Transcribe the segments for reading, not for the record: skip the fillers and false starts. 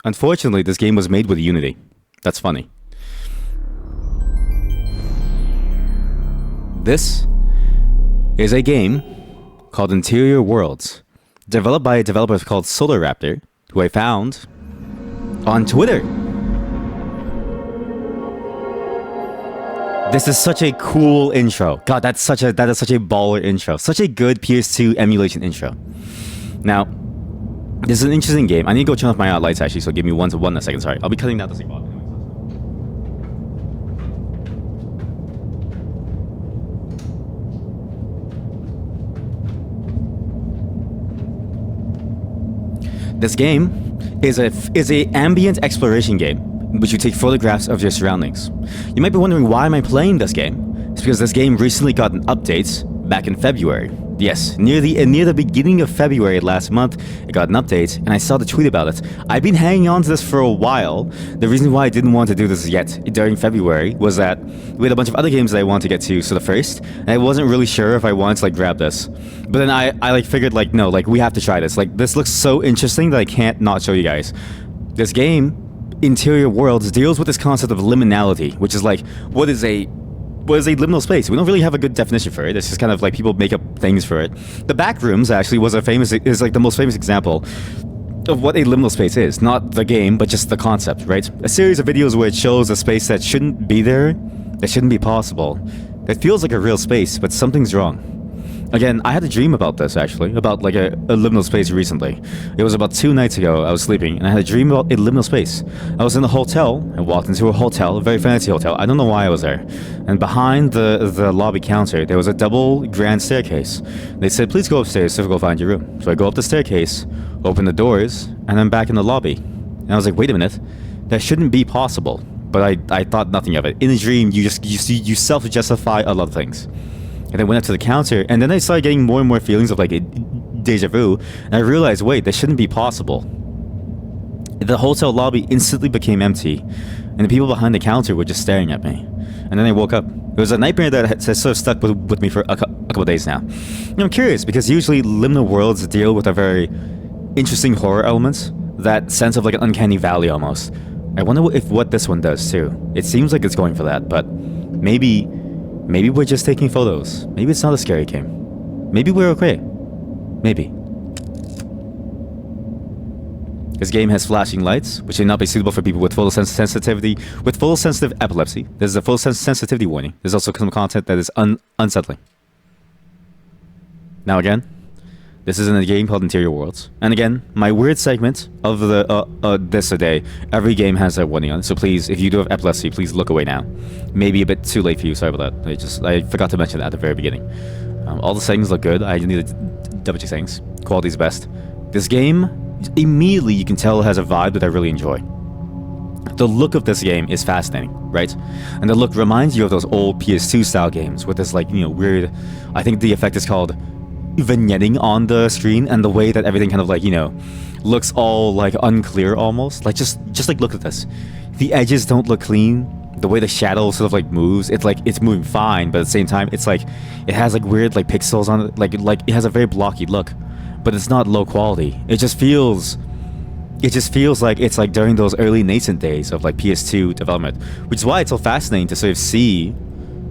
Unfortunately, this game was made with Unity. That's funny. This is a game called Interior Worlds, developed by a developer called Solar Raptor, who I found on Twitter. This is such a cool intro. God, that is such a baller intro. Such a good PS2 emulation intro. Now, this is an interesting game. I need to go turn off my lights actually, so give me one a second. Sorry, I'll be cutting down this thing. This game is a ambient exploration game in which you take photographs of your surroundings. You might be wondering, why am I playing this game? It's because this game recently got an update back in February. Yes, near the beginning of February last month, it got an update, and I saw the tweet about it. I've been hanging on to this for a while. The reason why I didn't want to do this yet during February was that we had a bunch of other games that I wanted to get to sort of first, and I wasn't really sure if I wanted to grab this. But then I figured no, we have to try this. This looks so interesting that I can't not show you guys. This game, Interior Worlds, deals with this concept of liminality, which is what is a liminal space? We don't really have a good definition for it. It's just kind of people make up things for it. The Backrooms actually is the most famous example of what a liminal space is. Not the game, but just the concept, right? A series of videos where it shows a space that shouldn't be there, that shouldn't be possible. It feels like a real space, but something's wrong. Again, I had a dream about this actually, about a liminal space recently. It was about 2 nights ago. I was sleeping and I had a dream about a liminal space. I was in a hotel. I walked into a hotel, a very fancy hotel. I don't know why I was there. And behind the lobby counter, there was a double grand staircase. They said, please go upstairs to go find your room. So I go up the staircase, open the doors, and I'm back in the lobby. And I was like, wait a minute, that shouldn't be possible. But I thought nothing of it. In a dream, you self-justify a lot of things. And I went up to the counter, and then I started getting more and more feelings of a deja vu, and I realized, wait, that shouldn't be possible. The hotel lobby instantly became empty, and the people behind the counter were just staring at me. And then I woke up. It was a nightmare that has sort of stuck with me for a couple of days now. And I'm curious, because usually liminal worlds deal with a very interesting horror elements, that sense of an uncanny valley almost. I wonder what this one does too. It seems like it's going for that, but maybe we're just taking photos. Maybe it's not a scary game. Maybe we're okay. Maybe. This game has flashing lights, which may not be suitable for people with photosensitive epilepsy. There's a photosensitivity warning. There's also some content that is unsettling. Now again, this is in a game called Interior Worlds. And again, my weird segment of this today, every game has that warning on it. So please, if you do have epilepsy, please look away now. Maybe a bit too late for you, sorry about that. I forgot to mention that at the very beginning. All the settings look good. I need to double check settings. Quality's best. This game, immediately you can tell it has a vibe that I really enjoy. The look of this game is fascinating, right? And the look reminds you of those old PS2 style games with this weird, I think the effect is called vignetting on the screen, and the way that everything kind of looks all unclear almost. Just look at this. The edges don't look clean. The way the shadow sort of moves, it's moving fine, but at the same time it has weird pixels on it. It has a very blocky look, but it's not low quality. It just feels like it's during those early nascent days of PS2 development, which is why it's so fascinating to sort of see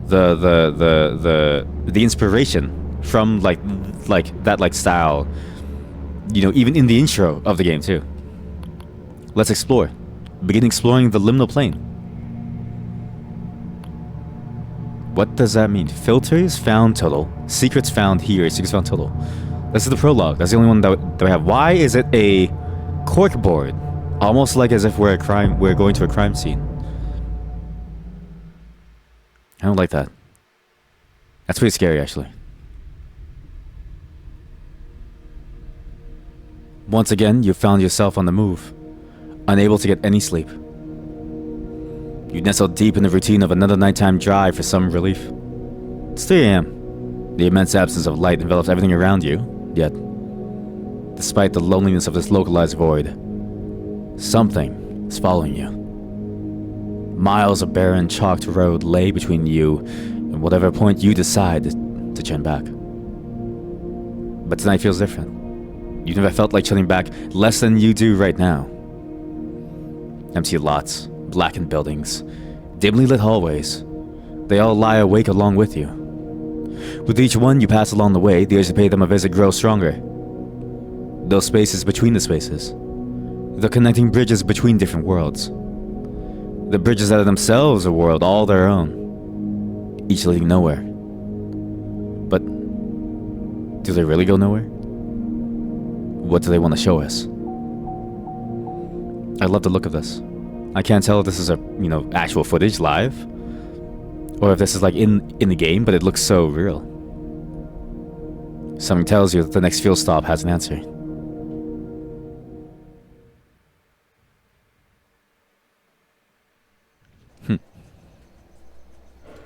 the inspiration from that style, even in the intro of the game too. Let's explore. Begin exploring the liminal plane. What does that mean? Filters found total. Secrets found here. Secrets found total. This is the prologue. That's the only one that we have. Why is it a corkboard? Almost as if we're going to a crime scene. I don't like that. That's pretty scary actually. Once again, you found yourself on the move, unable to get any sleep. You nestled deep in the routine of another nighttime drive for some relief. It's 3 a.m. The immense absence of light envelops everything around you, yet, despite the loneliness of this localized void, something is following you. Miles of barren, chalked road lay between you and whatever point you decide to turn back. But tonight feels different. You never felt like turning back less than you do right now. Empty lots, blackened buildings, dimly lit hallways. They all lie awake along with you. With each one you pass along the way, the urge to pay them a visit grows stronger. Those spaces between the spaces. The connecting bridges between different worlds. The bridges that are themselves a world all their own. Each leading nowhere. But do they really go nowhere? What do they want to show us? I love the look of this. I can't tell if this is a, actual footage live, or if this is like in the game, but it looks so real. Something tells you that the next fuel stop has an answer.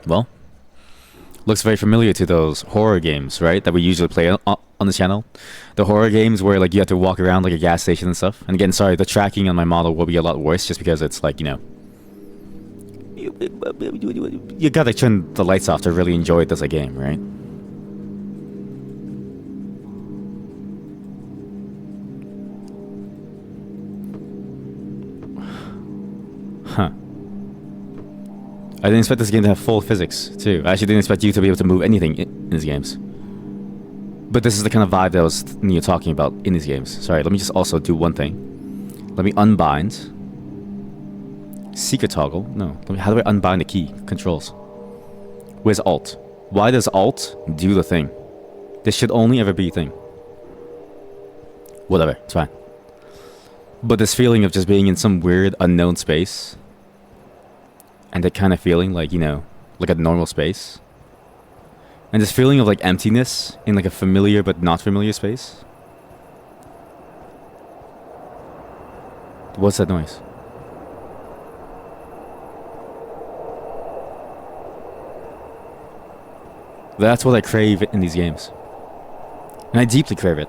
Well, looks very familiar to those horror games, right? That we usually play on the channel. The horror games where like you have to walk around like a gas station and stuff. And again, sorry, the tracking on my model will be a lot worse just because it's like, you gotta turn the lights off to really enjoy it as a game, right? Huh. I didn't expect this game to have full physics, too. I actually didn't expect you to be able to move anything in these games. But this is the kind of vibe that I was talking about in these games. Sorry, let me just also do one thing. Let me unbind. Secret toggle? No. How do I unbind the key? Controls. Where's Alt? Why does Alt do the thing? This should only ever be a thing. Whatever, it's fine. But this feeling of just being in some weird unknown space, and that kind of feeling like, like a normal space, and this feeling of like emptiness in like a familiar but not familiar space. What's that noise? That's what I crave in these games. And I deeply crave it.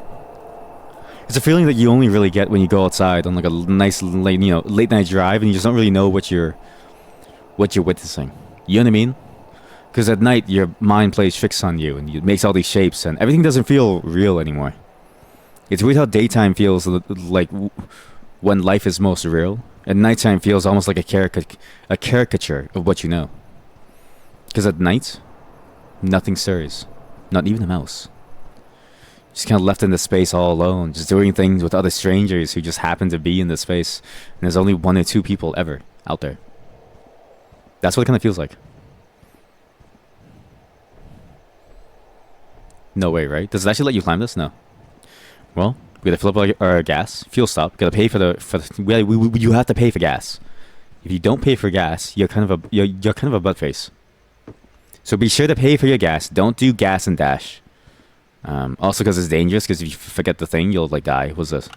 It's a feeling that you only really get when you go outside on like a nice late night drive and you just don't really know what you're witnessing. You know what I mean? Because at night your mind plays tricks on you and it makes all these shapes and everything doesn't feel real anymore. It's weird how daytime feels like when life is most real, and nighttime feels almost like a caricature of what you know. Because at night, nothing stirs, not even a mouse. Just kind of left in the space all alone, just doing things with other strangers who just happen to be in this space, and there's only 1 or 2 people ever out there. That's what it kind of feels like. No way, right? Does it actually let you climb this? No. Well, we gotta fill up our gas, fuel stop. Gotta pay for you have to pay for gas. If you don't pay for gas, you're kind of a butt face. So be sure to pay for your gas. Don't do gas and dash. Also because it's dangerous, because if you forget the thing, you'll like die. What's this?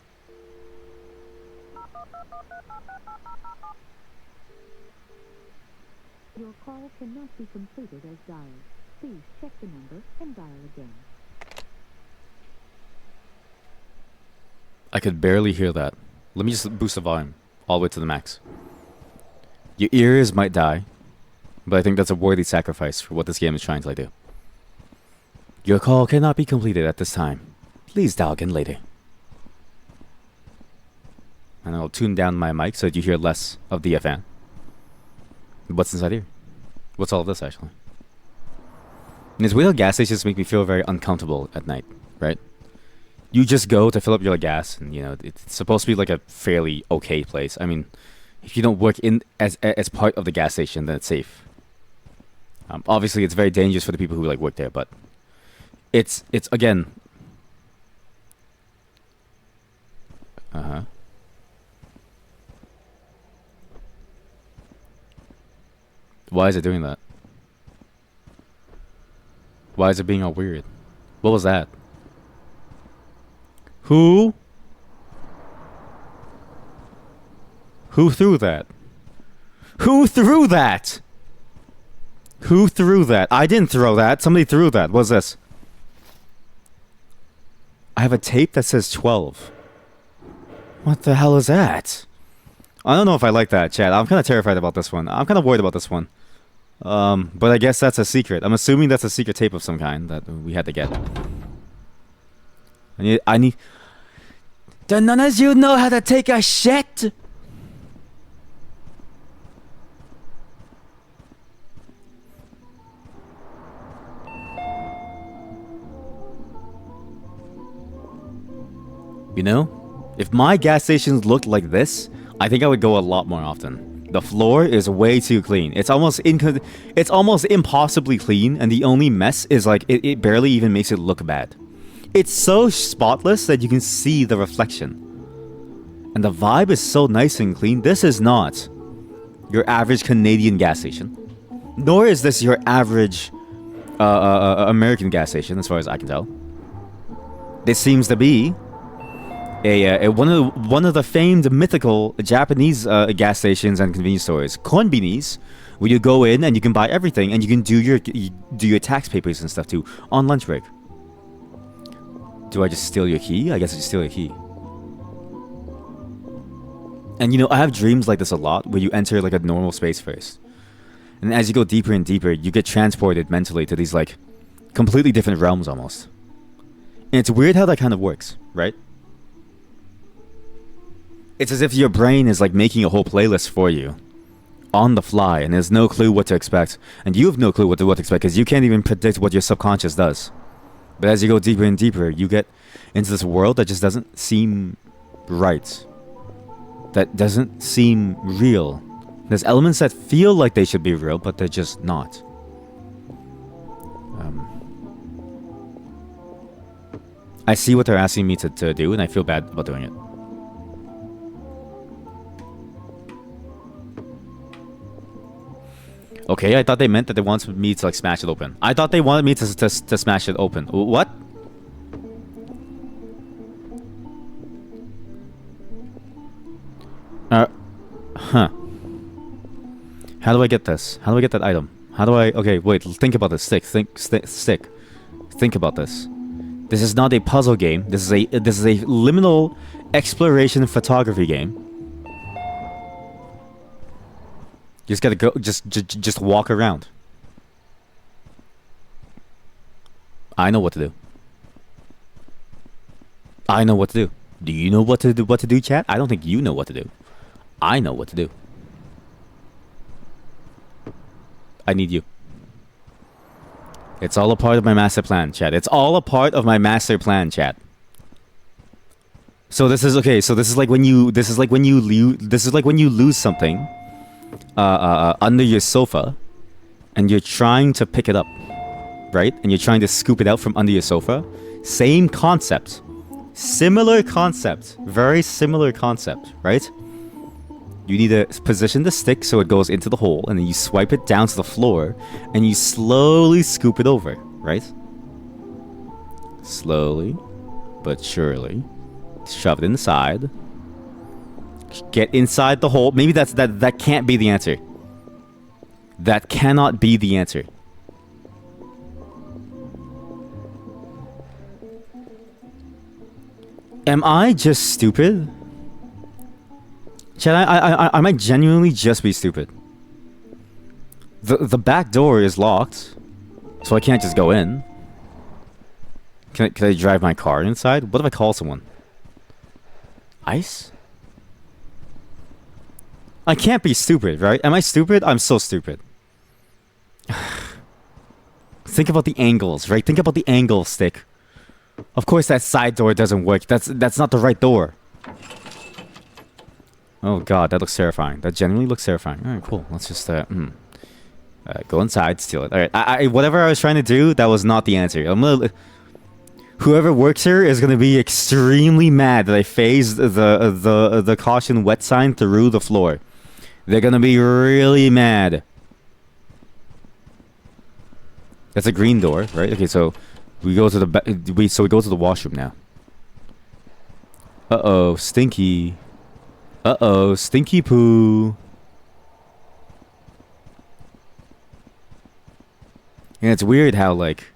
Your call cannot be completed as dialed. Please check the number and dial again. I could barely hear that. Let me just boost the volume all the way to the max. Your ears might die, but I think that's a worthy sacrifice for what this game is trying to do. Your call cannot be completed at this time. Please dial again later. And I'll tune down my mic so that you hear less of the fan. What's inside here? What's all of this, actually? And it's weird how gas stations make me feel very uncomfortable at night, right? You just go to fill up your gas, and it's supposed to be like a fairly okay place. I mean, if you don't work in as part of the gas station, then it's safe. Obviously, it's very dangerous for the people who like work there, but it's again. Why is it doing that? Why is it being all weird? What was that? Who? Who threw that? Who threw that? Who threw that? I didn't throw that. Somebody threw that. What's this? I have a tape that says 12. What the hell is that? I don't know if I like that, chat. I'm kind of terrified about this one. I'm kind of worried about this one. But I guess that's a secret. I'm assuming that's a secret tape of some kind that we had to get. I need... Do none of you know how to take a shit? You know? If my gas stations looked like this, I think I would go a lot more often. The floor is way too clean. It's almost impossibly clean, and the only mess is like it barely even makes it look bad. It's so spotless that you can see the reflection. And the vibe is so nice and clean. This is not your average Canadian gas station. Nor is this your average American gas station, as far as I can tell. This seems to be one of the famed mythical Japanese gas stations and convenience stores, konbinis, where you go in and you can buy everything and you can do your tax papers and stuff too on lunch break. Do I just steal your key? I guess I just steal your key. And you know, I have dreams like this a lot, where you enter like a normal space first, and as you go deeper and deeper, you get transported mentally to these like completely different realms almost. And it's weird how that kind of works, right? It's as if your brain is like making a whole playlist for you on the fly, and there's no clue what to expect, and you have no clue what to expect because you can't even predict what your subconscious does. But as you go deeper and deeper, you get into this world that just doesn't seem right. That doesn't seem real. There's elements that feel like they should be real, but they're just not. I see what they're asking me to do, and I feel bad about doing it. Okay, I thought they meant that they wanted me to like smash it open. I thought they wanted me to smash it open. What? Huh. How do I get this? How do I get that item? How do I... Okay, wait, think about this. Stick. Think about this. This is not a puzzle game. This is a liminal exploration photography game. You just gotta go... Just walk around. I know what to do. I know what to do. Do you know what to do, chat? I don't think you know what to do. I know what to do. I need you. It's all a part of my master plan, chat. It's all a part of my master plan, chat. So this is okay. So this is like when you lose something under your sofa, and you're trying to pick it up, right? And you're trying to scoop it out from under your sofa. Same concept. Similar concept. Very similar concept, right? You need to position the stick so it goes into the hole, and then you swipe it down to the floor, and you slowly scoop it over, right? Slowly, but surely. Shove it inside. Get inside the hole. Maybe that can't be the answer. That cannot be the answer. Am I just stupid? Chad, I might genuinely just be stupid. The back door is locked, so I can't just go in. Can I drive my car inside? What if I call someone? Ice? I can't be stupid, right? Am I stupid? I'm so stupid. Think about the angles, right? Think about the angle stick. Of course that side door doesn't work. That's not the right door. Oh god, that looks terrifying. That genuinely looks terrifying. Alright, cool. Let's just go inside, steal it. Alright, whatever I was trying to do, that was not the answer. Whoever works here is gonna be extremely mad that I phased the caution wet sign through the floor. They're gonna be really mad. That's a green door, right? Okay, so we go to the we go to the washroom now. Uh-oh, stinky. Uh-oh, stinky poo. And it's weird how, like,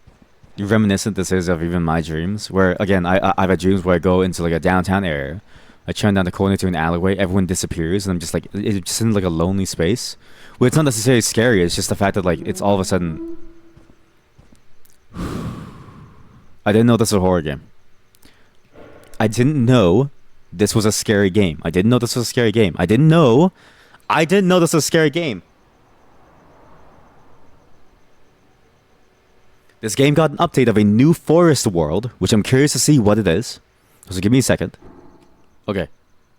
reminiscent this is of even my dreams. Where, again, I've had dreams where I go into, like, a downtown area. I turn down the corner to an alleyway, everyone disappears, and I'm just, like, it's just in, like, a lonely space. Well, it's not necessarily scary, it's just the fact that, like, it's all of a sudden... I didn't know this was a horror game. I didn't know this was a scary game. I didn't know this was a scary game. I didn't know this was a scary game. This game got an update of a new forest world, which I'm curious to see what it is. So give me a second. Okay.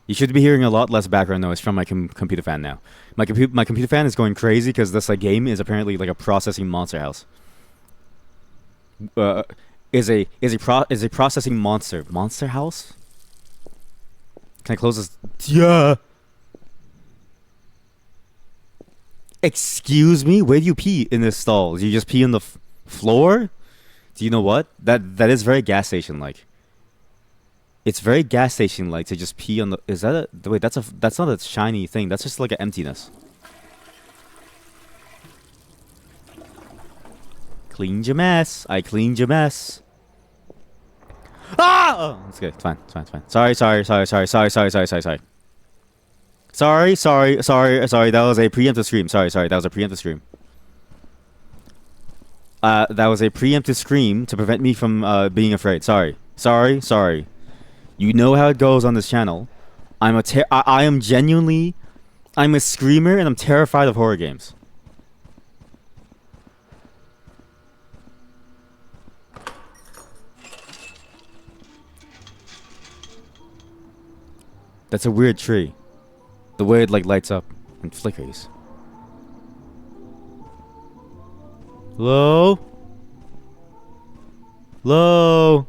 You should be hearing a lot less background noise from my computer fan now. My computer fan is going crazy because this like game is apparently like a processing monster house. Uh, is a processing monster house? Can I close this? Yeah. Excuse me. Where do you pee in this stall? Do you just pee on the floor? Do you know what? That is very gas station like. It's very gas station like to just pee on the. Is that a wait? That's not a shiny thing. That's just like an emptiness. Cleaned your mess. I cleaned your mess. Ah! Oh, it's good. It's fine. It's fine. It's fine. Sorry. Sorry. That was a preemptive scream. Sorry. That was a preemptive scream. That was a preemptive scream to prevent me from being afraid. Sorry. You know how it goes on this channel. I am genuinely, I'm a screamer and I'm terrified of horror games. That's a weird tree. The way it like lights up and flickers. Hello? Hello?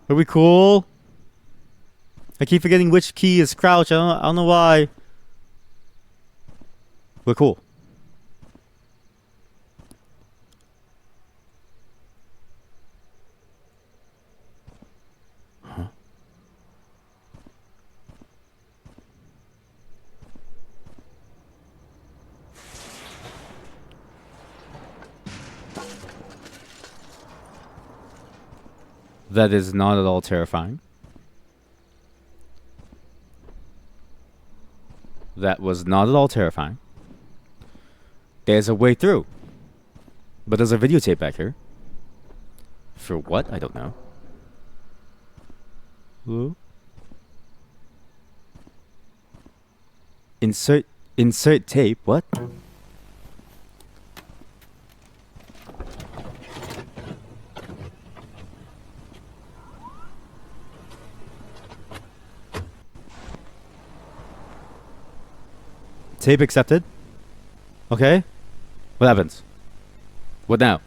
Are we cool? I keep forgetting which key is crouch. I don't know why. We're cool. Huh? That is not at all terrifying. That was not at all terrifying. There's a way through. But there's a videotape back here. For what? I don't know. Hello? Insert tape. What? Tape accepted. Okay. What happens? What now?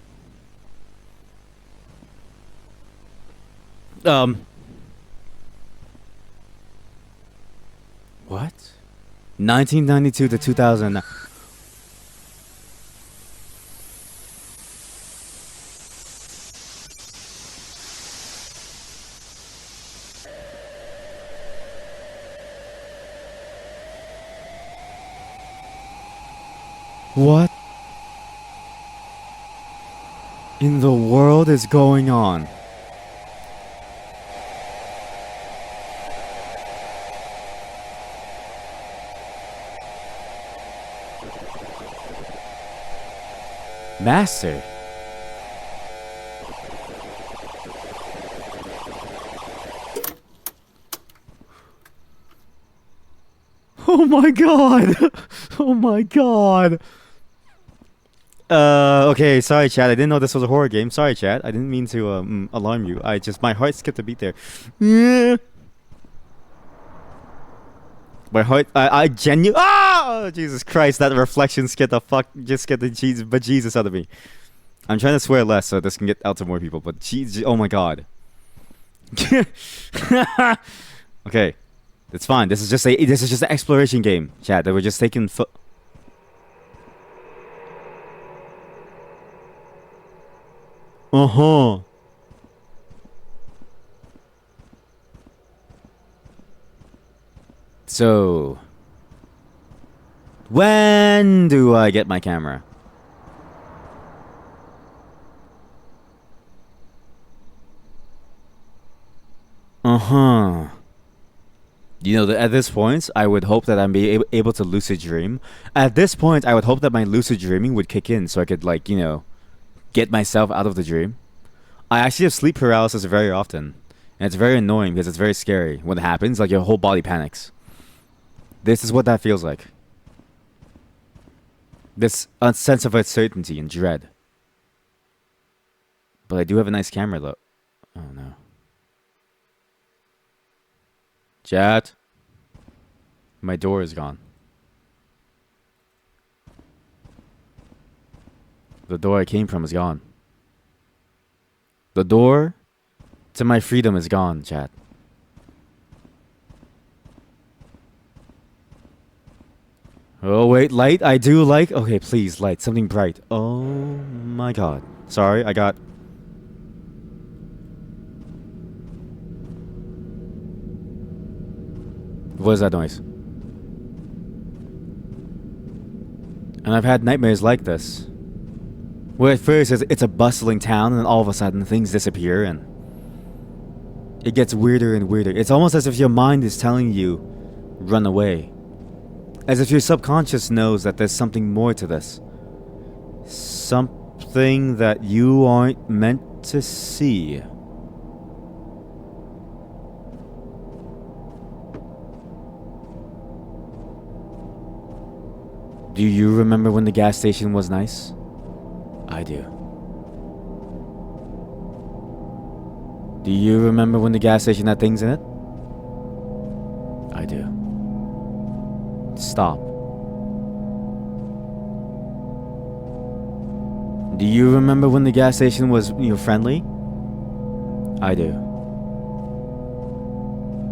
What? 1992 to 2000. What in the world is going on? Master. Oh my god. Oh my god. Okay, sorry chat. I didn't know this was a horror game. Sorry chat. I didn't mean to alarm you. My heart skipped a beat there. Yeah. My heart I genuinely oh Jesus Christ, that reflection scared the Jesus out of me. I'm trying to swear less so this can get out to more people, but jeez, oh my god. Okay. It's fine. This is just an exploration game, chat. That we're just taking Uh-huh. So, when do I get my camera? Uh-huh. You know, at this point, I would hope that I'm able to lucid dream. At this point, I would hope that my lucid dreaming would kick in so I could, like, you know, get myself out of the dream. I actually have sleep paralysis very often. And it's very annoying because it's very scary. When it happens, like, your whole body panics. This is what that feels like. This sense of uncertainty and dread. But I do have a nice camera, though. Oh, no. Chat. My door is gone. The door I came from is gone. The door to my freedom is gone, chat. Oh, wait, light? I do like... Okay, please, light. Something bright. Oh, my God. Sorry, I got... What is that noise? And I've had nightmares like this. Where at first it's a bustling town, and then all of a sudden things disappear, and... It gets weirder and weirder. It's almost as if your mind is telling you, run away. As if your subconscious knows that there's something more to this. Something that you aren't meant to see. Do you remember when the gas station was nice? I do. Do you remember when the gas station had things in it? I do. Stop. Do you remember when the gas station was, friendly? I do.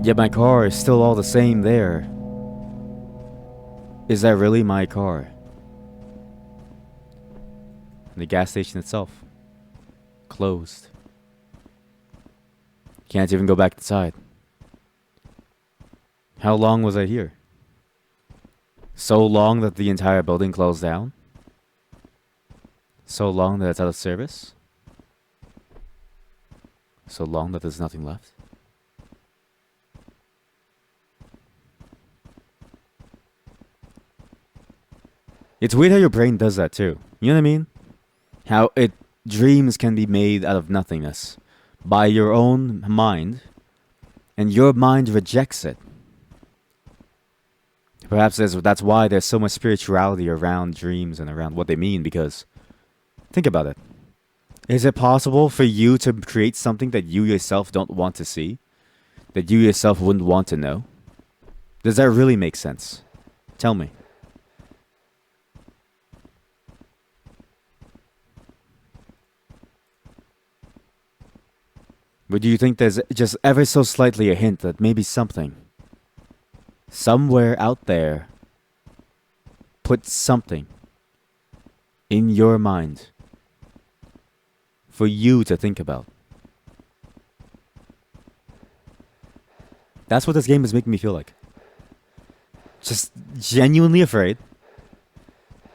Yet my car is still all the same there. Is that really my car? The gas station itself. Closed. Can't even go back inside. How long was I here? So long that the entire building closed down? So long that it's out of service? So long that there's nothing left? It's weird how your brain does that too. You know what I mean? How dreams can be made out of nothingness by your own mind, and your mind rejects it. Perhaps that's why there's so much spirituality around dreams and around what they mean, because think about it. Is it possible for you to create something that you yourself don't want to see? That you yourself wouldn't want to know? Does that really make sense? Tell me. But do you think there's just ever so slightly a hint that maybe something, somewhere out there, put something in your mind for you to think about? That's what this game is making me feel like. Just genuinely afraid,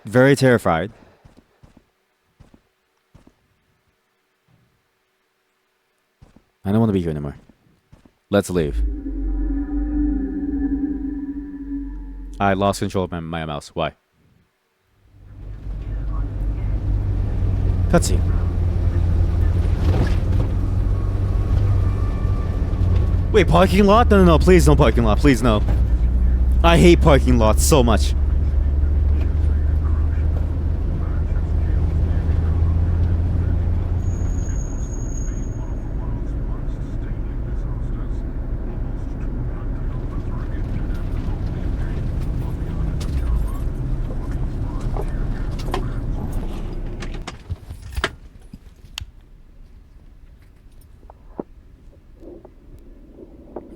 very terrified. I don't want to be here anymore. Let's leave. I lost control of my mouse. Why? Cutscene. Wait, parking lot? No, please no parking lot. Please no. I hate parking lots so much.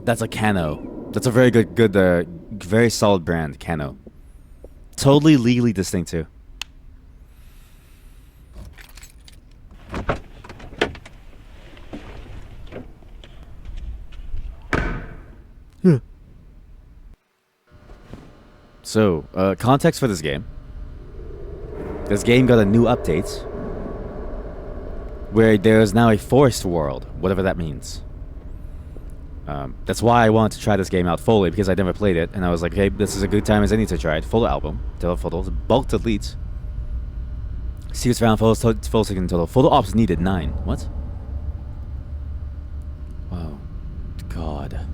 That's a Kano. That's a very good, very solid brand, Kano. Totally legally distinct too. So, context for this game. This game got a new update where there is now a forest world, whatever that means. That's why I wanted to try this game out fully, because I never played it, and I was like, hey, this is a good time as any to try it. Full album, total photos, bulk deletes. Secrets found, photos, full second total. Photo ops needed 9. What? Wow. God.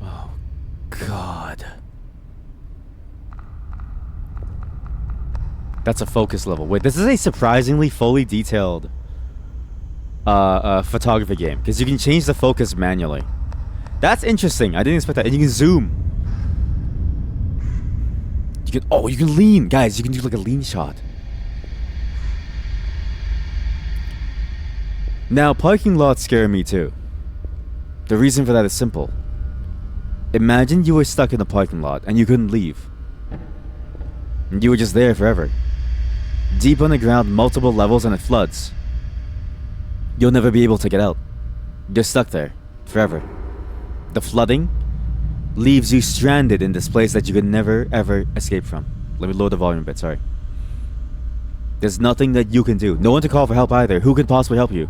Oh, God. That's a focus level. Wait, this is a surprisingly fully detailed photography game because you can change the focus manually. That's interesting. I didn't expect that. And you can zoom. You can lean, guys. You can do like a lean shot. Now, parking lots scare me too. The reason for that is simple. Imagine you were stuck in a parking lot and you couldn't leave. And you were just there forever. Deep underground, multiple levels, and it floods. You'll never be able to get out. You're stuck there forever. The flooding leaves you stranded in this place that you can never ever escape from. Let me lower the volume a bit, sorry. There's nothing that you can do. No one to call for help either. Who could possibly help you?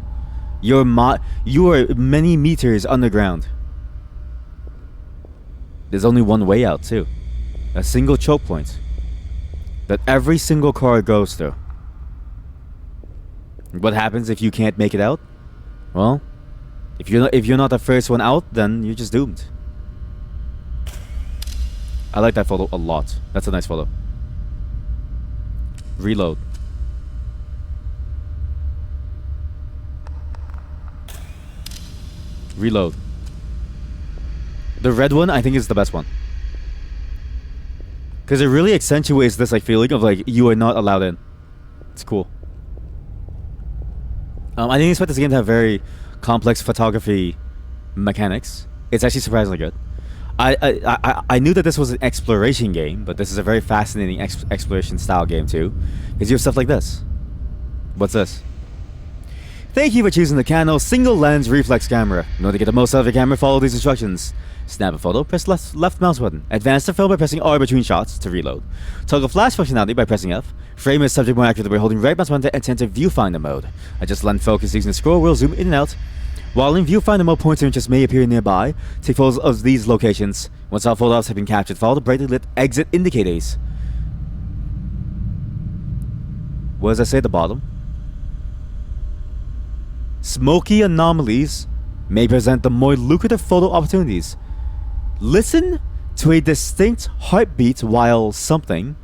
You are many meters underground. There's only one way out too. A single choke point that every single car goes through. What happens if you can't make it out? Well, if you're not the first one out, then you're just doomed. I like that photo a lot. That's a nice photo. Reload. Reload. The red one, I think, is the best one. Because it really accentuates this like feeling of like you are not allowed in. It's cool. I didn't expect this game to have very complex photography mechanics. It's actually surprisingly good. I knew that this was an exploration game, but this is a very fascinating exploration style game too. Because you have stuff like this. What's this? Thank you for choosing the Canon single lens reflex camera. In order to get the most out of your camera, follow these instructions. Snap a photo, press left mouse button. Advance the film by pressing R between shots to reload. Toggle flash functionality by pressing F. Frame a subject more accurately by holding right mouse button and enter viewfinder mode. Adjust lens focus using the scroll wheel, zoom in and out. While in viewfinder mode, points and images may appear nearby. Take photos of these locations. Once all photos have been captured, follow the brightly lit exit indicators. What does that say at the bottom? Smoky anomalies may present the more lucrative photo opportunities. Listen to a distinct heartbeat while something,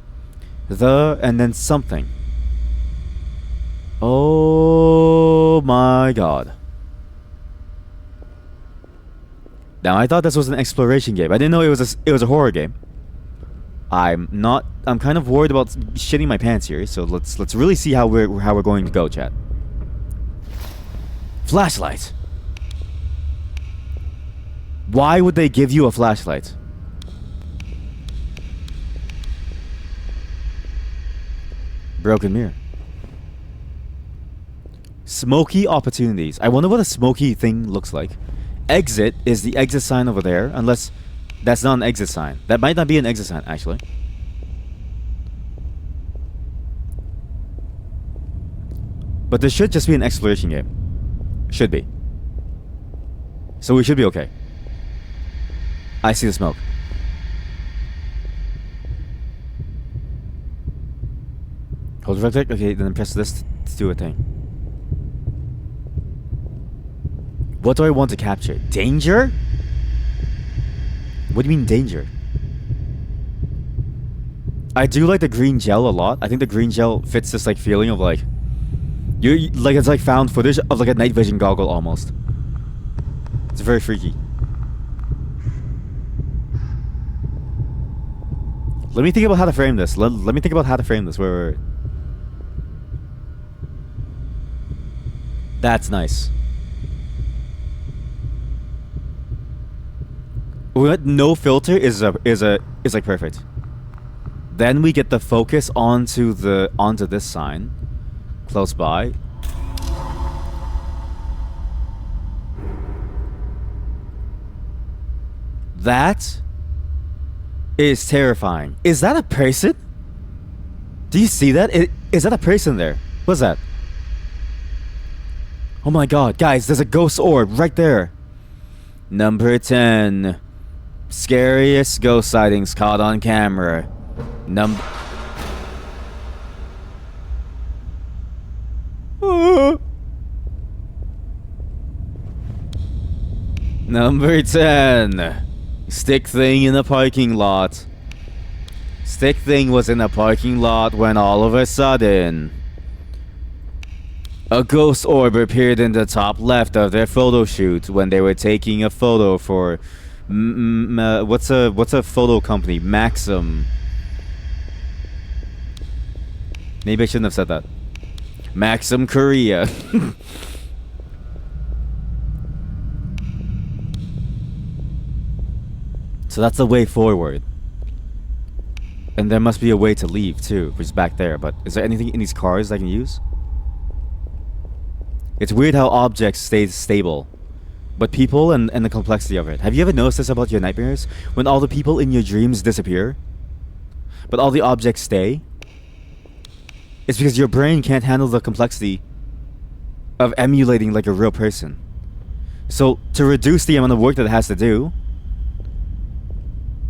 and then something. Oh my god. Now I thought this was an exploration game. I didn't know it was a horror game. I'm kind of worried about shitting my pants here, so let's really see how we're going to go, chat. Flashlight. Why would they give you a flashlight? Broken mirror. Smoky opportunities. I wonder what a smoky thing looks like. Exit is the exit sign over there, unless that's not an exit sign. That might not be an exit sign, actually. But this should just be an exploration game. Should be. So we should be okay. I see the smoke. Hold right click. Okay, then press this to do a thing. What do I want to capture? Danger? What do you mean danger? I do like the green gel a lot. I think the green gel fits this like feeling of like it's like found footage of like a night vision goggle almost. It's very freaky. Let me think about how to frame this. Let me think about how to frame this. Wait. That's nice. No filter is like perfect. Then we get the focus onto this sign close by. That is terrifying. Is that a person? Do you see that? Is that a person there? What's that? Oh my god, guys, there's a ghost orb right there. Number 10. Scariest ghost sightings caught on camera. Number 10. Stick thing in a parking lot. Stick thing was in a parking lot when all of a sudden A ghost orb appeared in the top left of their photo shoot when they were taking a photo for what's a photo company? Maxim. Maybe I shouldn't have said that. Maxim Korea. So that's the way forward. And there must be a way to leave too, which is back there. But is there anything in these cars I can use? It's weird how objects stay stable, but people and the complexity of it. Have you ever noticed this about your nightmares? When all the people in your dreams disappear, but all the objects stay? It's because your brain can't handle the complexity of emulating like a real person. So to reduce the amount of work that it has to do,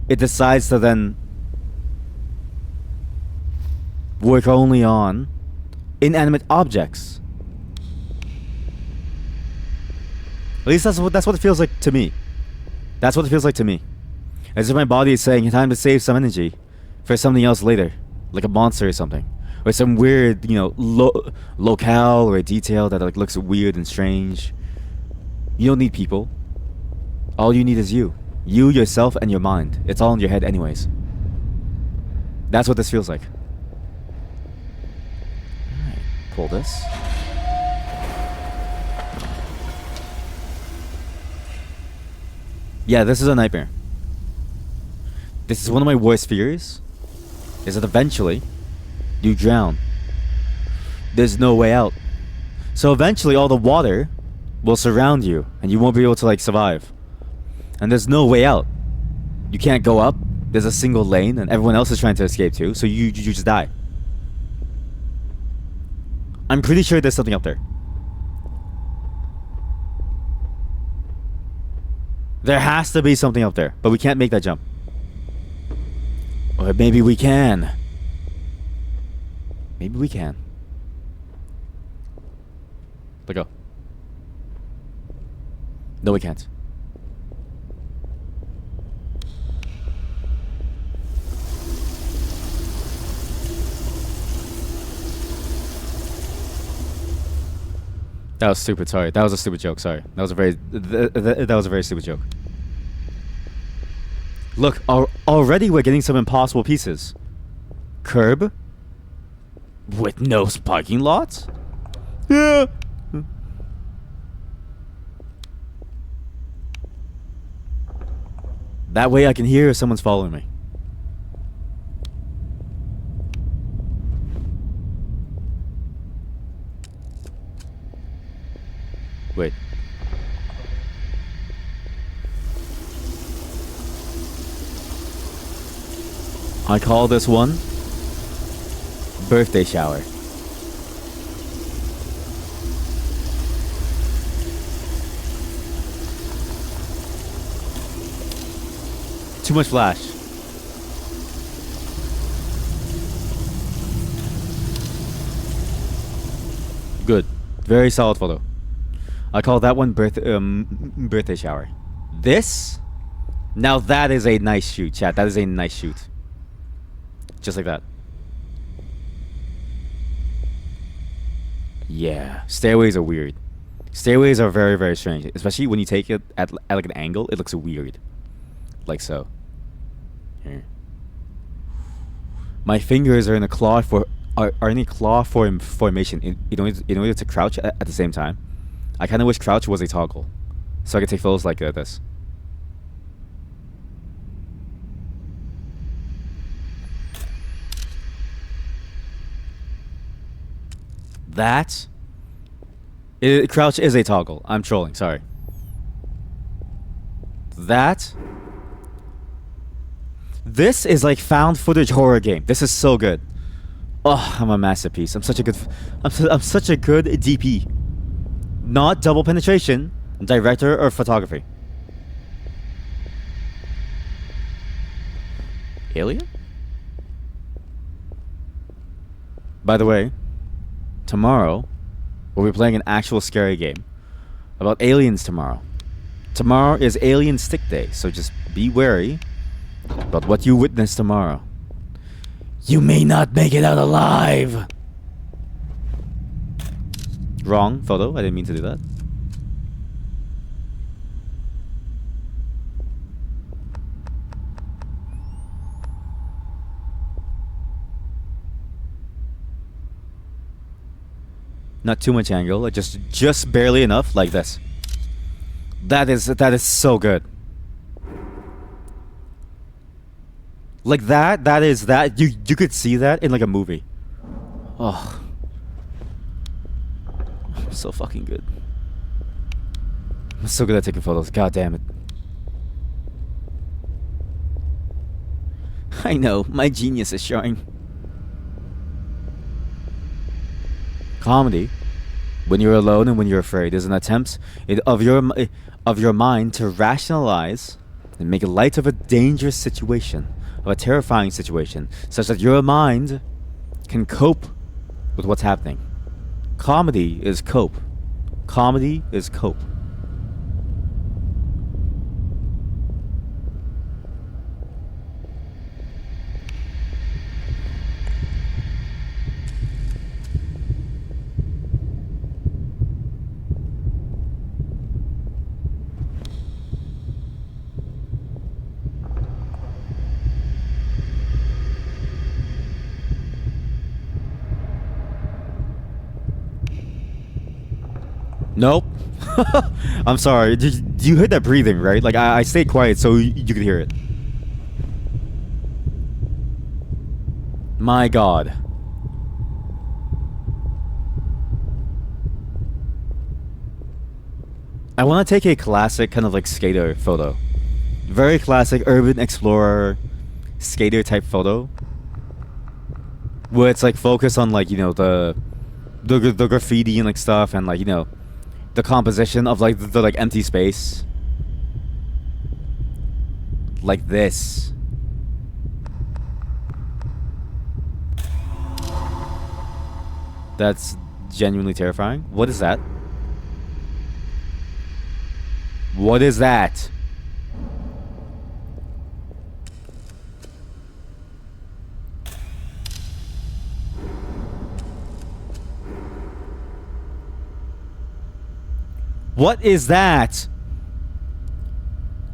it decides to then work only on inanimate objects. At least that's what it feels like to me. That's what it feels like to me. As if my body is saying, time to save some energy for something else later, like a monster or something, or some weird, locale or a detail that like looks weird and strange. You don't need people. All you need is you, yourself, and your mind. It's all in your head, anyways. That's what this feels like. Alright, pull this. Yeah, this is a nightmare. This is one of my worst fears. Is that eventually you drown. There's no way out. So eventually all the water will surround you and you won't be able to like survive. And there's no way out. You can't go up. There's a single lane and everyone else is trying to escape too, so you just die. I'm pretty sure there's something up there. There has to be something up there, but we can't make that jump. Or maybe we can. Maybe we can. Let go. No, we can't. That was stupid. Sorry, that was a stupid joke. Sorry, that was a very that was a very stupid joke. Look, already we're getting some impossible pieces. Curb with no parking lots. Yeah. That way I can hear if someone's following me. Wait. I call this one birthday shower. Too much flash. Good. Very solid photo. I call that one birthday shower. This? Now that is a nice shoot, chat. That is a nice shoot. Just like that. Yeah. Stairways are weird. Stairways are very, very strange. Especially when you take it at like an angle, it looks weird. Like so. Here. My fingers are in a claw are in a claw formation in order to crouch at the same time. I kind of wish crouch was a toggle, so I could take photos like this. Crouch is a toggle. I'm trolling. Sorry. This is like found footage horror game. This is so good. Oh, I'm a masterpiece. I'm such a good DP. Not double penetration, director or photography. Alien? By the way, tomorrow we'll be playing an actual scary game about aliens tomorrow. Tomorrow is Alien Stick Day, so just be wary about what you witness tomorrow. You may not make it out alive. Wrong photo. I didn't mean to do that. Not too much angle, like just barely enough, like this. That is so good. Like that is that you could see that in like a movie. Oh. So fucking good. I'm so good at taking photos. God damn it. I know, my genius is showing. Comedy, when you're alone and when you're afraid, is an attempt of your mind to rationalize and make light of a dangerous situation, of a terrifying situation, such that your mind can cope with what's happening. Comedy is cope. Comedy is cope. Nope. I'm sorry. You heard that breathing, right? Like, I stayed quiet so you could hear it. My god. I want to take a classic kind of like skater photo. Very classic urban explorer skater type photo. Where it's like focused on like, you know, the graffiti and like stuff and like, you know, the composition of like the like empty space. Like this. That's genuinely terrifying. What is that? What is that? What is that?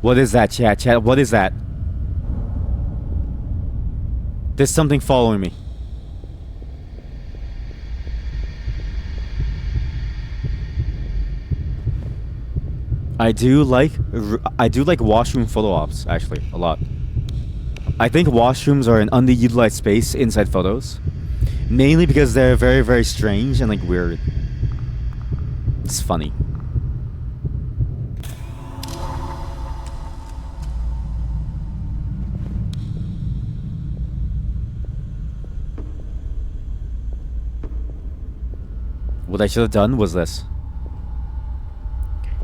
What is that, chat? What is that? There's something following me. I do like washroom photo ops, actually, a lot. I think washrooms are an underutilized space inside photos. Mainly because they're very, very strange and like weird. It's funny. What I should have done was this.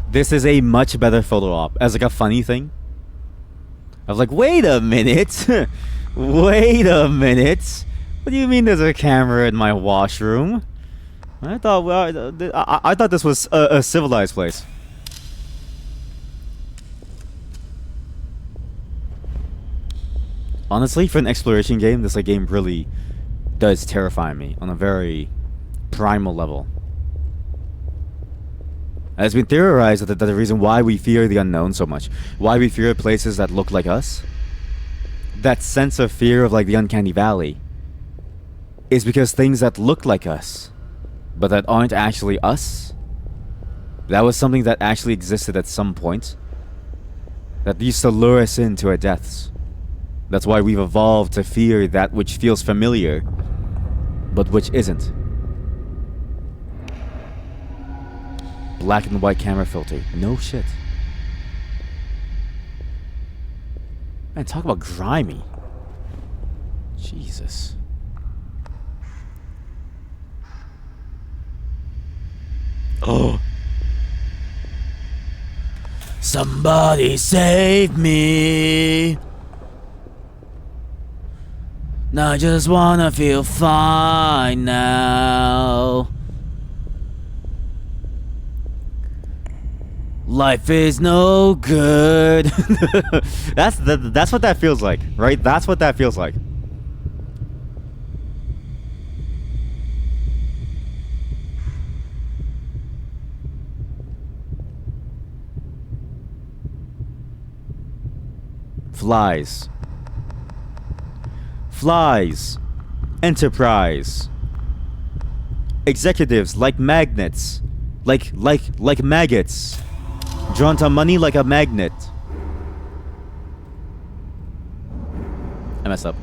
This is a much better photo op. As like a funny thing. I was like, wait a minute. Wait a minute. What do you mean there's a camera in my washroom? I thought, well, I thought this was a civilized place. Honestly, for an exploration game, this like game really does terrify me on a very primal level. It's been theorized that the reason why we fear the unknown so much, why we fear places that look like us, that sense of fear of like the uncanny valley, is because things that look like us, but that aren't actually us, that was something that actually existed at some point, that used to lure us into our deaths. That's why we've evolved to fear that which feels familiar, but which isn't. Black and white camera filter. No shit. Man, talk about grimy. Jesus. Oh. Somebody save me. Now I just wanna feel fine now. Life is no good. That's what that feels like, right? That's what that feels like. Flies. Flies. Enterprise. Executives like magnets. Like maggots. Drawn to money like a magnet. I messed up.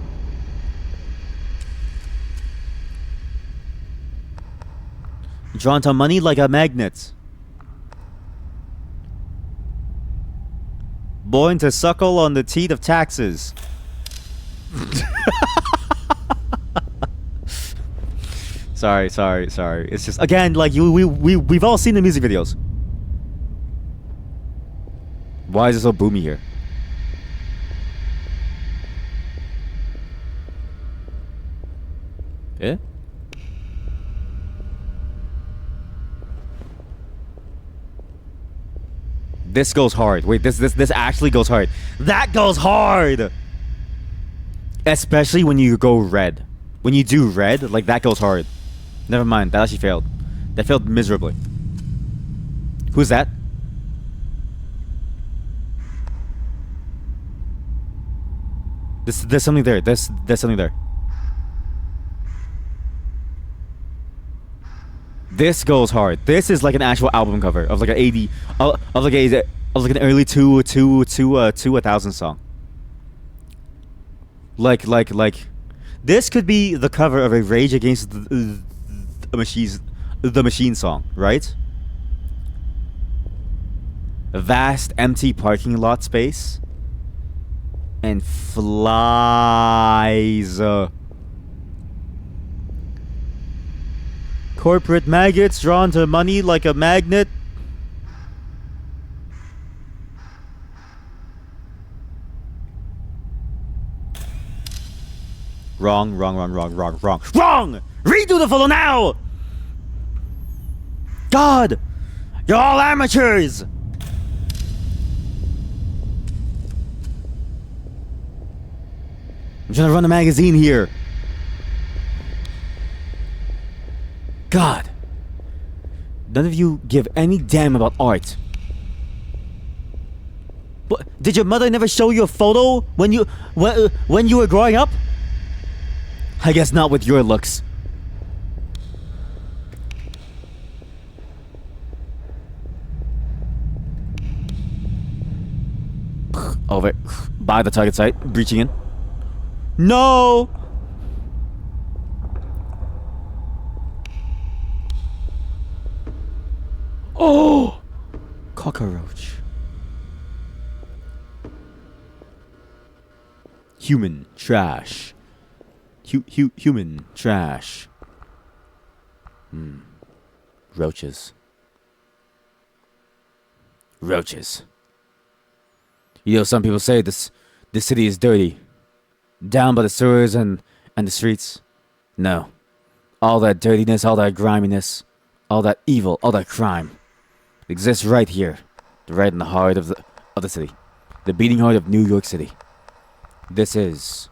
Drawn to money like a magnet. Born to suckle on the teat of taxes. Sorry. It's just, again, like, we've all seen the music videos. Why is it so boomy here? Yeah? This goes hard. Wait, this actually goes hard. That goes hard! Especially when you go red. When you do red, like, that goes hard. Never mind, that actually failed. That failed miserably. Who's that? There's something there. There's something there. This goes hard. This is like an actual album cover of like an 80 of like an early 2000 song. Like this could be the cover of a Rage Against the Machine song, right? A vast empty parking lot space and flies. Corporate maggots drawn to money like a magnet. Wrong. Redo the follow now! God! You're all amateurs! I'm trying to run a magazine here. God. None of you give any damn about art. What? Did your mother never show you a photo when you were growing up? I guess not with your looks. Over. By the target site. Breaching in. No! Oh! Cockroach. Human trash. Human trash. Roaches. You know, some people say this city is dirty. Down by the sewers and the streets. No. All that dirtiness, all that griminess, all that evil, all that crime exists right here. Right in the heart of the city. The beating heart of New York City. This is...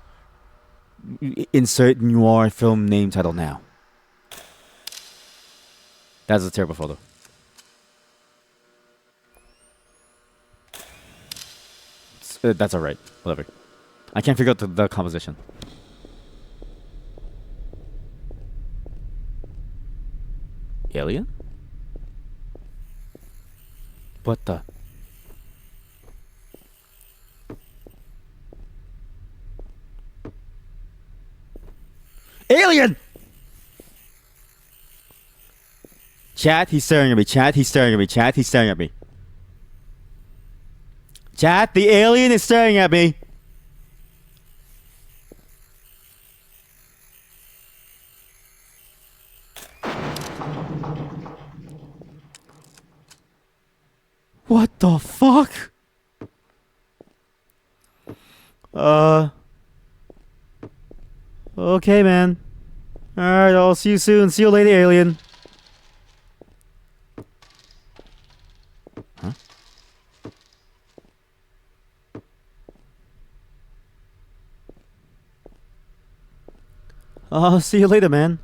Insert noir film name title now. That's a terrible photo. That's alright. Whatever. I can't figure out the composition. Alien? What the? Alien! Chat, he's staring at me. Chat, he's staring at me. Chat, he's staring at me. Chat, the alien is staring at me. What the fuck? Okay, man. Alright, I'll see you soon. See you later, alien. Huh? I'll see you later, man.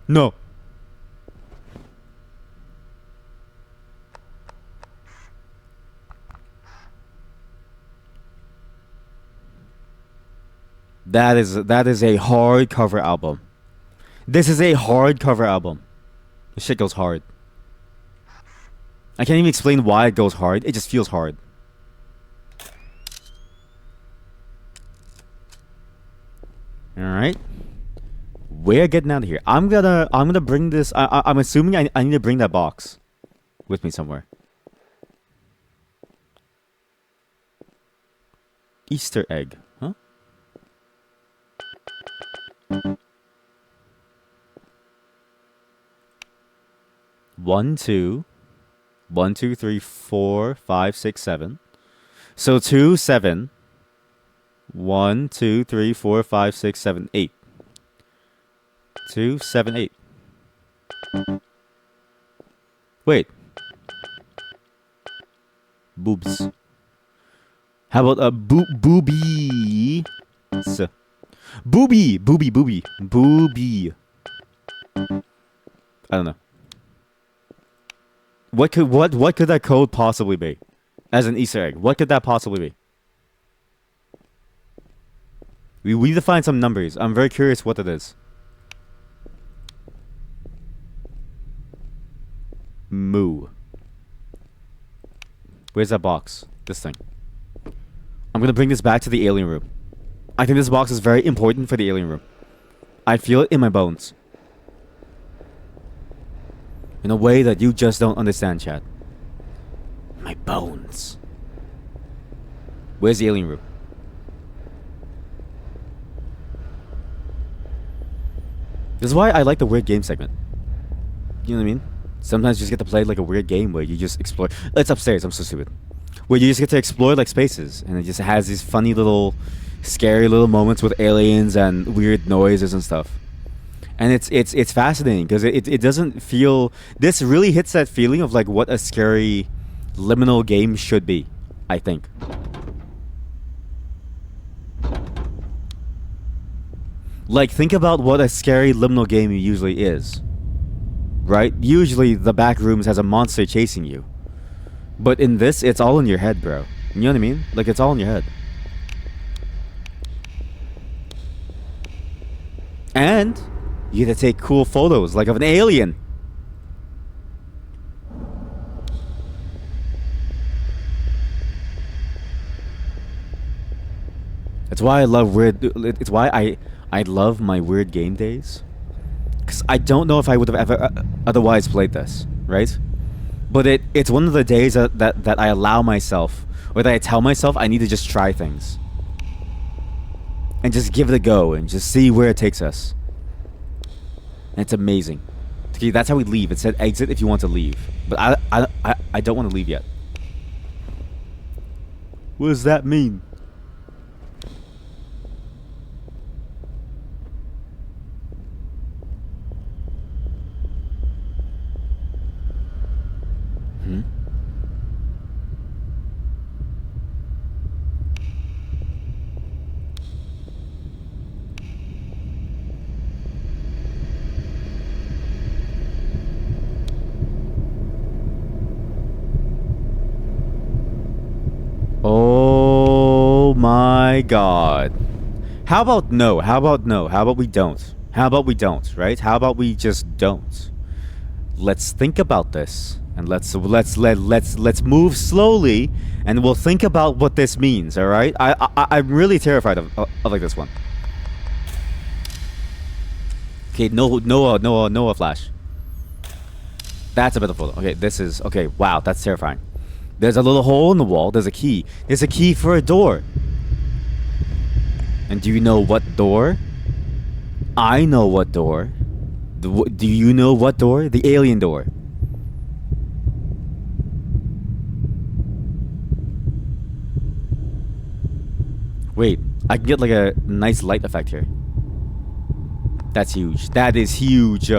No. That is a hardcover album. This is a hardcover album. The shit goes hard. I can't even explain why it goes hard. It just feels hard. All right. We're getting out of here. I'm gonna bring this. I'm assuming I need to bring that box with me somewhere. Easter egg, huh? One, two, 1, 2, 3, 4, 5, 6, 7. So 2, 7. 1, 2, 3, 4, 5, 6, 7, 8. 2, 7, 8. Wait. Boobs. How about a booby? Booby. I don't know. What could that code possibly be? As an Easter egg, what could that possibly be? We need to find some numbers. I'm very curious what it is. Moo. Where's that box? This thing. I'm gonna bring this back to the alien room. I think this box is very important for the alien room. I feel it in my bones. In a way that you just don't understand, Chad. My bones. Where's the alien room? This is why I like the weird game segment. You know what I mean? Sometimes you just get to play like a weird game where you just explore. It's upstairs, I'm so stupid. Where you just get to explore like spaces, and it just has these funny little, scary little moments with aliens and weird noises and stuff. And it's fascinating because it doesn't feel. This really hits that feeling of like what a scary liminal game should be, I think. Like, think about what a scary liminal game usually is. Right? Usually the back rooms has a monster chasing you. But in this, it's all in your head, bro. You know what I mean? Like, it's all in your head. And you get to take cool photos, like of an alien. That's why I love weird. It's why I love my weird game days. Because I don't know if I would have ever otherwise played this, right? But it's one of the days that I allow myself, or that I tell myself I need to just try things. And just give it a go and just see where it takes us. And it's amazing. Okay, that's how we leave. It said exit if you want to leave. But I don't want to leave yet. What does that mean? Oh my god. How about no? How about no? How about we don't? How about we don't, right? How about we just don't? Let's think about this. And let's move slowly, and we'll think about what this means, all right? I'm really terrified of like this one. Okay, no flash. That's a better photo. Okay, this is okay. Wow, that's terrifying. There's a little hole in the wall. There's a key. There's a key for a door. And do you know what door? I know what door. Do you know what door? The alien door. Wait, I can get like a nice light effect here. That's huge. That is huge.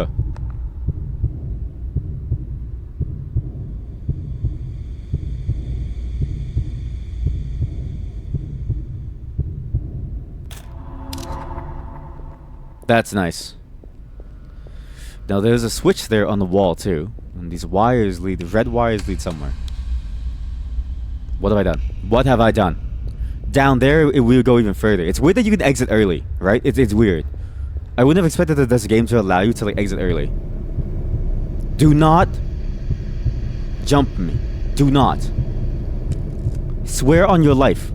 That's nice. Now there's a switch there on the wall too. And these wires lead, the red wires lead somewhere. What have I done? What have I done? down there it will go even further. It's weird that you can exit early, right? It's weird. I wouldn't have expected that this game to allow you to like exit early. Do not jump me. Do not. Swear on your life.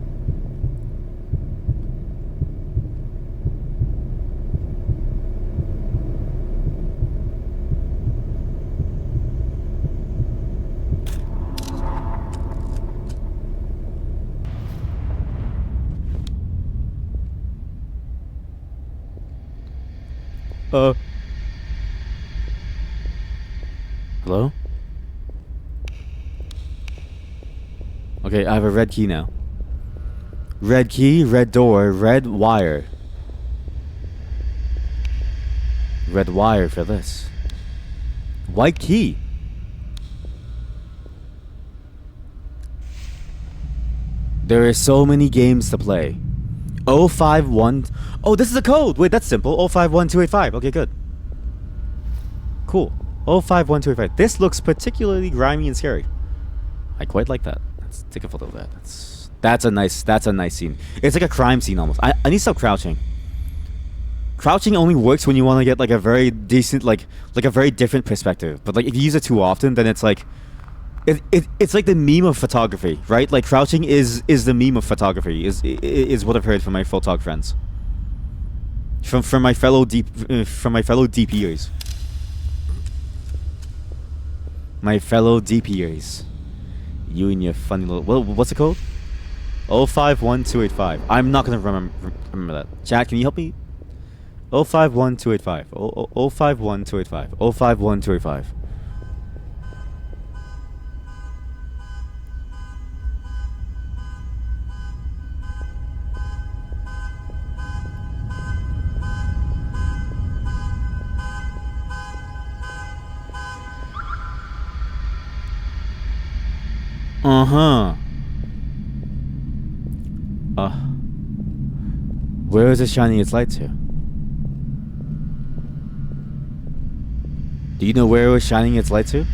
Hello? Okay, I have a red key now. Red key, red door, red wire. Red wire for this. White key. There are so many games to play. 051. Oh, this is a code. Wait, that's simple. 051285. Okay, good. Cool. 051285. This looks particularly grimy and scary. I quite like that. Let's take a photo of that. That's a nice scene. It's like a crime scene almost. I need to stop crouching. Crouching only works when you want to get like a very decent like a very different perspective. But like if you use it too often, then it's like it's like the meme of photography, right? Like crouching is the meme of photography. Is what I've heard from my photog friends. From my fellow DPers. My fellow DPers. You and your funny little... Well, what's the code? 051285. I'm not going to remember that. Chat, can you help me? 051285. 051285. 051285. Where is it shining its light to? Do you know where it was shining its light to?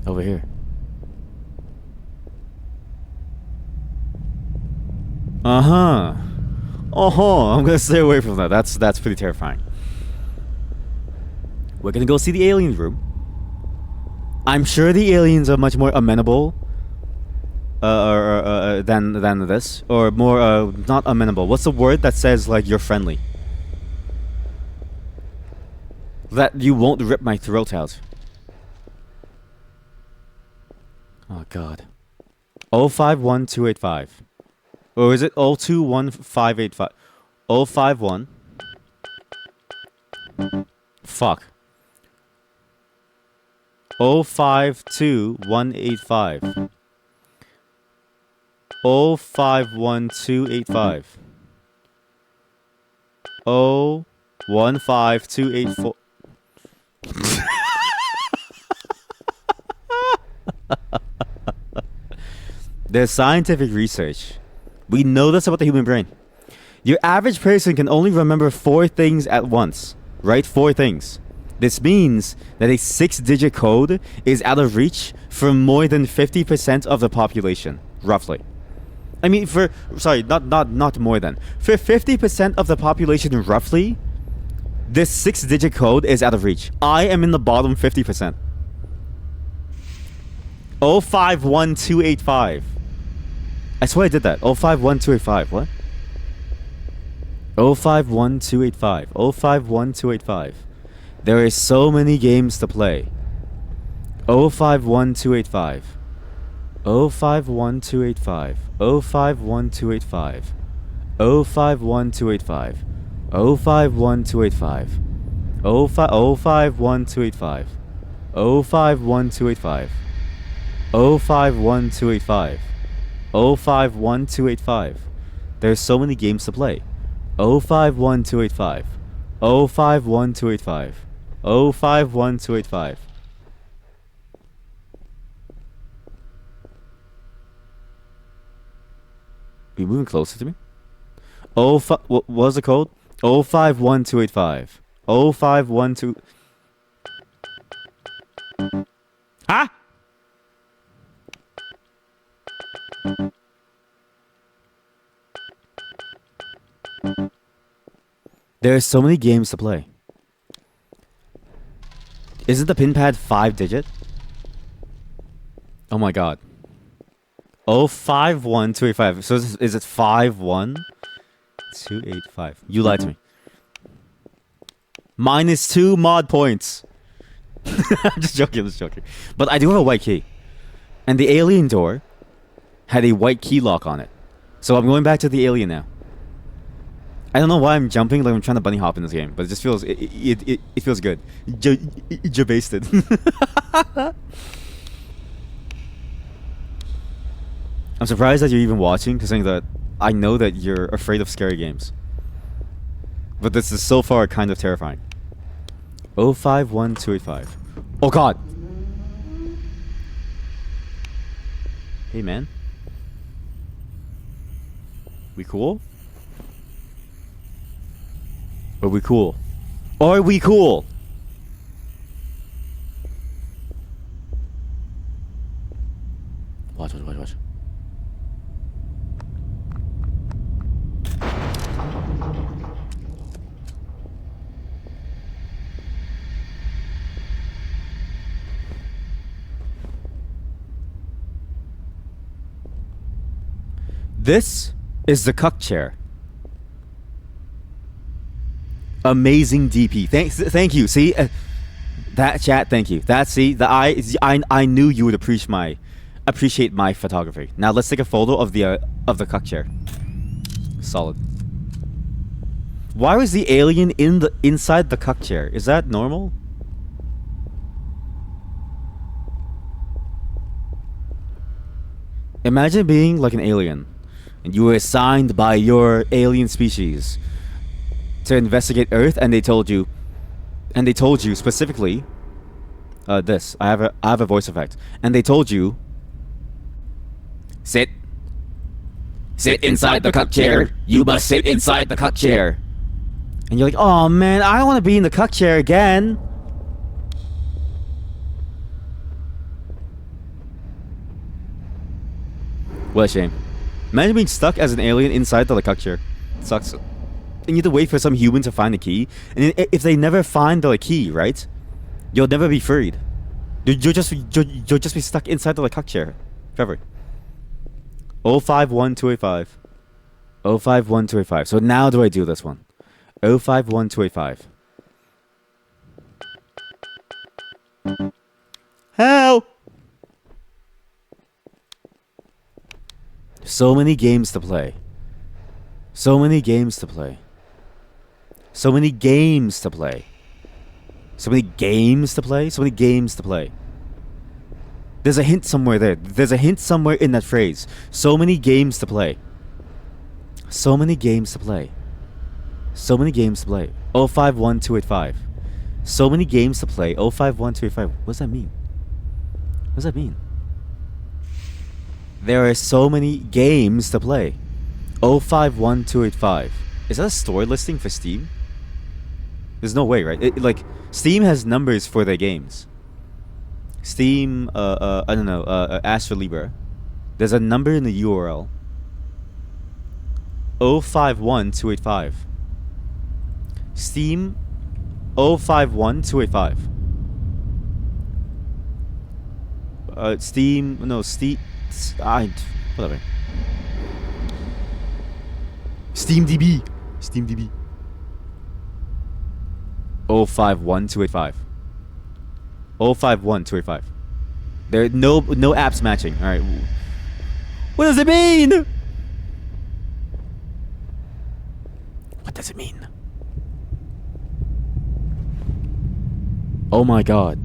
Over here. I'm gonna stay away from that. That's pretty terrifying. We're gonna go see the aliens room. I'm sure the aliens are much more amenable than this, or more not amenable. What's the word that says like you're friendly? That you won't rip my throat out. Oh god. 051285. Or is it 021585? 051. Fuck. 052185. 051285. 015284. There's scientific research. We know this about the human brain. Your average person can only remember 4 things at once, right? 4 things. This means that a 6-digit code is out of reach for more than 50% of the population, roughly. I mean, not more than. For 50% of the population, roughly, this 6-digit code is out of reach. I am in the bottom 50%. 051285. I swear I did that. 051285. What? 051285. 051285. There are so many games to play. 051285. 051285. 051285. 051285. 051285. 051285. 051285. 051285. 051285. There's so many games to play. 051285. 051285. 051285. Are you moving closer to me? What was the code? 051285. 0512. Huh? There are so many games to play. Isn't the pin pad 5-digit? Oh my god. 051285. So is it 51285? You lied to me. -2 mod points. I'm just joking, But I do have a white key. And the alien door had a white key lock on it. So I'm going back to the alien now. I don't know why I'm jumping like I'm trying to bunny hop in this game, but it just feels it feels good. Based it. I'm surprised that you're even watching, considering that I know that you're afraid of scary games. But this is so far kind of terrifying. 051285. Oh god. Hey man. We cool? Are we cool? Are we cool? Watch. This is the cuck chair. Amazing DP. Thank you. See that chat. Thank you. I knew you would appreciate my photography. Now let's take a photo of the cuck chair. Solid. Why was the alien inside the cuck chair? Is that normal? Imagine being like an alien, and you were assigned by your alien species to investigate Earth, and they told you specifically, this. I have a voice effect, and they told you, sit inside the cuck chair. You must sit inside the cuck chair. And you're like, oh man, I don't want to be in the cuck chair again. What a shame. Imagine being stuck as an alien inside the cuck chair. It sucks. And you have to wait for some human to find the key. And if they never find the key, right? You'll never be freed. You'll just be stuck inside the cuck chair forever. 051285. 051285. So now do I do this one? 051285. Help! So many games to play. So many games to play. So many games to play. So many games to play. So many games to play. There's a hint somewhere there. There's a hint somewhere in that phrase. So many games to play. So many games to play. So many games to play. 051285. So many games to play. 051285. What does that mean? What does that mean? There are so many games to play. 051285. Is that a store listing for Steam? There's no way, right? Like, Steam has numbers for their games. Steam, I don't know, Astra Libra. There's a number in the URL. 051285. Steam 051285. Steam, no, whatever. SteamDB. 051285. 051285. There are no apps matching. All right. What does it mean? What does it mean? Oh my god.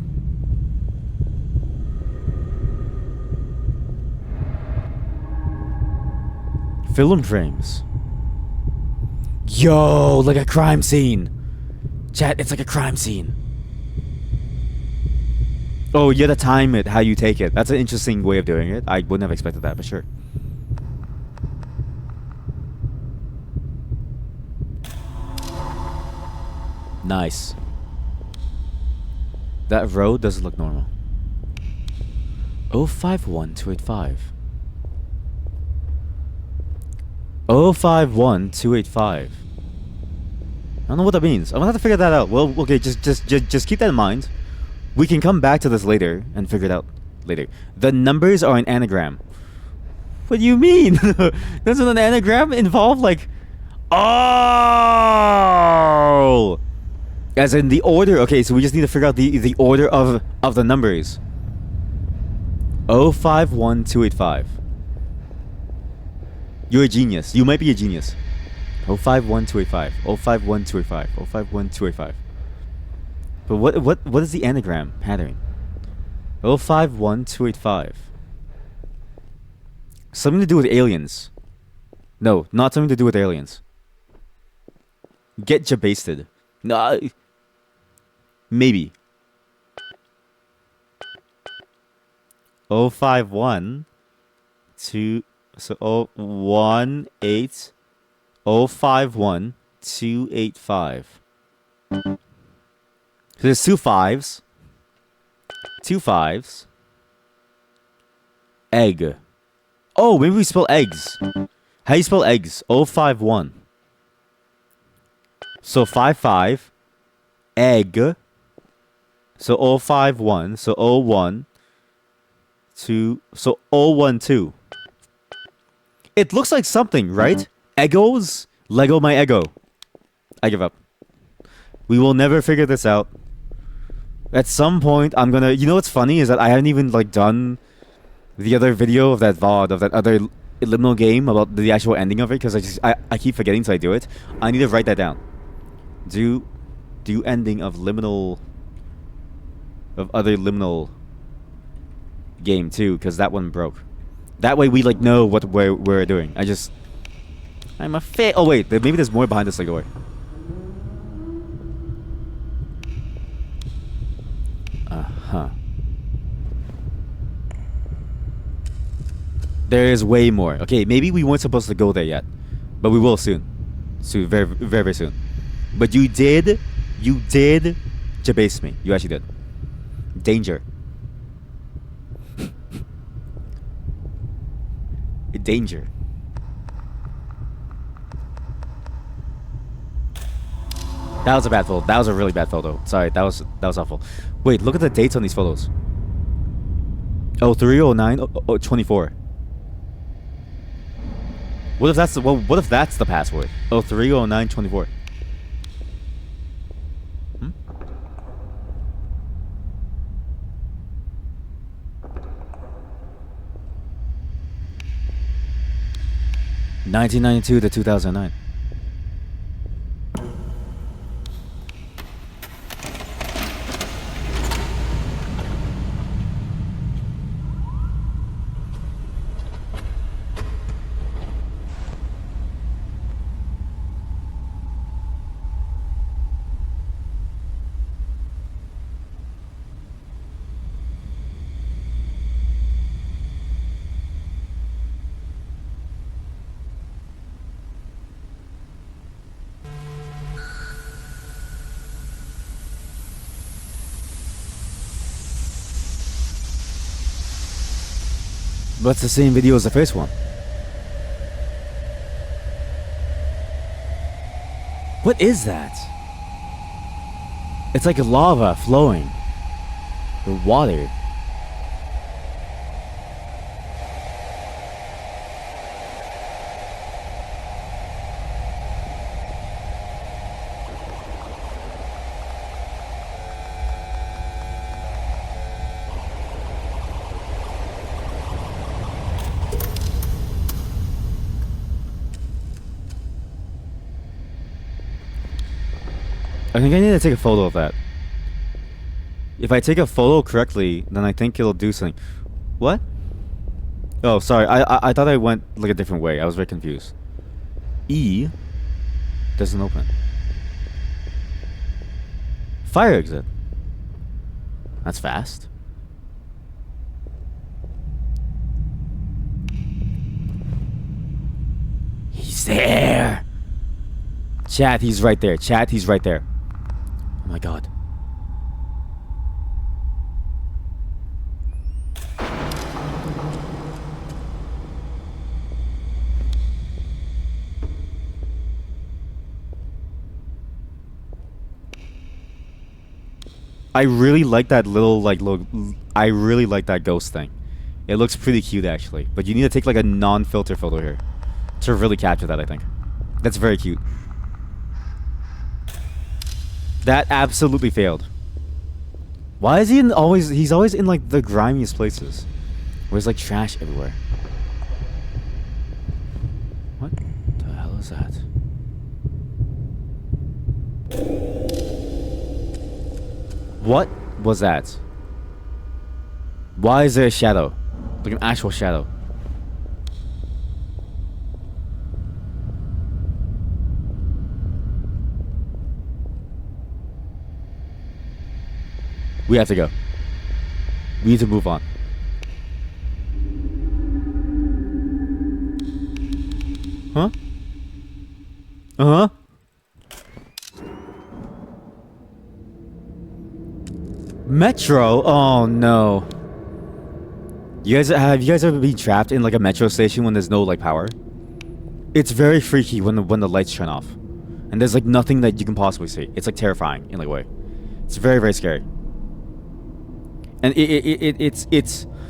Film frames. Yo, like a crime scene. Chat, it's like a crime scene. Oh, you gotta time it how you take it. That's an interesting way of doing it. I wouldn't have expected that, but sure. Nice. That road doesn't look normal. 051285. 051285. don't know what that means. I'm gonna have to figure that out. Well, okay, just keep that in mind. We can come back to this later and figure it out later. The numbers are an anagram. What do you mean? Doesn't an anagram involve like... Oh! As in the order. Okay, so we just need to figure out the order of the numbers. 051285. You're a genius. You might be a genius. 051285. 051285. 051285. But what is the anagram pattern? 051285. Something to do with aliens. No, not something to do with aliens. Get jabasted. No. Maybe. 051 2 so 018 051 285. So there's two fives. Two fives. Egg. Oh, maybe we spell eggs. How do you spell eggs? 051. So 55. Egg. So 051. So 01. 2. So 012. It looks like something, right? Egos? Lego my ego. I give up. We will never figure this out. At some point, I'm gonna... You know what's funny is that I haven't even, like, done the other video of that VOD, of that other liminal game about the actual ending of it, because I keep forgetting to do it. I need to write that down. Do ending of liminal... Of other liminal game, too, because that one broke. That way we, like, know what we're doing. I'm a fit... Oh, wait. Maybe there's more behind this, like, door. Uh-huh. There is way more. Okay, maybe we weren't supposed to go there yet. But we will soon. Soon. Very, very, very soon. But you did jabase me. You actually did. Danger. Danger. That was a bad photo. That was a really bad photo. Sorry, that was awful. Wait, look at the dates on these photos. 0309 24. What if that's the password? 0309 24. Hmm? (1992 to 2009). But it's the same video as the first one. What is that? It's like lava flowing. Or water. I think I need to take a photo of that. If I take a photo correctly, then I think it'll do something. What? Oh, sorry. I thought I went like a different way. I was very confused. E doesn't open. Fire exit. That's fast. He's there. Chat, he's right there. Chat, he's right there. Oh my god. I really like that little I really like that ghost thing. It looks pretty cute actually. But you need to take like a non-filter photo here to really capture that, I think. That's very cute. That absolutely failed. Why is he he's always in like the grimiest places where there's like trash everywhere. What the hell is that? What was that? Why is there a shadow? Like an actual shadow. We have to go. We need to move on. Huh? Uh-huh. Metro? Oh no. Have you guys ever been trapped in like a metro station when there's no like power? It's very freaky when the lights turn off. And there's like nothing that you can possibly see. It's like terrifying in like a way. It's very, very scary. And it's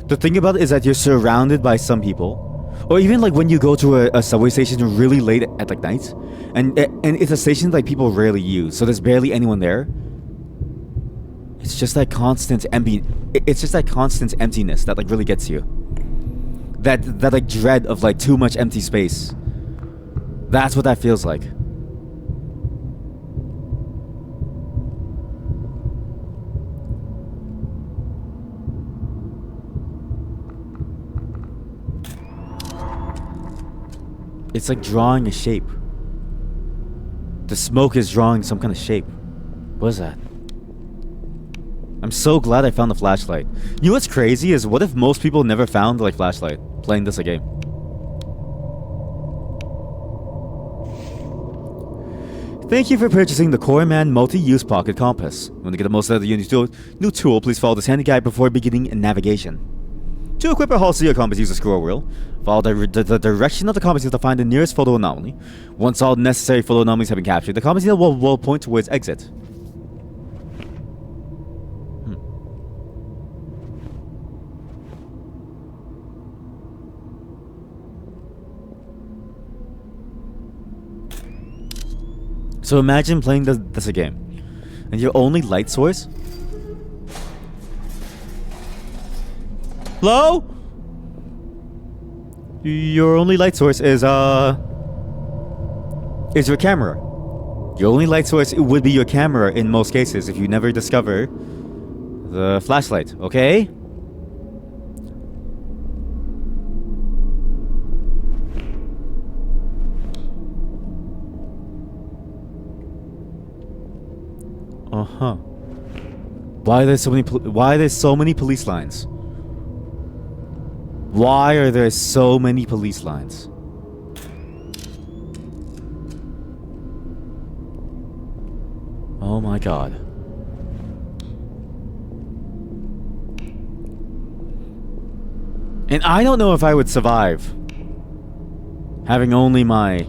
the thing about it is that you're surrounded by some people. Or even like when you go to a subway station really late at like night, and it's a station like people rarely use, so there's barely anyone there. It's just that constant it's just that constant emptiness that like really gets you. That like dread of like too much empty space. That's what that feels like. It's like drawing a shape. The smoke is drawing some kind of shape. What is that? I'm so glad I found the flashlight. You know what's crazy is what if most people never found like flashlight playing this a game? Thank you for purchasing the Coreman Multi-Use Pocket Compass. Want to get the most out of the new tool, please follow this handy guide before beginning navigation. To equip a Halcyon compass, use a scroll wheel. Follow the direction of the compass to find the nearest photo anomaly. Once all necessary photo anomalies have been captured, the compass needle will point towards exit. So imagine playing this a game, and your only light source. Hello? Your only light source is your camera. Your only light source would be your camera in most cases if you never discover the flashlight, okay? Uh-huh. Why are there so many police lines? Why are there so many police lines? Oh my god. And I don't know if I would survive having only my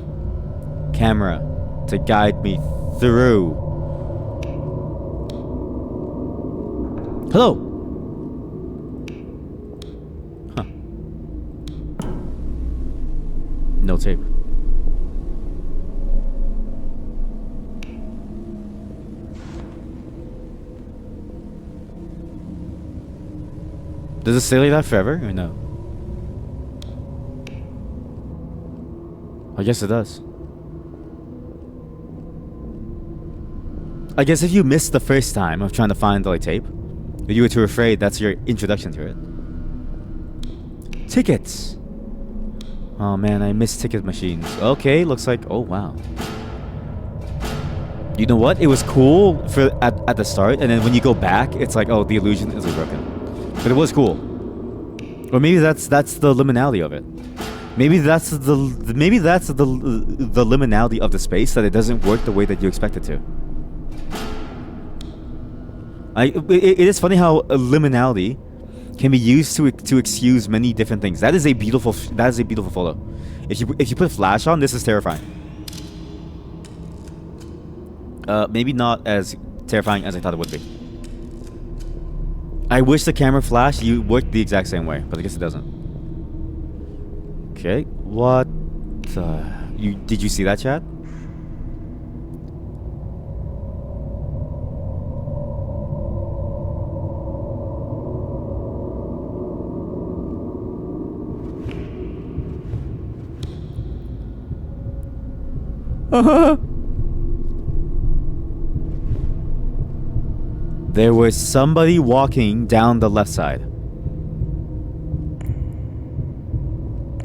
camera to guide me through. Hello. Huh. No tape. Does it stay like that forever or no? I guess it does. I guess if you missed the first time of trying to find the like, tape, or you were too afraid, that's your introduction to it. Tickets! Oh man, I miss ticket machines. Okay, looks like... Oh wow. You know what? It was cool at the start, and then when you go back, it's like, oh, the illusion is broken. But it was cool. Or maybe that's the liminality of it. Maybe that's the liminality of the space, that it doesn't work the way that you expect it to. It is funny how liminality can be used to excuse many different things. That is a beautiful photo. If you put flash on, this is terrifying. Maybe not as terrifying as I thought it would be. I wish the camera flash you worked the exact same way, but I guess it doesn't. Okay, what the... Did you see that, chat? There was somebody walking down the left side.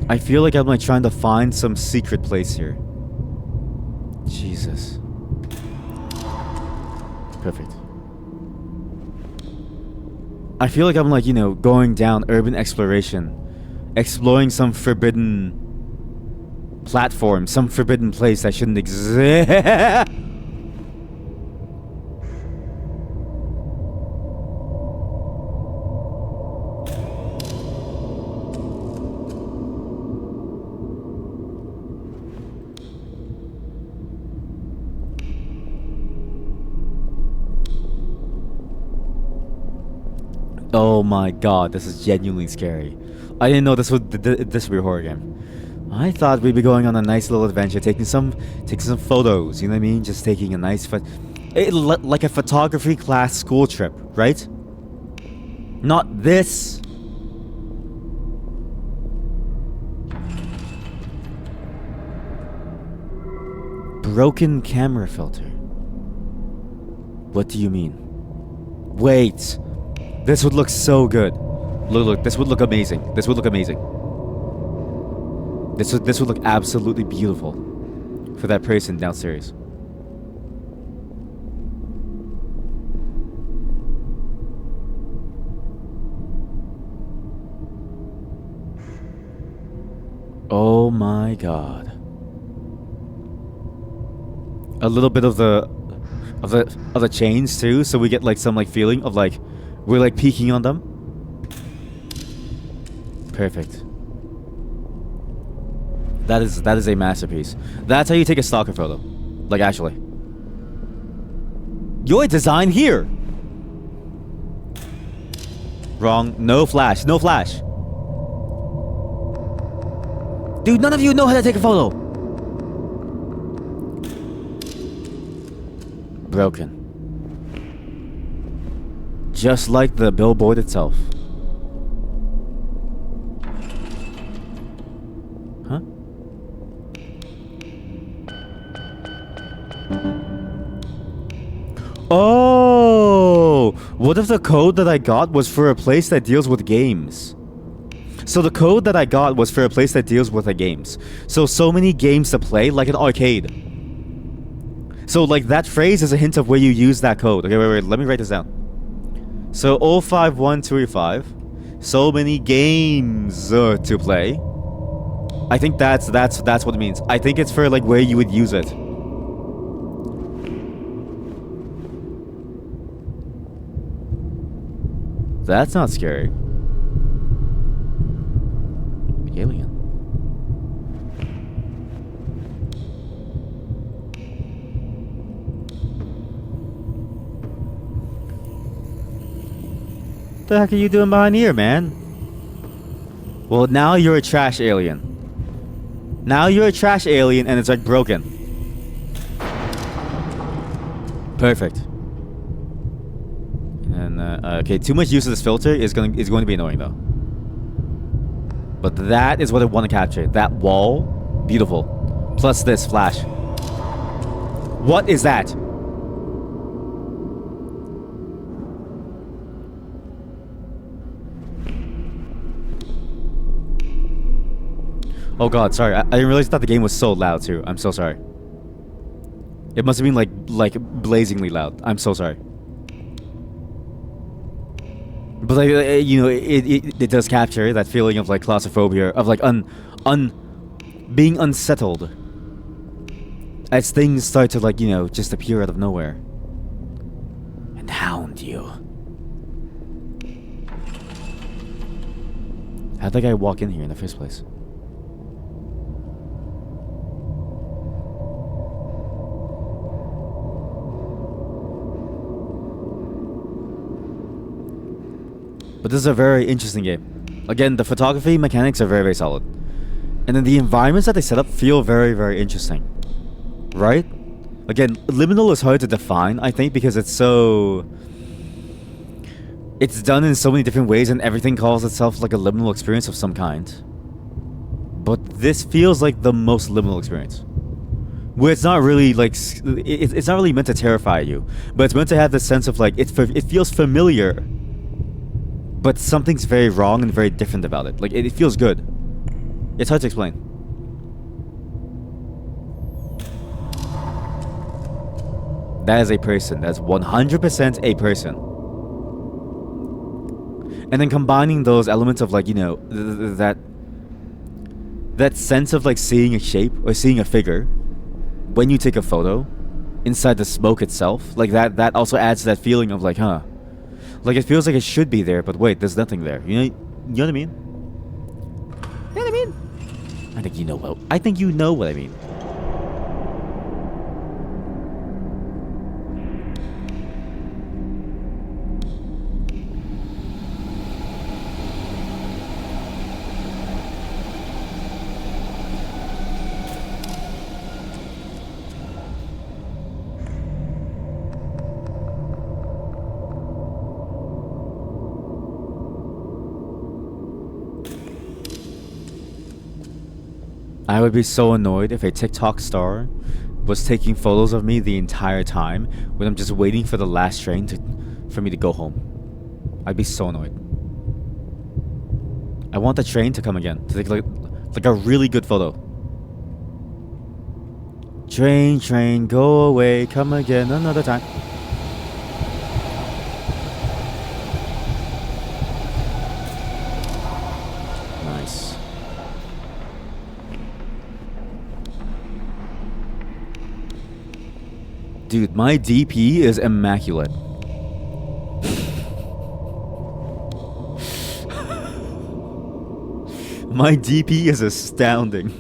I feel like I'm like trying to find some secret place here. Jesus. Perfect. I feel like I'm like, you know, going down urban exploration, exploring some forbidden platform, some forbidden place that shouldn't exist. Oh my god, this is genuinely scary. I didn't know this would be a horror game. I thought we'd be going on a nice little adventure, taking some photos. You know what I mean? Just taking a nice like a photography class school trip, right? Not this. Broken camera filter. What do you mean? Wait. This would look so good. Look, this would look amazing. This would look amazing. This would look absolutely beautiful for that person downstairs. Oh my god. A little bit of the chains too, so we get like some like feeling of like we're like peeking on them. Perfect. That is a masterpiece. That's how you take a stalker photo. Like actually. Your design here. Wrong. No flash. No flash. Dude, none of you know how to take a photo. Broken. Just like the billboard itself. Huh? Oh! What if the code that I got was for a place that deals with games? So the code that I got was for a place that deals with the games. So many games to play, like an arcade. So like that phrase is a hint of where you use that code. Okay, wait, let me write this down. So 051235. So many games to play. I think that's what it means. I think it's for like where you would use it. That's not scary. Alien. What the heck are you doing behind here, man? Well, now you're a trash alien. Now you're a trash alien and it's like broken. Perfect. And okay, too much use of this filter is going to be annoying though. But that is what I want to capture. That wall, beautiful. Plus this flash. What is that? Oh god, sorry. I didn't realize that the game was so loud too. I'm so sorry. It must have been like blazingly loud. I'm so sorry. But like you know, it does capture that feeling of like claustrophobia, of like being unsettled as things start to like, you know, just appear out of nowhere and hound you. How'd that guy walk in here in the first place? But this is a very interesting game. Again, the photography mechanics are very, very solid. And then the environments that they set up feel very, very interesting. Right? Again, liminal is hard to define, I think, because it's so... It's done in so many different ways and everything calls itself like a liminal experience of some kind. But this feels like the most liminal experience. Where it's not really like... It's not really meant to terrify you. But it's meant to have the sense of like... It feels familiar. But something's very wrong and very different about it. Like, it feels good. It's hard to explain. That is a person. That's 100% a person. And then combining those elements of like, you know, that sense of like seeing a shape or seeing a figure when you take a photo inside the smoke itself, like that also adds to that feeling of like, huh. Like it feels like it should be there, but wait, there's nothing there. You know what I mean? You know what I mean? I think you know what I mean. I would be so annoyed if a TikTok star was taking photos of me the entire time when I'm just waiting for the last train for me to go home. I'd be so annoyed. I want the train to come again to take like a really good photo. Train, go away, come again another time. Nice. Dude, my DP is immaculate. My DP is astounding.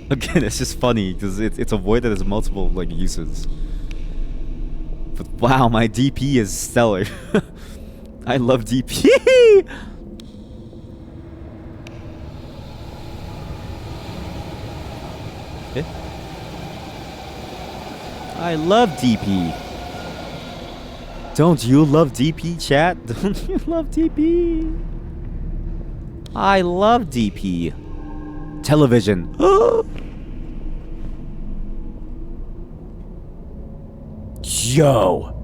Again, it's just funny because it's a void that has multiple like uses. But wow, my DP is stellar. I love DP. Okay. I love DP. Don't you love DP, chat? Don't you love DP? I love DP. Television. Yo.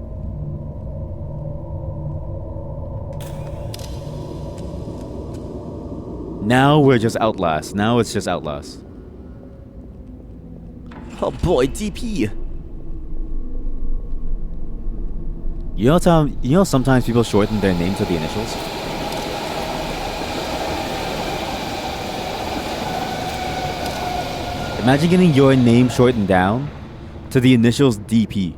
Now we're just Outlast. Now it's just Outlast. Oh boy, DP. You know sometimes people shorten their name to the initials? Imagine getting your name shortened down to the initials DP.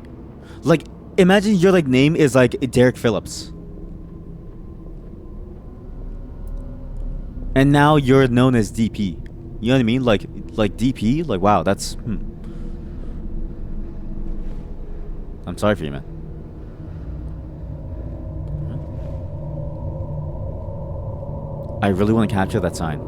Like, imagine your like name is like Derek Phillips. And now you're known as DP. You know what I mean? Like DP? Like, wow, that's... I'm sorry for you, man. I really want to capture that sign.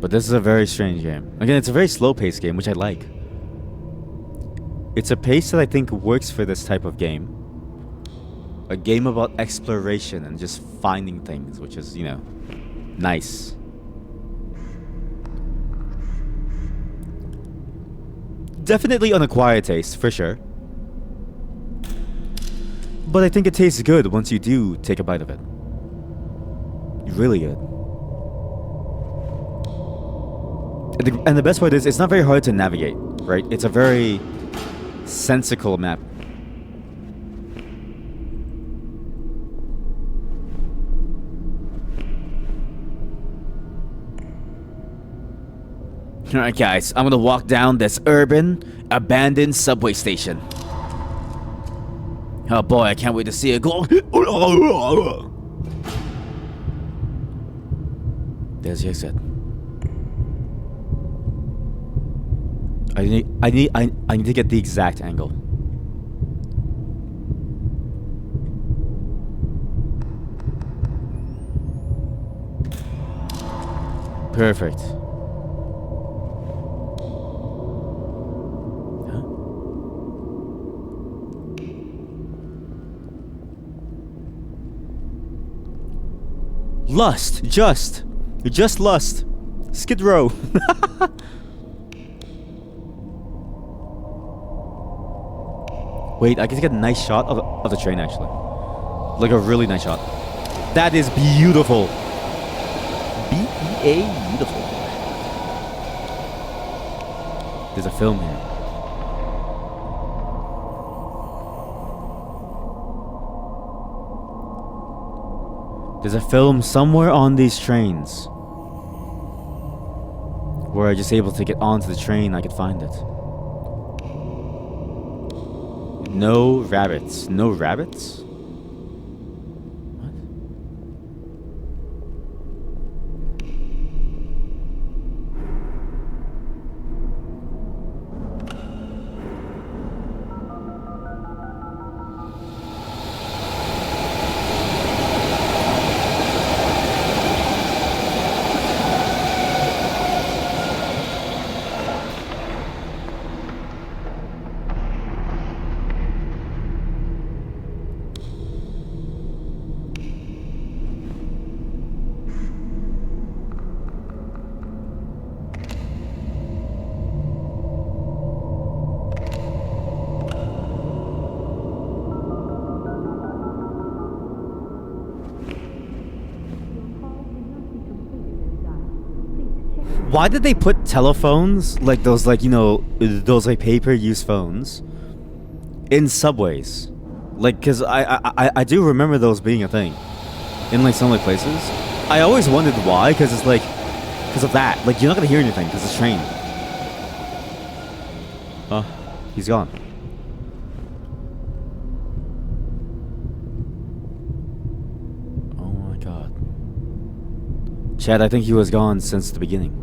But this is a very strange game. Again, it's a very slow-paced game, which I like. It's a pace that I think works for this type of game. A game about exploration and just finding things, which is, you know, nice. Definitely on a quiet taste, for sure. But I think it tastes good once you do take a bite of it. Really good. And the best part is, it's not very hard to navigate, right? It's a very sensical map. Alright guys, I'm gonna walk down this urban, abandoned subway station. Oh boy, I can't wait to see it go. There's the exit. I need to get the exact angle. Perfect. Huh? Lust, just lust. Skid Row. Wait, I can get a nice shot of the train actually. Like a really nice shot. That is beautiful. B-E-A, beautiful. There's a film here. There's a film somewhere on these trains. Were I just able to get onto the train, I could find it. No rabbits. No rabbits? What? Why did they put telephones, like those, like, you know, those like pay-per-use phones, in subways? Like, cause I do remember those being a thing, in like some like places. I always wondered why, cause it's like, cause of that. Like, you're not gonna hear anything, cause it's train. Oh, he's gone. Oh my god. Chad, I think he was gone since the beginning.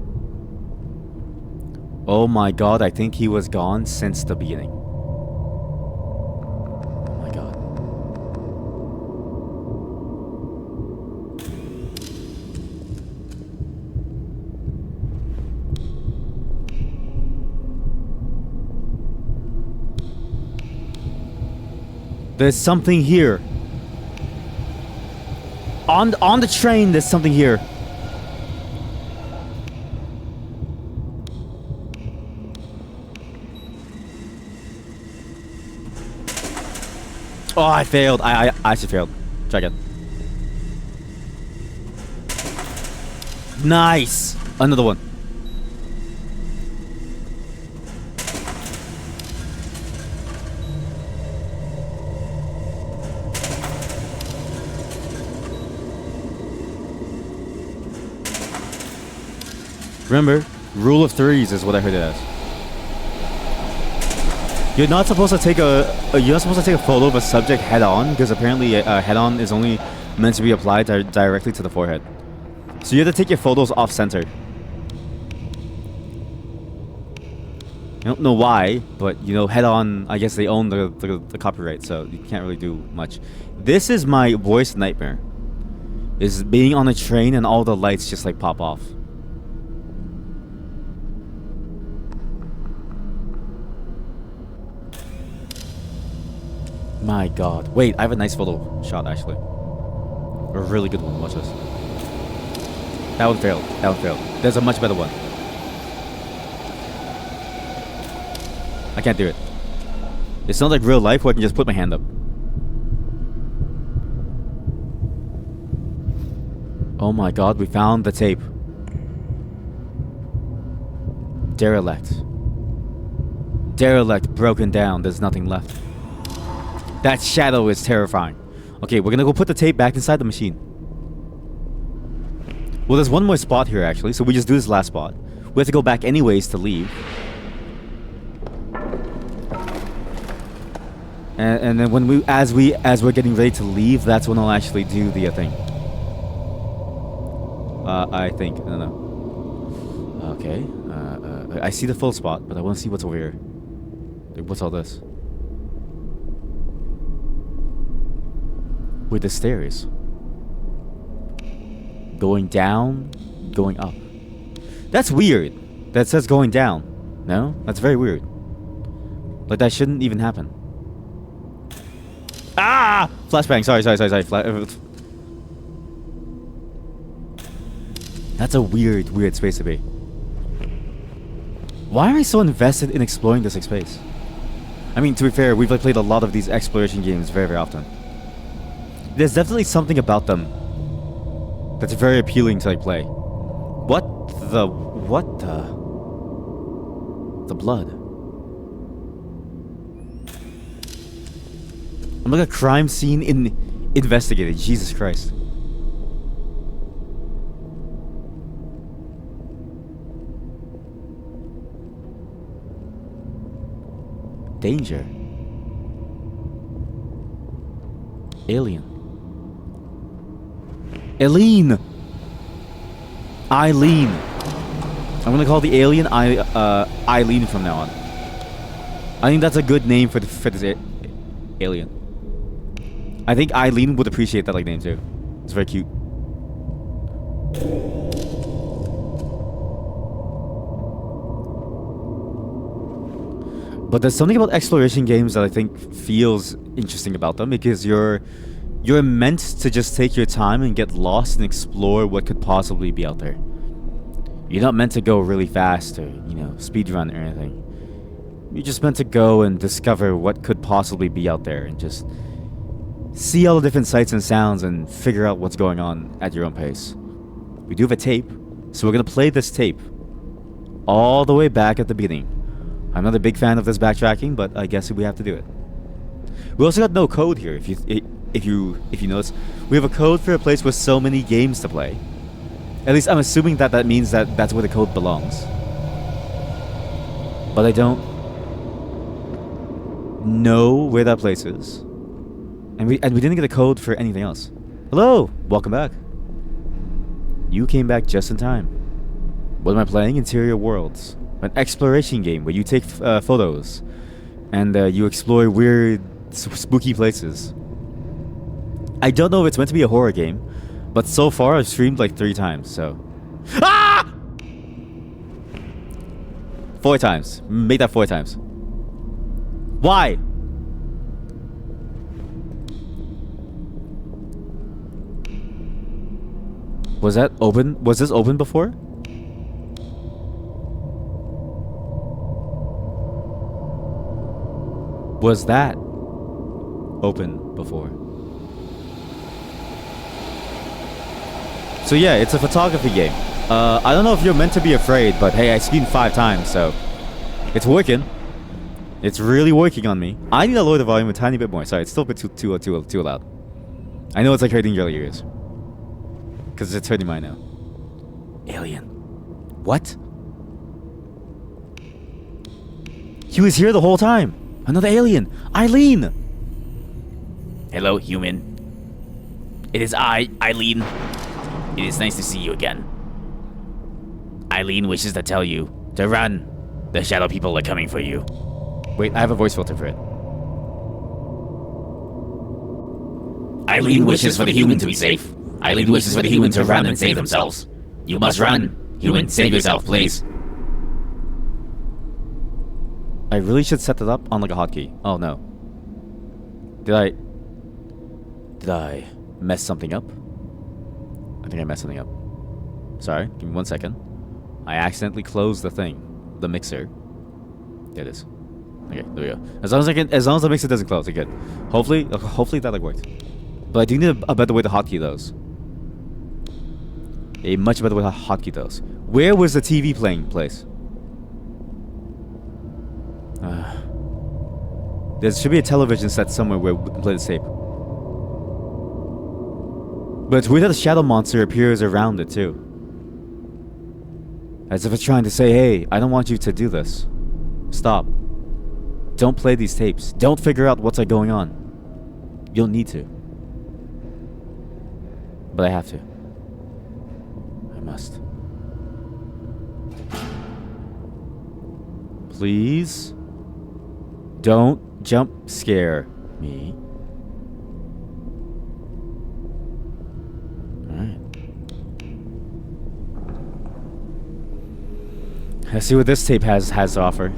Oh my god, I think he was gone since the beginning. Oh my god. There's something here. On the train, there's something here. Oh, I failed. I actually failed. Try again. Nice. Another one. Remember, rule of threes is what I heard it as. You're not supposed to take a photo of a subject head on, because apparently head on is only meant to be applied directly to the forehead. So you have to take your photos off center. I don't know why, but you know, head on, I guess they own the copyright, so you can't really do much. This is my worst nightmare. Is being on a train and all the lights just like pop off. My god. Wait, I have a nice photo shot actually. A really good one. Watch this. That one failed. That one failed. There's a much better one. I can't do it. It's not like real life where I can just put my hand up. Oh my god, we found the tape. Derelict. Derelict broken down. There's nothing left. That shadow is terrifying. Okay, we're gonna go put the tape back inside the machine. Well, there's one more spot here actually, so we just do this last spot. We have to go back anyways to leave. And then when as we're getting ready to leave, that's when I'll actually do the thing. I think. I don't know. Okay. I see the full spot, but I want to see what's over here. Like, what's all this? With the stairs. Going down, going up. That's weird. That says going down. No? That's very weird. Like, that shouldn't even happen. Ah! Flashbang. Sorry. That's a weird space to be. Why am I so invested in exploring this space? I mean, to be fair, we've played a lot of these exploration games very often. There's definitely something about them that's very appealing to play. What the blood? I'm like a crime scene investigated. Jesus Christ. Danger. Alien. Eileen. Eileen. I'm gonna call the alien Eileen from now on. I think that's a good name for this alien. I think Eileen would appreciate that name too. It's very cute. But there's something about exploration games that I think feels interesting about them, because you're meant to just take your time and get lost and explore what could possibly be out there. You're not meant to go really fast or, speed run or anything. You're just meant to go and discover what could possibly be out there and just see all the different sights and sounds and figure out what's going on at your own pace. We do have a tape, so we're going to play this tape all the way back at the beginning. I'm not a big fan of this backtracking, but I guess we have to do it. We also got no code here. If you notice, we have a code for a place with so many games to play. At least I'm assuming that means that that's where the code belongs. But I don't know where that place is. And we didn't get a code for anything else. Hello! Welcome back. You came back just in time. What am I playing? Interior Worlds. An exploration game where you take photos. And you explore weird, spooky places. I don't know if it's meant to be a horror game. But so far I've streamed like 3 times, so... Ah! 4 times. Make that 4 times. Why? Was that open? Was this open before? Was that open before? So yeah, it's a photography game. I don't know if you're meant to be afraid, but hey, I screened 5 times, so it's working. It's really working on me. I need to lower the volume a tiny bit more. Sorry, it's still a bit too loud. I know it's like hurting your ears. Because it's hurting mine now. Alien. What? He was here the whole time. Another alien. Eileen. Hello, human. It is I, Eileen. It is nice to see you again. Eileen wishes to tell you to run. The shadow people are coming for you. Wait, I have a voice filter for it. Eileen wishes for the human to be safe. Eileen wishes for the human to run and save themselves. You must run. Human, save yourself, please. I really should set that up on like a hotkey. Oh no. Did I mess something up? I think I messed something up. Sorry, give me 1 second. I accidentally closed the thing. The mixer. There it is. Okay, there we go. As long as the mixer doesn't close, okay, good. Hopefully that like worked. But I do need a better way to hotkey those. A much better way to hotkey those. Where was the TV playing place? There should be a television set somewhere where we can play the tape. But it's weird that the shadow monster appears around it too. As if it's trying to say, hey, I don't want you to do this. Stop. Don't play these tapes. Don't figure out what's going on. You don't need to. But I have to. I must. Please don't jump scare me. Alright. Let's see what this tape has to offer.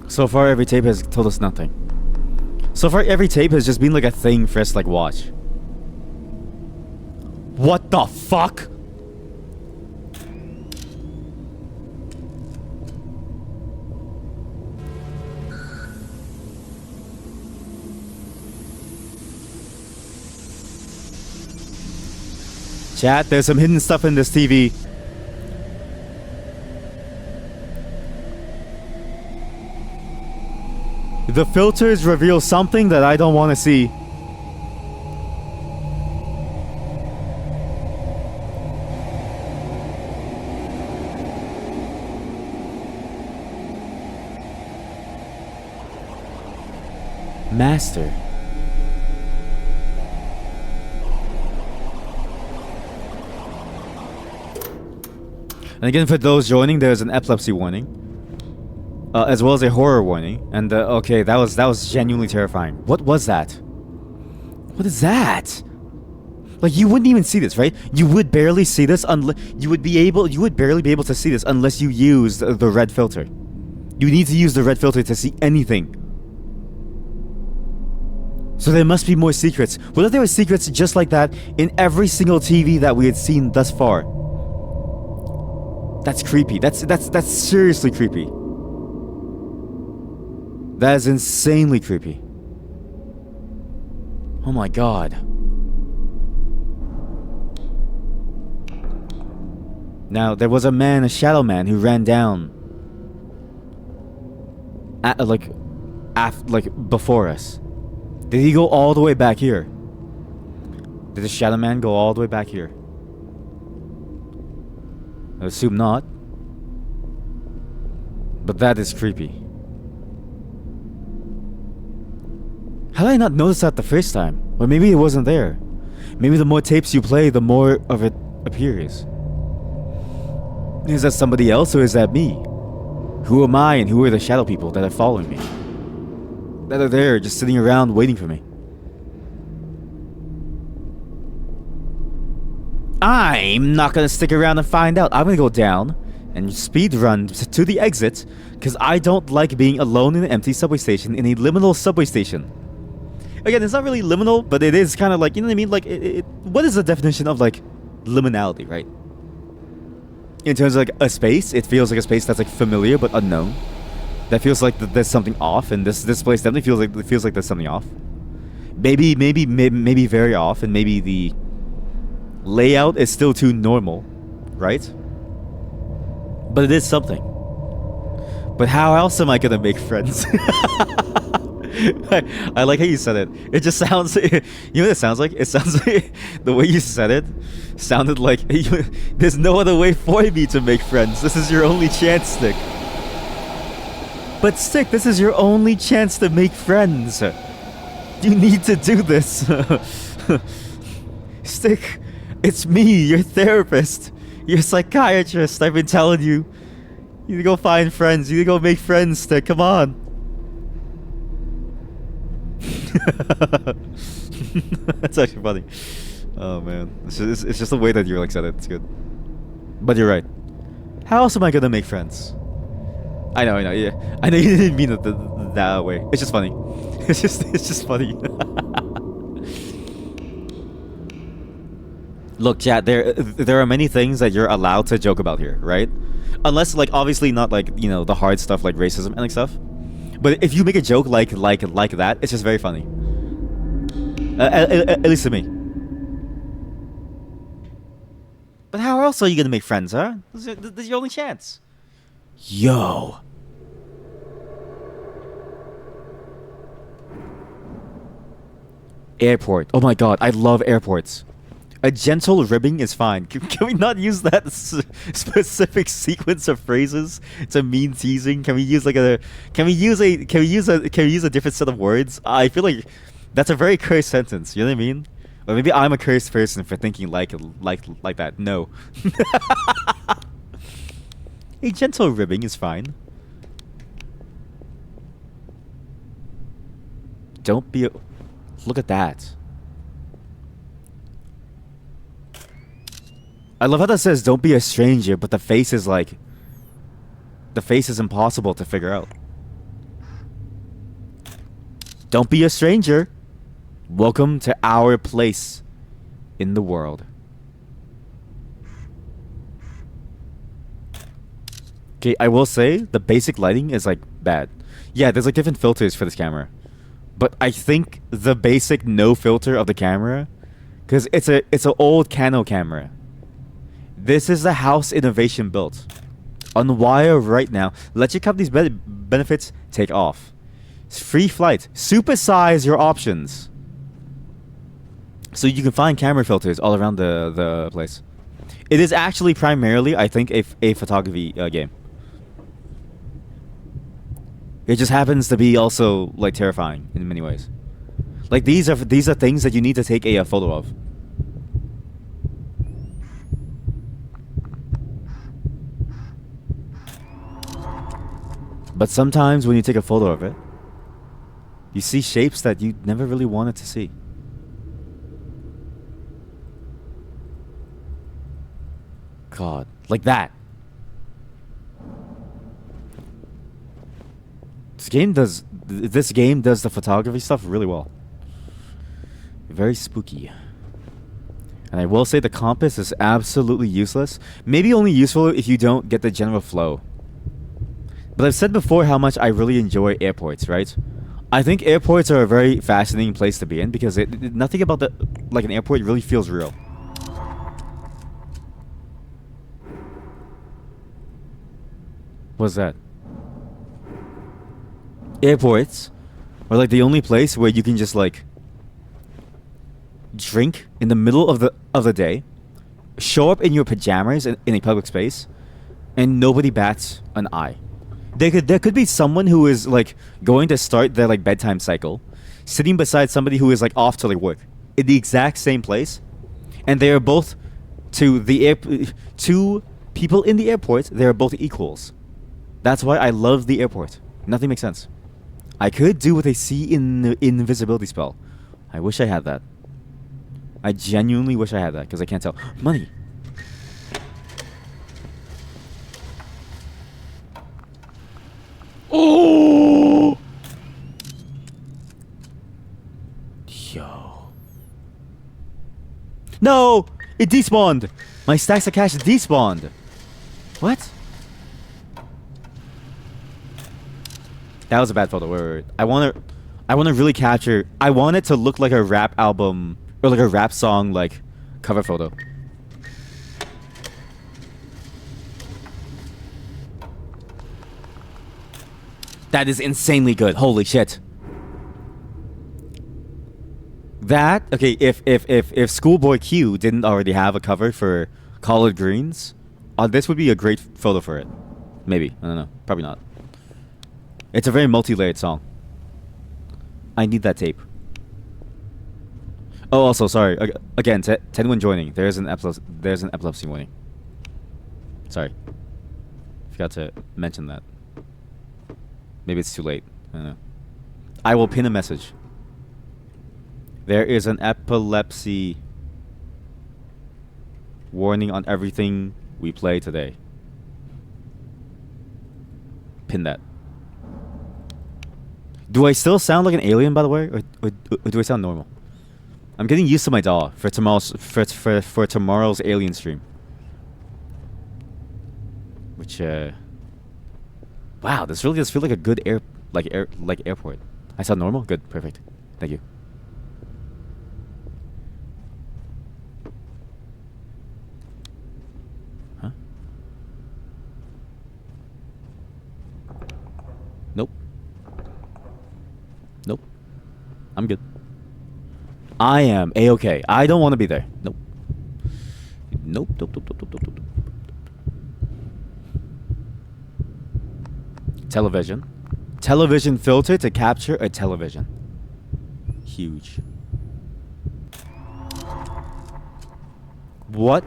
So far, every tape has told us nothing. So far, every tape has just been like a thing for us to like watch. What the fuck? Chat, there's some hidden stuff in this TV. The filters reveal something that I don't want to see. Master. And again, for those joining, there's an epilepsy warning. As well as a horror warning. And okay, that was genuinely terrifying. What was that? What is that? Like, you wouldn't even see this, right? You would barely see this unless you would barely be able to see this unless you used the red filter. You need to use the red filter to see anything. So there must be more secrets. What if there were secrets just like that in every single TV that we had seen thus far? That's creepy. That's seriously creepy. That is insanely creepy. Oh my god. Now, there was a shadow man who ran down at, before us. Did he go all the way back here? Did the shadow man go all the way back here? I assume not. But that is creepy. How did I not notice that the first time? Or maybe it wasn't there. Maybe the more tapes you play, the more of it appears. Is that somebody else or is that me? Who am I and who are the shadow people that are following me? That are there just sitting around waiting for me? I'm not gonna stick around and find out. I'm gonna go down and speed run to the exit because I don't like being alone in an empty subway station, in a liminal subway station. Again, it's not really liminal, but it is kind of like, you know what I mean? Like, what is the definition of, like, liminality, right? In terms of, like, a space, it feels like a space that's, like, familiar but unknown. That feels like there's something off, and this place definitely feels like there's something off. Maybe very off, and maybe the layout is still too normal, right? But it is something. But how else am I gonna make friends? I like how you said it. It just sounds... You know what it sounds like? It sounds like... The way you said it sounded like... There's no other way for me to make friends. This is your only chance, Stick. But Stick, this is your only chance to make friends. You need to do this. Stick, it's me, your therapist. Your psychiatrist. I've been telling you. You need to go find friends. You need to go make friends, Stick. Come on. That's actually funny. Oh man, it's just the way that you like said it. It's good. But you're right. How else am I gonna make friends? I know. Yeah, I know you didn't mean it that way. It's just funny. It's just funny. Look, chat. There are many things that you're allowed to joke about here, right? Unless, like, obviously not like, you know, the hard stuff like racism and like stuff. But if you make a joke like that, it's just very funny. At least to me. But how else are you gonna make friends, huh? This is your only chance. Yo. Airport. Oh my god, I love airports. A gentle ribbing is fine. Can we not use that specific sequence of phrases to mean teasing? Can we use like a? Can we use a? Can we use a? Can we use a different set of words? I feel like that's a very cursed sentence. You know what I mean? Or maybe I'm a cursed person for thinking like that. No. A gentle ribbing is fine. Don't be. Look at that. I love how that says "Don't be a stranger," but the face is like. The face is impossible to figure out. Don't be a stranger. Welcome to our place in the world. Okay, I will say the basic lighting is like bad. Yeah, there's like different filters for this camera. But I think the basic no filter of the camera, because it's an old Canon camera. This is the house innovation built. On wire right now. Let your company's benefits take off. It's free flight. Supersize your options. So you can find camera filters all around the place. It is actually primarily, I think, a photography game. It just happens to be also like terrifying in many ways. Like these are things that you need to take a photo of. But sometimes when you take a photo of it, you see shapes that you never really wanted to see. God, like that. This game does the photography stuff really well. Very spooky. And I will say the compass is absolutely useless. Maybe only useful if you don't get the general flow. But I've said before how much I really enjoy airports, right? I think airports are a very fascinating place to be in because nothing about an airport really feels real. What's that? Airports are like the only place where you can just like drink in the middle of the day, show up in your pajamas in a public space, and nobody bats an eye. There could be someone who is like going to start their like bedtime cycle, sitting beside somebody who is like off to like work in the exact same place, and they are both to people in the airport. They are both equals. That's why I love the airport. Nothing makes sense. I could do with a see invisibility spell. I wish I had that. I genuinely wish I had that because I can't tell. Money. Oh! Yo. No! It despawned! My stacks of cash despawned. What? That was a bad photo. Wait. I want to really capture. I want it to look like a rap album or like a rap song like cover photo. That is insanely good. Holy shit. That okay, if Schoolboy Q didn't already have a cover for Collard Greens, this would be a great photo for it. Maybe. I don't know. Probably not. It's a very multi-layered song. I need that tape. Oh, also, sorry. Again, to anyone joining, there's an epilepsy warning. Sorry. Forgot to mention that. Maybe it's too late. I don't know. I will pin a message. There is an epilepsy warning on everything we play today. Pin that. Do I still sound like an alien, by the way, or do I sound normal? I'm getting used to my DAW for tomorrow's alien stream. Which wow, this really does feel like a good airport. I sound normal? Good, perfect. Thank you. Huh? Nope. Nope. I'm good. I am A-okay. I don't want to be there. Nope. Nope. Nope. Television. Television filter to capture a television. Huge. What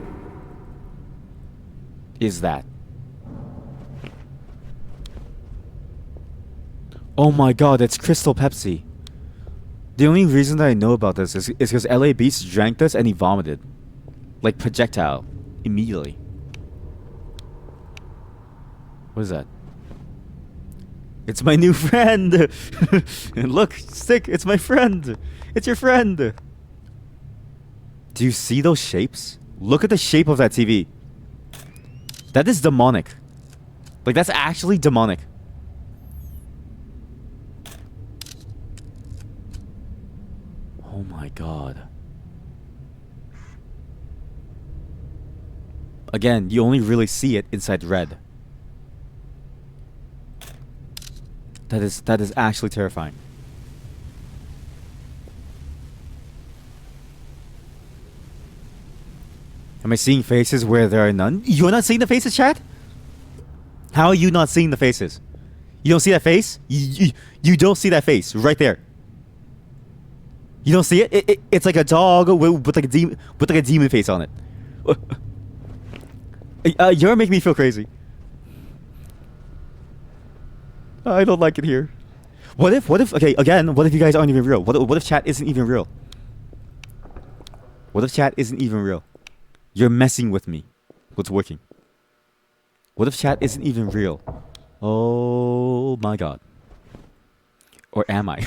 is that? Oh my god, it's Crystal Pepsi. The only reason that I know about this is because LA Beast drank this and he vomited. Like projectile. Immediately. What is that? It's my new friend! And look, Stick, it's my friend! It's your friend! Do you see those shapes? Look at the shape of that TV. That is demonic. Like, that's actually demonic. Oh my god. Again, you only really see it inside red. That is actually terrifying. Am I seeing faces where there are none? You're not seeing the faces, chat? How are you not seeing the faces? You don't see that face? You don't see that face right there. You don't see it? It's like a dog with like a demon face on it. You're making me feel crazy. I don't like it here. What if, okay, again, what if you guys aren't even real? What if chat isn't even real? What if chat isn't even real? You're messing with me. What's working? What if chat isn't even real? Oh my god. Or am I?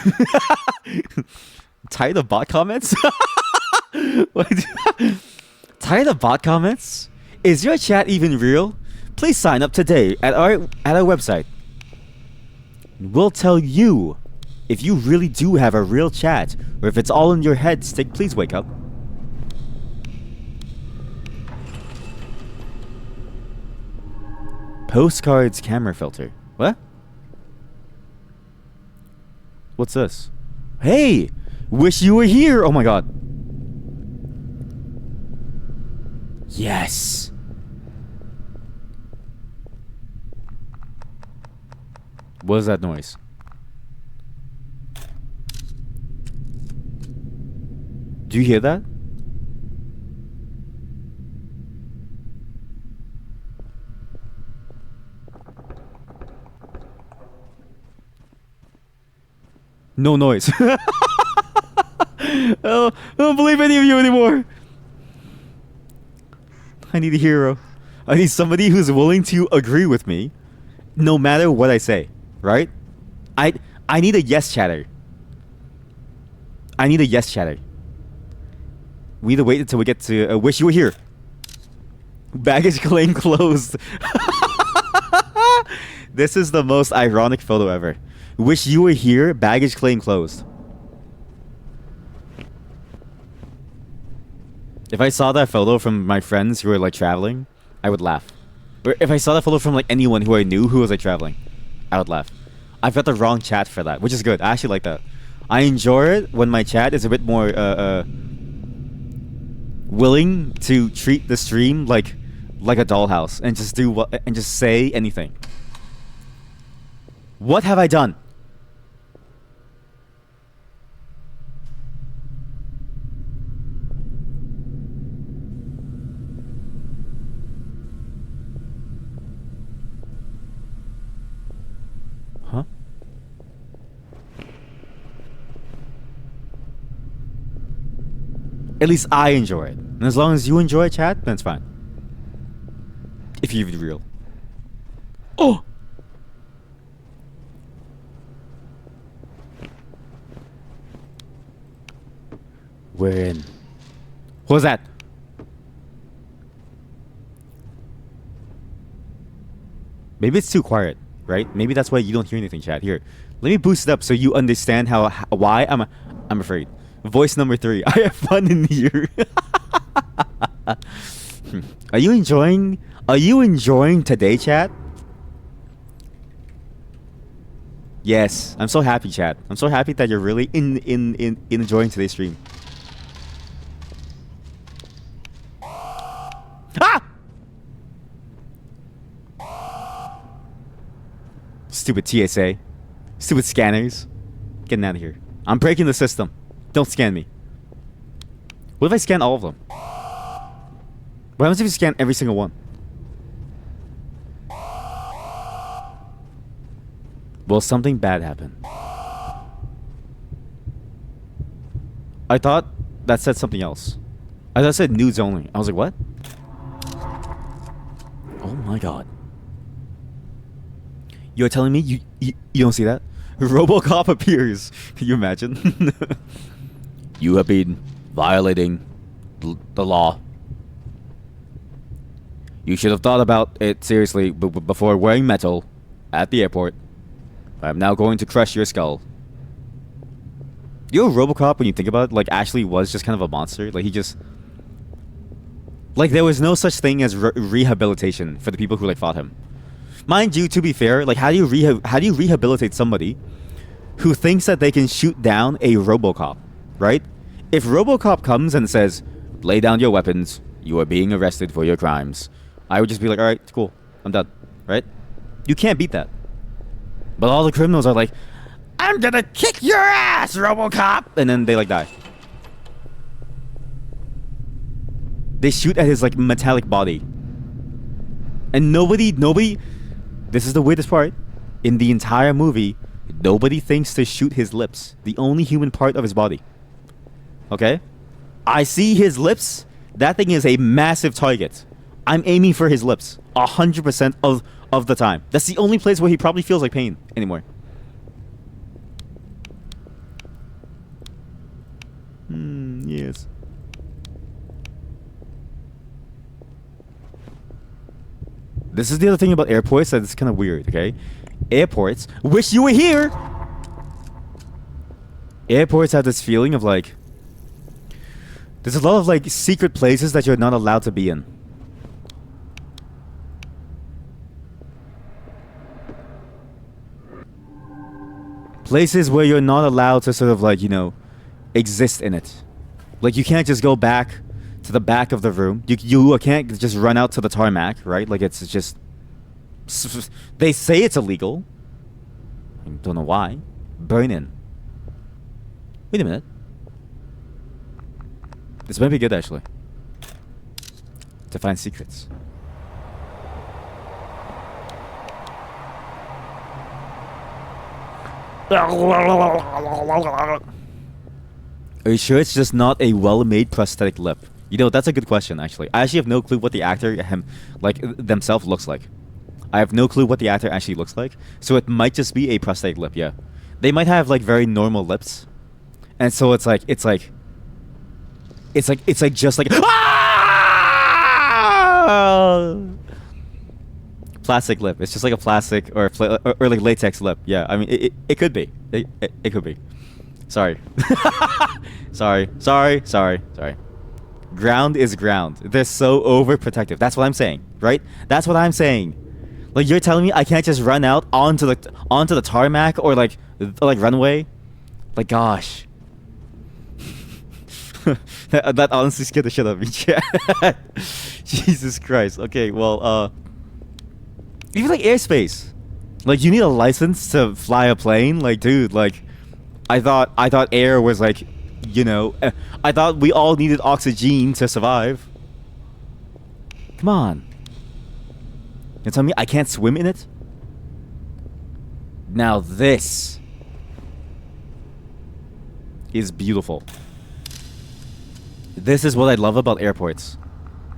Tired of bot comments? What? Tired of bot comments? Is your chat even real? Please sign up today at our website. We'll tell you if you really do have a real chat, or if it's all in your head. Stick, please wake up. Postcards camera filter. What? What's this? Hey! Wish you were here! Oh my god. Yes! What is that noise? Do you hear that? No noise. Oh, I don't believe any of you anymore. I need a hero. I need somebody who's willing to agree with me no matter what I say. Right? I need a yes chatter. I need a yes chatter. We need to wait until we get to wish you were here. Baggage claim closed. This is the most ironic photo ever. Wish you were here, baggage claim closed. If I saw that photo from my friends who were like traveling, I would laugh. Or if I saw that photo from like anyone who I knew who was like traveling, I would laugh. I've got the wrong chat for that, which is good. I actually like that. I enjoy it when my chat is a bit more willing to treat the stream like a dollhouse and just do what and just say anything. What have I done? Huh? At least I enjoy it. And as long as you enjoy it, chat, then it's fine. If you're even real. Oh! We're in. What was that? Maybe it's too quiet, right? Maybe that's why you don't hear anything, chat. Here, let me boost it up so you understand why I'm afraid. Voice number 3. I have fun in here. Are you enjoying today, chat? Yes, I'm so happy, chat. I'm so happy that you're really enjoying today's stream. Ah! Stupid TSA. Stupid scanners. Getting out of here. I'm breaking the system. Don't scan me. What if I scan all of them? What happens if you scan every single one? Will something bad happen? I thought that said something else. I thought it said nudes only. I was like, what? Oh my god. You're telling me you don't see that? RoboCop appears. Can you imagine? You have been violating the law. You should have thought about it seriously before wearing metal at the airport. I'm now going to crush your skull. You know, RoboCop, when you think about it, like, actually was just kind of a monster. Like, he just... Like, there was no such thing as rehabilitation for the people who, like, fought him. Mind you, to be fair, like, how do you rehabilitate somebody who thinks that they can shoot down a RoboCop, right? If RoboCop comes and says, lay down your weapons, you are being arrested for your crimes, I would just be like, alright, cool, I'm done, right? You can't beat that. But all the criminals are like, I'm gonna kick your ass, RoboCop! And then they, like, die. They shoot at his, like, metallic body. And nobody, this is the weirdest part, in the entire movie, nobody thinks to shoot his lips. The only human part of his body. Okay? I see his lips. That thing is a massive target. I'm aiming for his lips 100% of the time. That's the only place where he probably feels like pain anymore. Yes. This is the other thing about airports that's kind of weird, okay? Airports, wish you were here! Airports have this feeling of like... There's a lot of like secret places that you're not allowed to be in. Places where you're not allowed to sort of like, you know, exist in it. Like, you can't just go back to the back of the room. You can't just run out to the tarmac, right? Like, it's just... They say it's illegal. I don't know why. Burn in. Wait a minute. This might be good, actually. To find secrets. Are you sure it's just not a well-made prosthetic lip? You know, that's a good question, actually. I actually have no clue what the actor, themselves looks like. I have no clue what the actor actually looks like. So it might just be a prosthetic lip, yeah. They might have, like, very normal lips. And so it's like just like... Ah! Plastic lip. It's just like a plastic or like latex lip. Yeah, I mean, it could be. It could be. Sorry. Sorry. Ground is ground. They're so overprotective. That's what I'm saying, right? That's what I'm saying. Like, you're telling me I can't just run out onto the tarmac or like runway? Like, gosh. that honestly scared the shit out of me. Jesus Christ. Okay, well, even like airspace. Like, you need a license to fly a plane? Like, dude, like, I thought air was like, you know, I thought we all needed oxygen to survive. Come on. You tell me I can't swim in it? Now this is beautiful. This is what I love about airports.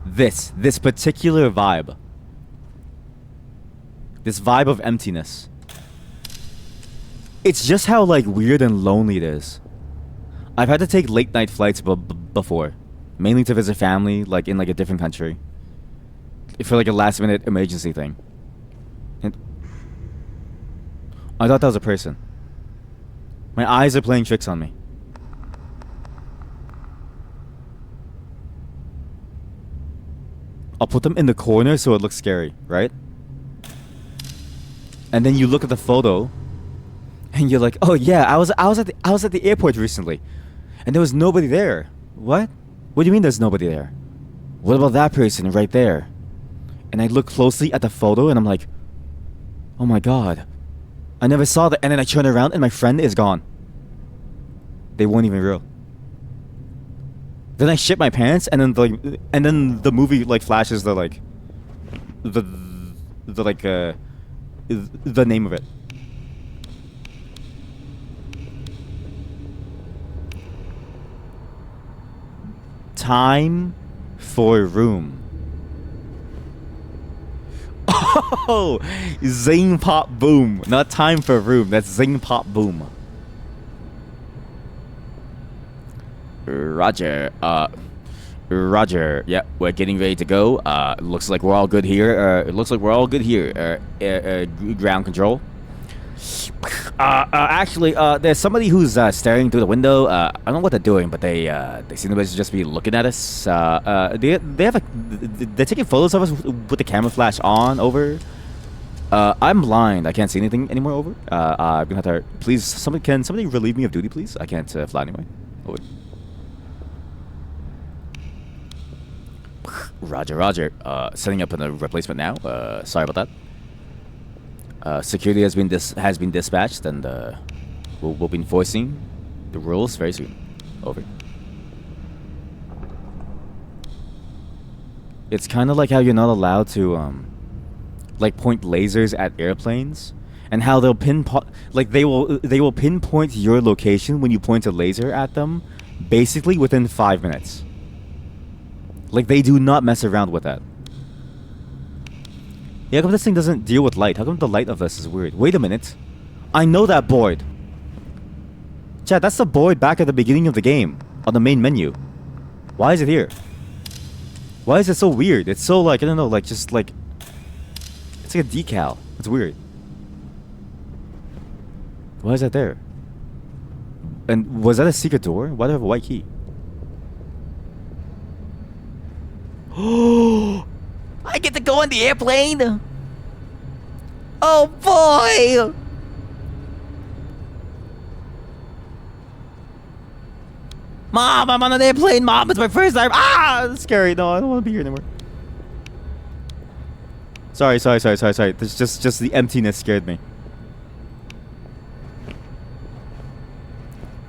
This particular vibe. This vibe of emptiness. It's just how, like, weird and lonely it is. I've had to take late night flights before. Mainly to visit family, like, in, like, a different country. For, like, a last minute emergency thing. And I thought that was a person. My eyes are playing tricks on me. I'll put them in the corner so it looks scary, right? And then you look at the photo, and you're like, "Oh yeah, I was at the airport recently, and there was nobody there." What? What do you mean there's nobody there? What about that person right there? And I look closely at the photo and I'm like, oh my god. I never saw that. And then I turn around and my friend is gone. They weren't even real. Then I shit my pants and then the movie like flashes the like the name of it. Time for room. Oh, Zing Pop Boom. Not time for room. That's Zing Pop Boom. Roger. Roger. Yeah, we're getting ready to go. Looks like we're all good here. Ground control. Actually, there's somebody who's staring through the window. I don't know what they're doing, but they seem to just be looking at us. They're taking photos of us with the camera flash on. Over. I'm blind. I can't see anything anymore. Over. I'm gonna have to. Please, somebody relieve me of duty, please? I can't fly anyway. Over. Roger, Roger. Setting up a replacement now. Sorry about that. Security has been dispatched, and we'll be enforcing the rules very soon. Over. It's kind of like how you're not allowed to like point lasers at airplanes, and how they'll they will pinpoint your location when you point a laser at them, basically within 5 minutes. Like, they do not mess around with that. Yeah, how come this thing doesn't deal with light? How come the light of this is weird? Wait a minute. I know that board. Chat, that's the board back at the beginning of the game. On the main menu. Why is it here? Why is it so weird? It's so like, I don't know, like just like... It's like a decal. It's weird. Why is that there? And was that a secret door? Why do I have a white key? I get to go on the airplane. Oh boy! Mom, I'm on an airplane. Mom, it's my first time. Ah, It's scary. No, I don't want to be here anymore. Sorry. This just the emptiness scared me.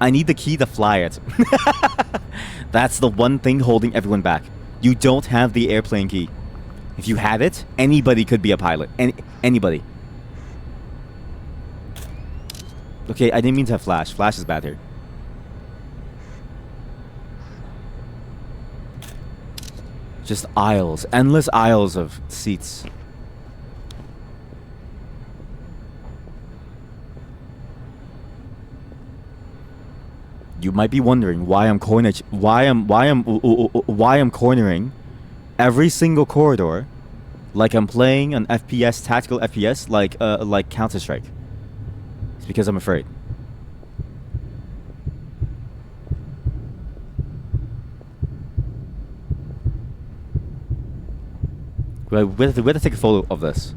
I need the key to fly it. That's the one thing holding everyone back. You don't have the airplane key. If you had it, anybody could be a pilot. Anybody. Okay, I didn't mean to have flash. Flash is bad here. Just aisles. Endless aisles of seats. You might be wondering why I'm cornering every single corridor like I'm playing an FPS, tactical FPS, like Counter-Strike. It's because I'm afraid. We have to take a photo of this.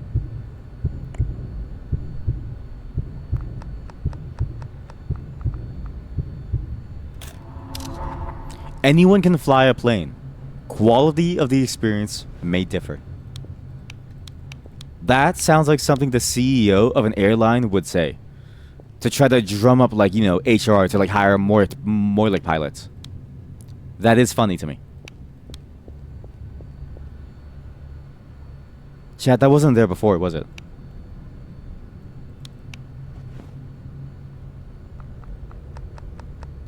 Anyone can fly a plane. Quality of the experience may differ. That sounds like something the CEO of an airline would say. To try to drum up, like, you know, HR to like hire more like pilots. That is funny to me. Chat, that wasn't there before, was it?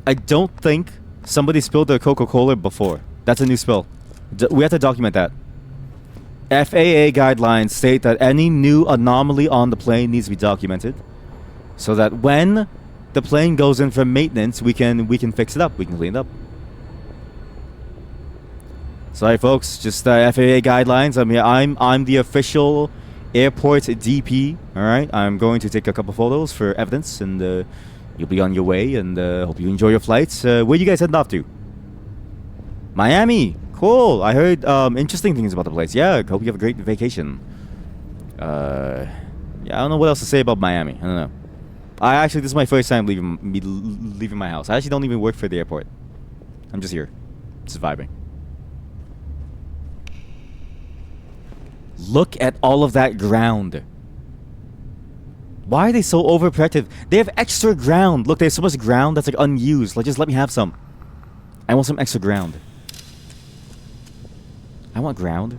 I don't think somebody spilled their Coca-Cola before. That's a new spill. We have to document that. FAA guidelines state that any new anomaly on the plane needs to be documented, so that when the plane goes in for maintenance, we can fix it up. We can clean it up. Sorry, folks. Just FAA guidelines. I mean, I'm the official airport DP. All right. I'm going to take a couple photos for evidence, and you'll be on your way. And hope you enjoy your flights. Where you guys heading off to? Miami. Cool. I heard interesting things about the place. Yeah. Hope you have a great vacation. Yeah. I don't know what else to say about Miami. I don't know. This is my first time leaving my house. I actually don't even work for the airport. I'm just here, just vibing. Look at all of that ground. Why are they so overprotective? They have extra ground. Look, there's so much ground that's like unused. Like, just let me have some. I want some extra ground. I want ground.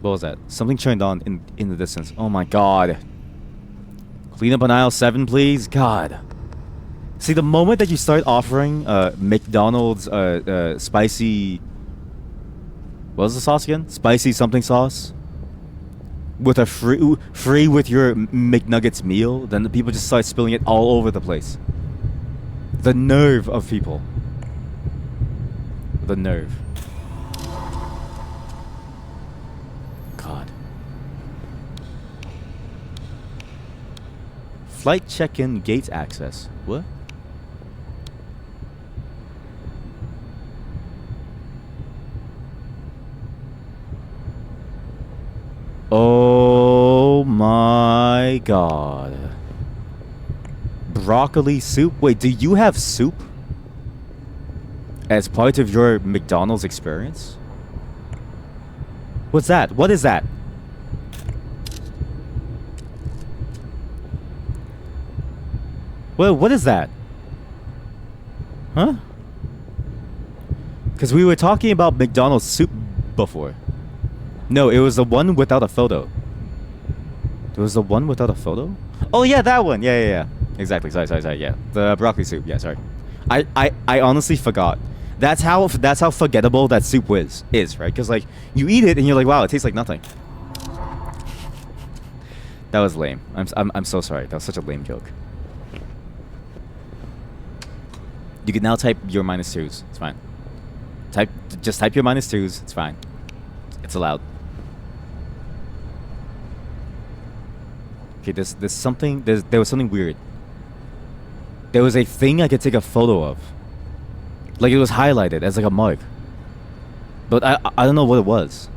What was that? Something turned on in the distance. Oh my god. Clean up on aisle 7, please. God. See, the moment that you start offering McDonald's spicy... What was the sauce again? Spicy something sauce? With a free with your McNuggets meal, then the people just start spilling it all over the place. The nerve of people. The nerve. God. Flight check-in gate access. What? Oh my god. Broccoli soup? Wait, do you have soup as part of your McDonald's experience? What's that? What is that? Well, what is that? Huh? Because we were talking about McDonald's soup before. No, it was the one without a photo. It was the one without a photo? Oh yeah, that one. Yeah. Exactly. Sorry. Yeah, the broccoli soup. Yeah, sorry. I honestly forgot. That's how forgettable that soup is, right? Because like you eat it and you're like, wow, it tastes like nothing. That was lame. I'm so sorry. That was such a lame joke. You can now type your -2s. It's fine. Just type your -2s. It's fine. It's allowed. Okay, there's something. There was something weird. There was a thing I could take a photo of. Like it was highlighted as like a mug. But I don't know what it was.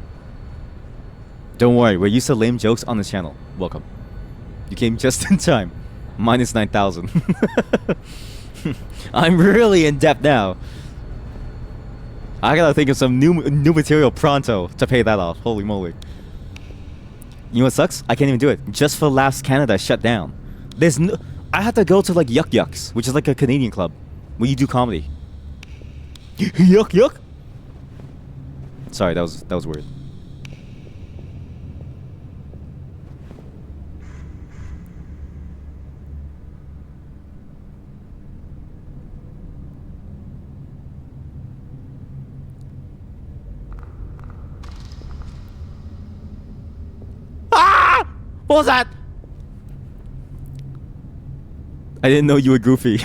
Don't worry, we're used to lame jokes on this channel. Welcome. You came just in time. -9,000. I'm really in depth now. I gotta think of some new material pronto to pay that off. Holy moly. You know what sucks? I can't even do it. Just for Laughs Canada shut down. I had to go to like Yuck Yucks, which is like a Canadian club where you do comedy. Yuck Yuck? Sorry, that was weird. What was that? I didn't know you were goofy.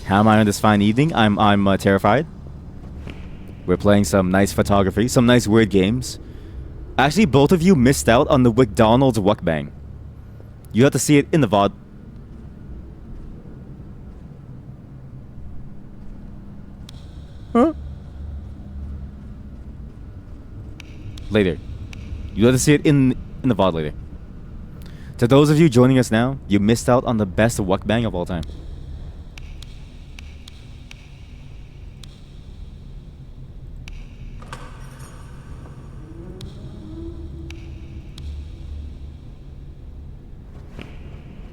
How am I on this fine evening? I'm terrified. We're playing some nice photography, some nice weird games. Actually, both of you missed out on the McDonald's mukbang. You have to see it in the VOD. Huh? Later. You have to see it in the VOD later. To those of you joining us now, you missed out on the best mukbang of all time.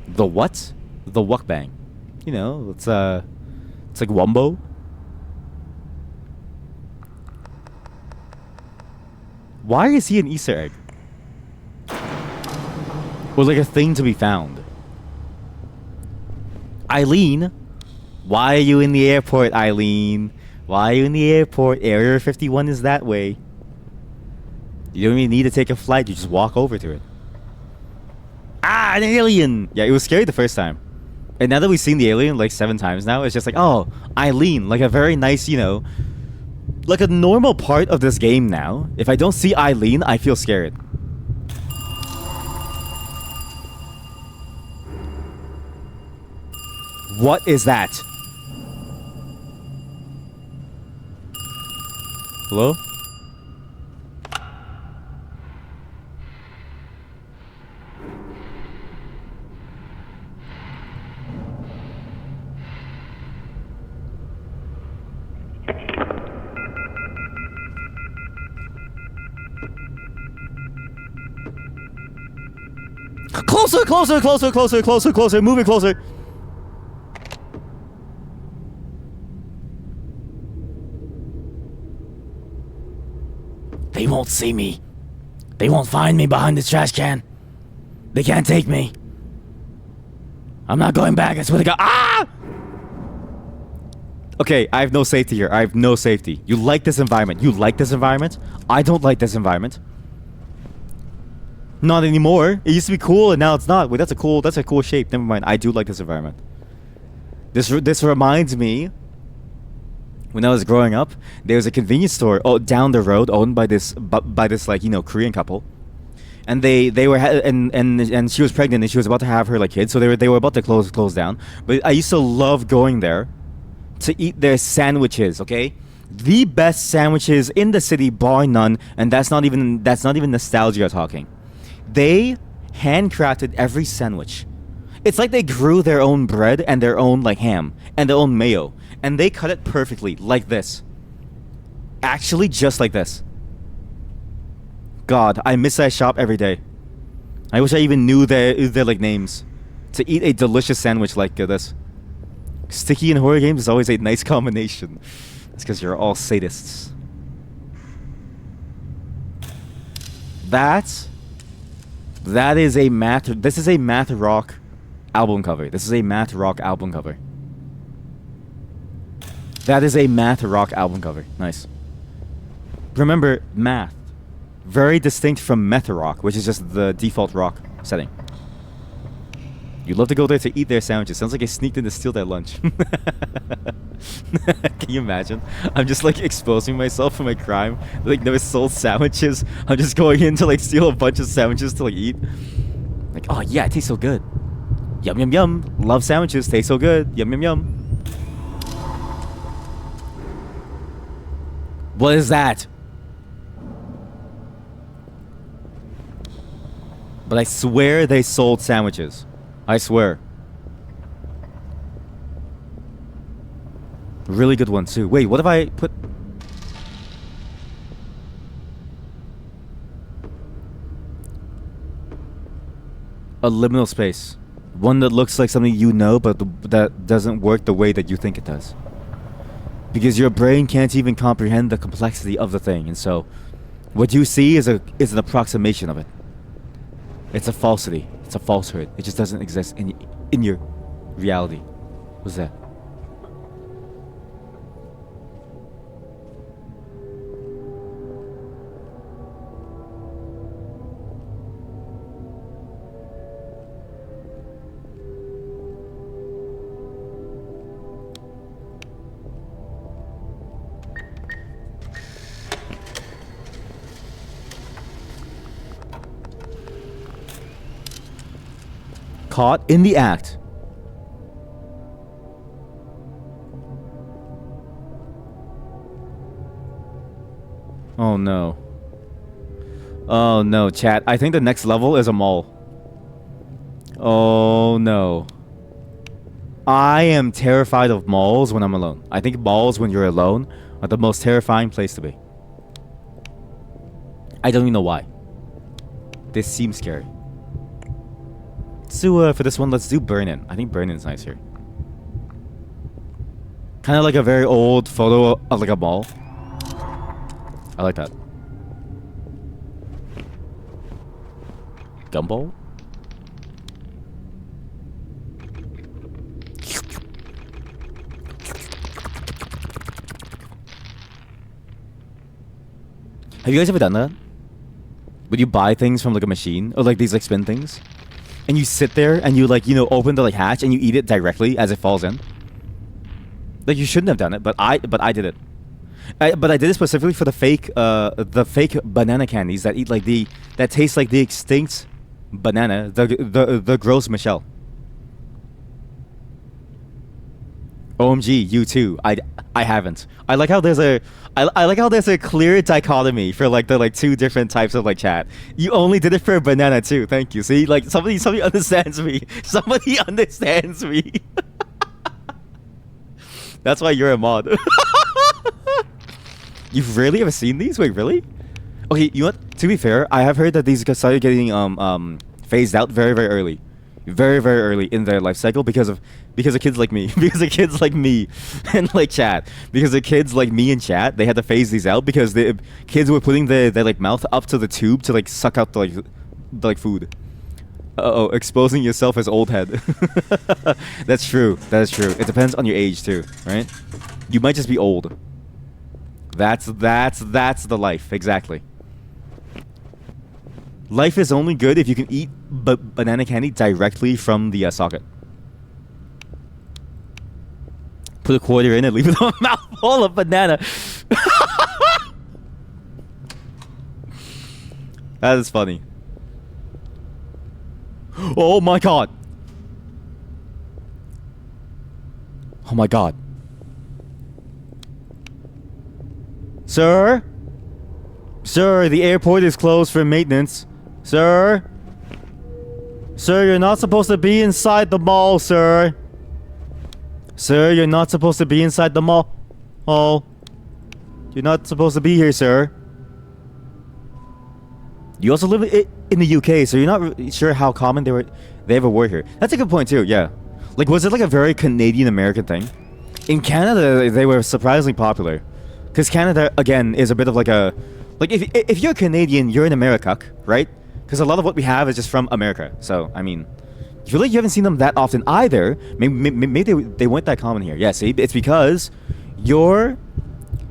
The what? The mukbang. You know, it's like Wumbo. Why is he an Easter egg? Or like a thing to be found? Eileen? Why are you in the airport, Eileen? Why are you in the airport? Area 51 is that way. You don't even need to take a flight, you just walk over to it. Ah, an alien! Yeah, it was scary the first time. And now that we've seen the alien like 7 times now, it's just like, oh, Eileen, like a very nice, you know, like a normal part of this game now. If I don't see Eileen, I feel scared. What is that? Hello? Closer, closer, closer, closer, closer, closer, move it closer. They won't see me. They won't find me behind this trash can. They can't take me. I'm not going back. I swear to God. Ah! Okay, I have no safety here. I have no safety. You like this environment. You like this environment. I don't like this environment. Not anymore. It used to be cool and now it's not. Wait, that's a cool shape. Never mind. I do like this environment. This reminds me, when I was growing up, there was a convenience store down the road owned by this like, you know, Korean couple. And they were and she was pregnant and she was about to have her like kids, so they were about to close down. But I used to love going there to eat their sandwiches, okay? The best sandwiches in the city bar none, and that's not even nostalgia talking. They handcrafted every sandwich. It's like they grew their own bread and their own like ham and their own mayo, and they cut it perfectly like this. Actually, just like this. God, I miss that shop every day. I wish I even knew their like names to eat a delicious sandwich like this. Sticky in horror games is always a nice combination. It's because you're all sadists. That is a This is a math rock album cover. This is a math rock album cover. That is a math rock album cover. Nice. Remember, math. Very distinct from meth rock, which is just the default rock setting. You love to go there to eat their sandwiches. Sounds like I sneaked in to steal their lunch. Can you imagine? I'm just like exposing myself for my crime. Like never sold sandwiches. I'm just going in to like steal a bunch of sandwiches to like eat. Like, oh yeah, it tastes so good. Yum yum yum. Love sandwiches. Taste so good. Yum yum yum. What is that? But I swear they sold sandwiches. I swear. Really good one too. Wait, what if I put... a liminal space. One that looks like something you know, but that doesn't work the way that you think it does. Because your brain can't even comprehend the complexity of the thing, and so what you see is an approximation of it. It's a falsity. It's a falsehood. It just doesn't exist in your reality. What's that? Caught in the act. Oh no. Oh no, chat. I think the next level is a mall. Oh no. I am terrified of malls when I'm alone. I think malls when you're alone are the most terrifying place to be. I don't even know why. This seems scary. So for this one, let's do Burn-In. I think Burn-In is nice here. Kind of like a very old photo of like a mall. I like that. Gumball? Have you guys ever done that? Would you buy things from like a machine or like these like spin things? And you sit there and you like, you know, open the like hatch and you eat it directly as it falls in. Like you shouldn't have done it, but I did it. But I did it specifically for the fake banana candies that eat like that taste like the extinct banana, the gross Michelle. OMG, you too. I haven't. I like how there's a clear dichotomy for like the like two different types of like chat. You only did it for a banana too. Thank you. See, like somebody understands me. Somebody understands me. That's why you're a mod. You've rarely ever seen these? Wait, really? Okay, you know what? To be fair, I have heard that these started getting phased out very, very early. Very, very early in their life cycle because of kids like me. Because of kids like me and like chat. Because of kids like me and chat, they had to phase these out because the kids were putting their like mouth up to the tube to like suck out the like food. Uh-oh, exposing yourself as old head. That's true. That is true. It depends on your age too, right? You might just be old. That's the life, exactly. Life is only good if you can eat banana candy directly from the socket. Put a quarter in and leave it on a mouthful of banana. That is funny. Oh my god. Oh my god. Sir? Sir, the airport is closed for maintenance. Sir? Sir, you're not supposed to be inside the mall, sir. Sir, you're not supposed to be inside the mall. Oh. You're not supposed to be here, sir. You also live in the UK, so you're not really sure how common they ever were here. That's a good point too, yeah. Like, was it like a very Canadian-American thing? In Canada, they were surprisingly popular. Because Canada, again, is a bit of like a... Like, if you're Canadian, you're in America, right? Because a lot of what we have is just from America. So, I mean, I feel like you haven't seen them that often either. Maybe they weren't that common here. Yeah, see, it's because you're...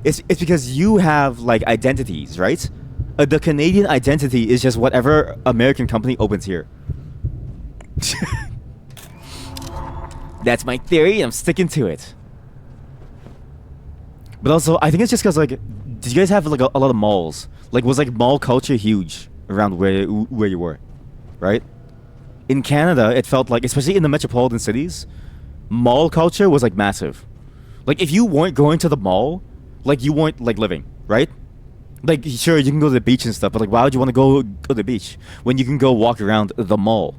It's because you have, like, identities, right? The Canadian identity is just whatever American company opens here. That's my theory, and I'm sticking to it. But also, I think it's just because, like, did you guys have, like, a lot of malls? Like, was, like, mall culture huge around where you were? Right? In Canada, it felt like, especially in the metropolitan cities, mall culture was, like, massive. Like, if you weren't going to the mall, like, you weren't, like, living, right? Like, sure, you can go to the beach and stuff, but, like, why would you want to go to the beach when you can go walk around the mall?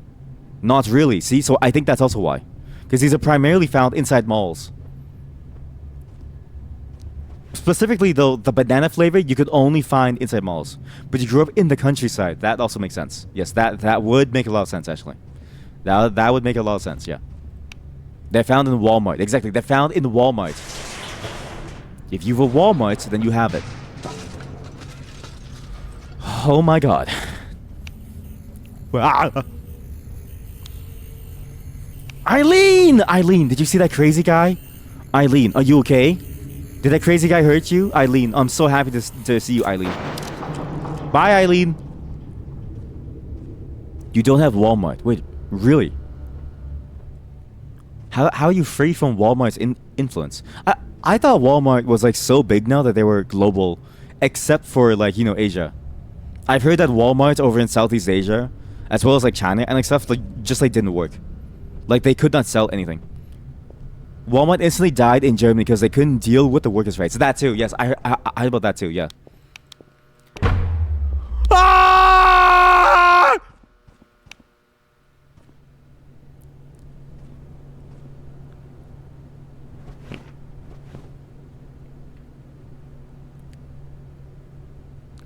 Not really, see? So I think that's also why. Because these are primarily found inside malls. Specifically, though, the banana flavor you could only find inside malls. But you grew up in the countryside. That also makes sense. Yes, that would make a lot of sense, actually. That would make a lot of sense, yeah. They're found in Walmart. Exactly, they're found in Walmart. If you have a Walmart, then you have it. Oh my god. Eileen! Eileen, did you see that crazy guy? Eileen, are you okay? Did that crazy guy hurt you? Eileen, I'm so happy to see you, Eileen. Bye, Eileen. You don't have Walmart. Wait, really? How are you free from Walmart's influence? I thought Walmart was like so big now that they were global, except for like, you know, Asia. I've heard that Walmart over in Southeast Asia, as well as like China and like stuff, like just like didn't work. Like they could not sell anything. Walmart instantly died in Germany because they couldn't deal with the workers' rights. That too, yes, I heard about that too, yeah. Ah!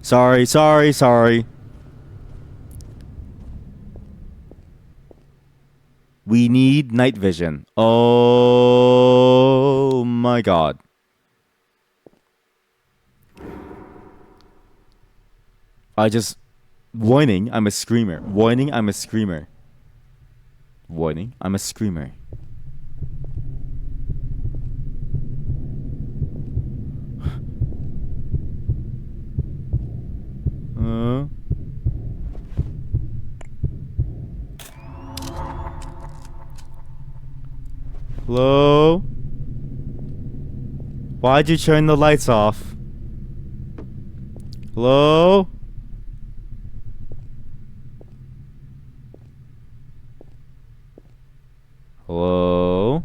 Sorry. We need night vision. Oh my god. Warning, I'm a screamer. Warning, I'm a screamer. Warning, I'm a screamer. Hello? Why'd you turn the lights off? Hello? Hello?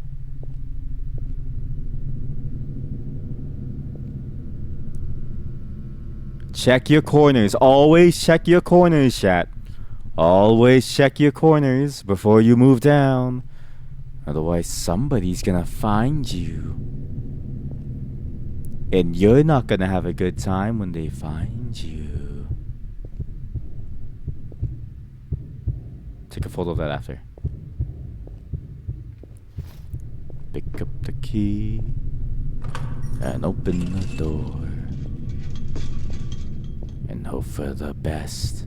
Check your corners. Always check your corners, chat. Always check your corners before you move down. Otherwise, somebody's gonna find you. And you're not gonna have a good time when they find you. Take a photo of that after. Pick up the key and open the door and hope for the best.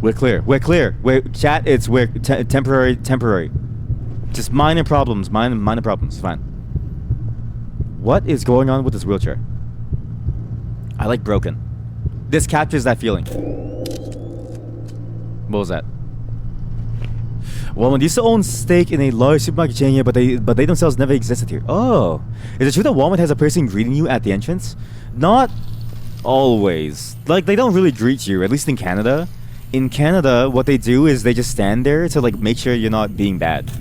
We're clear. We're clear. Chat. We're temporary. Just minor problems. Minor problems. Fine. What is going on with this wheelchair? I like broken. This captures that feeling. What was that? Walmart used to own stake in a large supermarket chain here, but they themselves never existed here. Oh, is it true that Walmart has a person greeting you at the entrance? Not always. Like, they don't really greet you, at least in Canada. In Canada, what they do is they just stand there to like make sure you're not being bad,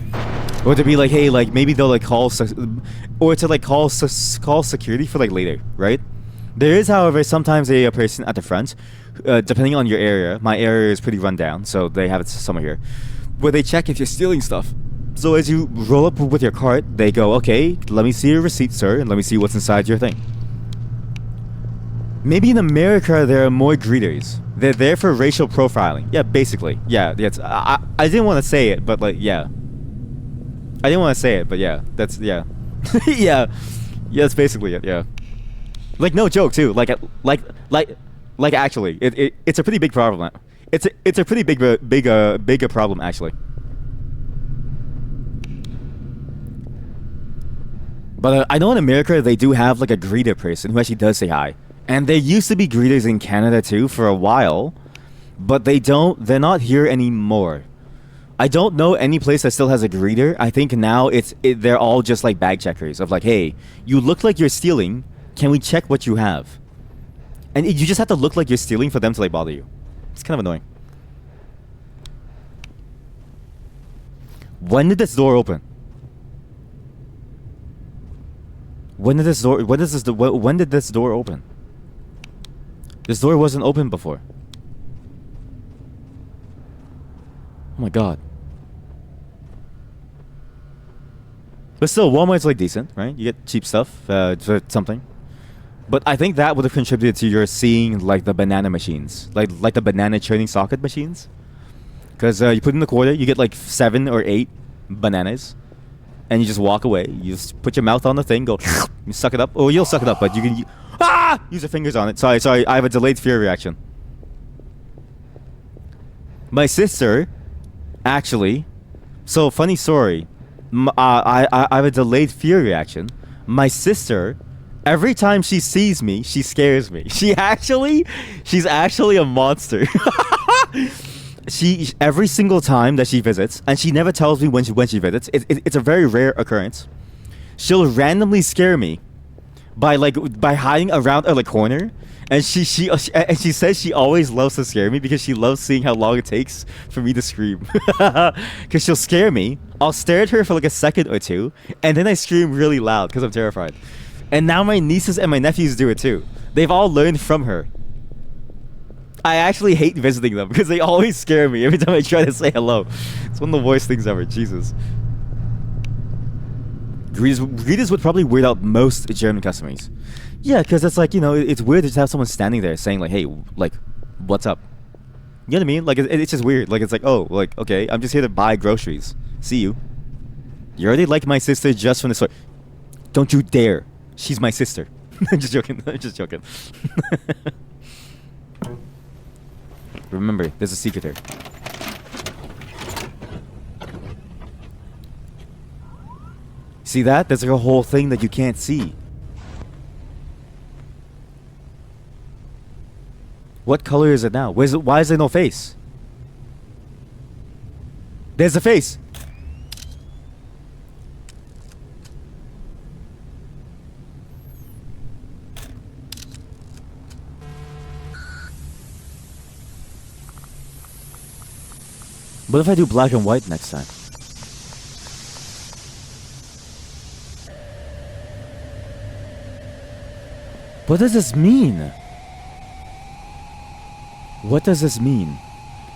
or to be like, hey, like maybe they'll like call security for like later, right? There is, however, sometimes a person at the front, depending on your area. My area is pretty run down, so they have it somewhere here, where they check if you're stealing stuff. So as you roll up with your cart, they go, okay, let me see your receipt, sir, and let me see what's inside your thing. Maybe in America there are more greeters. They're there for racial profiling. Yeah, basically. Yeah, I didn't want to say it, but like, yeah. I didn't want to say it, but yeah, that's, yeah. Yeah, that's basically it, yeah. Like, no joke, too. Like actually, it's a pretty big problem. It's a pretty big problem, actually. But I know in America they do have like a greeter person who actually does say hi. And there used to be greeters in Canada too for a while, but they're not here anymore. I don't know any place that still has a greeter. I think now they're all just like bag checkers of like, hey, you look like you're stealing. Can we check what you have? And you just have to look like you're stealing for them to like bother you. It's kind of annoying. When did this door open? When did this door open? This door wasn't open before. Oh my god. But still, Walmart's like decent, right? You get cheap stuff for something. But I think that would have contributed to your seeing like the banana machines, like the banana churning socket machines. Because you put in the quarter, you get like 7 or 8 bananas, and you just walk away. You just put your mouth on the thing, go, you suck it up. Oh, you'll suck it up, but you can use your fingers on it. Sorry, I have a delayed fear reaction. My sister, actually, so funny story. I have a delayed fear reaction. My sister, every time she sees me, she scares me. She's actually a monster. Every single time that she visits, and she never tells me when she visits. It's a very rare occurrence. She'll randomly scare me by hiding around a corner, and she says she always loves to scare me because she loves seeing how long it takes for me to scream. Because she'll scare me, I'll stare at her for like a second or two, and then I scream really loud because I'm terrified. And now my nieces and my nephews do it too. They've all learned from her. I actually hate visiting them because they always scare me every time I try to say hello. It's one of the worst things ever. Jesus. Greeters would probably weird out most German customers. Yeah, because it's like, it's weird to just have someone standing there saying like, hey, like, what's up? You know what I mean? Like, it's just weird. Like, it's like, oh, like, okay, I'm just here to buy groceries. See you. You already like my sister just from the store. Don't you dare. She's my sister. I'm just joking. Remember, there's a secret here. See that? There's like a whole thing that you can't see. What color is it now? Why is there no face? There's a face! What if I do black and white next time? What does this mean? What does this mean?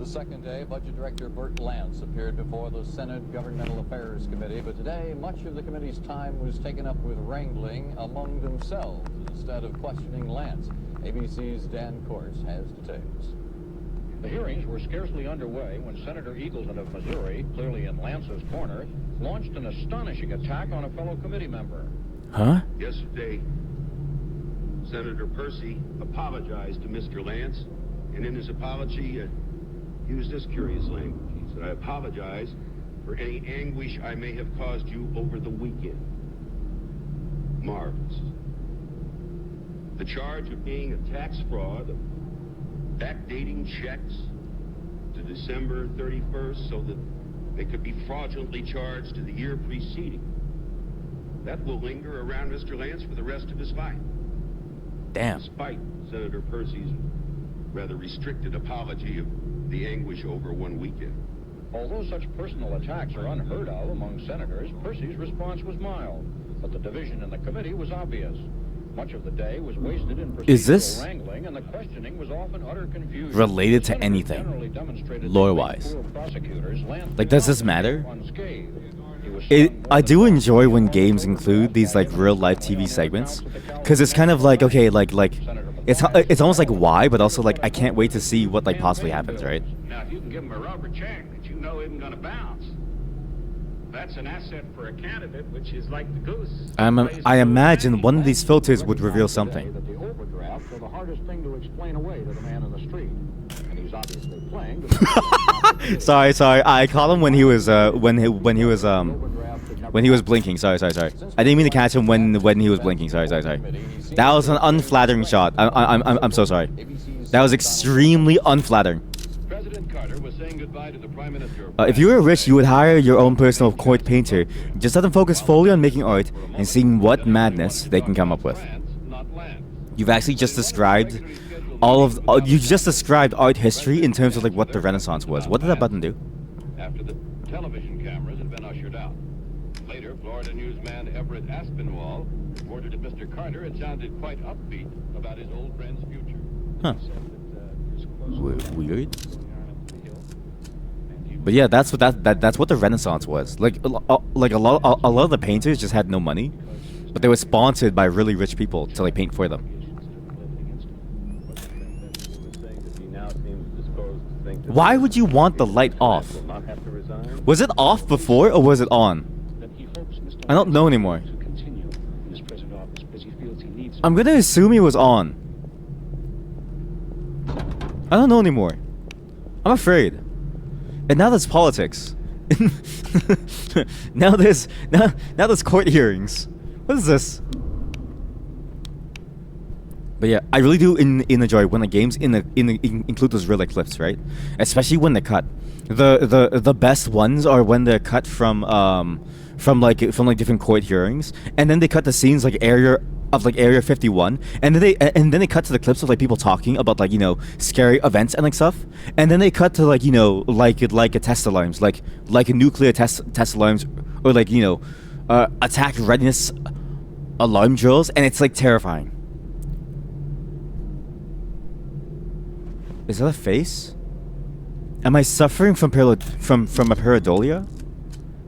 the second day, Budget Director Burt Lance appeared before the Senate Governmental Affairs Committee, but today much of the committee's time was taken up with wrangling among themselves instead of questioning Lance. ABC's Dan Course has details. The hearings were scarcely underway when Senator Eagleton of Missouri, clearly in Lance's corner, launched an astonishing attack on a fellow committee member. Huh? Yesterday, Senator Percy apologized to Mr. Lance, and in his apology, used this curious language. He said, "I apologize for any anguish I may have caused you over the weekend." Marvelous. The charge of being a tax fraud, of backdating checks to December 31st so that they could be fraudulently charged to the year preceding. That will linger around Mr. Lance for the rest of his life. Damn. Despite Senator Percy's rather restricted apology of the anguish over one weekend. Although such personal attacks are unheard of among senators, Percy's response was mild, but the division in the committee was obvious. Much of the day was wasted in Is this procedural wrangling, and the questioning was often utter confusion. related to Senators anything, generally demonstrated lore-wise? they were poor prosecutors. Lance Like, did does this not matter? unscathed. He was It, stung I more do than enjoy when once. games include these like real life TV segments, because it's kind of like, okay, like it's almost like why, but also like I can't wait to see what like possibly happens, right? Now, if you can give him a rubber check that you know isn't going to bounce, that's an asset for a candidate, which is like the goose. I imagine one of these filters would reveal something. That the overdrafts are the hardest thing to explain away to the man in the street, and he's obviously playing. Sorry, I caught him when he was when he was blinking. Sorry. I didn't mean to catch him when he was blinking. Sorry. That was an unflattering shot. I'm so sorry. That was extremely unflattering. President Carter was saying goodbye to the Prime Minister. If you were rich, you would hire your own personal court painter. Just let them focus fully on making art and seeing what madness they can come up with. You've actually just described you just described art history in terms of like what the Renaissance was. What did that button do? After the television cameras had been ushered out. Later, Florida newsman Everett Aspinwall reported that Mr. Carter had sounded quite upbeat about his old friend's future. Huh. Weird. But yeah, that's what the Renaissance was. Like a lot of the painters just had no money, but they were sponsored by really rich people to like paint for them. Why would you want the light off? Was it off before or was it on? I don't know anymore. I'm gonna assume it was on. I don't know anymore. I'm afraid. And now there's politics. now there's court hearings. What is this? But yeah, I really do enjoy when the games include those real life clips, right? Especially when they cut. The best ones are when they're cut from different court hearings, and then they cut the scenes like Area 51, and then they cut to the clips of like people talking about like, you know, scary events and like stuff, and then they cut to like, you know, like a test alarms, like a nuclear test alarms, or like, you know, attack readiness alarm drills, and it's like terrifying. Is that a face? Am I suffering from a pareidolia?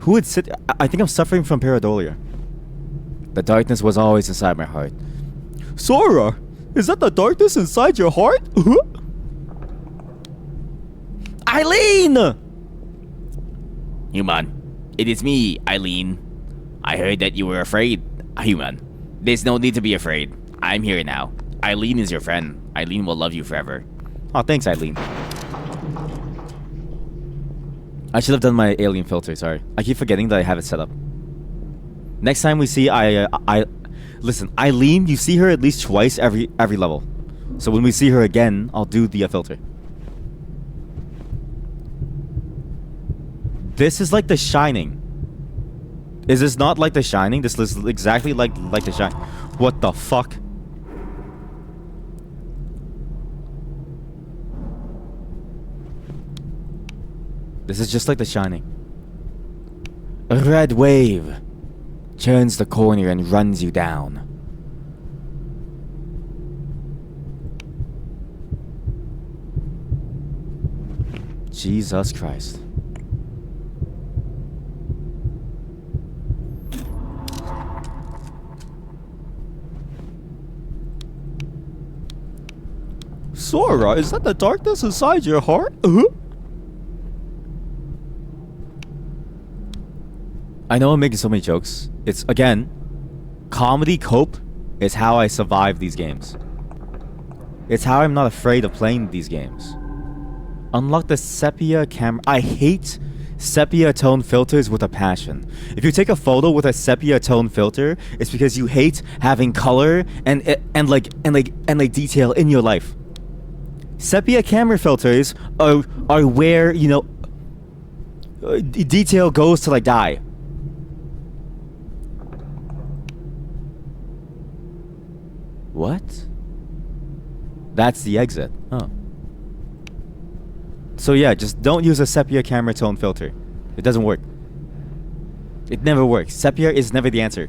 Who would sit? I think I'm suffering from pareidolia. The darkness was always inside my heart. Sora, is that the darkness inside your heart? Eileen! Human, it is me, Eileen. I heard that you were afraid. Human, there's no need to be afraid. I'm here now. Eileen is your friend. Eileen will love you forever. Oh, thanks, Eileen. I should have done my alien filter, sorry. I keep forgetting that I have it set up. Next time we see listen, Eileen, you see her at least twice every level. So when we see her again, I'll do the filter. This is like The Shining. Is this not like The Shining? This is exactly like The Shining. What the fuck? This is just like The Shining. A red wave turns the corner and runs you down. Jesus Christ. Sora, is that the darkness inside your heart? I know I'm making so many jokes. It's, again, comedy cope is how I survive these games. It's how I'm not afraid of playing these games. Unlock the sepia camera. I hate sepia tone filters with a passion. If you take a photo with a sepia tone filter, it's because you hate having color and detail in your life. Sepia camera filters are where, you know, detail goes to like die. What? That's the exit. Oh. So yeah, just don't use a sepia camera tone filter. It doesn't work. It never works. Sepia is never the answer.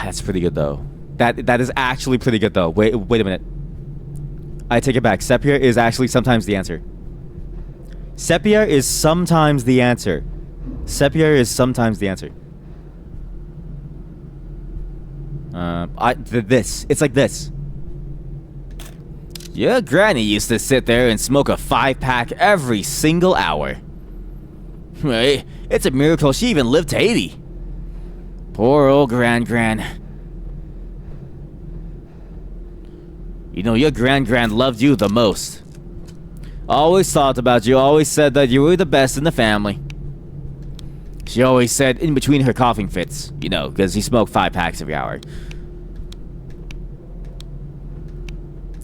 That's pretty good though. That is actually pretty good though. Wait a minute. I take it back. Sepia is actually sometimes the answer. Sepia is sometimes the answer. Sepia is sometimes the answer. It's like this. Your granny used to sit there and smoke a 5-pack every single hour. Hey, it's a miracle she even lived to 80. Poor old Gran. You know, your Gran loved you the most. Always thought about you, always said that you were the best in the family. She always said in between her coughing fits, you know, because he smoked 5 packs every hour.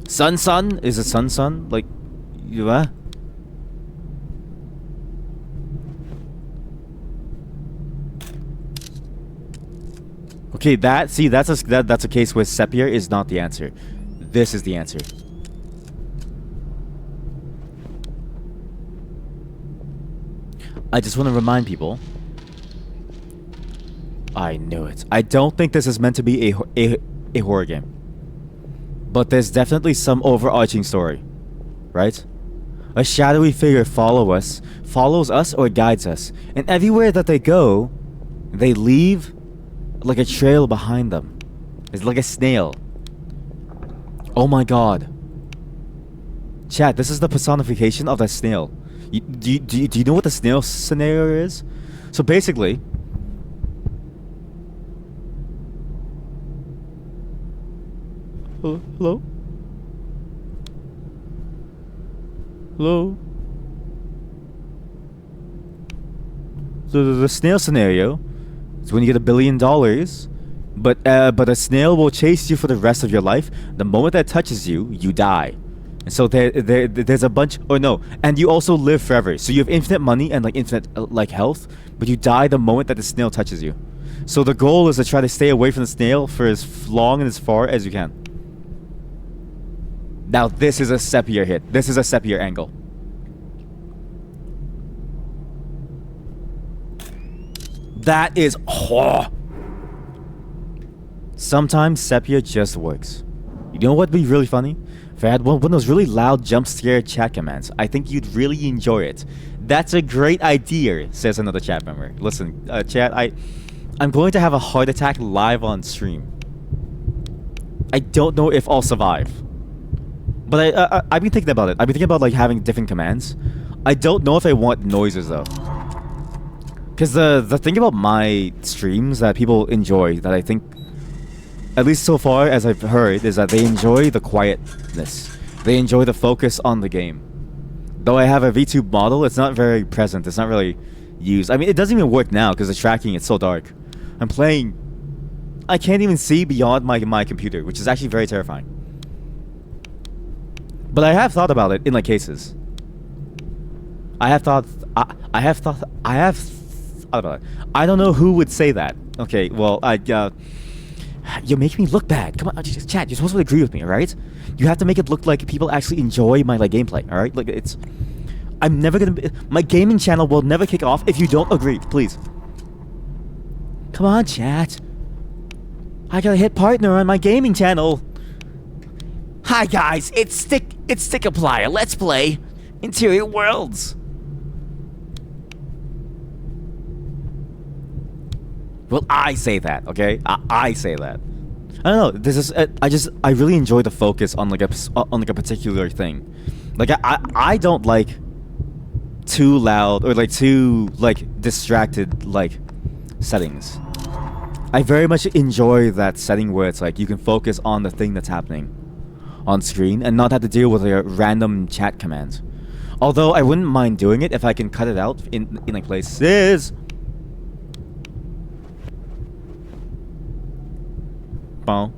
Son? Is it son? Like, you what? Okay, that's a case where sepia is not the answer. This is the answer. I just want to remind people. I knew it. I don't think this is meant to be a horror game. But there's definitely some overarching story, right? A shadowy figure follows us or guides us, and everywhere that they go, they leave like a trail behind them. It's like a snail. Oh my god. Chat, this is the personification of that snail. Do you know what the snail scenario is? So basically, hello? So the snail scenario is when you get $1 billion, but a snail will chase you for the rest of your life. The moment that touches you, you die. And so there's a bunch, or no, and you also live forever. So you have infinite money and like infinite like health, but you die the moment that the snail touches you. So the goal is to try to stay away from the snail for as long and as far as you can. Now this is a sepia hit. This is a sepia angle. That is sometimes sepia just works. You know what would be really funny? If I had one of those really loud jump scare chat commands, I think you'd really enjoy it. That's a great idea, says another chat member. Listen, chat, I'm going to have a heart attack live on stream. I don't know if I'll survive. But I've been thinking about it. I've been thinking about like having different commands. I don't know if I want noises though. Because the thing about my streams that people enjoy, that I think, at least so far as I've heard, is that they enjoy the quietness. They enjoy the focus on the game. Though I have a VTube model, it's not very present. It's not really used. I mean, it doesn't even work now because the tracking is so dark. I'm playing. I can't even see beyond my computer, which is actually very terrifying. But I have thought about it in like cases. I have thought about it. I don't know who would say that. Okay, well, you're making me look bad. Come on, just chat. You're supposed to agree with me, all right? You have to make it look like people actually enjoy my like gameplay, all right? Like it's, I'm never gonna. My gaming channel will never kick off if you don't agree. Please. Come on, chat. I gotta hit partner on my gaming channel. Hi guys, it's Stickaplier. Let's play Interior Worlds. Well, I say that, okay? I say that. I don't know. This is I really enjoy the focus on like a particular thing. Like I don't like too loud or like too like distracted like settings. I very much enjoy that setting where it's like you can focus on the thing that's happening on screen and not have to deal with a random chat commands. Although I wouldn't mind doing it if I can cut it out in like places. Bow,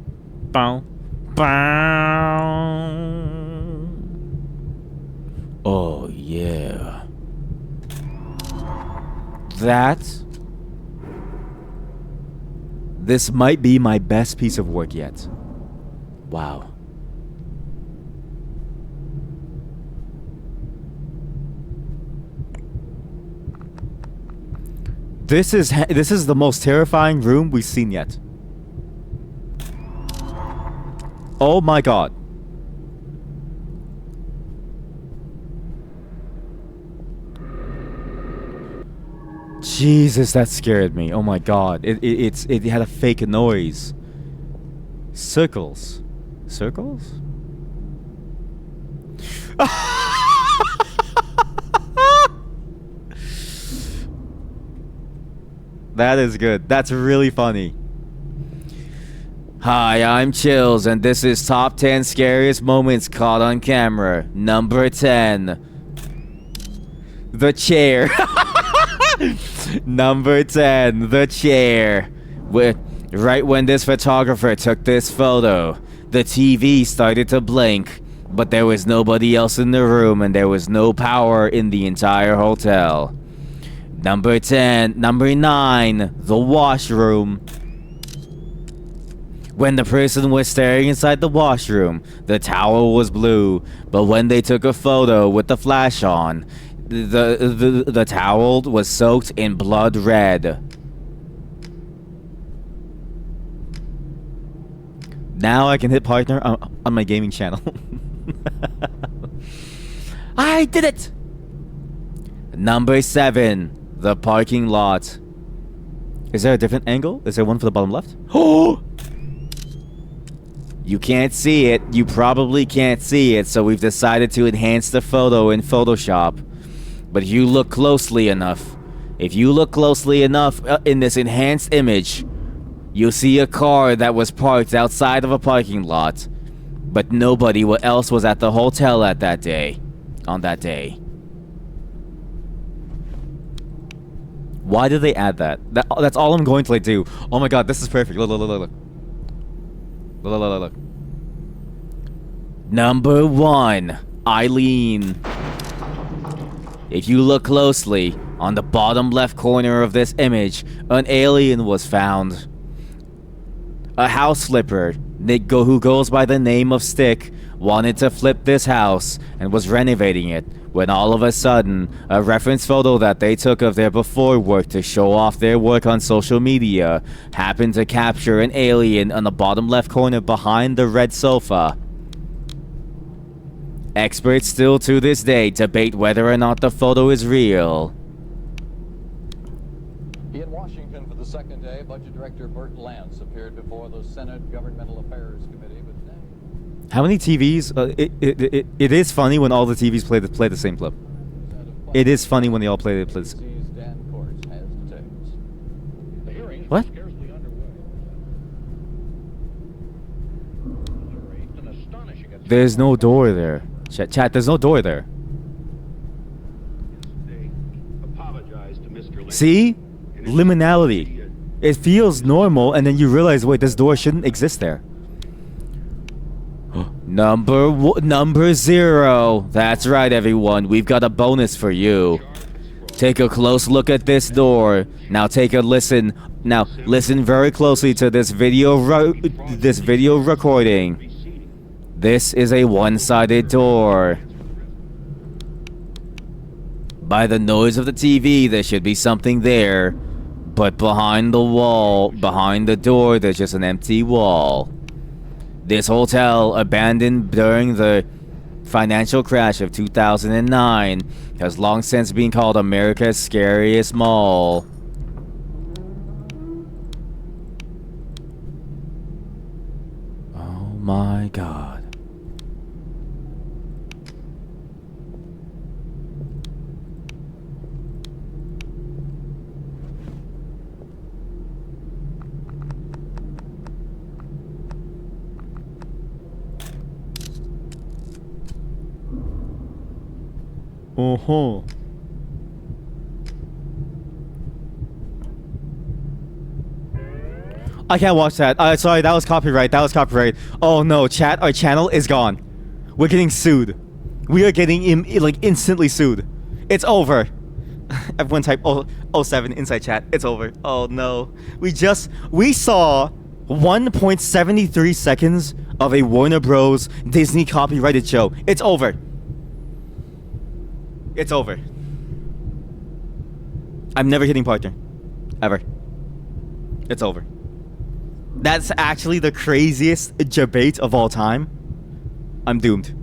bow, bow. Oh yeah. This might be my best piece of work yet. Wow. This is the most terrifying room we've seen yet. Oh my god. Jesus, that scared me. Oh my god. It had a fake noise. Circles. Circles? That is good. That's really funny. Hi, I'm Chills, and this is Top 10 Scariest Moments Caught on Camera. Number 10. The chair. Number 10. The chair. Right when this photographer took this photo, the TV started to blink, but there was nobody else in the room and there was no power in the entire hotel. Number 10. Number 9. The washroom. When the person was staring inside the washroom, the towel was blue, but when they took a photo with the flash on, the towel was soaked in blood red. Now I can hit partner on my gaming channel. I did it! Number 7. The parking lot. Is there a different angle? Is there one for the bottom left? Oh! You can't see it. You probably can't see it, so we've decided to enhance the photo in Photoshop. But if you look closely enough, in this enhanced image, you'll see a car that was parked outside of a parking lot, but nobody else was at the hotel on that day. Why did they add that? That's all I'm going to like do. Oh my god, this is perfect. Look. Look. Number 1. Eileen. If you look closely, on the bottom left corner of this image, an alien was found. A house flipper, who goes by the name of Stick, wanted to flip this house and was renovating it, when all of a sudden, a reference photo that they took of their before work to show off their work on social media happened to capture an alien on the bottom left corner behind the red sofa. Experts still to this day debate whether or not the photo is real. In Washington for the second day, Budget Director Burt Lance appeared before the Senate Governmental Affairs Committee, but today... How many TVs? It is funny when all the TVs play the same clip. It is funny when they all play the same. Dan Courts has details. The hearings What? were scarcely underway. An astonishing There's no door there. Chat, there's no door there. They apologized to Mr. Lynch. See? Liminality. It feels normal, and then you realize, wait, this door shouldn't exist there. Number 0. That's right, everyone. We've got a bonus for you. Take a close look at this door. Now take a listen. Now listen very closely to this video recording. This is a one-sided door. By the noise of the TV, there should be something there. But behind the wall, behind the door, there's just an empty wall. This hotel, abandoned during the financial crash of 2009, has long since been called America's scariest mall. Oh my god. Uh-huh. I can't watch that. Sorry, that was copyright. That was copyright. Oh no, chat, our channel is gone. We're getting sued. We are getting like instantly sued. It's over. Everyone type 07 inside chat. It's over. Oh no. We saw 1.73 seconds of a Warner Bros. Disney copyrighted show. It's over. It's over. I'm never hitting partner. Ever. It's over. That's actually the craziest debate of all time. I'm doomed.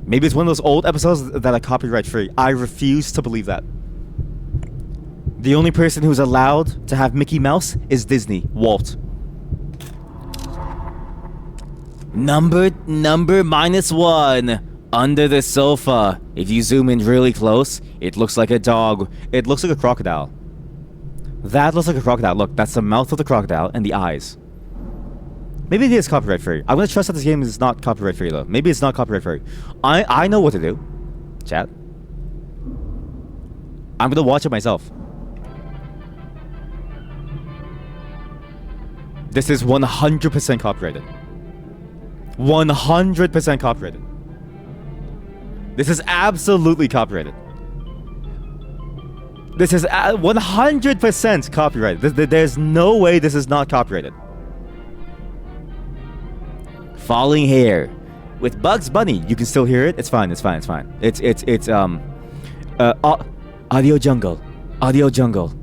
Maybe it's one of those old episodes that are copyright free. I refuse to believe that. The only person who's allowed to have Mickey Mouse is Disney. Walt. Number -1. Under the sofa. If you zoom in really close, it looks like a dog. It looks like a crocodile. That looks like a crocodile. Look, that's the mouth of the crocodile and the eyes. Maybe it is copyright free. I'm gonna trust that this game is not copyright free though. Maybe it's not copyright free. I know what to do. Chat. I'm gonna watch it myself. This is 100% copyrighted. 100% copyrighted. This is absolutely copyrighted. This is 100% copyrighted. There's no way this is not copyrighted. Falling hair. With Bugs Bunny, you can still hear it. It's fine. It's fine. It's fine. It's Audio Jungle. Audio Jungle.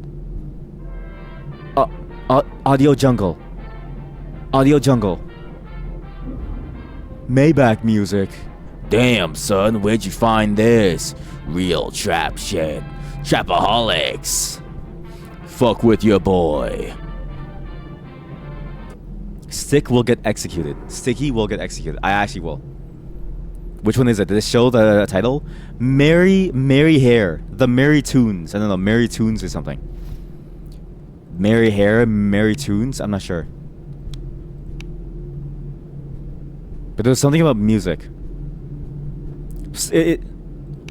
Audio Jungle. Audio Jungle. Maybach music. Damn, son, where'd you find this? Real trap shit. Trapaholics. Fuck with your boy. Stick will get executed. Sticky will get executed. I actually will. Which one is it? Did it show the title? Merry Hair. The Merry Tunes. I don't know. Merry Tunes or something. Merry Hair, Merry Tunes? I'm not sure. But there was something about music.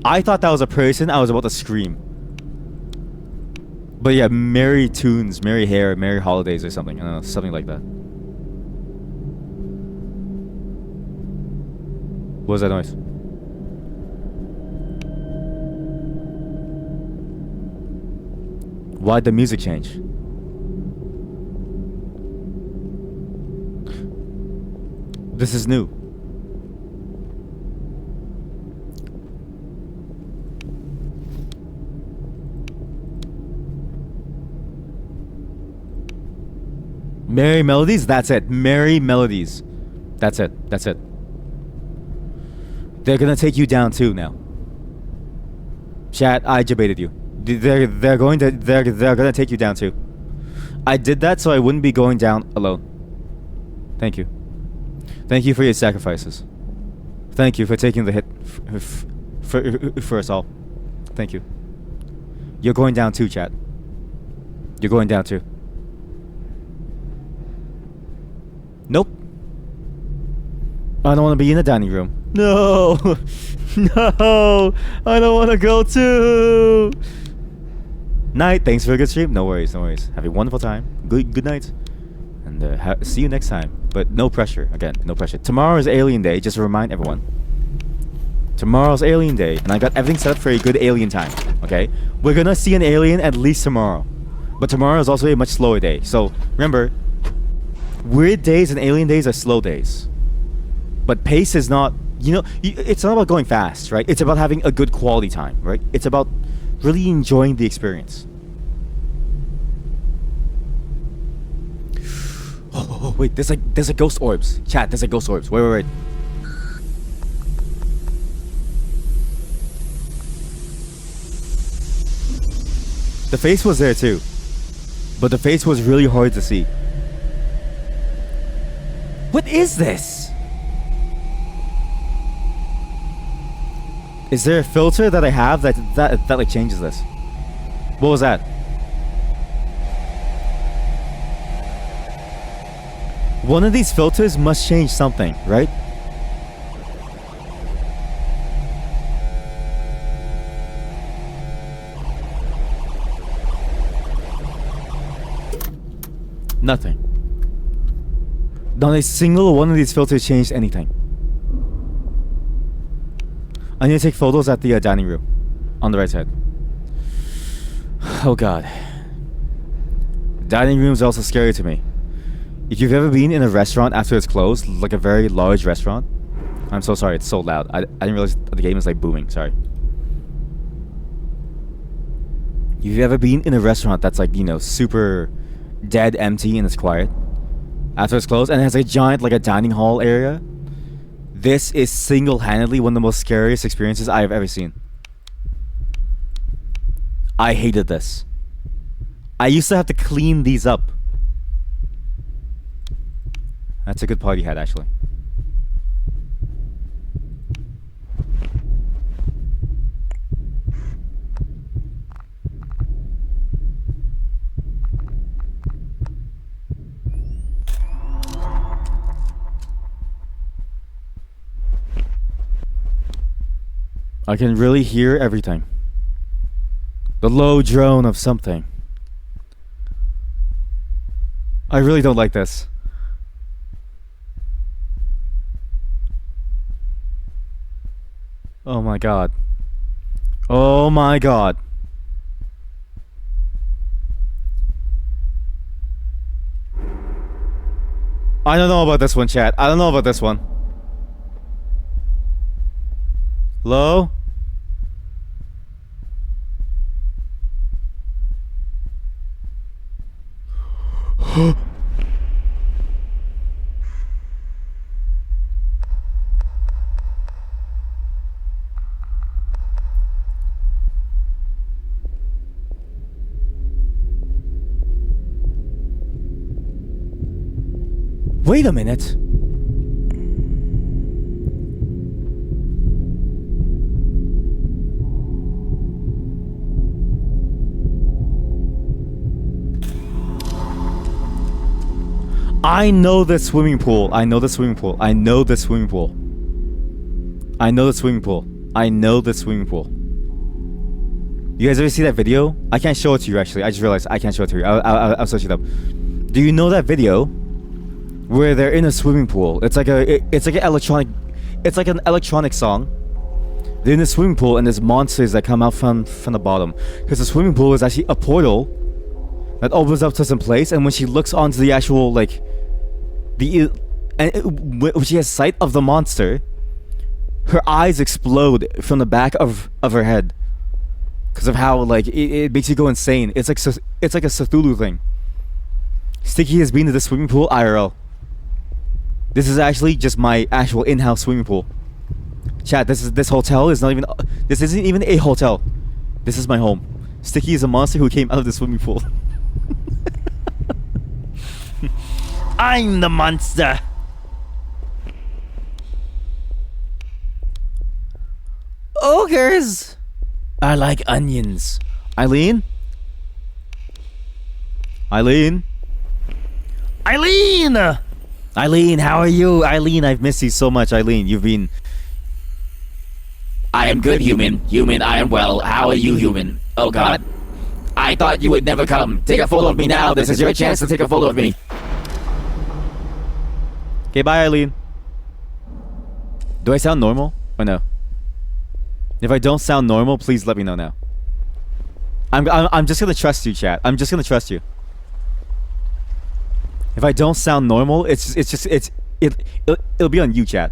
I thought that was a person. I was about to scream. But yeah, Merry Tunes, Merry Hair, Merry Holidays or something. I don't know, something like that. What was that noise? Why'd the music change? This is new. Merry Melodies? That's it. Merry Melodies. That's it. That's it. They're gonna take you down too now. Chat, I debated you. They're gonna take you down too. I did that so I wouldn't be going down alone. Thank you. Thank you for your sacrifices. Thank you for taking the hit for us all. Thank you. You're going down too, chat. You're going down too. Nope. I don't want to be in the dining room. No. No. I don't want to go too. Night. Thanks for a good stream. No worries. No worries. Have a wonderful time. Good night. And see you next time. But no pressure. Again, no pressure. Tomorrow is Alien Day. Just to remind everyone. Tomorrow's Alien Day. And I got everything set up for a good alien time. Okay? We're going to see an alien at least tomorrow. But tomorrow is also a much slower day. So remember, weird days and alien days are slow days. But pace is not, it's not about going fast, right? It's about having a good quality time, right? It's about really enjoying the experience. Wait, there's a ghost orbs. Chat, there's a ghost orbs. Wait. The face was there too. But the face was really hard to see. What is this? Is there a filter that I have that like changes this? What was that? One of these filters must change something, right? Nothing. Not a single one of these filters changed anything. I need to take photos at the dining room. On the right side. Oh god. Dining rooms are also scary to me. If you've ever been in a restaurant after it's closed, like a very large restaurant. I'm so sorry, it's so loud. I didn't realize the game is like booming, sorry. If you've ever been in a restaurant that's like, you know, super dead empty and it's quiet after it's closed and it has a giant like a dining hall area, this is single-handedly one of the most scariest experiences I have ever seen. I hated this. I used to have to clean these up. That's a good party hat, actually. I can really hear everything. The low drone of something. I really don't like this. Oh my god. Oh my god. I don't know about this one, chat. I don't know about this one. Hello? Wait a minute. I know the swimming pool. I know the swimming pool. I know the swimming pool. I know the swimming pool. I know the swimming pool. You guys ever see that video? I can't show it to you actually. I just realized I can't show it to you. I'll search it up. Do you know that video where they're in a swimming pool? It's like an electronic song. They're in a swimming pool and there's monsters that come out from the bottom. Because the swimming pool is actually a portal that opens up to some place, and when she looks onto the actual like when she has sight of the monster, her eyes explode from the back of her head because of how like it makes you go insane. It's like a Cthulhu thing. Sticky has been to the swimming pool IRL. This is actually just my actual in-house swimming pool. Chat, this hotel is not even. This isn't even a hotel. This is my home. Sticky is a monster who came out of the swimming pool. I'm the monster. Ogres are like onions. Eileen? Eileen? Eileen! Eileen, how are you? Eileen, I've missed you so much. Eileen, you've been... I am good, human. Human, I am well. How are you, human? Oh god. I thought you would never come. Take a photo of me now. This is your chance to take a photo of me. Okay, bye, Eileen. Do I sound normal or no? If I don't sound normal, please let me know now. I'm just gonna trust you, chat. I'm just gonna trust you. If I don't sound normal, it'll be on you, chat.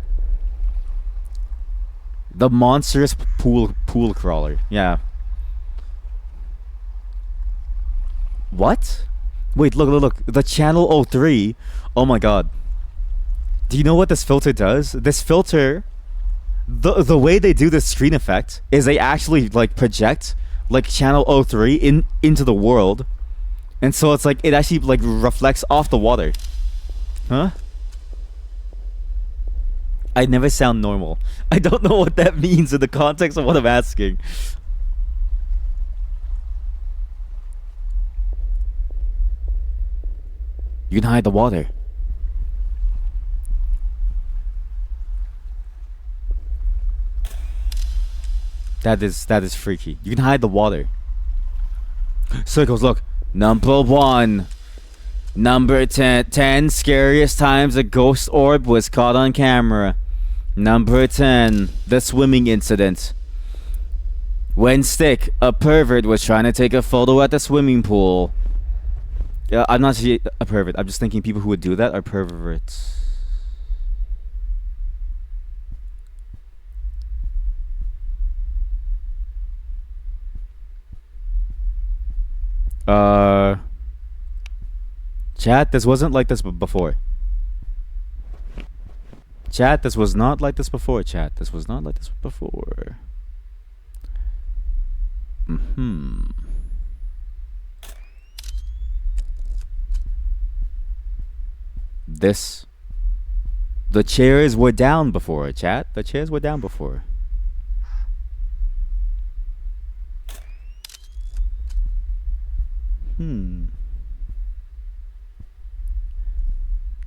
The monstrous pool crawler. Yeah. What? Wait, look. The channel 03. Oh my god. Do you know what this filter does? This filter, the way they do this screen effect is they actually like project like channel 03 into the world. And so it's like it actually like reflects off the water. Huh? I never sound normal. I don't know what that means in the context of what I'm asking. You can hide the water. That is freaky. You can hide the water. Circles, look. Number 1. Number 10 scariest times a ghost orb was caught on camera. Number 10, the swimming incident. When Stick, a pervert, was trying to take a photo at the swimming pool. I'm not a pervert. I'm just thinking people who would do that are perverts. Chat, this wasn't like this before. Chat, this was not like this before. Chat, this was not like this before. The chairs were down before, chat. The chairs were down before.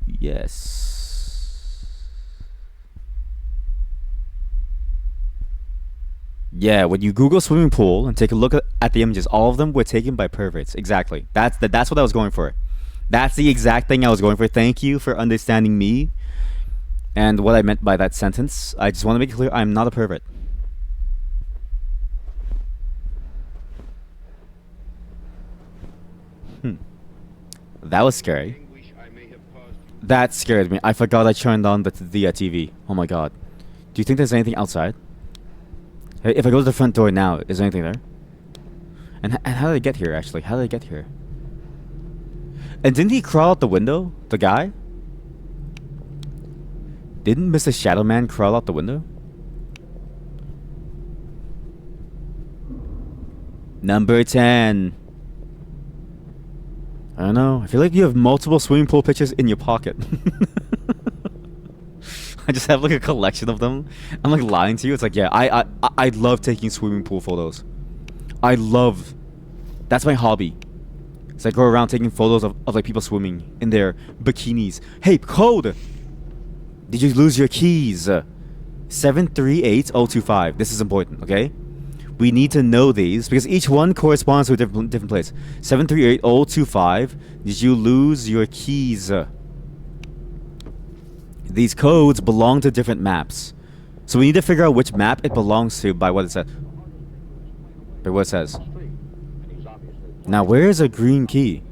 Yes. Yeah, when you Google swimming pool and take a look at the images, all of them were taken by perverts. Exactly. That's what I was going for. That's the exact thing I was going for. Thank you for understanding me and what I meant by that sentence. I just want to make it clear I'm not a pervert. That was scary. That scared me. I forgot I turned on the TV. Oh my god. Do you think there's anything outside? Hey, if I go to the front door now, is there anything there? And how did I get here, actually? How did I get here? And didn't he crawl out the window? The guy? Didn't Mr. Shadow Man crawl out the window? Number 10. I don't know. I feel like you have multiple swimming pool pictures in your pocket. I just have like a collection of them. I'm like lying to you. It's like, yeah, I love taking swimming pool photos. That's my hobby. So I go around taking photos of like people swimming in their bikinis. Hey, code! Did you lose your keys? 738025. This is important, okay? We need to know these because each one corresponds to a different place. 738025. Did you lose your keys? These codes belong to different maps. So we need to figure out which map it belongs to by what it says. By what it says. Now, where is a green key?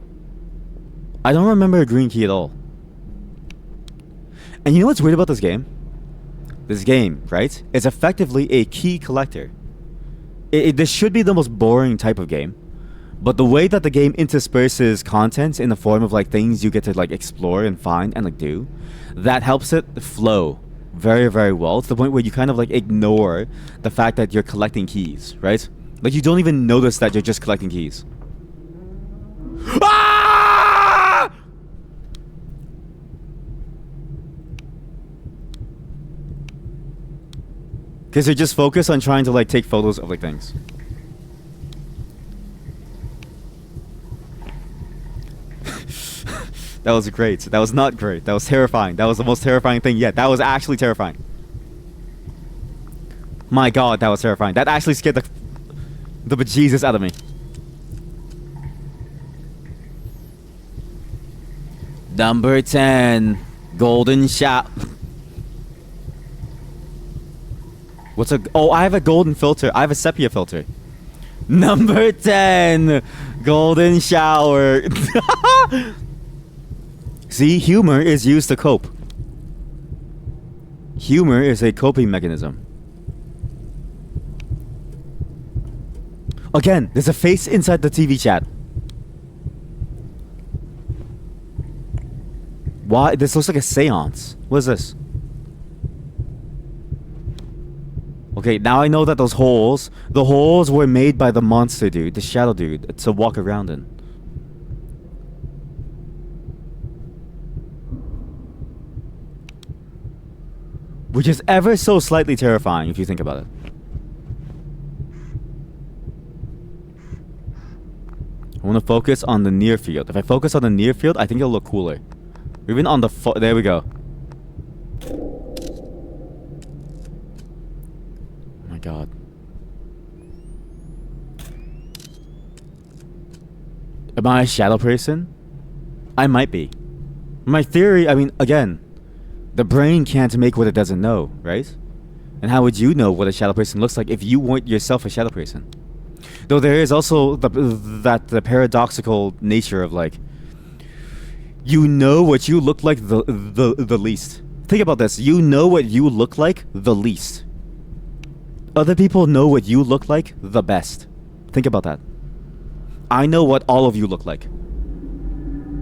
I don't remember a green key at all. And you know what's weird about this game? This game, right? It's effectively a key collector. This should be the most boring type of game. But the way that the game intersperses content in the form of like things you get to like explore and find and like do, that helps it flow very, very well to the point where you kind of like ignore the fact that you're collecting keys, right? Like you don't even notice that you're just collecting keys. Ah! Because you're just focused on trying to like take photos of like things. That was great. That was not great. That was terrifying. That was the most terrifying thing yet. That was actually terrifying. My god, that was terrifying. That actually scared the bejesus out of me. Number 10. Golden shower. What's a... Oh, I have a golden filter. I have a sepia filter. Number 10. Golden shower. See, humor is used to cope. Humor is a coping mechanism. Again, there's a face inside the TV chat. Why? This looks like a seance. What is this? Okay, now I know that the holes were made by the monster dude, the shadow dude, to walk around in. Which is ever so slightly terrifying if you think about it. I want to focus on the near field. If I focus on the near field, I think it'll look cooler. Even on the there we go. Oh my god. Am I a shadow person? I might be. My theory, I mean, again, the brain can't make what it doesn't know, right? And how would you know what a shadow person looks like if you weren't yourself a shadow person? Though there is also the paradoxical nature of like, you know what you look like the least. Think about this. You know what you look like the least. Other people know what you look like the best. Think about that. I know what all of you look like.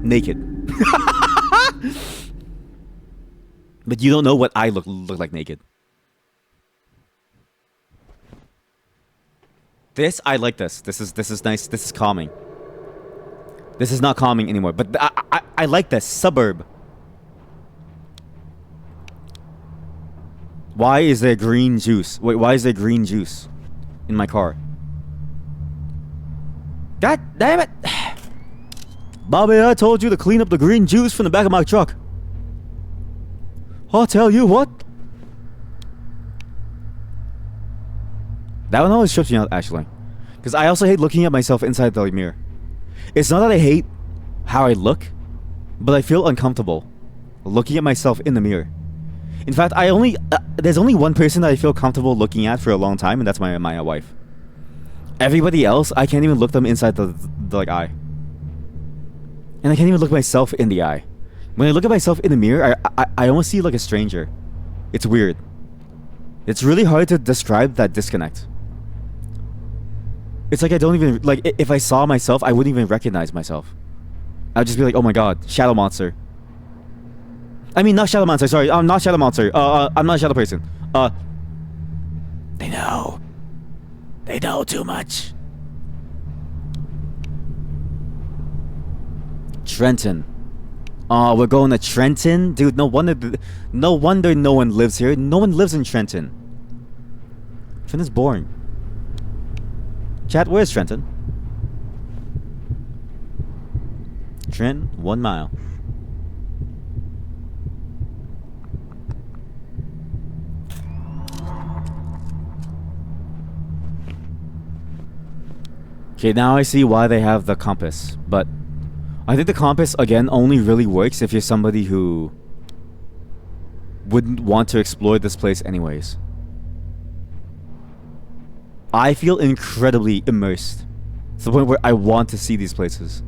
Naked. But you don't know what I look like naked. This, I like this. This is nice. This is calming. This is not calming anymore. But I like this. Suburb. Why is there green juice? Wait, why is there green juice in my car? God damn it! Bobby, I told you to clean up the green juice from the back of my truck. I'll tell you what. That one always trips me out, actually. Because I also hate looking at myself inside the mirror. It's not that I hate how I look, but I feel uncomfortable looking at myself in the mirror. In fact, there's only one person that I feel comfortable looking at for a long time, and that's my wife. Everybody else, I can't even look them inside the like eye. And I can't even look myself in the eye. When I look at myself in the mirror, I almost see like a stranger. It's weird. It's really hard to describe that disconnect. It's like I don't even, like, if I saw myself, I wouldn't even recognize myself. I'd just be like, oh my god, shadow monster. I mean, not shadow monster, sorry, I'm not shadow monster. I'm not a shadow person. They know. They know too much. Trenton. Oh, we're going to Trenton? Dude, no wonder no one lives here. No one lives in Trenton. Trenton's boring. Chat, where's Trenton? Trent, 1 mile. Okay, now I see why they have the compass, but I think the compass, again, only really works if you're somebody who wouldn't want to explore this place anyways. I feel incredibly immersed to the point where I want to see these places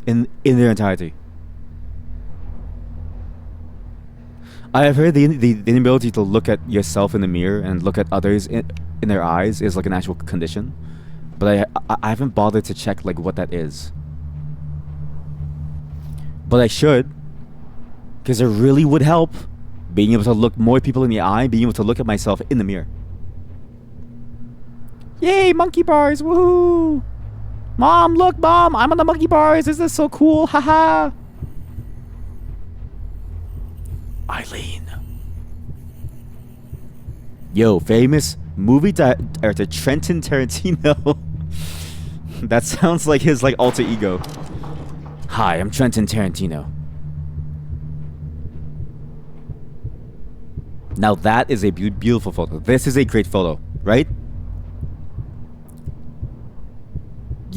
in their entirety. I have heard the inability to look at yourself in the mirror and look at others in their eyes is like an actual condition, but I haven't bothered to check like what that is. But I should, because it really would help being able to look more people in the eye, being able to look at myself in the mirror. Yay, monkey bars, woohoo! Mom, look, Mom, I'm on the monkey bars, is this so cool, haha! Eileen. Yo, famous movie director Trenton Tarantino. That sounds like his like alter ego. Hi, I'm Trenton Tarantino. Now that is a beautiful photo. This is a great photo, right?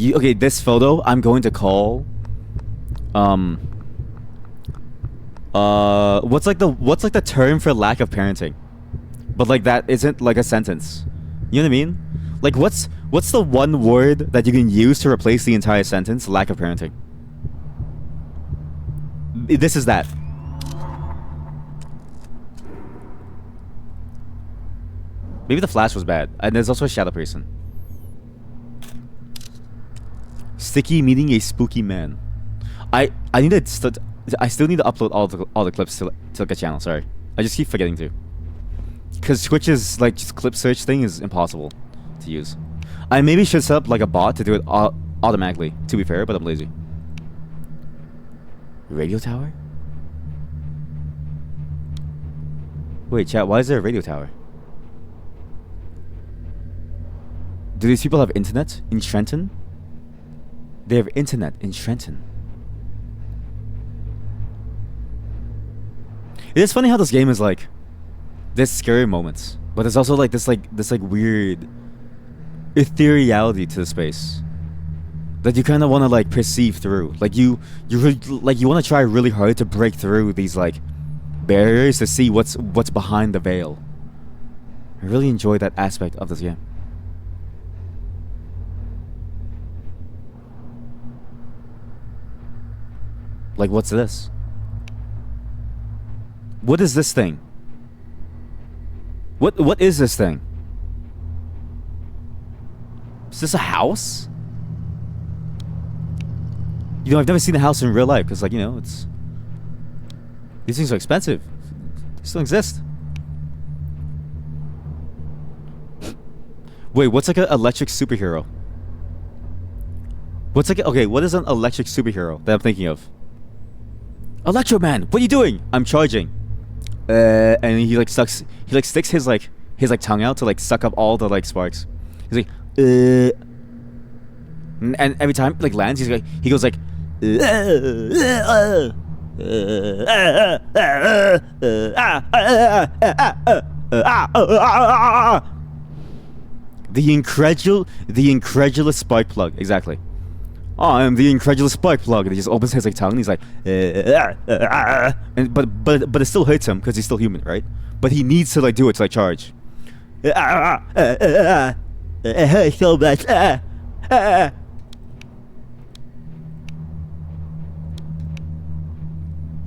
Okay, this photo I'm going to call what's like the term for lack of parenting? But like that isn't like a sentence. You know what I mean? Like what's the one word that you can use to replace the entire sentence? Lack of parenting. This is that. Maybe the flash was bad. And there's also a shadow person. Sticky meeting a spooky man. I need to I still need to upload all the clips to like a channel. Sorry, I just keep forgetting to. Cause Twitch's like just clip search thing is impossible to use. I maybe should set up like a bot to do it automatically. To be fair, but I'm lazy. Radio tower? Wait, chat. Why is there a radio tower? Do these people have internet in Trenton? They have internet in Trenton. It is funny how this game is like. There's scary moments, but there's also like this weird ethereality to the space that you kind of want to like perceive through. Like you want to try really hard to break through these like barriers to see what's behind the veil. I really enjoy that aspect of this game. Like, what's this? What is this thing? What is this thing? Is this a house? You know, I've never seen a house in real life because, like, you know, it's... These things are expensive. They still exist. Wait, what's like an electric superhero? What's like... Okay, what is an electric superhero that I'm thinking of? Electro Man, what are you doing? I'm charging. And he like sticks his tongue out to like suck up all the like sparks. He's like, and every time it like lands, he goes like, the incredulous spark plug, exactly. Oh, I'm the incredulous spark plug. And he just opens his like tongue and he's like, and but it still hurts him because he's still human, right? But he needs to like do it to like charge. It hurts so much. I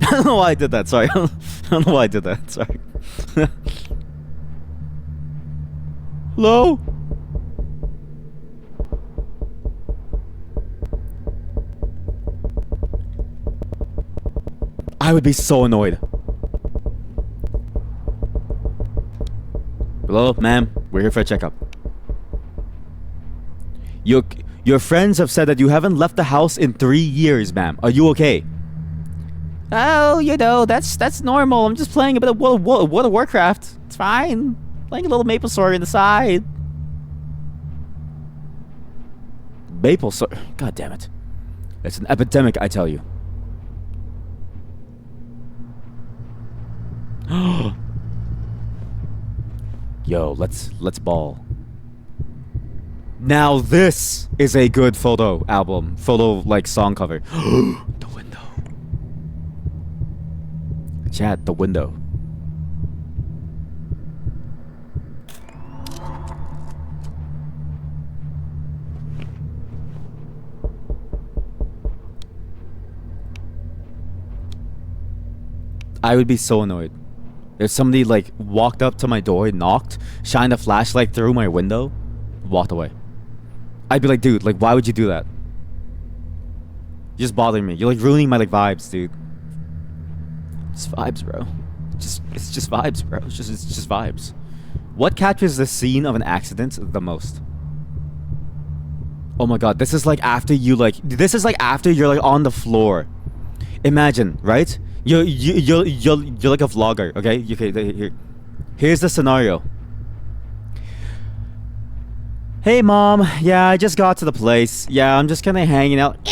don't know why I did that. Sorry, I don't know why I did that. Sorry. Hello? I would be so annoyed. Hello, ma'am. We're here for a checkup. Your friends have said that you haven't left the house in 3 years, ma'am. Are you okay? Oh, you know, that's normal. I'm just playing a bit of World of Warcraft. It's fine. Playing a little Maple Story on the side. Maple Story? God damn it. It's an epidemic, I tell you. Yo, let's ball. Now this is a good photo like song cover. The window. Chat, the window. I would be so annoyed if somebody like walked up to my door, knocked, shined a flashlight through my window, walked away. I'd be like, dude, like, why would you do that? You're just bothering me. You're like ruining my like vibes, dude. It's vibes, bro. It's just vibes, bro. It's just vibes. What captures the scene of an accident the most? Oh my god, this is like after you're like on the floor. Imagine, right? You're like a vlogger, okay? Okay, here's the scenario. Hey mom, yeah, I just got to the place. Yeah, I'm just kinda hanging out.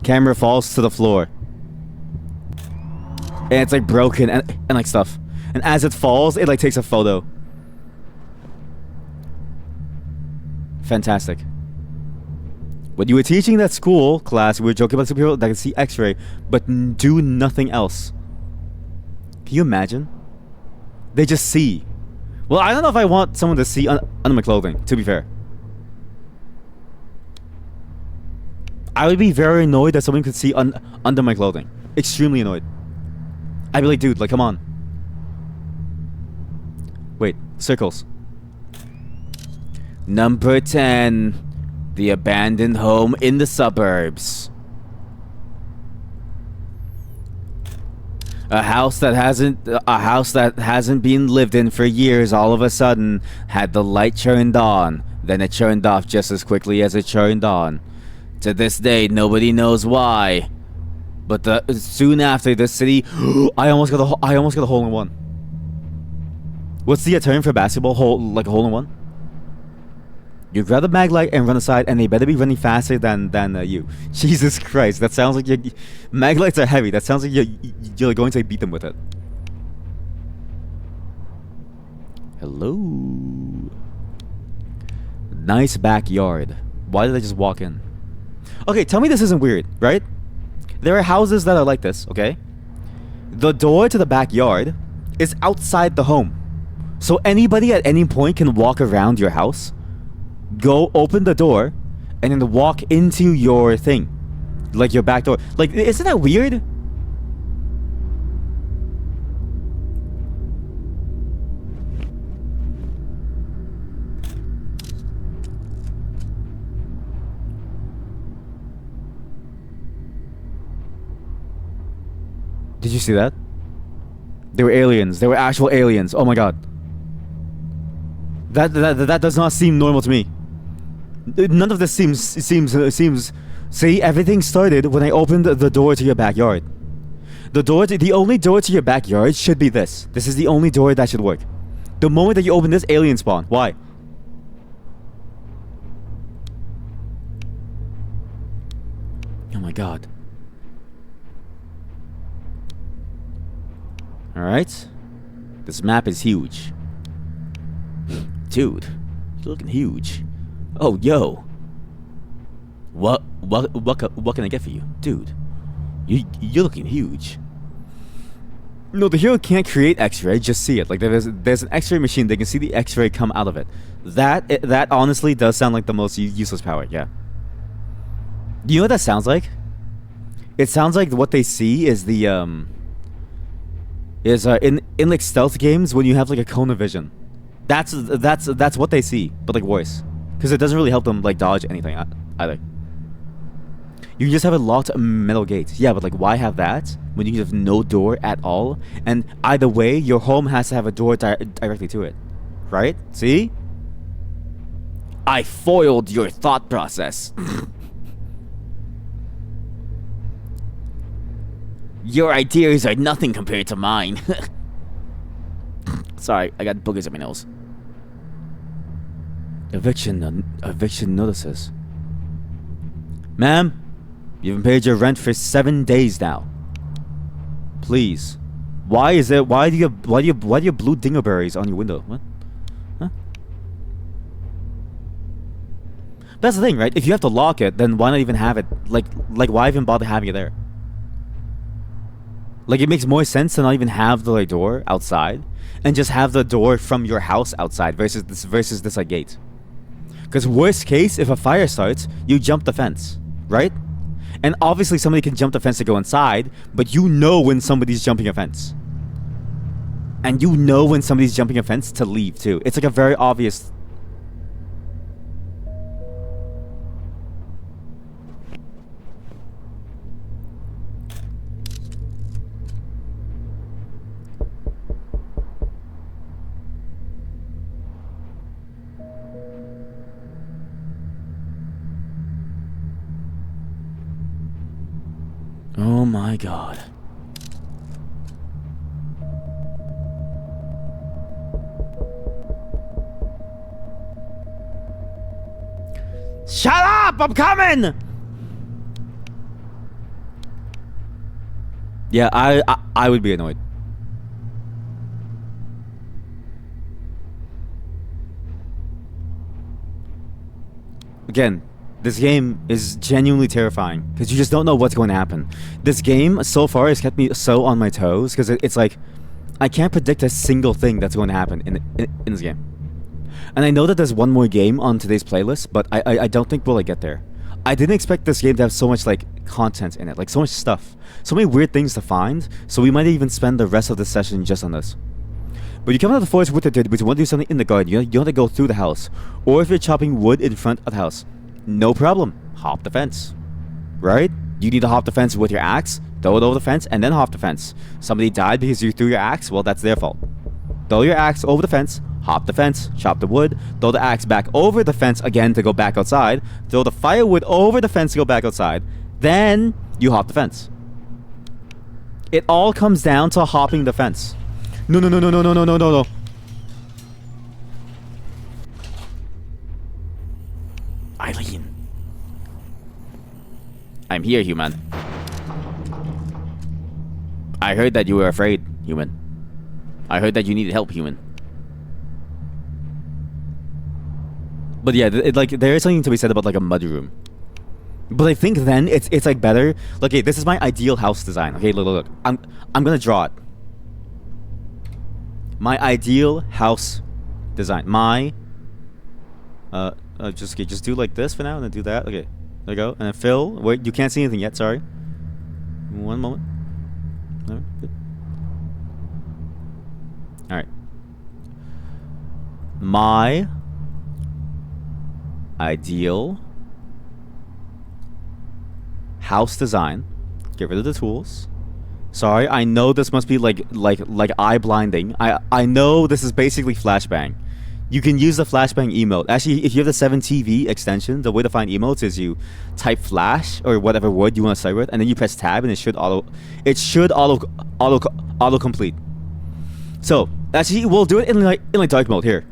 Camera falls to the floor. And it's like broken and like stuff. And as it falls, it like takes a photo. Fantastic. When you were teaching that school class, we were joking about superheroes that can see X-ray, but do nothing else. Can you imagine? They just see. Well, I don't know if I want someone to see under my clothing, to be fair. I would be very annoyed that someone could see under my clothing. Extremely annoyed. I'd be like, dude, like, come on. Wait, circles. Number 10. The abandoned home in the suburbs. A house that hasn't been lived in for years all of a sudden had the light turned on, then it turned off just as quickly as it turned on. To this day, nobody knows why. But soon after, the city, I almost got a hole in one. What's the term for basketball? Like a hole in one? You grab the mag light and run aside, and they better be running faster than you. Jesus Christ, that sounds like mag lights are heavy. That sounds like you're going to beat them with it. Hello. Nice backyard. Why did I just walk in? Okay, tell me this isn't weird, right? There are houses that are like this, okay? The door to the backyard is outside the home. So anybody at any point can walk around your house, go open the door, and then walk into your thing. Like your back door. Like, isn't that weird? Did you see that? They were aliens. They were actual aliens. Oh my god. That does not seem normal to me. None of this seems. See, everything started when I opened the door to your backyard. The only door to your backyard should be this. This is the only door that should work. The moment that you open this, alien spawn. Why? Oh my god. Alright. This map is huge. Dude, you're looking huge. Oh, yo. What can I get for you? Dude, you're looking huge. No, the hero can't create X-ray, just see it. Like, there's an X-ray machine, they can see the X-ray come out of it. That honestly does sound like the most useless power, yeah. You know what that sounds like? It sounds like what they see is the, in like stealth games when you have like a cone of vision. That's what they see, but like worse. Because it doesn't really help them like dodge anything either. You just have a locked metal gate. Yeah, but like why have that when you have no door at all? And either way, your home has to have a door directly to it. Right? See? I foiled your thought process. Your ideas are nothing compared to mine. Sorry, I got boogers on my nose. Eviction notices. Ma'am, you haven't paid your rent for 7 days now. Please. Why do you have blue dingleberries on your window? What? Huh? That's the thing, right? If you have to lock it, then why not even have it? Like why even bother having it there? Like, it makes more sense to not even have the like door outside and just have the door from your house outside versus this like gate. Because worst case, if a fire starts, you jump the fence, right? And obviously somebody can jump the fence to go inside, but you know when somebody's jumping a fence. And you know when somebody's jumping a fence to leave too. It's like a very obvious. Oh my god. Shut up! I'm coming! Yeah, I would be annoyed. Again, this game is genuinely terrifying because you just don't know what's going to happen. This game so far has kept me so on my toes because it's like I can't predict a single thing that's going to happen in this game. And I know that there's one more game on today's playlist, but I don't think we'll get there. I didn't expect this game to have so much like content in it, like so much stuff, so many weird things to find. So we might even spend the rest of the session just on this. But you come out of the forest with it, but you want to do something in the garden. You want to go through the house, or if you're chopping wood in front of the house. No problem. Hop the fence. Right? You need to hop the fence with your axe? Throw it over the fence and then hop the fence. Somebody died because you threw your axe, well, that's their fault. Throw your axe over the fence, hop the fence, chop the wood, throw the axe back over the fence again to go back outside, throw the firewood over the fence to go back outside, then you hop the fence. It all comes down to hopping the fence. No, no, no, no, no, no, no, no, no, no. Eileen. I'm here, human. I heard that you were afraid, human. I heard that you needed help, human. But yeah, like there is something to be said about like a mudroom. But I think then it's like better. Like, okay, this is my ideal house design. Okay, look. I'm gonna draw it. My ideal house design. My just do like this for now, and then do that. Okay, there you go. And then fill. Wait, you can't see anything yet. Sorry. One moment. All right, good. All right. My ideal house design. Get rid of the tools. Sorry, I know this must be like eye blinding. I know this is basically flashbang. You can use the flashbang emote. Actually, if you have the 7TV extension, the way to find emotes is you type flash or whatever word you want to start with, and then you press tab, and it should auto complete. So actually, we'll do it in like dark mode here.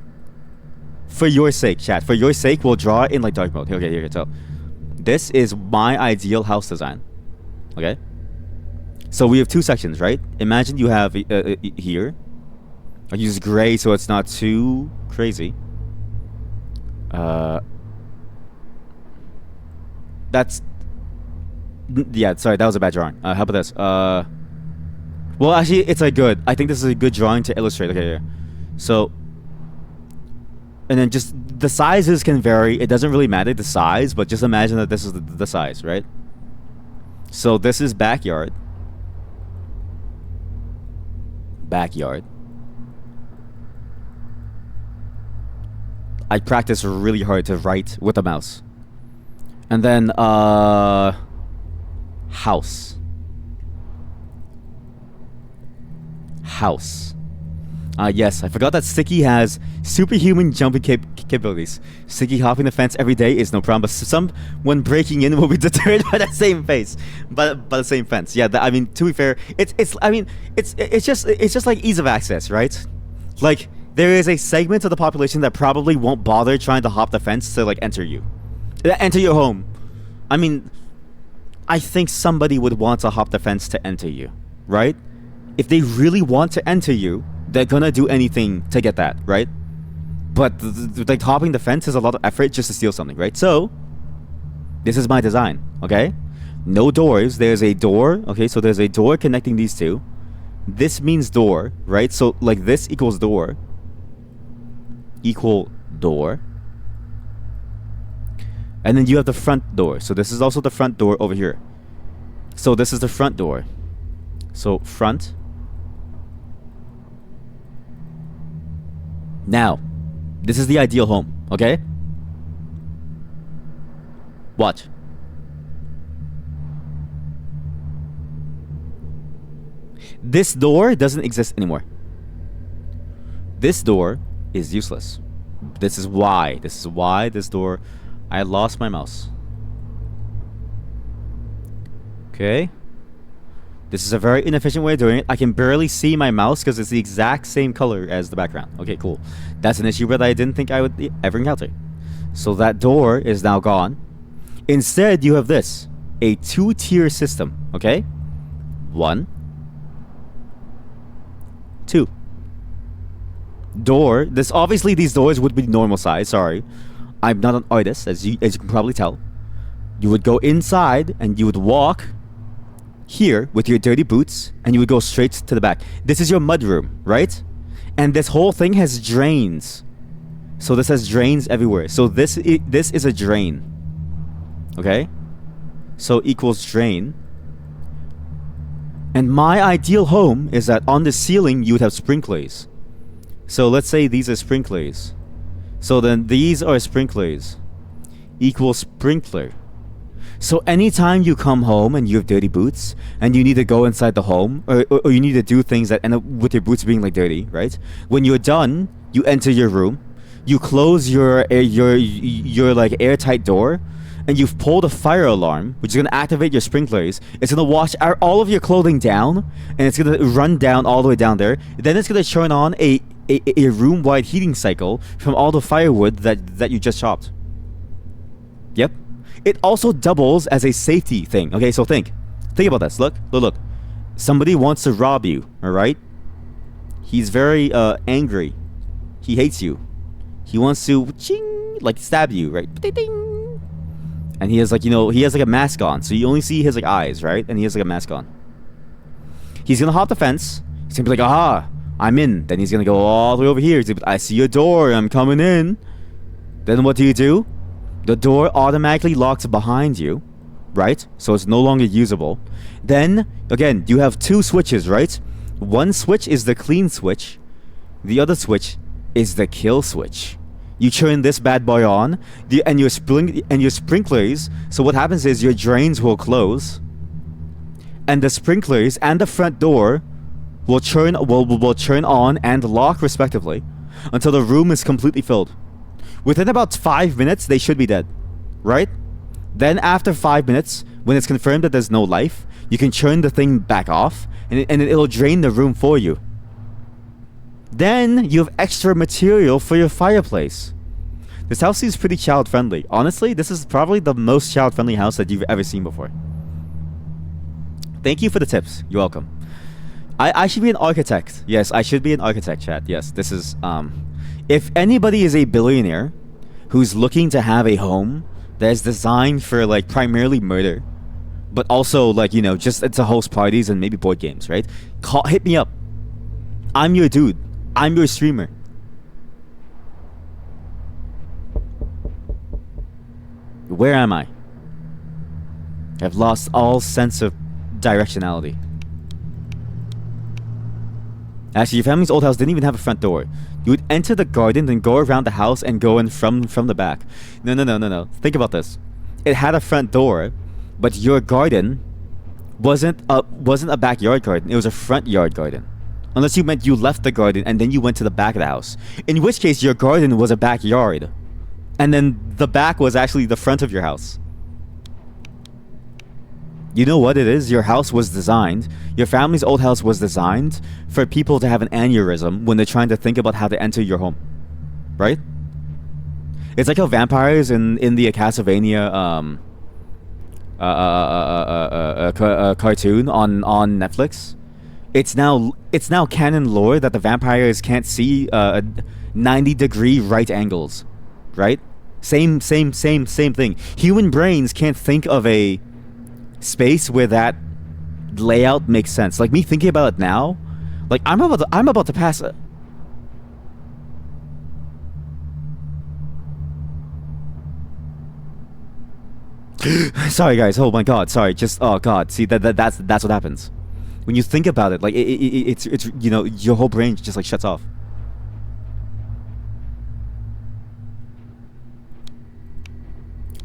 For your sake, chat. For your sake, we'll draw it in like dark mode. Okay, here. So this is my ideal house design. Okay. So we have two sections, right? Imagine you have here. I use gray so it's not too crazy. That's... Yeah, sorry, that was a bad drawing. How about this? Well, actually, it's like good. I think this is a good drawing to illustrate. Okay, yeah. So... And then just... The sizes can vary. It doesn't really matter the size, but just imagine that this is the size, right? So this is backyard. Backyard. I practice really hard to write with the mouse. And then, house. House. Yes, I forgot that Sticky has superhuman jumping capabilities. Sticky hopping the fence every day is no problem, but someone breaking in will be deterred by the same face, by the same fence. Yeah, I mean, to be fair, it's just like ease of access, right? Like, there is a segment of the population that probably won't bother trying to hop the fence to like enter your home. I mean, I think somebody would want to hop the fence to enter you, right? If they really want to enter you, they're gonna do anything to get that, right? But like hopping the fence is a lot of effort just to steal something, right? So this is my design, okay? No doors. There's a door. Okay, so there's a door connecting these two. This means door, right? So like this equals door. Equal door. And then you have the front door. So this is also the front door over here. So this is the front door. So front. Now, this is the ideal home, okay? Watch. This door doesn't exist anymore. This door is useless. This is why this door... I lost my mouse. Okay. This is a very inefficient way of doing it. I can barely see my mouse because it's the exact same color as the background. Okay, cool. That's an issue that I didn't think I would ever encounter. So that door is now gone. Instead, you have this. A two-tier system. Okay? 1, 2. Door. This obviously these doors would be normal size. Sorry. I'm not an artist, as you can probably tell. You would go inside and you would walk here with your dirty boots, and you would go straight to the back. This is your mudroom, right? And this whole thing has drains. So this has drains everywhere. So this is a drain. Okay? So equals drain. And my ideal home is that on the ceiling you would have sprinklers. So let's say these are sprinklers. So then these are sprinklers. Equals sprinkler. So anytime you come home and you have dirty boots and you need to go inside the home or you need to do things that end up with your boots being like dirty, right? When you're done, you enter your room, you close your like airtight door, and you've pulled a fire alarm, which is gonna activate your sprinklers. It's gonna wash all of your clothing down, and it's gonna run down all the way down there. Then it's gonna turn on a room-wide heating cycle from all the firewood that you just chopped. Yep. It also doubles as a safety thing. Okay, so think about this. Look. Somebody wants to rob you. All right. He's very angry. He hates you. He wants to like stab you, right? Ding. And he has like a mask on, so you only see his like eyes, right? And he has like a mask on. He's gonna hop the fence. He's gonna be like, aha, I'm in. Then he's gonna go all the way over here. He's gonna be, I see a door. I'm coming in. Then what do? The door automatically locks behind you, right? So it's no longer usable. Then, again, you have two switches, right? One switch is the clean switch. The other switch is the kill switch. You turn this bad boy on, and your sprinklers. So what happens is your drains will close, and the sprinklers and the front door will turn on and lock respectively until the room is completely filled. Within about 5 minutes, they should be dead, right? Then after 5 minutes, when it's confirmed that there's no life, you can turn the thing back off, and it'll drain the room for you. Then you have extra material for your fireplace. This house seems pretty child-friendly. Honestly, this is probably the most child-friendly house that you've ever seen before. Thank you for the tips. You're welcome. I should be an architect. Yes, I should be an architect, chat. Yes, this is... If anybody is a billionaire who's looking to have a home that is designed for like primarily murder, but also like just to host parties and maybe board games, right? Hit me up. I'm your dude. I'm your streamer. Where am I? I've lost all sense of directionality. Actually, your family's old house didn't even have a front door. You would enter the garden, then go around the house and go in from the back. No. Think about this. It had a front door, but your garden wasn't a backyard garden. It was a front yard garden. Unless you meant you left the garden and then you went to the back of the house. In which case, your garden was a backyard. And then the back was actually the front of your house. You know what it is? Your house was designed, your family's old house was designed for people to have an aneurysm when they're trying to think about how to enter your home. Right? It's like how vampires in the Castlevania cartoon on Netflix. It's now canon lore that the vampires can't see 90-degree right angles. Right? Same thing. Human brains can't think of a space where that layout makes sense. Like me thinking about it now, like I'm about to pass it. Sorry guys, oh my god, sorry, just oh god, see that's what happens. When you think about it, like it's your whole brain just like shuts off.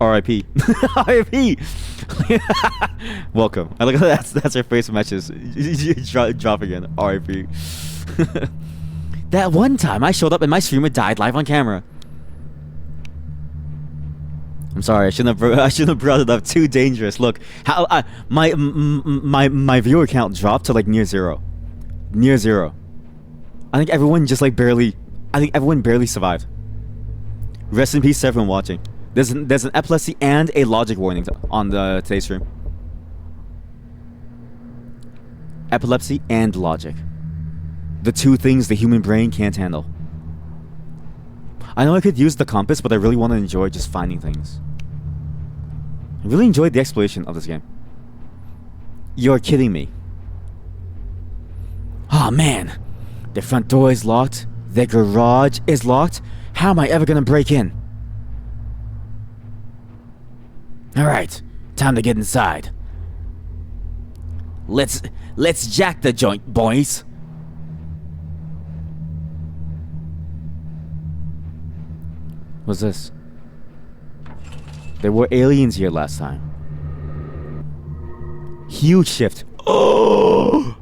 R.I.P. R.I.P. Welcome. I look at that's our first matches. Drop again. R.I.P. That one time I showed up and my streamer died live on camera. I'm sorry. I shouldn't have brought it up. Too dangerous. Look, how my viewer count dropped to like near zero. Near zero. I think everyone barely survived. Rest in peace to everyone watching. There's an epilepsy and a logic warning on the today's stream. Epilepsy and logic. The two things the human brain can't handle. I know I could use the compass, but I really want to enjoy just finding things. I really enjoyed the exploration of this game. You're kidding me. Oh man. The front door is locked. The garage is locked. How am I ever gonna break in? Alright, time to get inside. Let's jack the joint, boys. What's this? There were aliens here last time. huge shift. Oh!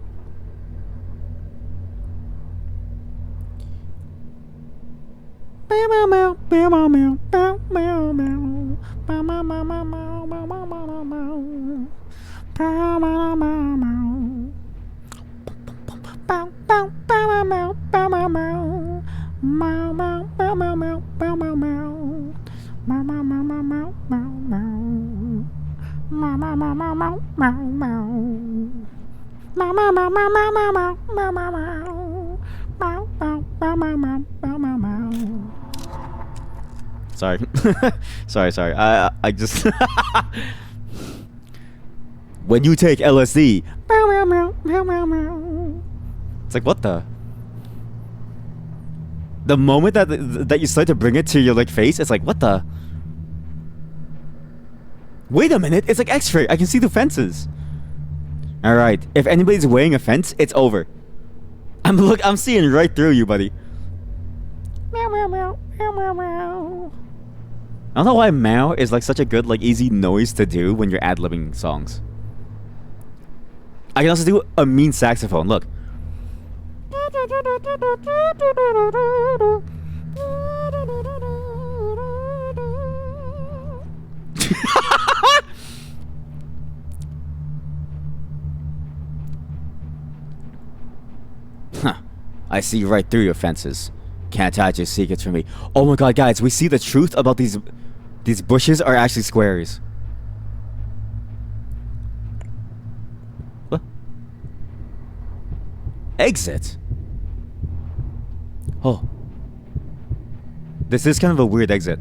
Sorry. sorry. I just when you take LSD. It's like, what the? The moment that you start to bring it to your like face, it's like, what the? Wait a minute, it's like X-ray. I can see the fences. All right, if anybody's weighing a fence, it's over. I'm seeing right through you, buddy. I don't know why meow is like such a good, like easy noise to do when you're ad-libbing songs. I can also do a mean saxophone. Look. Huh. I see right through your fences. Can't hide your secrets from me. Oh my god, guys, we see the truth about these bushes are actually squares. What? Exit? Oh. This is kind of a weird exit.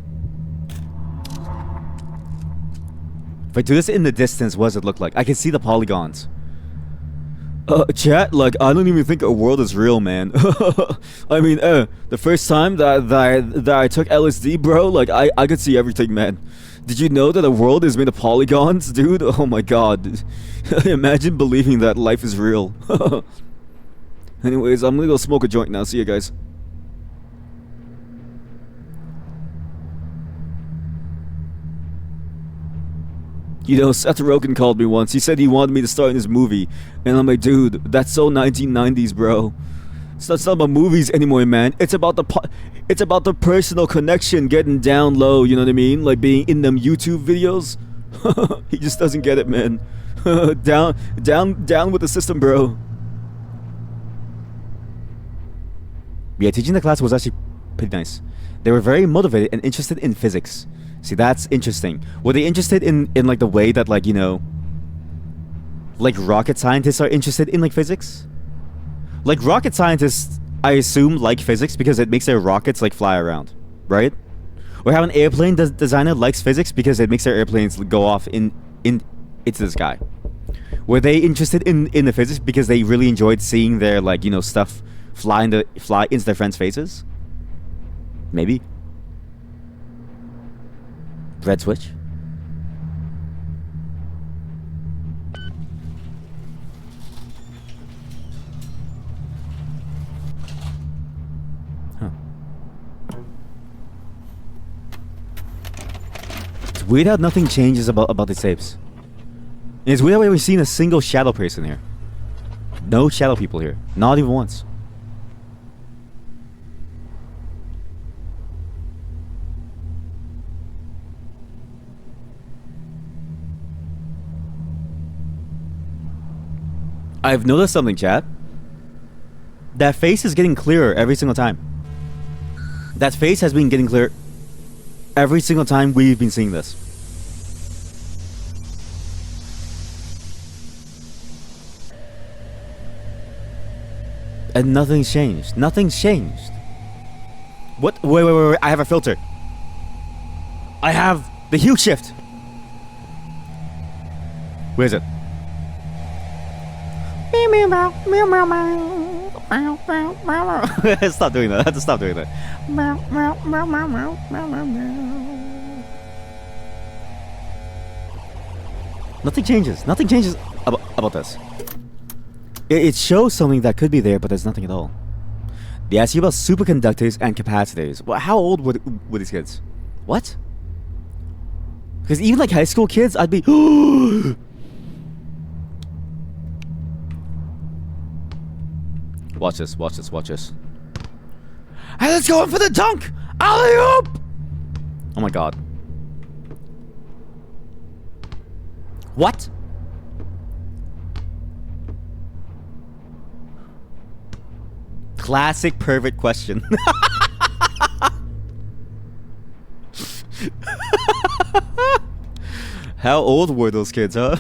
If I do this in the distance, what does it look like? I can see the polygons. Chat, like, I don't even think a world is real, man. I mean, the first time that I took LSD, bro, like, I could see everything, man. Did you know that a world is made of polygons, dude? Oh my god. Imagine believing that life is real. Anyways, I'm gonna go smoke a joint now. See you guys. You know, Seth Rogen called me once. He said he wanted me to star in his movie. And I'm like, dude, that's so 1990s, bro. It's not about movies anymore, man. It's about the personal connection, getting down low, you know what I mean? Like being in them YouTube videos. He just doesn't get it, man. down with the system, bro. Yeah, teaching the class was actually pretty nice. They were very motivated and interested in physics. See, that's interesting. Were they interested in like the way that, like, you know, like rocket scientists are interested in like physics? Like rocket scientists, I assume, like physics because it makes their rockets like fly around, right? Or how an airplane designer likes physics because it makes their airplanes go off into the sky. Were they interested in the physics because they really enjoyed seeing their, like, you know, stuff fly into their friends' faces? Maybe. Red switch. Huh. It's weird how nothing changes about the tapes. And it's weird how we've seen a single shadow person here. No shadow people here. Not even once. I've noticed something, chat. That face is getting clearer every single time. That face has been getting clearer every single time we've been seeing this. And nothing's changed. Nothing's changed. What? Wait. I have a filter. I have the hue shift. Where is it? Stop doing that. I have to stop doing that. Nothing changes. Nothing changes about this. It shows something that could be there, but there's nothing at all. They ask you about superconductors and capacitors. Well, how old were these kids? What? Because even like high school kids, I'd be... Watch this, watch this, watch this. Hey, let's go in for the dunk! Alley-oop! Oh my god. What? Classic pervert question. How old were those kids, huh?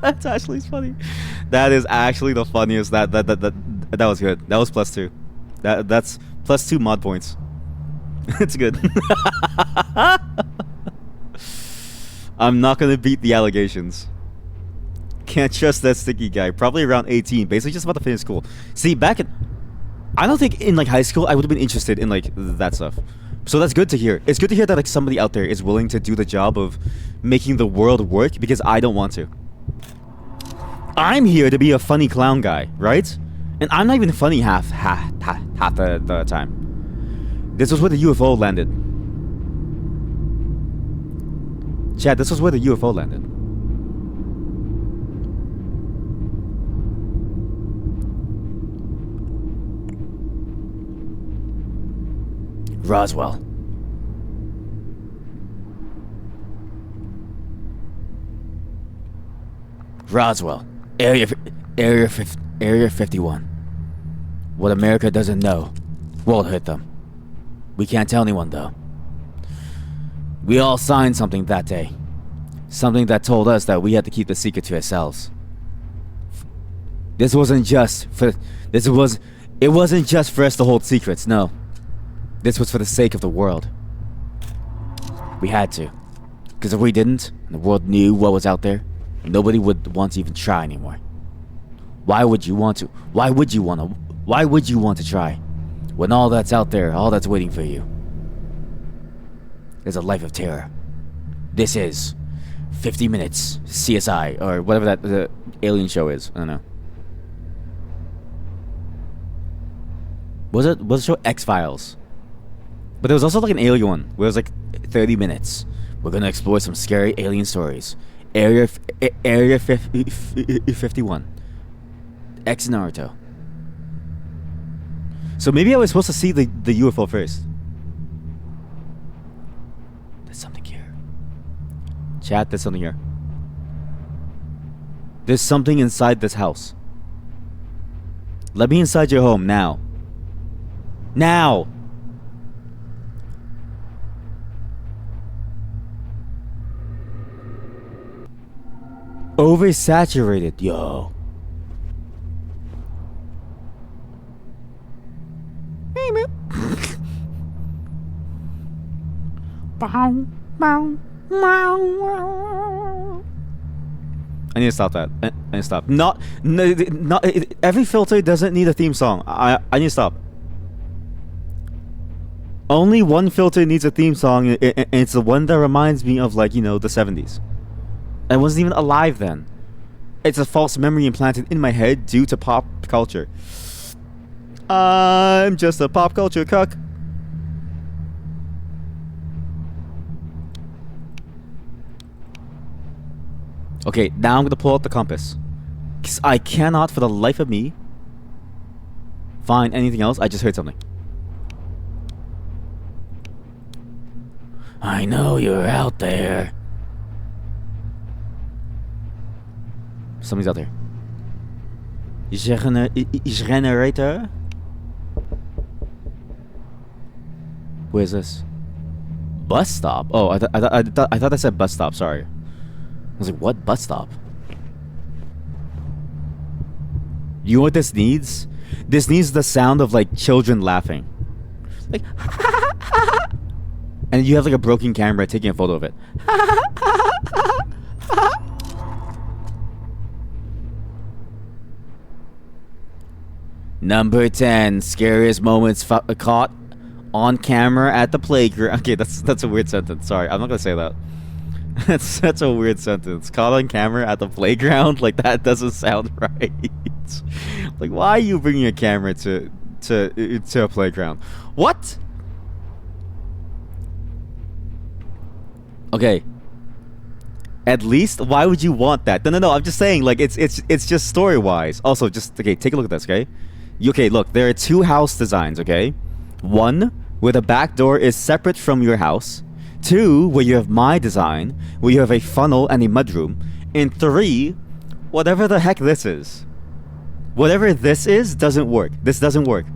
That's actually funny. That is actually the funniest. That was good. That was +2. That's +2 mod points. It's good. I'm not gonna beat the allegations. Can't trust that sticky guy. Probably around 18. Basically just about to finish school. See, back in... I don't think in like high school I would have been interested in like that stuff. So that's good to hear. It's good to hear that like somebody out there is willing to do the job of making the world work because I don't want to. I'm here to be a funny clown guy, right? And I'm not even funny half the time. This was where the UFO landed. Chad, this was where the UFO landed. Roswell. Roswell. Area 51. What America doesn't know won't hurt them. We can't tell anyone though. We all signed something that day. Something that told us that we had to keep the secret to ourselves. This wasn't just for it wasn't just for us to hold secrets, no. This was for the sake of the world. We had to. Because if we didn't, and the world knew what was out there, nobody would want to even try anymore. Why would you want to? Why would you want to try? When all that's out there, all that's waiting for you is a life of terror. This is 50 Minutes CSI, or whatever that the alien show is. I don't know. Was it the show X-Files? But there was also like an alien one where it was like 30 minutes. We're gonna explore some scary alien stories. Area 51. X Naruto. So maybe I was supposed to see the UFO first. There's something here. Chat, there's something here. There's something inside this house. Let me inside your home now. Now! Oversaturated, yo. I need to stop that. I need to stop. Not every filter doesn't need a theme song. I need to stop. Only one filter needs a theme song, and it's the one that reminds me of, like, you know, the 70s. I wasn't even alive then. It's a false memory implanted in my head due to pop culture. I'm just a pop culture cuck. Okay, now I'm gonna pull out the compass. 'Cause I cannot for the life of me find anything else. I just heard something. I know you're out there. Somebody's out there. Generator? Where's this? Bus stop? Oh, I thought I said bus stop. Sorry. I was like, what bus stop? You know what this needs? This needs the sound of like children laughing. Like, and you have like a broken camera taking a photo of it. Number 10, scariest moments caught on camera at the playground. Okay, that's a weird sentence. Sorry, I'm not gonna say that. That's a weird sentence. Caught on camera at the playground? Like, that doesn't sound right. Like, why are you bringing a camera to a playground? What? Okay. At least, why would you want that? No. I'm just saying, like, it's just story wise. Also, just okay. Take a look at this, okay? Okay, look, there are two house designs, okay? One where the back door is separate from your house. Two, where you have my design, where you have a funnel and a mudroom. And three, whatever the heck this is. Whatever this is doesn't work. This doesn't work.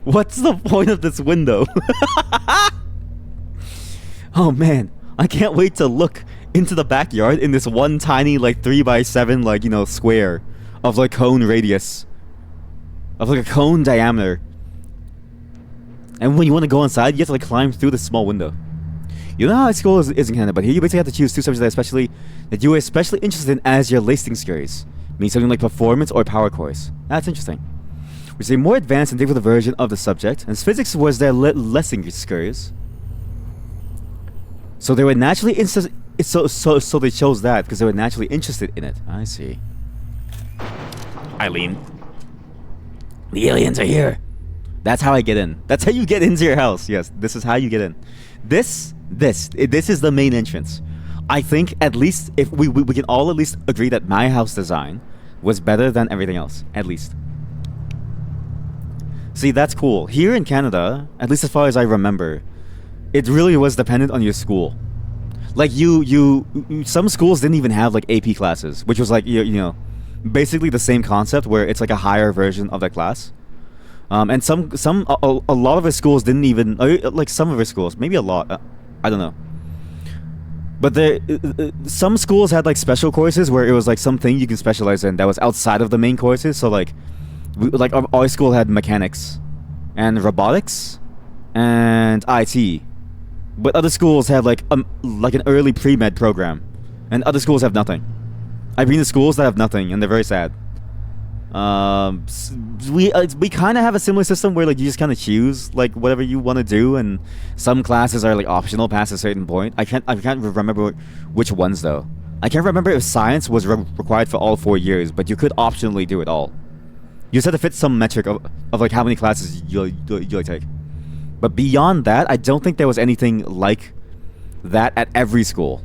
What's the point of this window? Oh man, I can't wait to look into the backyard in this one tiny like 3x7 like, you know, square of like cone radius. Of like a cone diameter. And when you want to go inside, you have to like climb through the small window. You know how high school is in Canada, but here you basically have to choose two subjects that you are especially interested in as your lacing series. Means something like performance or power course. That's interesting. Which is a more advanced and difficult version of the subject, and physics was their lacing series. So they were naturally interested. So they chose that because they were naturally interested in it. I see. Eileen, the aliens are here. That's how I get in. That's how you get into your house. Yes, this is how you get in. This is the main entrance. I think at least if we can all at least agree that my house design was better than everything else. At least. See, that's cool. Here in Canada, at least as far as I remember, it really was dependent on your school. Like some schools didn't even have like AP classes, which was like you know, basically the same concept where it's like a higher version of that class. And a lot of our schools didn't even like some of our schools, maybe a lot, I don't know. But some schools had like special courses where it was like something you can specialize in that was outside of the main courses. So like our school had mechanics and robotics and IT. But other schools have like an early pre-med program, and other schools have nothing. I've been to schools that have nothing, and they're very sad. We kind of have a similar system where like you just kind of choose like whatever you want to do, and some classes are like optional past a certain point. I can't remember which ones though. I can't remember if science was required for all 4 years, but you could optionally do it all. You just had to fit some metric of like how many classes you'll take. But beyond that, I don't think there was anything like that at every school.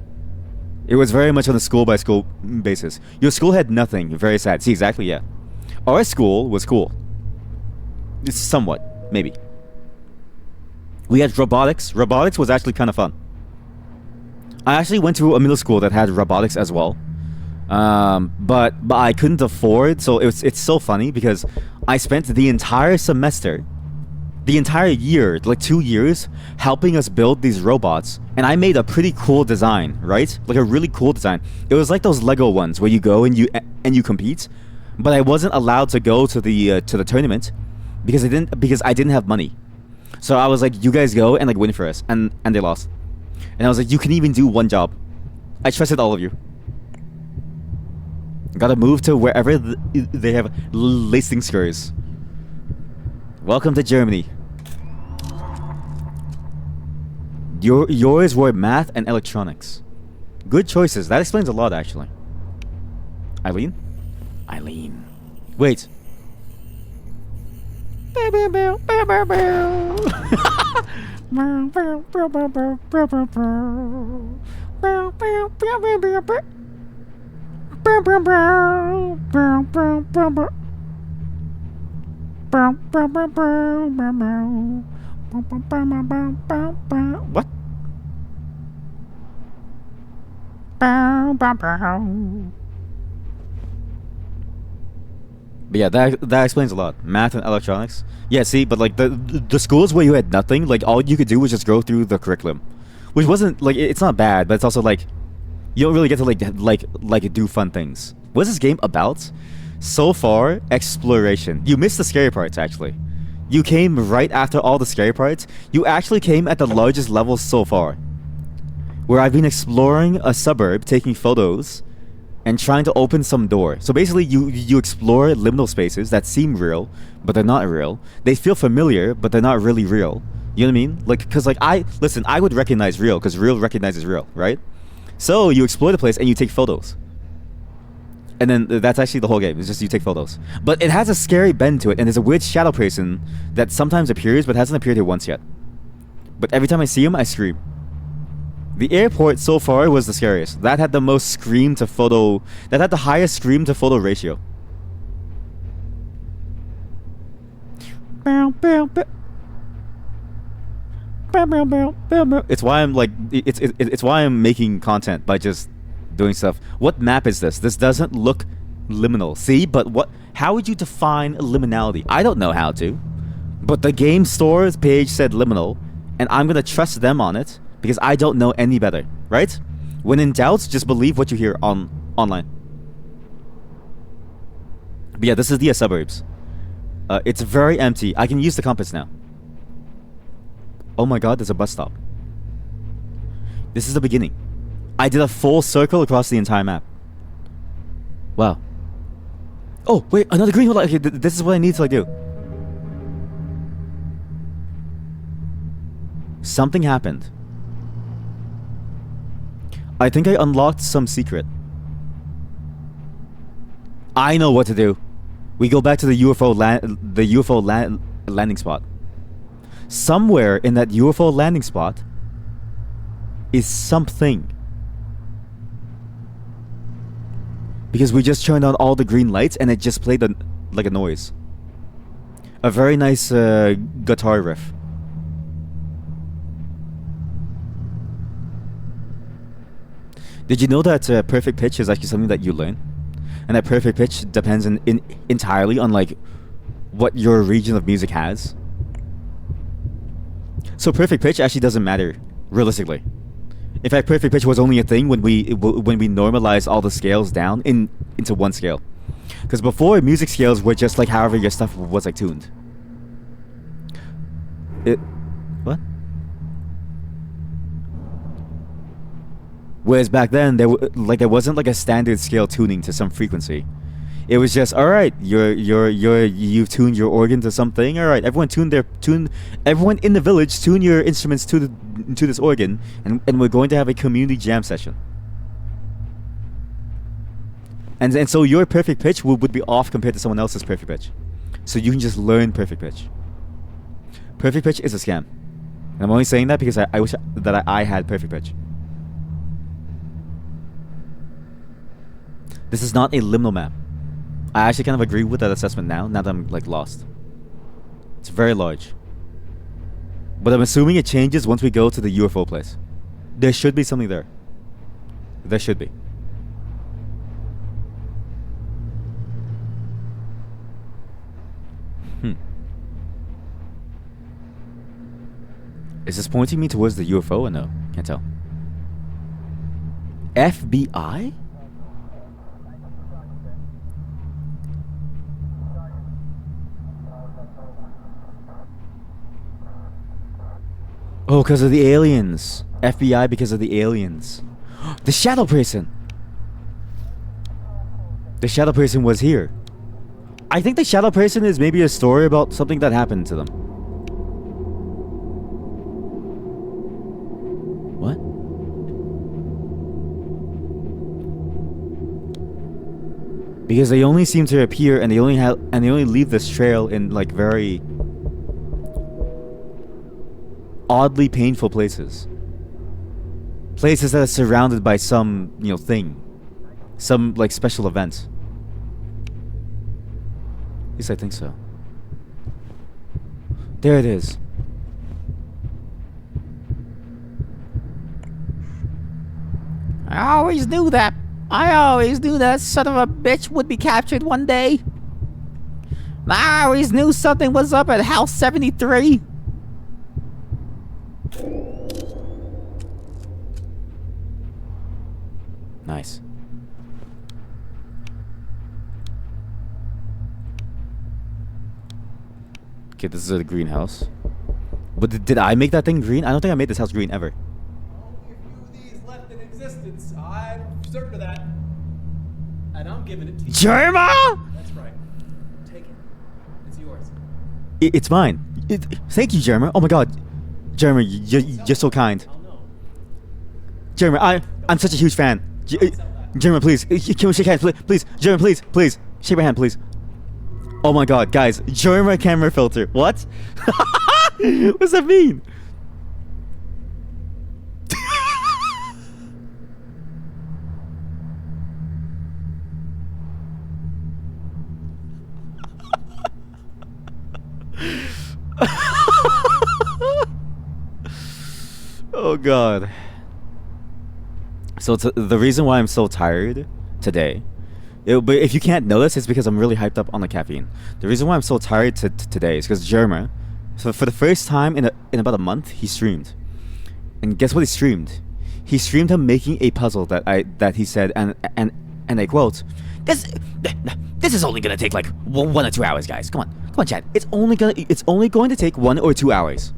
It was very much on a school-by-school basis. Your school had nothing. Very sad. See, exactly, yeah. Our school was cool. It's somewhat, maybe. We had robotics. Robotics was actually kind of fun. I actually went to a middle school that had robotics as well. But I couldn't afford, so it's so funny because I spent the entire semester, the entire year, like 2 years, helping us build these robots, and I made a pretty cool design, right? Like a really cool design. It was like those Lego ones where you go and you compete, but I wasn't allowed to go to the tournament because I didn't have money. So I was like, you guys go and like win for us, and they lost. And I was like, you can even do one job. I trusted all of you. Gotta move to wherever they have lacing screws. Welcome to Germany. Yours were math and electronics. Good choices. That explains a lot, actually. Eileen? Eileen. Wait. What? But yeah, that explains a lot. Math and electronics. Yeah, see, but like the schools where you had nothing, like all you could do was just go through the curriculum, which wasn't like it's not bad, but it's also like you don't really get to like do fun things. What's this game about? So far, exploration. You missed the scary parts actually. You came right after all the scary parts. You actually came at the largest level so far, where I've been exploring a suburb, taking photos, and trying to open some door. So basically, you explore liminal spaces that seem real, but they're not real. They feel familiar, but they're not really real. You know what I mean? Like, cause like I would recognize real, cause real recognizes real, right? So you explore the place and you take photos. And then that's actually the whole game. It's just you take photos. But it has a scary bend to it, and there's a weird shadow person that sometimes appears, but hasn't appeared here once yet. But every time I see him, I scream. The airport so far was the scariest. That had the most scream to photo. That had the highest scream to photo ratio. It's why I'm like it's why I'm making content by just doing stuff. What map is this? This doesn't look liminal. See, but what? How would you define liminality? I don't know how to. But the game store's page said liminal, and I'm gonna trust them on it because I don't know any better, right? When in doubt, just believe what you hear online. But yeah, this is the suburbs. It's very empty. I can use the compass now. Oh my god, there's a bus stop. This is the beginning. I did a full circle across the entire map. Wow. Oh, wait, another green light. Okay, this is what I need to like do. Something happened. I think I unlocked some secret. I know what to do. We go back to the UFO landing spot. Somewhere in that UFO landing spot is something. Because we just turned on all the green lights and it just played like a noise. A very nice guitar riff. Did you know that perfect pitch is actually something that you learn? And that perfect pitch depends entirely on like what your region of music has. So perfect pitch actually doesn't matter realistically. In fact, perfect pitch was only a thing when we normalized all the scales down into one scale. Because before, music scales were just like however your stuff was like tuned. What? Whereas back then, there wasn't like a standard scale tuning to some frequency. It was just, all right, you've tuned your organ to something. All right, everyone everyone in the village tune your instruments to this organ, and we're going to have a community jam session. And so your perfect pitch would be off compared to someone else's perfect pitch. So you can just learn perfect pitch. Perfect pitch is a scam. And I'm only saying that because I wish that I had perfect pitch. This is not a liminal map. I actually kind of agree with that assessment now that I'm like lost. It's very large. But I'm assuming it changes once we go to the UFO place. There should be something there. There should be. Is this pointing me towards the UFO or no? Can't tell. FBI? Oh, because of the aliens. FBI because of the aliens. The shadow person. The shadow person was here. I think the shadow person is maybe a story about something that happened to them. What? Because they only seem to appear and they only leave this trail in like very oddly painful places. Places that are surrounded by some, thing. Some, like, special event. At least I think so. There it is. I always knew that. I always knew that son of a bitch would be captured one day. I always knew something was up at House 73. Nice. Okay, this is a greenhouse. But did I make that thing green? I don't think I made this house green ever. Only a few of these left in existence. I'm certain of that. And I'm giving it to you. Jerma! That's right. Take it. It's yours. It's mine. Thank you, Jerma. Oh my god. Jerma, you're so kind. I'll know. Jerma, I'm such a huge fan. Jerma, please. Can we shake hands? Please. Jerma, please. Shake my hand, please. Oh my god, guys. Jerma camera filter. What? What does that mean? Oh god. So the reason why I'm so tired today, but if you can't notice, it's because I'm really hyped up on the caffeine. The reason why I'm so tired today is because Jerma, so for the first time in about a month, he streamed. And guess what he streamed? He streamed him making a puzzle that he said, and I quote, This is only gonna take like 1 or 2 hours, guys. Come on, chat. It's only going to take 1 or 2 hours.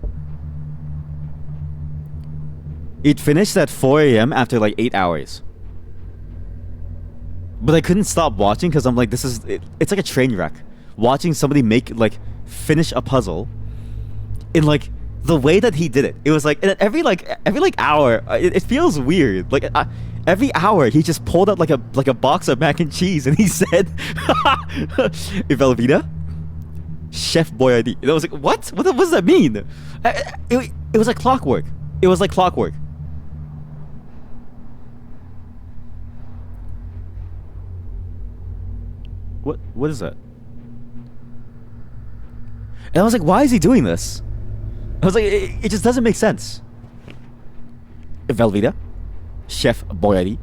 It finished at 4 a.m. after like 8 hours. But I couldn't stop watching because I'm like, it's like a train wreck. Watching somebody finish a puzzle in like the way that he did it. It was like, and every hour, it feels weird. Like every hour he just pulled out like a box of mac and cheese and he said, Velveeta, Chef Boyardee. And I was like, what? What does that mean? It was like clockwork. It was like clockwork. What is that? And I was like, why is he doing this? I was like, it just doesn't make sense. Velveeta, Chef Boyardee,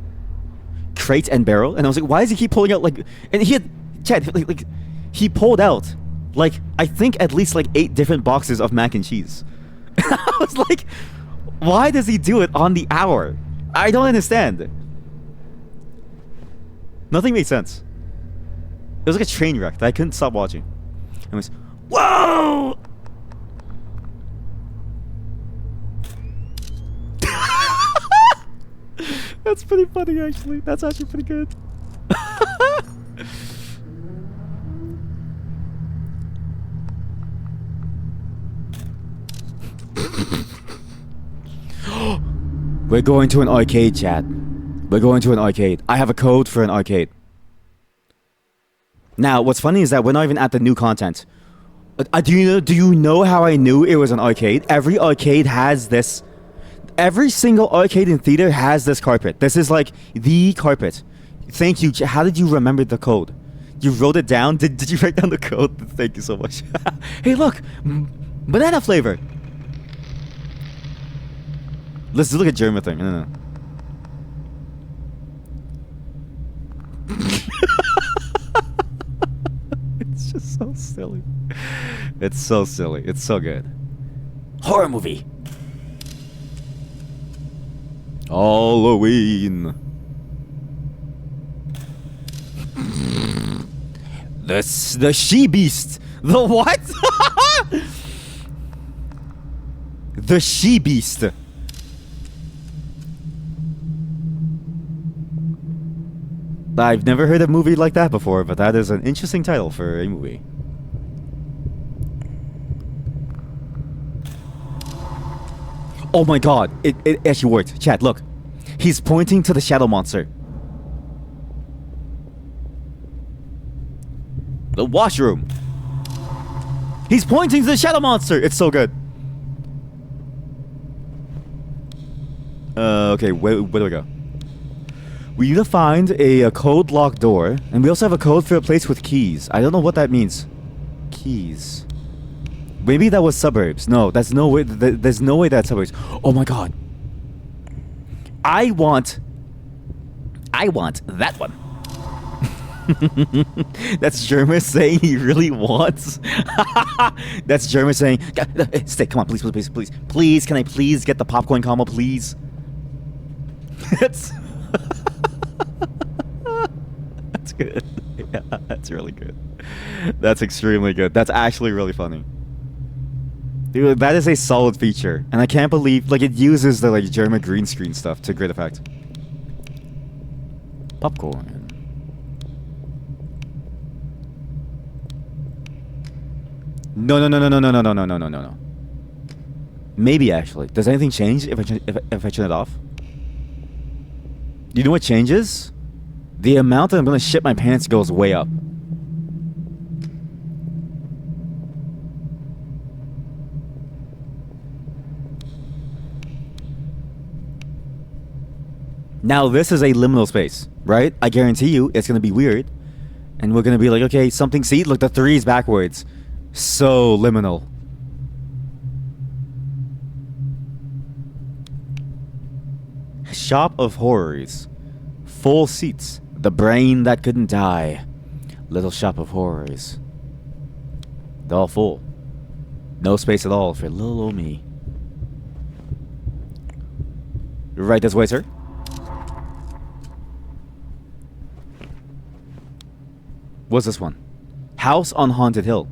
Crate and Barrel, and I was like, why does he keep pulling out like? And he had, Chad, like he pulled out like I think at least like 8 different boxes of mac and cheese. I was like, why does he do it on the hour? I don't understand. Nothing made sense. It was like a train wreck that I couldn't stop watching. It was, whoa! That's pretty funny, actually. That's actually pretty good. We're going to an arcade, chat. We're going to an arcade. I have a code for an arcade. Now, what's funny is that we're not even at the new content. Do you know how I knew it was an arcade? Every arcade has this. Every single arcade in theater has this carpet. This is like the carpet. Thank you. How did you remember the code? You wrote it down? Did you write down the code? Thank you so much. Hey, look! Banana flavor! Let's look at German thing. No. It's just so silly. It's so silly. It's so good. Horror movie. Halloween. The she beast. The what? The she beast. I've never heard a movie like that before, but that is an interesting title for a movie. Oh my god, it actually worked. Chat, look. He's pointing to the shadow monster. The washroom. He's pointing to the shadow monster. It's so good. Okay, where do we go? We need to find a code locked door, and we also have a code for a place with keys. I don't know what that means. Keys. Maybe that was suburbs. No, that's no way. There's no way that's suburbs. Oh my god. I want that one. That's Jerma saying he really wants. That's Jerma saying, stay, come on, please, can I please get the popcorn combo, please? That's that's good. Yeah, that's really good. That's extremely good. That's actually really funny. Dude, that is a solid feature. And I can't believe, like, it uses the, like, Jerma green screen stuff to great effect. Popcorn. No. Maybe, actually. Does anything change if I turn it off? You know what changes? The amount that I'm gonna shit my pants goes way up. Now this is a liminal space, right? I guarantee you it's gonna be weird. And we're gonna be like, okay, something, see? Look, the 3 is backwards. So liminal. Shop of Horrors. Full seats. The brain that couldn't die. Little Shop of Horrors. They're all full. No space at all for little old me. Right this way, sir. What's this one? House on Haunted Hill.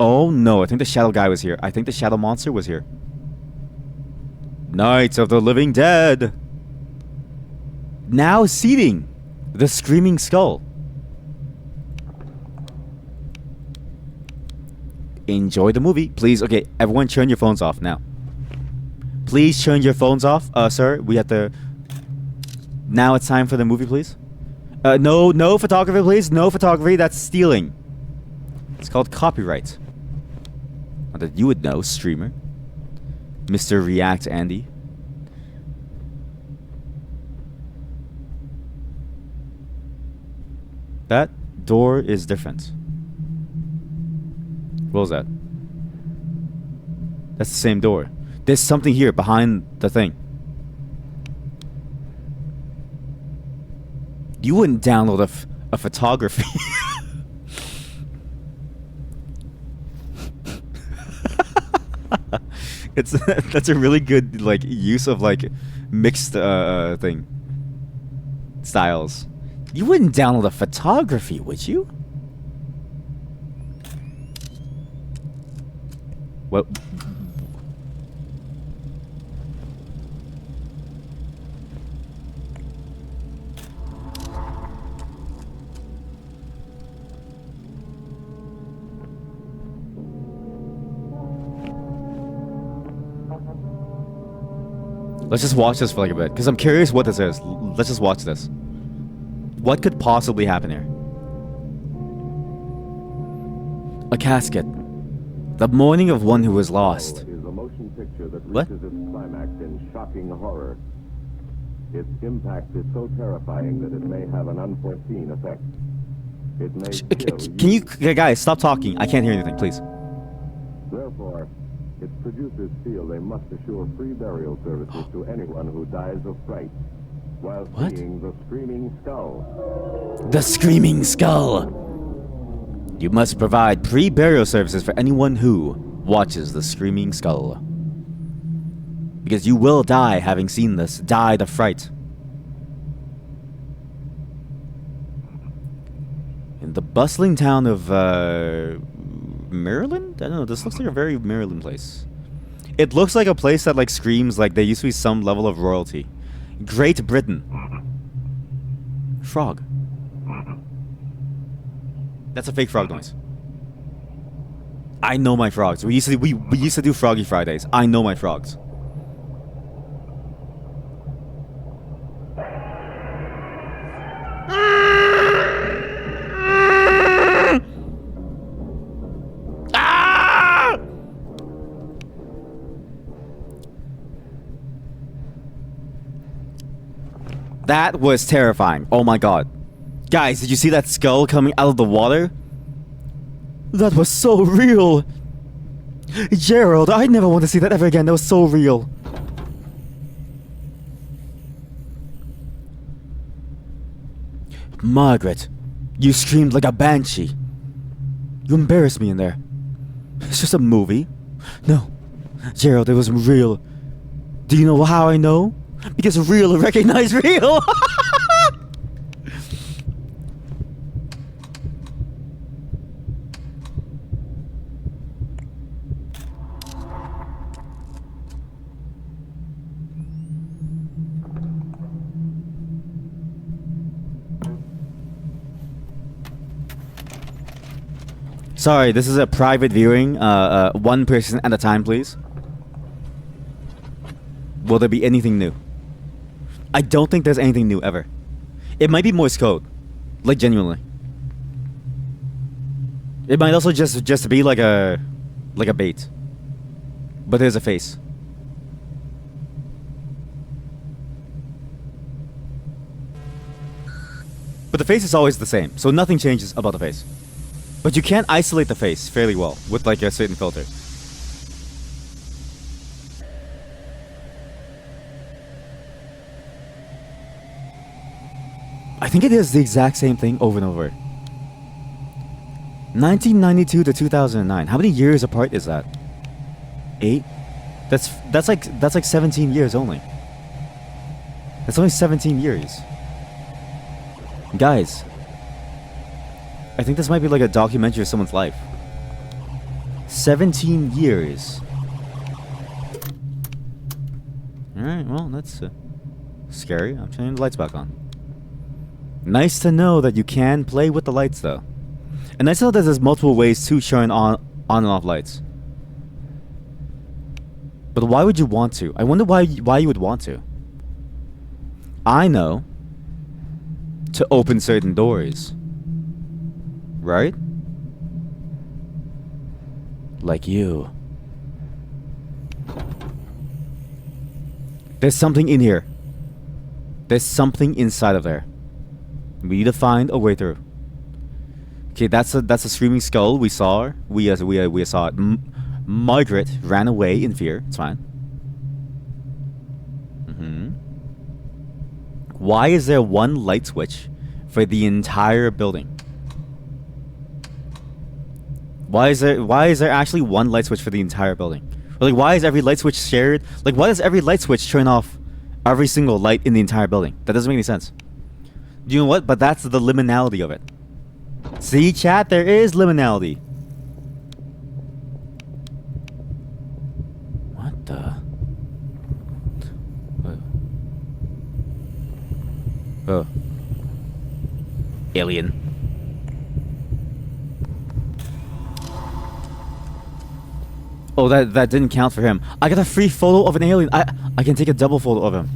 Oh no, I think the shadow guy was here. I think the shadow monster was here. Nights of the Living Dead. Now seating the Screaming Skull. Enjoy the movie. Please, okay, everyone turn your phones off now. Please turn your phones off, sir. We have to... Now it's time for the movie, please. No photography, please. No photography. That's stealing. It's called copyright. Not that you would know, streamer. Mr. React Andy. That door is different. What was that? That's the same door. There's something here behind the thing. You wouldn't download a photography. That's a really good like use of like mixed thing styles. You wouldn't download a photography, would you? What? Let's just watch this for like a bit, because I'm curious what this is. Let's just watch this. What could possibly happen here? A casket. The mourning of one who was lost. Is a motion picture that What? reaches its climax in shocking horror. Its impact is so terrifying that it may have an unforeseen effect. It may kill Can you, guys, stop talking? I can't hear anything, please. Therefore, its producers feel they must assure free burial services to anyone who dies of fright while What? seeing the Screaming Skull. The Screaming Skull. You must provide pre-burial services for anyone who watches the Screaming Skull. Because you will die having seen this. Die the fright. In the bustling town of, Maryland? I don't know, this looks like a very Maryland place. It looks like a place that, like, screams like there used to be some level of royalty. Great Britain. Frog. That's a fake frog noise. I know my frogs. We used to do Froggy Fridays. I know my frogs. That was terrifying. Oh my god. Guys, did you see that skull coming out of the water? That was so real. Gerald, I never want to see that ever again. That was so real. Margaret, you screamed like a banshee. You embarrassed me in there. It's just a movie. No, Gerald, it was real. Do you know how I know? Because real recognize real. Sorry, this is a private viewing. One person at a time, please. Will there be anything new? I don't think there's anything new ever. It might be Morse code, like genuinely. It might also just be like a bait. But there's a face. But the face is always the same, so nothing changes about the face. But you can isolate the face fairly well with like a certain filter. I think it is the exact same thing over and over. 1992 to 2009. How many years apart is that? 8? That's like 17 years only. That's only 17 years. Guys, I think this might be like a documentary of someone's life. 17 years. Alright, well, that's scary. I'm turning the lights back on. Nice to know that you can play with the lights, though. And nice to know that there's multiple ways to turn on and off lights. But why would you want to? I wonder why you would want to. I know. To open certain doors. Right? Like you. There's something in here. There's something inside of there. We need to find a way through. Okay, that's a screaming skull. We saw her. We saw it. Margaret ran away in fear. It's fine. Why is there one light switch for the entire building? Why is there actually one light switch for the entire building? Or like, why is every light switch shared? Like, why does every light switch turn off every single light in the entire building? That doesn't make any sense. Do you know what? But that's the liminality of it. See, chat? There is liminality. What the? Oh. Alien. Oh, that didn't count for him. I got a free photo of an alien. I can take a double photo of him.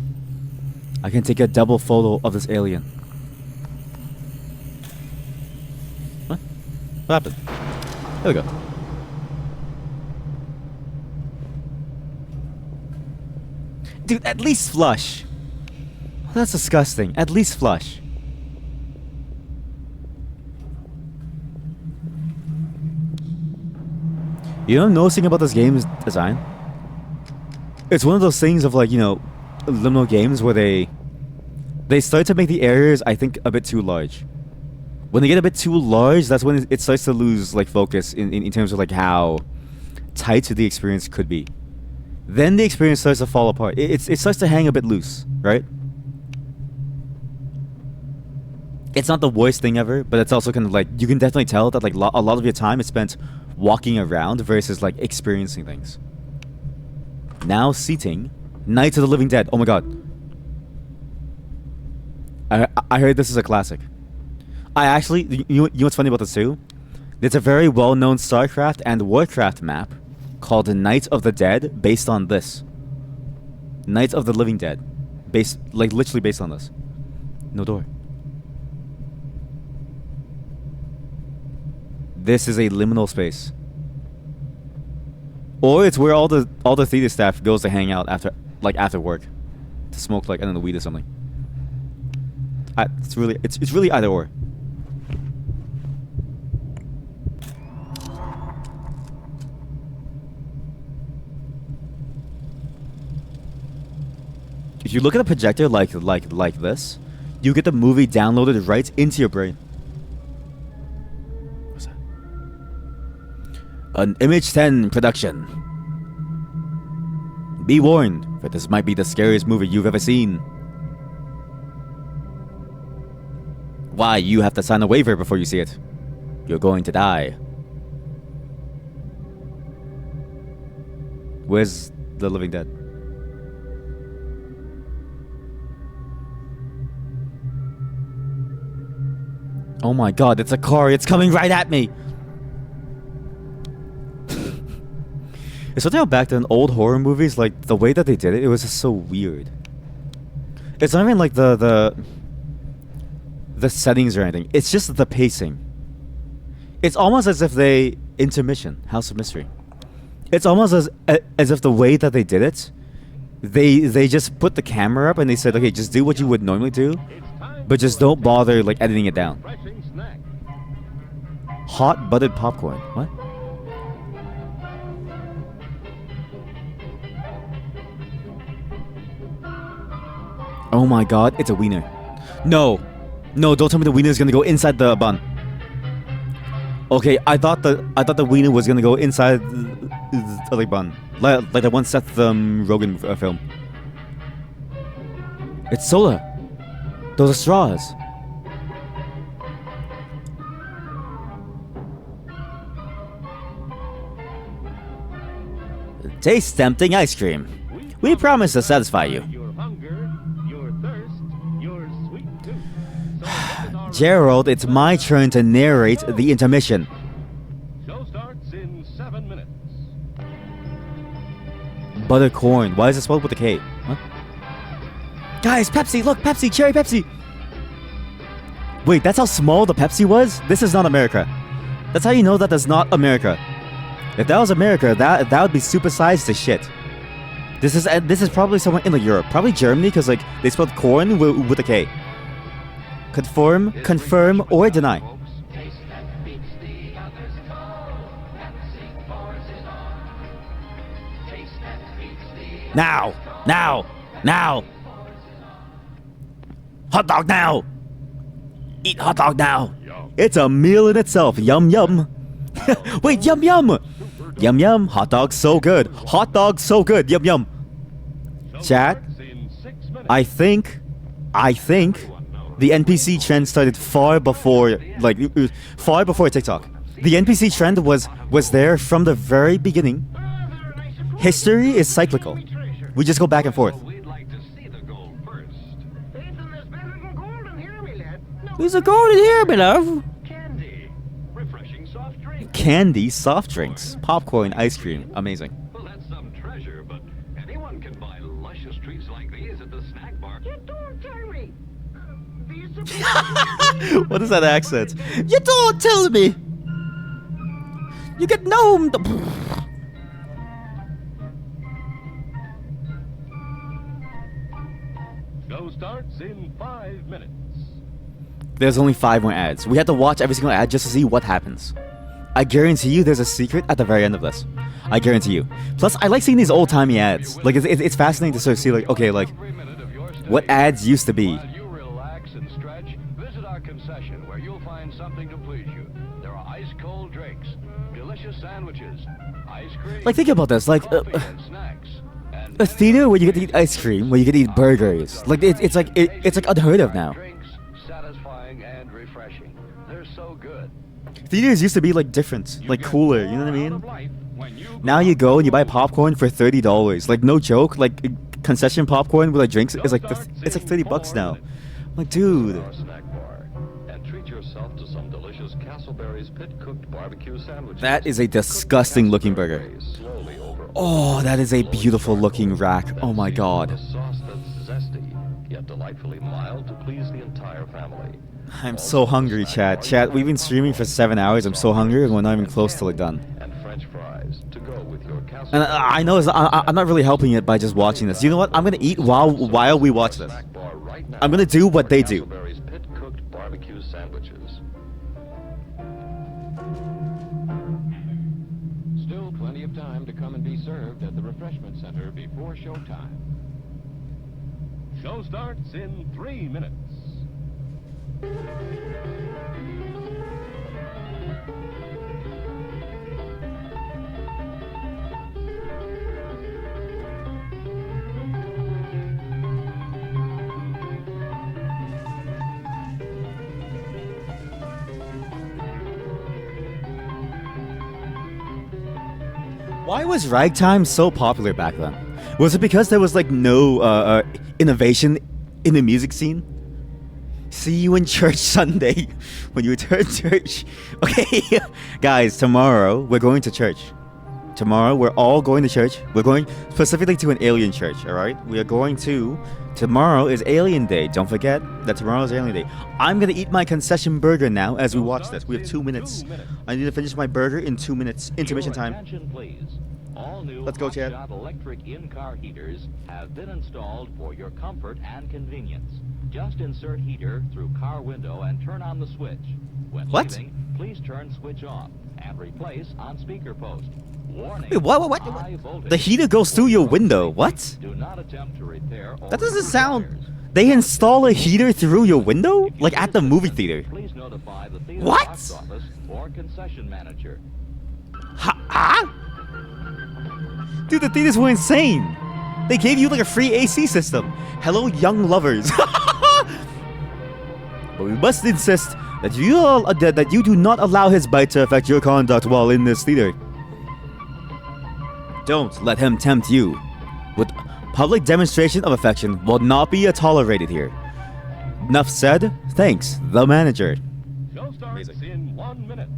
I can take a double photo of this alien. What? What happened? There we go. Dude, at least flush. That's disgusting. At least flush. You know what I'm noticing about this game's design? It's one of those things of like, you know, liminal games where they start to make the areas, I think, a bit too large. When they get a bit too large, that's when it starts to lose like focus in terms of like how tight the experience could be. Then the experience starts to fall apart. It starts to hang a bit loose, right? It's not the worst thing ever, but it's also kind of like, you can definitely tell that like a lot of your time is spent walking around versus like experiencing things. Now seating Night of the Living Dead. Oh my god. I heard this is a classic. I actually, you know what's funny about this too? There's a very well-known StarCraft and Warcraft map called Night of the Dead based on this. Night of the Living Dead. Literally based on this. No door. This is a liminal space. Or it's where all the theater staff goes to hang out after work. To smoke like, I don't know, weed or something. It's really either or. If you look at a projector like this, you get the movie downloaded right into your brain. What's that? An Image 10 production. Be warned, for this might be the scariest movie you've ever seen. Why, you have to sign a waiver before you see it. You're going to die. Where's the Living Dead? Oh my god, it's a car. It's coming right at me. It's something about back then, old horror movies, like the way that they did it, it was just so weird. It's not even like the settings or anything. It's just the pacing. It's almost as if they intermission, House of Mystery. It's almost as if the way that they did it, they just put the camera up and they said, okay, just do what you would normally do, but just don't bother like editing it down. Hot buttered popcorn. What? Oh my god, it's a wiener. No. No, don't tell me the wiener is gonna go inside the bun. Okay, I thought the wiener was gonna go inside the other bun, like the one Seth Rogen film. It's soda. Those are straws. Taste tempting ice cream. We promise to satisfy you. Your hunger, your thirst, your sweet tooth. So this is our Gerald, it's my turn to narrate the intermission. show starts in 7 minutes. Buttercorn. Why is it spelled with a K? What? Guys, Pepsi! Look, Pepsi! Cherry Pepsi! Wait, that's how small the Pepsi was? This is not America. That's how you know that that's not America. If that was America, that would be supersized to shit. This is probably somewhere in like Europe, probably Germany, because like they spelled corn with a K. Confirm, or deny. Now! Hot dog now! Eat hot dog now! It's a meal in itself. Yum yum. Wait, yum yum. Yum yum. Hot dog so good. Hot dog so good. Yum yum. Chat. I think the NPC trend started far before TikTok. The NPC trend was there from the very beginning. History is cyclical. We just go back and forth. We'd like to see the gold first. There's a gold in here, my love. Candy. Refreshing soft drink. Candy, soft drinks, popcorn, ice cream. Amazing. Well, that's some treasure, but anyone can buy luscious treats like these at the snack bar. You don't tell me. What is that accent? You don't tell me. You get gnomed. Show starts in 5 minutes. There's only 5 more ads. We have to watch every single ad just to see what happens. I guarantee you there's a secret at the very end of this. I guarantee you. Plus, I like seeing these old-timey ads. Like, it's fascinating to sort of see, like, okay, like, what ads used to be. While you relax and stretch, visit our concession where you'll find something to please you. There are ice-cold drinks, delicious sandwiches, ice cream, Like, think about this. Like, coffee and snacks. And a theater where you get to eat ice cream, where you get to eat burgers. Like, it's like unheard of now. drinks, satisfying and refreshing. They're so good. Theaters used to be, like, different. Like, cooler, you know what I mean? Now you go and you buy popcorn for $30. Like, no joke. Like, concession popcorn with, like, drinks is, like, it's like $30 now. Like, dude. Our snack bar and treat yourself to some delicious Castleberry's pit-cooked barbecue sandwiches. That is a disgusting looking burger. Slowly over Oh, that is a beautiful looking rack. Oh my god. a sauce that's zesty yet delightfully mild to please the entire family. I'm so hungry, chat. Chat, we've been streaming for 7 hours. I'm so hungry and we're not even close to it done. And French fries to go with your And Castleberry. I know I'm not really helping it by just watching this. You know what? I'm gonna eat while we watch this. Snack bar right now. I'm gonna do what they do. Castleberry's pit-cooked barbecue sandwiches. Still plenty of time to come and be served at the refreshment center before showtime. Show starts in 3 minutes. Why was ragtime so popular back then? Was it because there was like no innovation in the music scene? See you in church Sunday when you return to church. Okay, guys, tomorrow we're going to church. Tomorrow we're all going to church. We're going specifically to an alien church, alright? We are going to... Tomorrow is Alien Day. Don't forget that tomorrow is Alien Day. I'm gonna eat my concession burger now as we watch this. We have 2 minutes. I need to finish my burger in 2 minutes. Intermission Your time. Attention, please. All new Let's go, Chad. Hotshot electric in-car heaters have been installed for your comfort and convenience. Just insert heater through car window and turn on the switch. When What? leaving, please turn switch off and replace on speaker post. Warning. Wait, what? High voltage The heater goes through your window. What? Do not attempt to repair or That doesn't sound... wires. They install a heater through your window? Like at the movie theater? Please notify the theater What? box office or concession manager. Huh? Dude, the theaters were insane. They gave you like a free AC system. Hello, young lovers. But we must insist that you do not allow his bite to affect your conduct while in this theater. Don't let him tempt you. With public demonstration of affection will not be tolerated here. Enough said. Thanks, the manager. Show starts in 1 minute.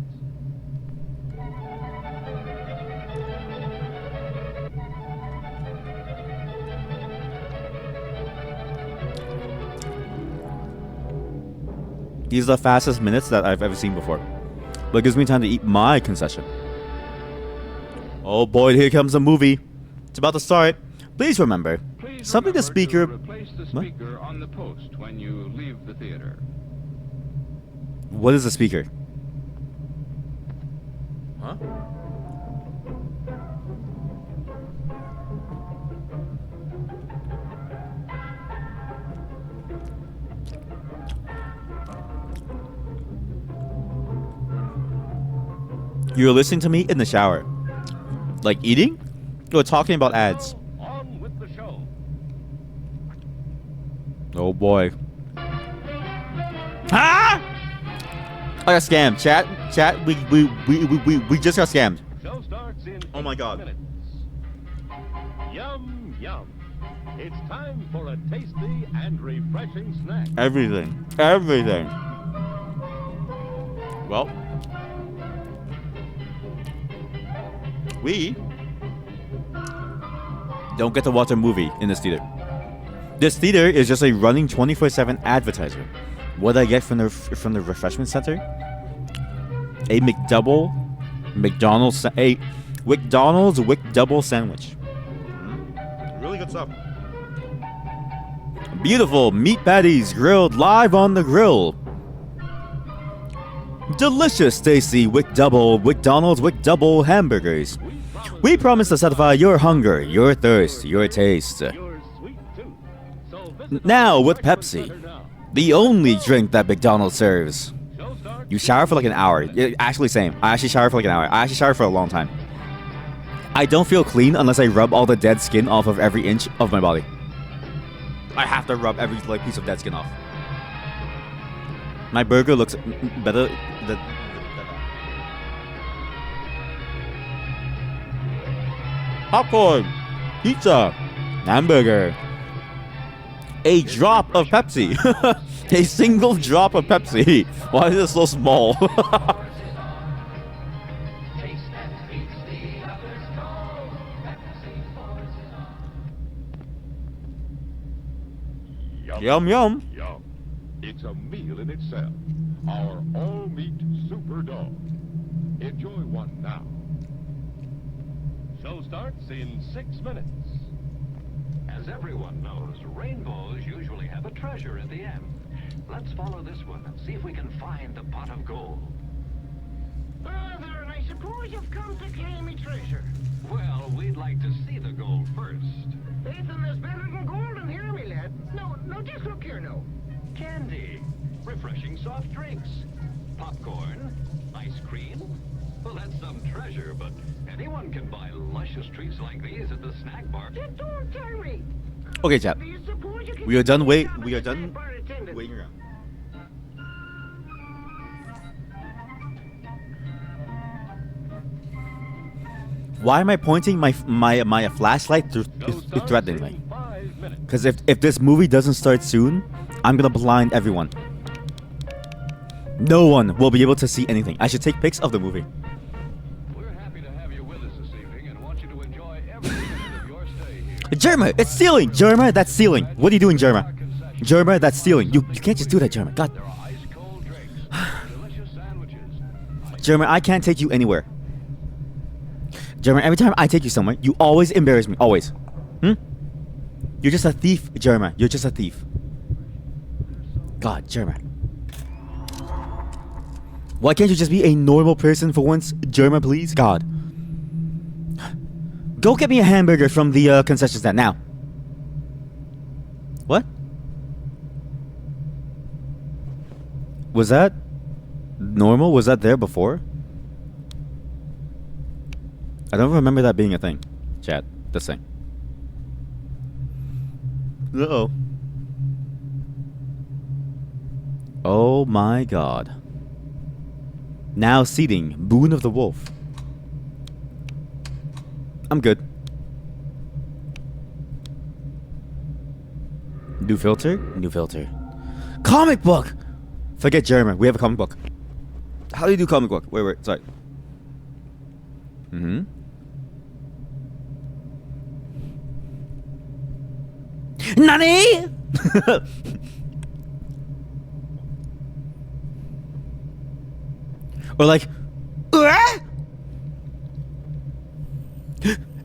These are the fastest minutes that I've ever seen before. But it gives me time to eat my concession. Oh boy, here comes the movie. It's about to start. Please remember, Please something the remember speaker... to replace the What? speaker on the post when you leave the theater. What is the speaker? Huh? You're listening to me in the shower. Like eating? Or talking about ads? On with the show. Oh boy. Ah! I got scammed. Chat, we just got scammed. Show starts in Oh my 8 God. minutes. Yum, yum. It's time for a tasty and refreshing snack. Everything. Well, we don't get to watch a movie in this theater. This theater is just a running 24/7 advertiser. What do I get from the refreshment center? A McDonald's Wick Double sandwich. Really good stuff. Beautiful meat patties grilled live on the grill. Delicious, tasty McDonald's Wick Double hamburgers. We promise to satisfy your hunger, your thirst, your taste. Your sweet tooth. So visit Now the with refreshment Pepsi, center now. the only drink that McDonald's serves. Show starts You shower for like an hour. Yeah, actually, same. I actually shower for like an hour. I actually shower for a long time. I don't feel clean unless I rub all the dead skin off of every inch of my body. I have to rub every like piece of dead skin off. My burger looks better than popcorn, pizza, hamburger, a drop of Pepsi, a single drop of Pepsi. Why is it so small? Yum yum. Yum. It's a meal in itself. Our all-meat super dog. Enjoy one now. Show starts in 6 minutes. As everyone knows, rainbows usually have a treasure at the end. Let's follow this one and see if we can find the pot of gold. Father, and I suppose you've come to claim me treasure. Well, we'd like to see the gold first. Ethan, there's better than gold in here, me lad. No, just look here now. Candy, refreshing soft drinks, popcorn, ice cream. Well, that's some treasure, but anyone can buy luscious treats like these at the snack bar. Just don't tell me. Okay, chat. Do you suppose you can We are done. waiting Waiting around. Why am I pointing my flashlight threateningly? 5 minutes. Because if this movie doesn't start soon, I'm gonna blind everyone. No one will be able to see anything. I should take pics of the movie. We're happy to have you with us this evening and want you to enjoy every minute of your stay here. Jerma, it's stealing! Jerma, that's stealing. What are you doing, Jerma? Jerma, that's stealing. You can't just do that, Jerma. God. There are ice-cold drinks, delicious sandwiches. Jerma, I can't take you anywhere. Jerma, every time I take you somewhere, you always embarrass me. Always. You're just a thief, Jerma. You're just a thief. God, Jerma. Why can't you just be a normal person for once, Jerma, please? God. Go get me a hamburger from the concession stand now. What? Was that normal? Was that there before? I don't remember that being a thing. Chat, this thing. Uh-oh. Oh my god. Now seating Boon of the Wolf. I'm good. New filter? New filter. Comic book! Forget German. We have a comic book. How do you do comic book? Wait. Sorry. Mm-hmm. NANI?! Or like,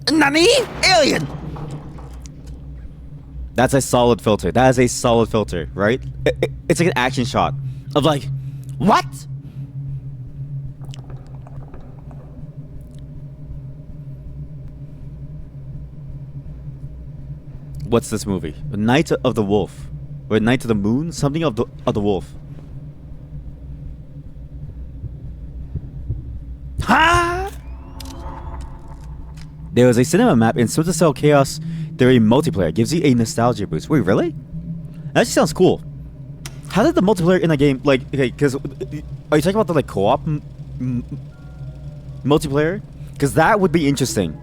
NANI?! Alien! That's a solid filter. That is a solid filter, right? It's like an action shot of like, what? What's this movie? Night of the Wolf, or Night of the Moon? Something of the wolf. Ha! There was a cinema map in Splinter Cell Chaos Theory multiplayer. Gives you a nostalgia boost. Wait, really? That just sounds cool. How did the multiplayer in a game, like, okay, because are you talking about the like co-op multiplayer? Because that would be interesting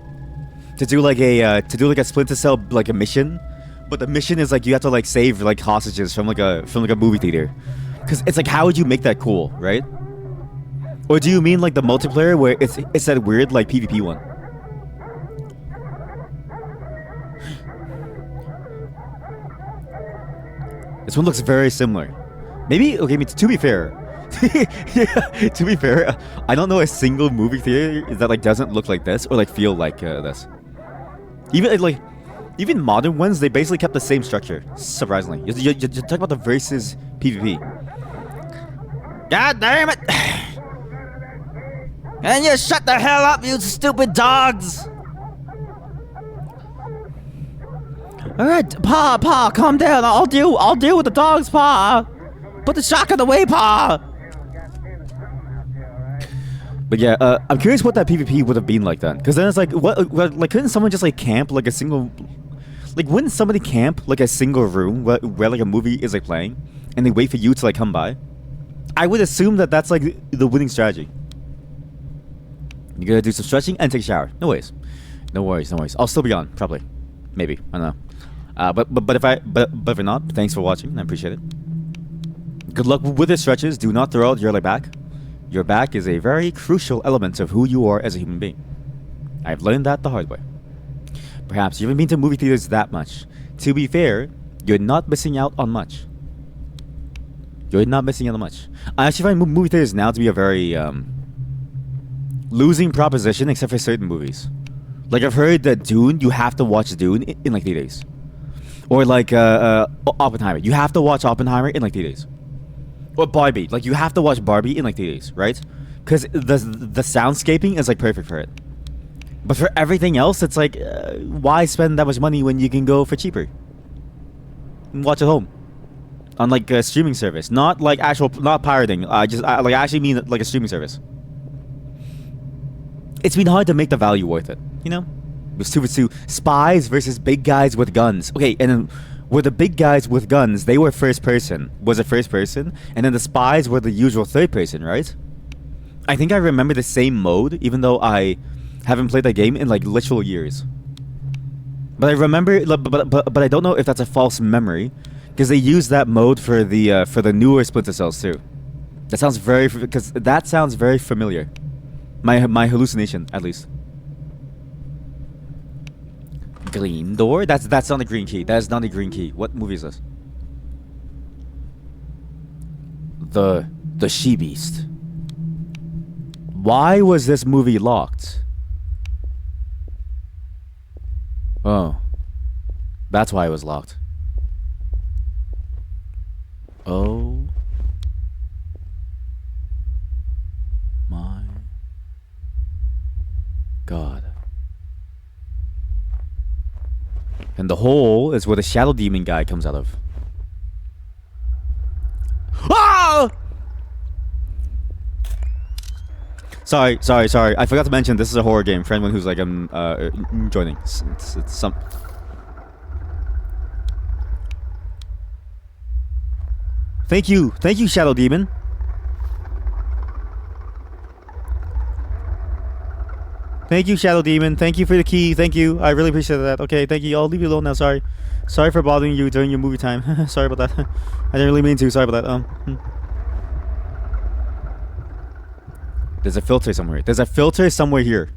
to do like a Splinter Cell like a mission, but the mission is like you have to like save like hostages from like a movie theater. Because it's like, how would you make that cool, right? Or do you mean like the multiplayer where it's that weird like PvP one? This one looks very similar. Maybe, okay, to be fair, yeah, to be fair, I don't know a single movie theater that like doesn't look like this or like feel like this. Even modern ones, they basically kept the same structure. Surprisingly, you talk about the versus PvP. God damn it! And you shut the hell up, you stupid dogs! Alright, Pa, calm down. I'll deal with the dogs, Pa. Put the shotgun away, Pa. But yeah, I'm curious what that PvP would have been like then. Because then it's like, what, like, couldn't someone just like camp like a single, like, wouldn't somebody camp like a single room where like a movie is like playing, and they wait for you to like come by? I would assume that that's like the winning strategy. You gotta do some stretching and take a shower. No worries. I'll still be on, probably, maybe. I don't know. But if not, thanks for watching. I appreciate it. Good luck with the stretches. Do not throw out your back. Your back is a very crucial element of who you are as a human being. I've learned that the hard way. Perhaps you haven't been to movie theaters that much. To be fair, you're not missing out on much. I actually find movie theaters now to be a very losing proposition, except for certain movies. Like, I've heard that Dune, you have to watch Dune in like theaters. Or like Oppenheimer. You have to watch Oppenheimer in like theaters. Or Barbie. Like, you have to watch Barbie in like theaters, right? Because the soundscaping is like perfect for it. But for everything else, it's like, why spend that much money when you can go for cheaper? And watch at home. On like a streaming service. Not like not pirating. I actually mean like a streaming service. It's been hard to make the value worth it, you know? It was 2 vs 2. Spies versus big guys with guns. Okay, and then with the big guys with guns, they were first person. Was it first person? And then the spies were the usual third person, right? I think I remember the same mode, even though I haven't played that game in like literal years. But I remember, but I don't know if that's a false memory, because they used that mode for the newer Splinter Cells too. That sounds very familiar. My hallucination, at least. Green door? That's not a green key. That is not a green key. What movie is this? The She-Beast. Why was this movie locked? Oh. That's why it was locked. Oh. My God. And the hole is where the Shadow Demon guy comes out of. Ah! Sorry. I forgot to mention this is a horror game for anyone who's like joining. It's some. Thank you, Shadow Demon. Thank you, Shadow Demon. Thank you for the key. Thank you. I really appreciate that. Okay, thank you. I'll leave you alone now. Sorry for bothering you during your movie time. Sorry about that. I didn't really mean to. Sorry about that. There's a filter somewhere. There's a filter somewhere here.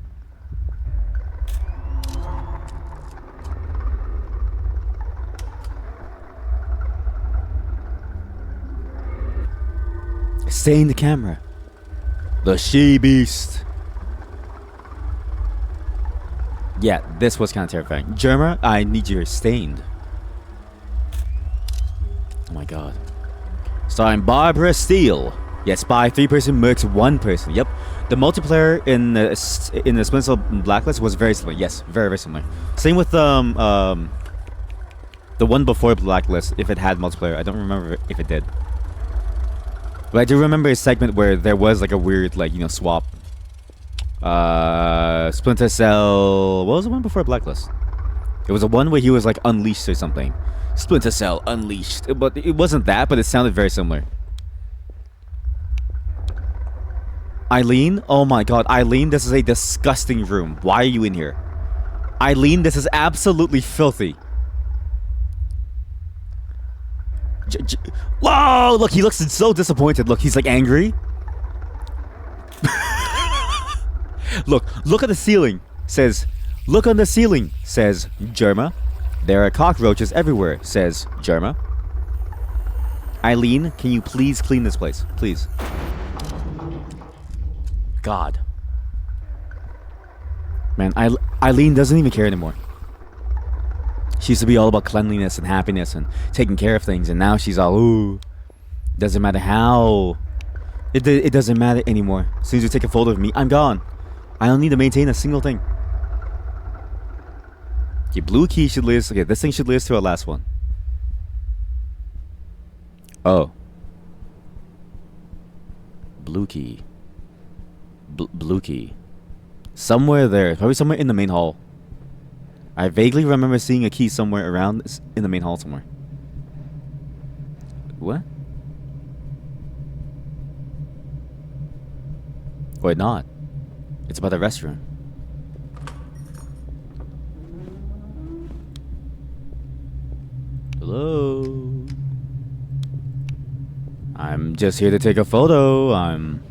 Stay in the camera. The she-beast. Yeah, this was kind of terrifying. Jerma, I need you stained. Oh my god. Starring Barbara Steele. Yes, by 3-person murks 1 person. Yep. The multiplayer in the Splinter Cell Blacklist was very similar. Yes, very similar. Same with the one before Blacklist, if it had multiplayer. I don't remember if it did. But I do remember a segment where there was like a weird, like, swap. Splinter Cell. What was the one before Blacklist? It was the one where he was like unleashed or something. Splinter Cell Unleashed. But it wasn't that, but it sounded very similar. Eileen? Oh my god, Eileen, this is a disgusting room. Why are you in here? Eileen, this is absolutely filthy. Whoa! Look, he looks so disappointed. Look, he's like angry. Look at the ceiling. Says, look on the ceiling, says Jerma. There are cockroaches everywhere, says Jerma. Eileen, can you please clean this place? Please. God. Man, Eileen doesn't even care anymore. She used to be all about cleanliness and happiness and taking care of things, and now she's all, ooh. Doesn't matter how. It doesn't matter anymore. As soon as you take a photo of me, I'm gone. I don't need to maintain a single thing. Okay, blue key should list. Okay, this thing should list to our last one. Oh. Blue key. Blue key. Somewhere there. Probably somewhere in the main hall. I vaguely remember seeing a key somewhere around in the main hall somewhere. What? Or not. It's about the restroom. Hello? I'm just here to take a photo. I'm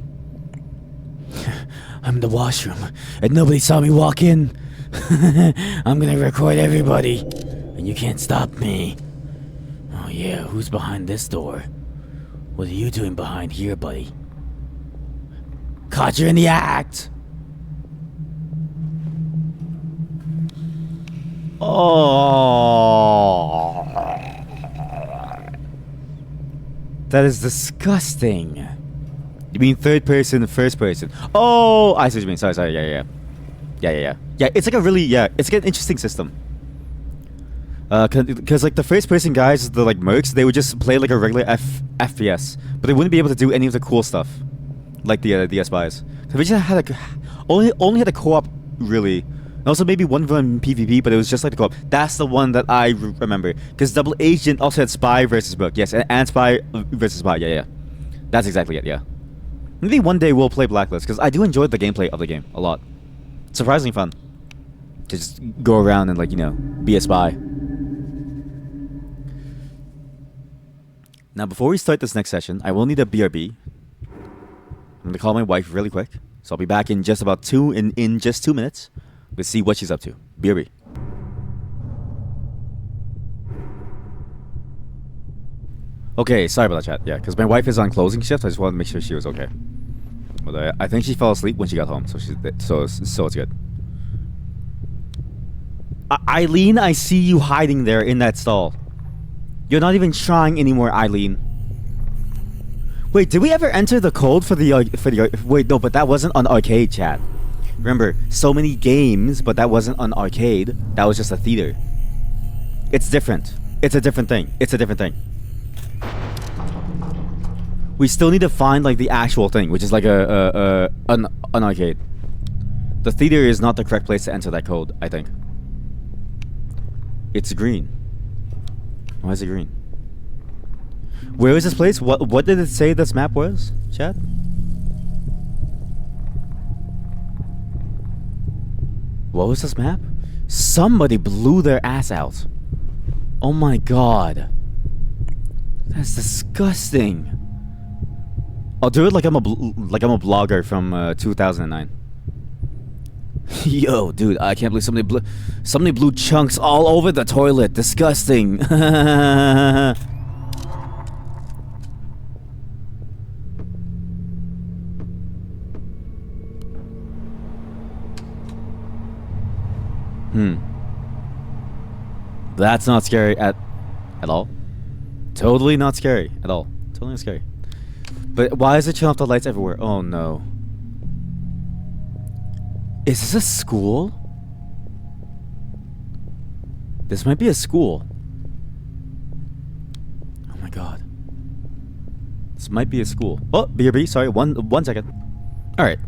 in the washroom and nobody saw me walk in. I'm gonna record everybody and you can't stop me. Oh yeah, who's behind this door? What are you doing behind here, buddy? Caught you in the act! Oh, that is disgusting. You mean third person, first person? Oh, I see what you mean. Sorry. Yeah. It's like a really it's like an interesting system. Cause like the first person guys, the like mercs, they would just play like a regular FPS, but they wouldn't be able to do any of the cool stuff, like the spies. So we just had only had a co-op really. And also maybe one of them PvP, but it was just like the co-op. That's the one that I remember. Because Double Agent also had Spy versus Book. Yes, and Spy versus Spy. Yeah. That's exactly it, yeah. Maybe one day we'll play Blacklist, because I do enjoy the gameplay of the game a lot. It's surprisingly fun. To just go around and like, be a spy. Now before we start this next session, I will need a BRB. I'm going to call my wife really quick. So I'll be back in just about in just 2 minutes. Let's see what she's up to. BRB. Okay, sorry about that, chat. Yeah, because my wife is on closing shift. I just wanted to make sure she was okay. But I think she fell asleep when she got home, so it's good. Eileen, I see you hiding there in that stall. You're not even trying anymore, Eileen. Wait, did we ever enter the code for the wait, no, but that wasn't on arcade, chat. Remember, so many games, but that wasn't on arcade. That was just a theater. It's different. It's a different thing. We still need to find like the actual thing, which is like an arcade. The theater is not the correct place to enter that code, I think. It's green. Why is it green? Where is this place? What did it say this map was, chat? What was this map? Somebody blew their ass out. Oh my god. That's disgusting. I'll do it like I'm a blogger from 2009. Yo, dude, I can't believe somebody blew chunks all over the toilet. Disgusting. That's not scary at all. Totally not scary at all. Totally not scary. But why is it turning off the lights everywhere? Oh no. Is this a school? This might be a school. Oh my god. This might be a school. Oh, BRB, sorry, one second. Alright.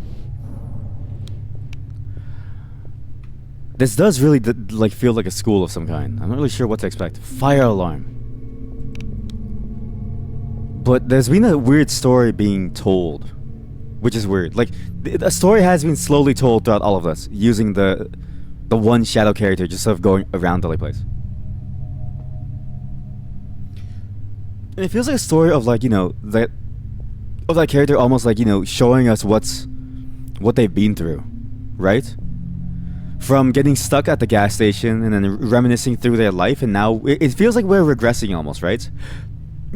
This does really like feel like a school of some kind. I'm not really sure what to expect. Fire alarm. But there's been a weird story being told, which is weird. Like the story has been slowly told throughout all of this, using the one shadow character just sort of going around the place. And it feels like a story of like, you know, that character almost like, you know, showing us what they've been through, right? From getting stuck at the gas station and then reminiscing through their life, and now it feels like we're regressing almost, right?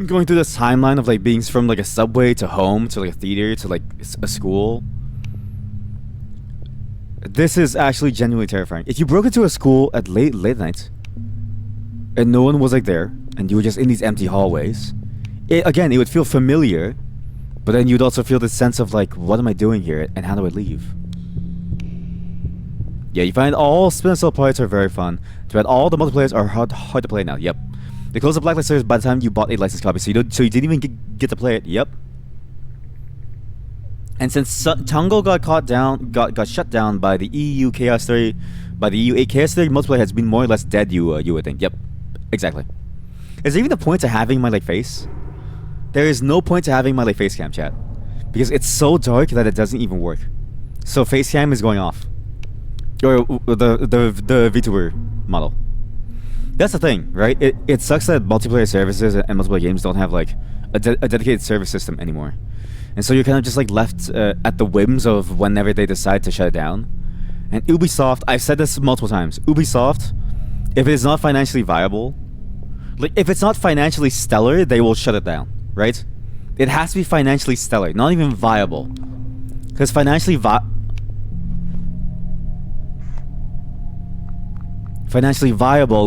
Going through this timeline of like being from like a subway to home to like a theater to like a school. This is actually genuinely terrifying. If you broke into a school at late night and no one was like there and you were just in these empty hallways, it would feel familiar, but then you'd also feel this sense of like, what am I doing here and how do I leave? Yeah, you find all Splinter Cell parts are very fun. But all the multiplayers are hard to play now. Yep. They closed the Blacklist servers by the time you bought a licensed copy, so you didn't even get to play it. Yep. And since Tango got shut down by the EU Chaos Theory, Chaos Theory multiplayer has been more or less dead. You would think. Yep. Exactly. Is there even a point to having my like face? There is no point to having my like face cam, chat, because it's so dark that it doesn't even work. So face cam is going off. Or the VTuber model. That's the thing, right? It sucks that multiplayer services and multiplayer games don't have like a dedicated service system anymore, and so you're kind of just like left at the whims of whenever they decide to shut it down. And Ubisoft, I've said this multiple times, Ubisoft, if it is not financially viable, like if it's not financially stellar, they will shut it down, right? It has to be financially stellar, not even viable, because financially viable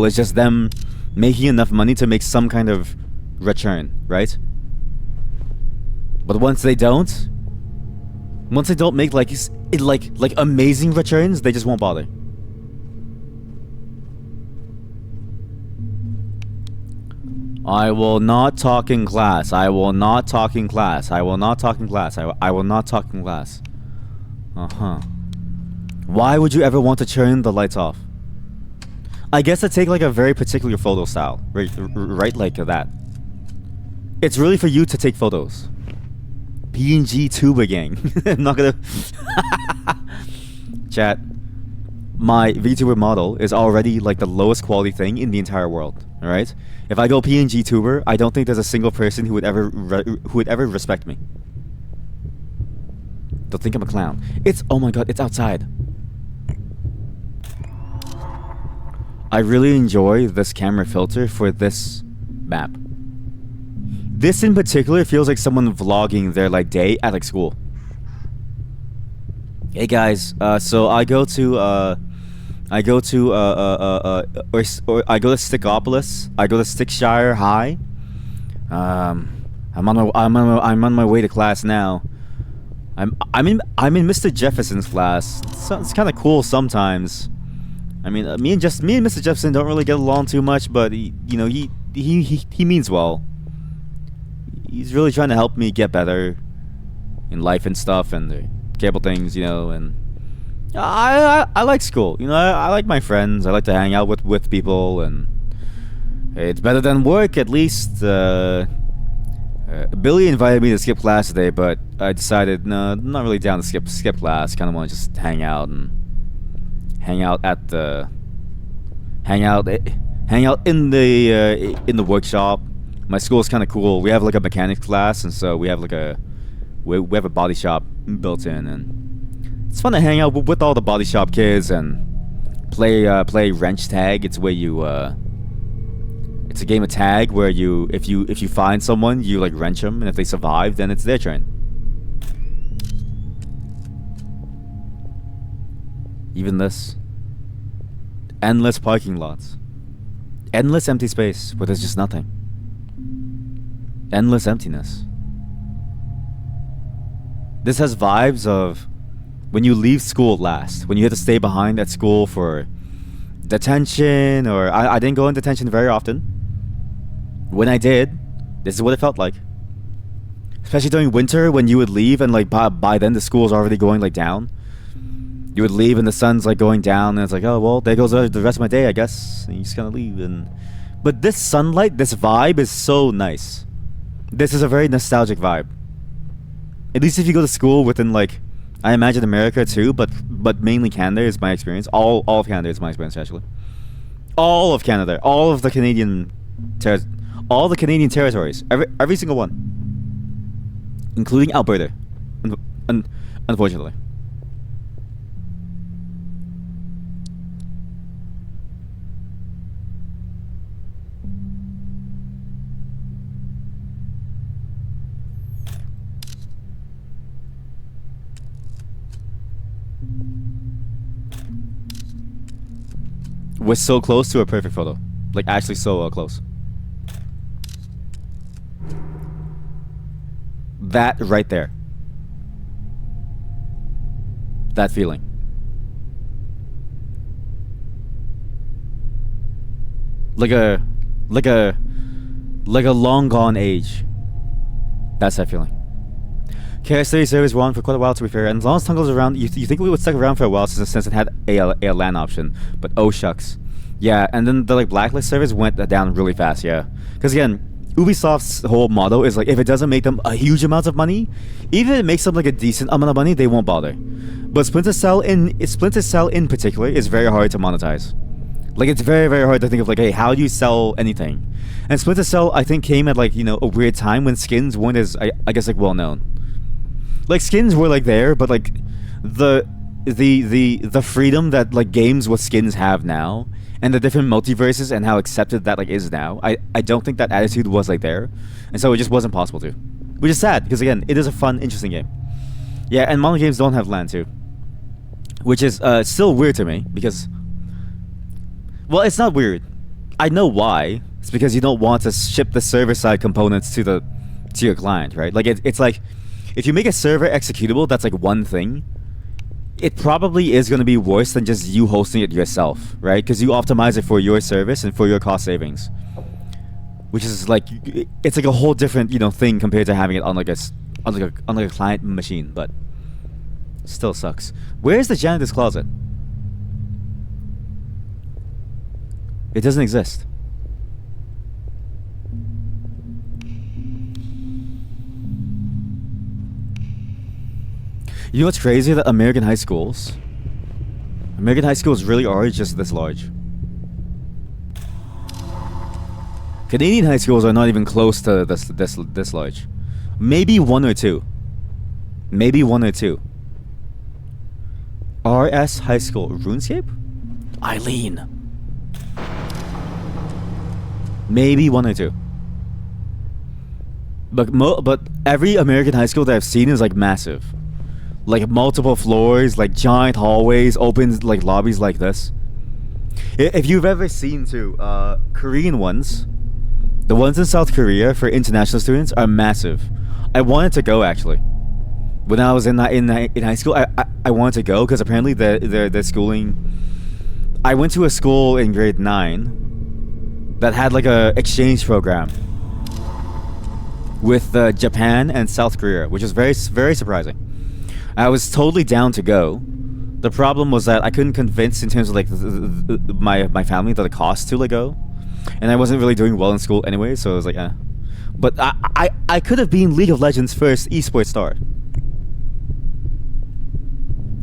is just them making enough money to make some kind of return, right? But once they don't make like amazing returns, they just won't bother. I will not talk in class. I will not talk in class. I will not talk in class. I will not talk in class. Why would you ever want to turn the lights off? I guess to take like a very particular photo style, right like that. It's really for you to take photos. PNG Tuba gang. I'm not gonna... Chat, my VTuber model is already like the lowest quality thing in the entire world, alright? If I go PNG Tuber, I don't think there's a single person who would ever respect me. They'll think I'm a clown. Oh my god, it's outside. I really enjoy this camera filter for this map. This in particular feels like someone vlogging their like day at like school. Hey guys, so I go to Stickopolis. I go to Stickshire High. I'm on my way to class now. I'm in Mr. Jefferson's class. It's kind of cool sometimes. I mean, me and Mr. Jefferson don't really get along too much, but he means well. he's really trying to help me get better in life and stuff and the cable things, you know. And I like school, you know. I like my friends. I like to hang out with people, and it's better than work at least. Billy invited me to skip class today, but I decided no, I'm not really down to skip class. Kind of want to just hang out in the workshop. My school is kind of cool. We have like a mechanics class, and so we have like we have a body shop built in, and it's fun to hang out with all the body shop kids and play wrench tag. It's where you it's a game of tag where if you find someone, you like wrench them, and if they survive, then it's their turn. Even this. Endless parking lots. Endless empty space where there's just nothing. Endless emptiness. This has vibes of when you leave school last, when you have to stay behind at school for detention, or I didn't go in detention very often. When I did, this is what it felt like. Especially during winter when you would leave and like by then the school's already going like down. You would leave and the sun's like going down, and it's like, oh well, there goes the rest of my day, I guess. And you just kind of leave. But this sunlight, this vibe is so nice. This is a very nostalgic vibe. At least if you go to school within like, I imagine America too, but mainly Canada is my experience. All of Canada is my experience actually. All of Canada, all of the Canadian territories, every single one, including Alberta, unfortunately. We're so close to a perfect photo. Like, actually so close. That right there. That feeling. Like a long gone age. That's that feeling. KS30 service were on for quite a while, to be fair, and as long as Tungle's around, you think we would stick around for a while since it had a LAN option, but oh shucks. Yeah, and then the like Blacklist service went down really fast, yeah. Because again, Ubisoft's whole motto is like, if it doesn't make them a huge amount of money, even if it makes them like a decent amount of money, they won't bother. But Splinter Cell in particular is very hard to monetize. Like, it's very, very hard to think of like, hey, how do you sell anything? And Splinter Cell, I think, came at like, you know, a weird time when skins weren't as, I guess, like, well known. Like, skins were like there, but like the freedom that like games with skins have now, and the different multiverses and how accepted that like is now, I don't think that attitude was like there, and so it just wasn't possible to, which is sad because again, it is a fun, interesting game. Yeah, and modern games don't have LAN too, which is still weird to me because, well, it's not weird. I know why. It's because you don't want to ship the server side components to your client, right? Like it's like, if you make a server executable, that's like one thing. It probably is going to be worse than just you hosting it yourself, right? Because you optimize it for your service and for your cost savings, which is like, it's like a whole different, you know, thing compared to having it on like a client machine. But still sucks. Where's the janitor's closet? It doesn't exist. You know what's crazy? That American high schools really are just this large. Canadian high schools are not even close to this large. Maybe one or two. Maybe one or two. RS High School. RuneScape? Eileen. Maybe one or two. But every American high school that I've seen is like massive. Like multiple floors, like giant hallways, open like lobbies like this. If you've ever seen Korean ones, the ones in South Korea for international students are massive. I wanted to go actually. When I was in high school, I wanted to go because apparently the schooling. I went to a school in grade 9 that had like a exchange program. with Japan and South Korea, which was very surprising. I was totally down to go. The problem was that I couldn't convince in terms of like my family that the cost to like go, and I wasn't really doing well in school anyway, so I was like, eh. But I could have been League of Legends' first esports star.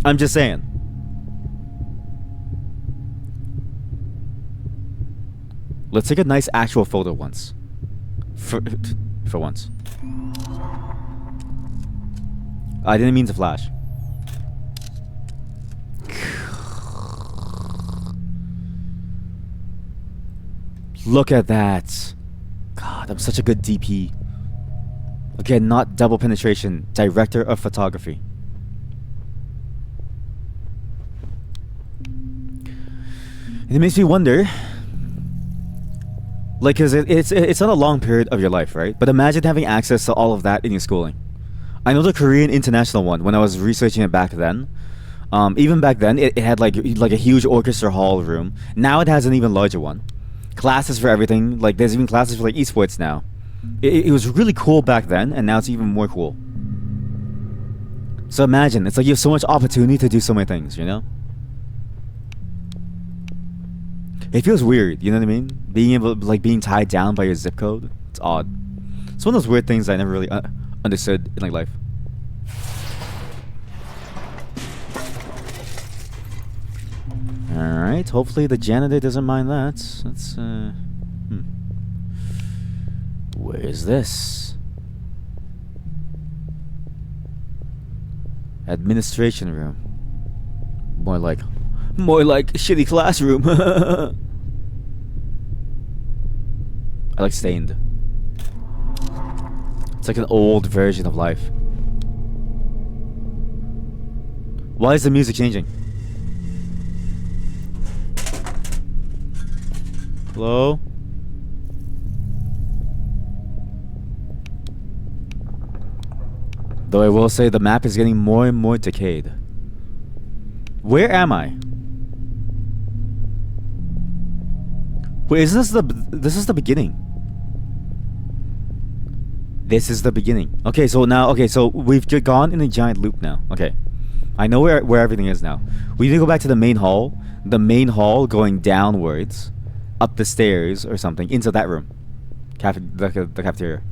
I'm just saying. Let's take a nice actual photo once. For once. I didn't mean to flash. Look at that. God, I'm such a good DP. Again, not double penetration. Director of photography. And it makes me wonder, like, cause it's not a long period of your life, right? But imagine having access to all of that in your schooling. I know the Korean International one, when I was researching it back then. Even back then, it had like a huge orchestra hall room. Now it has an even larger one. Classes for everything. Like, there's even classes for like esports now. It was really cool back then, and now it's even more cool. So imagine, it's like you have so much opportunity to do so many things, you know? It feels weird, you know what I mean? Being able, like, being tied down by your zip code. It's odd. It's one of those weird things I never really understood in like life. Alright, hopefully the janitor doesn't mind that. Let's, Where is this? Administration room. More like shitty classroom. I like Stained. It's like an old version of life. Why is the music changing? Hello? Though I will say the map is getting more and more decayed. Where am I? Wait, is this the beginning? This is the beginning. Okay, so now, so we've gone in a giant loop now. Okay. I know where everything is now. We need to go back to the main hall. The main hall going downwards, up the stairs or something, into that room. The cafeteria.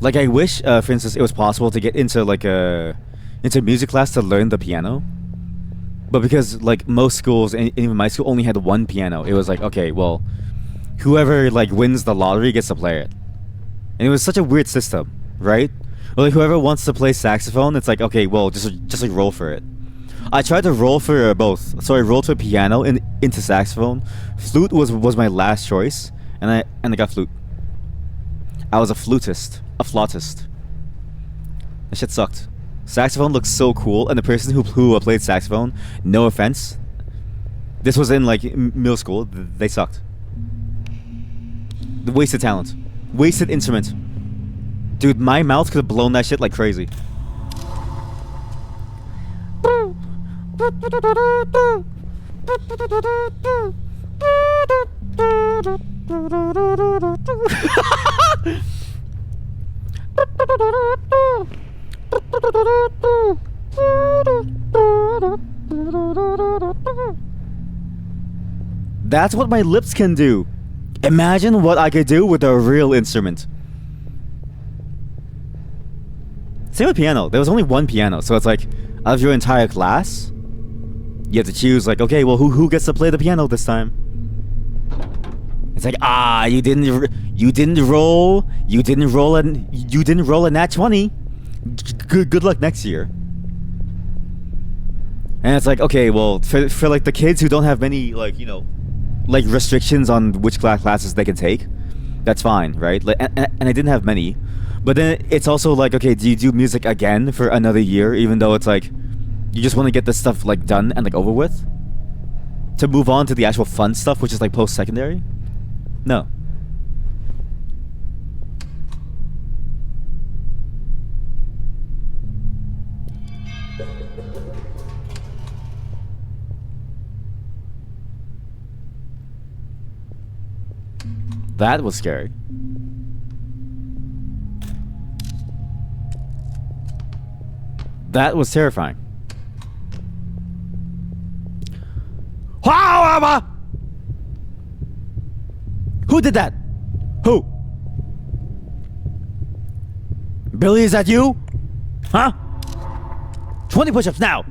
Like, I wish, for instance, it was possible to get into like into music class to learn the piano. But because like most schools, and even my school, only had one piano, it was like, okay, well, whoever like wins the lottery gets to play it. And it was such a weird system, right? Like, whoever wants to play saxophone, it's like, okay, well, just like roll for it. I tried to roll for both, so I rolled for piano and into saxophone. Flute was my last choice, and I got flute. I was a flautist. That shit sucked. Saxophone looks so cool, and the person who played saxophone, no offense, this was in like middle school, they sucked. The wasted talent. Wasted instrument. Dude, my mouth could have blown that shit like crazy. That's what my lips can do. Imagine what I could do with a real instrument. Same with piano. There was only one piano, so it's like, out of your entire class, you have to choose like, okay, well, who gets to play the piano this time? It's like, you didn't roll a nat 20. Good luck next year. And it's like, okay, well, for like the kids who don't have many like, you know, like restrictions on which classes they can take, that's fine, right? Like, and I didn't have many, but then it's also like, okay, do you do music again for another year, even though it's like you just want to get this stuff like done and like over with, to move on to the actual fun stuff, which is like post-secondary? No. That was scary. That was terrifying. Who did that? Who? Billy, is that you? Huh? 20 push-ups now!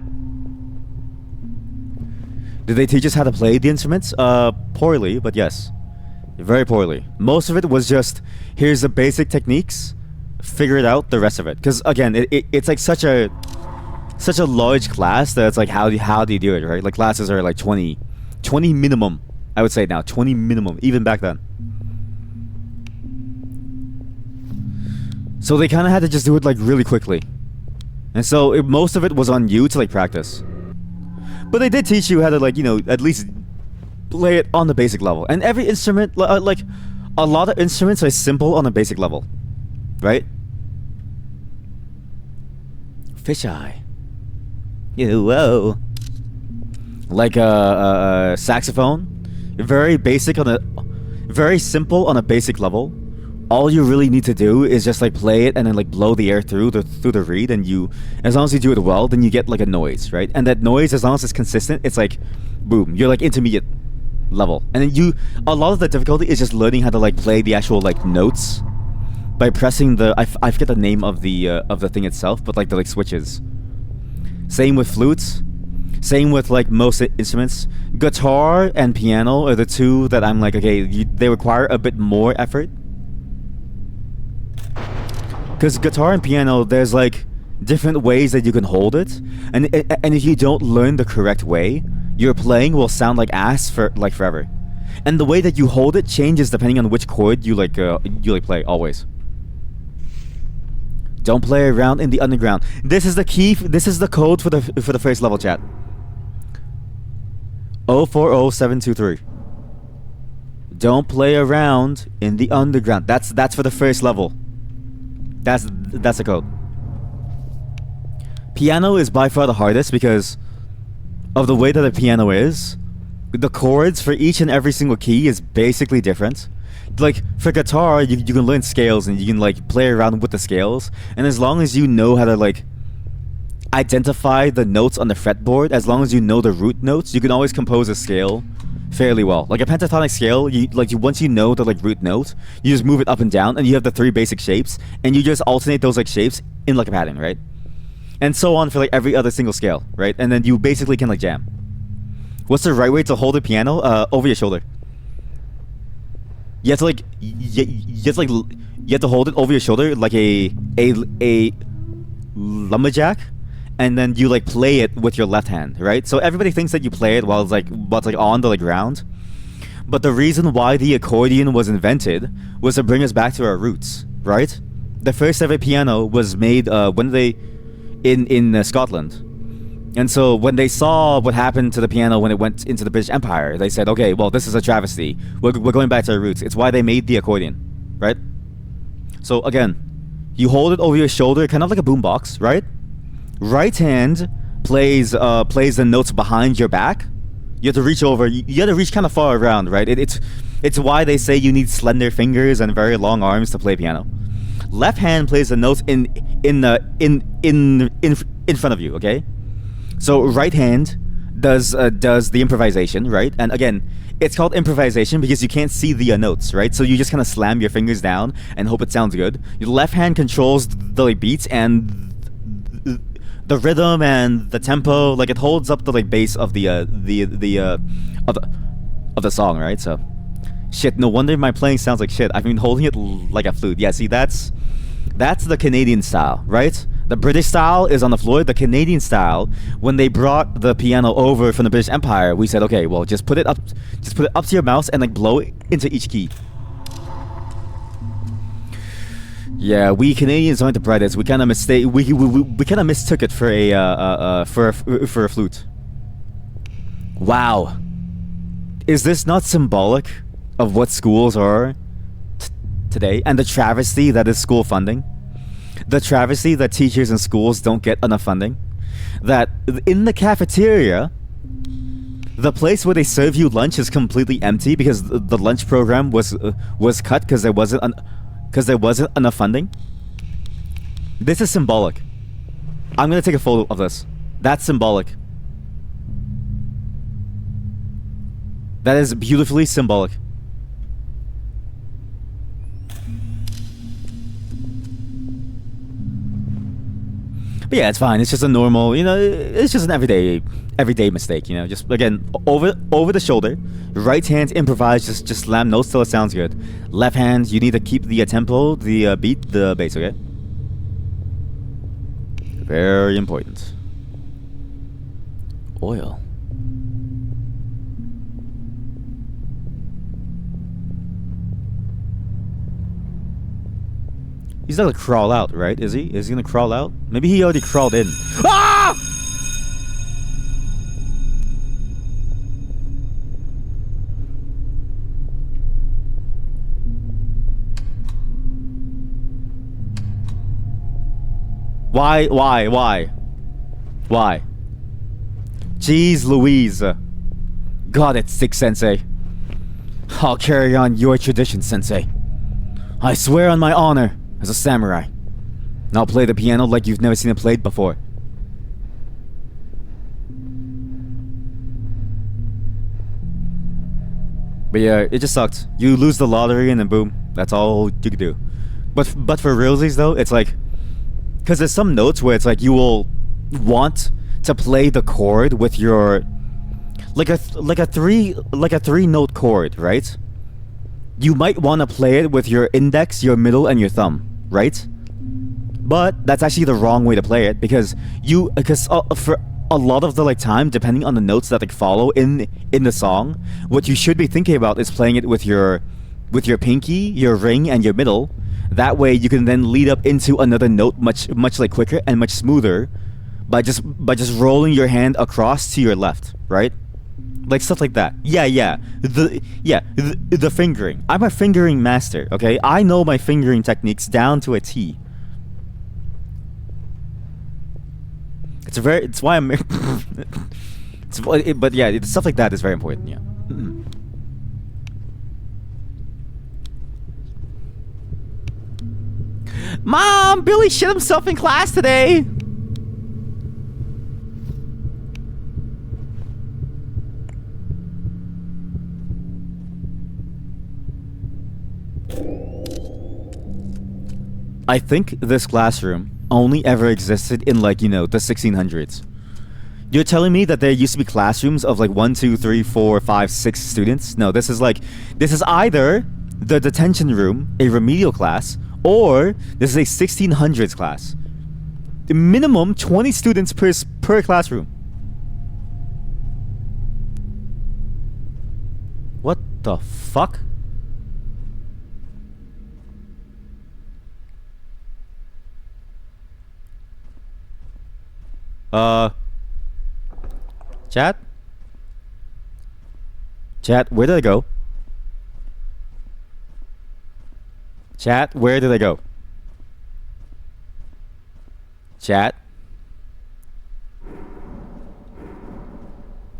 Did they teach us how to play the instruments? Poorly, but yes. Very poorly. Most of it was just, here's the basic techniques, figure it out, the rest of it. Because again, it's like such a large class that it's like, how do you do it, right? Like classes are like 20 minimum, I would say now, 20 minimum, even back then. So they kind of had to just do it like really quickly. And so most of it was on you to like practice. But they did teach you how to like, you know, at least play it on the basic level. And every instrument, like a lot of instruments are simple on a basic level. Right? Fisheye. Whoa. Like a saxophone. Very basic on a... Very simple on a basic level. All you really need to do is just like play it and then like blow the air through the reed, and you, as long as you do it well, then you get like a noise, right? And that noise, as long as it's consistent, it's like boom, you're like intermediate level. And then a lot of the difficulty is just learning how to like play the actual like notes by pressing the I forget the name of the thing itself, but like the like switches. Same with flutes, same with like most instruments. Guitar and piano are the two that I'm like, okay, they require a bit more effort. Because guitar and piano, there's like different ways that you can hold it, and if you don't learn the correct way, your playing will sound like ass for like forever. And the way that you hold it changes depending on which chord you play always. Don't play around in the underground. This is the key. This is the code for the first level, chat. 040723. Don't play around in the underground. That's for the first level. That's the code. Piano is by far the hardest because of the way that the piano is. The chords for each and every single key is basically different. Like for guitar, you can learn scales and you can like play around with the scales. And as long as you know how to like identify the notes on the fretboard, as long as you know the root notes, you can always compose a scale fairly well. Like a pentatonic scale, once you know the like root note, you just move it up and down, and you have the 3 basic shapes, and you just alternate those like shapes in like a pattern, right? And so on for like every other single scale, right? And then you basically can like jam. What's the right way to hold a piano? Over your shoulder. You have to like you have to hold it over your shoulder like a lumberjack. And then you like play it with your left hand, right? So everybody thinks that you play it while it's like on the like ground. But the reason why the accordion was invented was to bring us back to our roots, right? The first ever piano was made in Scotland. And so when they saw what happened to the piano when it went into the British Empire, they said, okay, well, this is a travesty. We're going back to our roots. It's why they made the accordion, right? So again, you hold it over your shoulder, kind of like a boombox, right? Right hand plays the notes behind your back. You have to reach over. You have to reach kind of far around, right? It's why they say you need slender fingers and very long arms to play piano. Left hand plays the notes in front of you. Okay, so right hand does the improvisation, right? And again, it's called improvisation because you can't see the notes, right? So you just kind of slam your fingers down and hope it sounds good. Your left hand controls the like beats and the rhythm and the tempo, like it holds up the like bass of the song, right? So, shit. No wonder my playing sounds like shit. I've been holding it like a flute. Yeah, see, that's the Canadian style, right? The British style is on the floor. The Canadian style, when they brought the piano over from the British Empire, we said, okay, well, just put it up to your mouse and like blow it into each key. Yeah, we Canadians aren't the brightest. We kind of mistook it for a flute. Wow, is this not symbolic of what schools are today and the travesty that is school funding? The travesty that teachers in schools don't get enough funding. That in the cafeteria, the place where they serve you lunch is completely empty because the lunch program was cut because there wasn't enough funding. This is symbolic. I'm gonna take a photo of this. That's symbolic. That is beautifully symbolic. But yeah, it's fine. It's just a normal, it's just an everyday mistake, Just again, over the shoulder, right hand improvise, just slam notes till it sounds good. Left hand, you need to keep the tempo, the beat, the bass, okay? Very important. Oil. He's not gonna crawl out, right? Is he? Is he gonna crawl out? Maybe he already crawled in. Ah! Why? Jeez Louise. God, it's sick, Sensei. I'll carry on your tradition, Sensei. I swear on my honor as a samurai. And I'll play the piano like you've never seen it played before. But yeah, it just sucked. You lose the lottery and then boom, that's all you can do. But for realsies though, it's like, because there's some notes where it's like you will want to play the chord with your like a 3-note chord, right? You might want to play it with your index, your middle, and your thumb, right? But that's actually the wrong way to play it because for a lot of the time, depending on the notes that follow in the song, what you should be thinking about is playing it with your pinky, your ring, and your middle. That way, you can then lead up into another note much quicker and much smoother by just rolling your hand across to your left, right? Like stuff like that. The fingering. I'm a fingering master, okay? I know my fingering techniques down to a T. It's why I'm but yeah, stuff like that is very important, yeah. Mom, Billy shit himself in class today. I think this classroom only ever existed in the 1600s. You're telling me that there used to be classrooms of 1, 2, 3, 4, 5, 6 students? No, this is either the detention room, a remedial class, or this is a 1600s class. The minimum 20 students per classroom. What the fuck? Chat? Chat, where did I go? Chat, where did I go? Chat?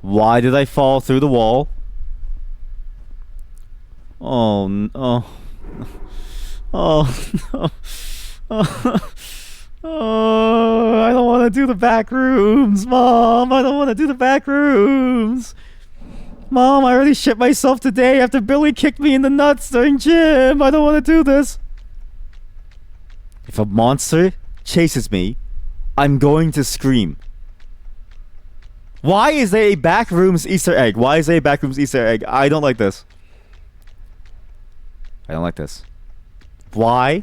Why did I fall through the wall? Oh no. Oh no. Oh, I don't want to do the back rooms, Mom. I don't want to do the back rooms. Mom, I already shit myself today after Billy kicked me in the nuts during gym. I don't want to do this. If a monster chases me, I'm going to scream. Why is there a back rooms Easter egg? Why is there a back rooms Easter egg? I don't like this. I don't like this. Why?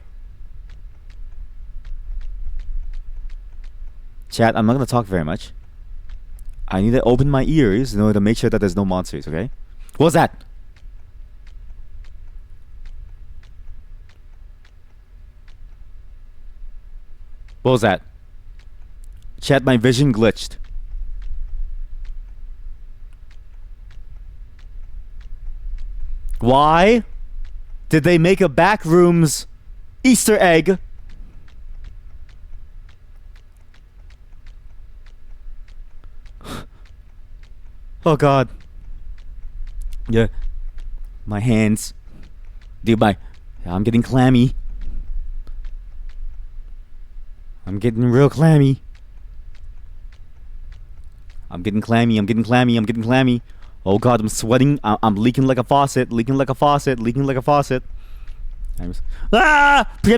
Chat, I'm not going to talk very much. I need to open my ears in order to make sure that there's no monsters, okay? What was that? What was that? Chat, my vision glitched. Why did they make a backrooms Easter egg? Oh God. Yeah. My hands. Dude, I'm getting clammy. I'm getting real clammy. I'm getting clammy. Oh god, I'm sweating. I'm leaking like a faucet. Preempt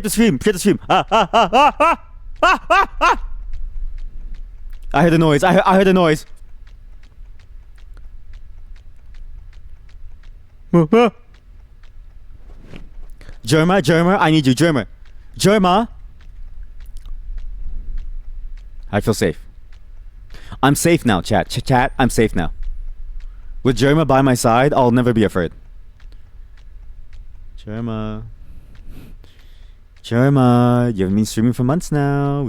the stream. I heard the noise. I heard the noise. Jerma, I need you, Jerma. I feel safe. I'm safe now, chat, I'm safe now. With Jerma by my side, I'll never be afraid. Jerma, you haven't been streaming for months now.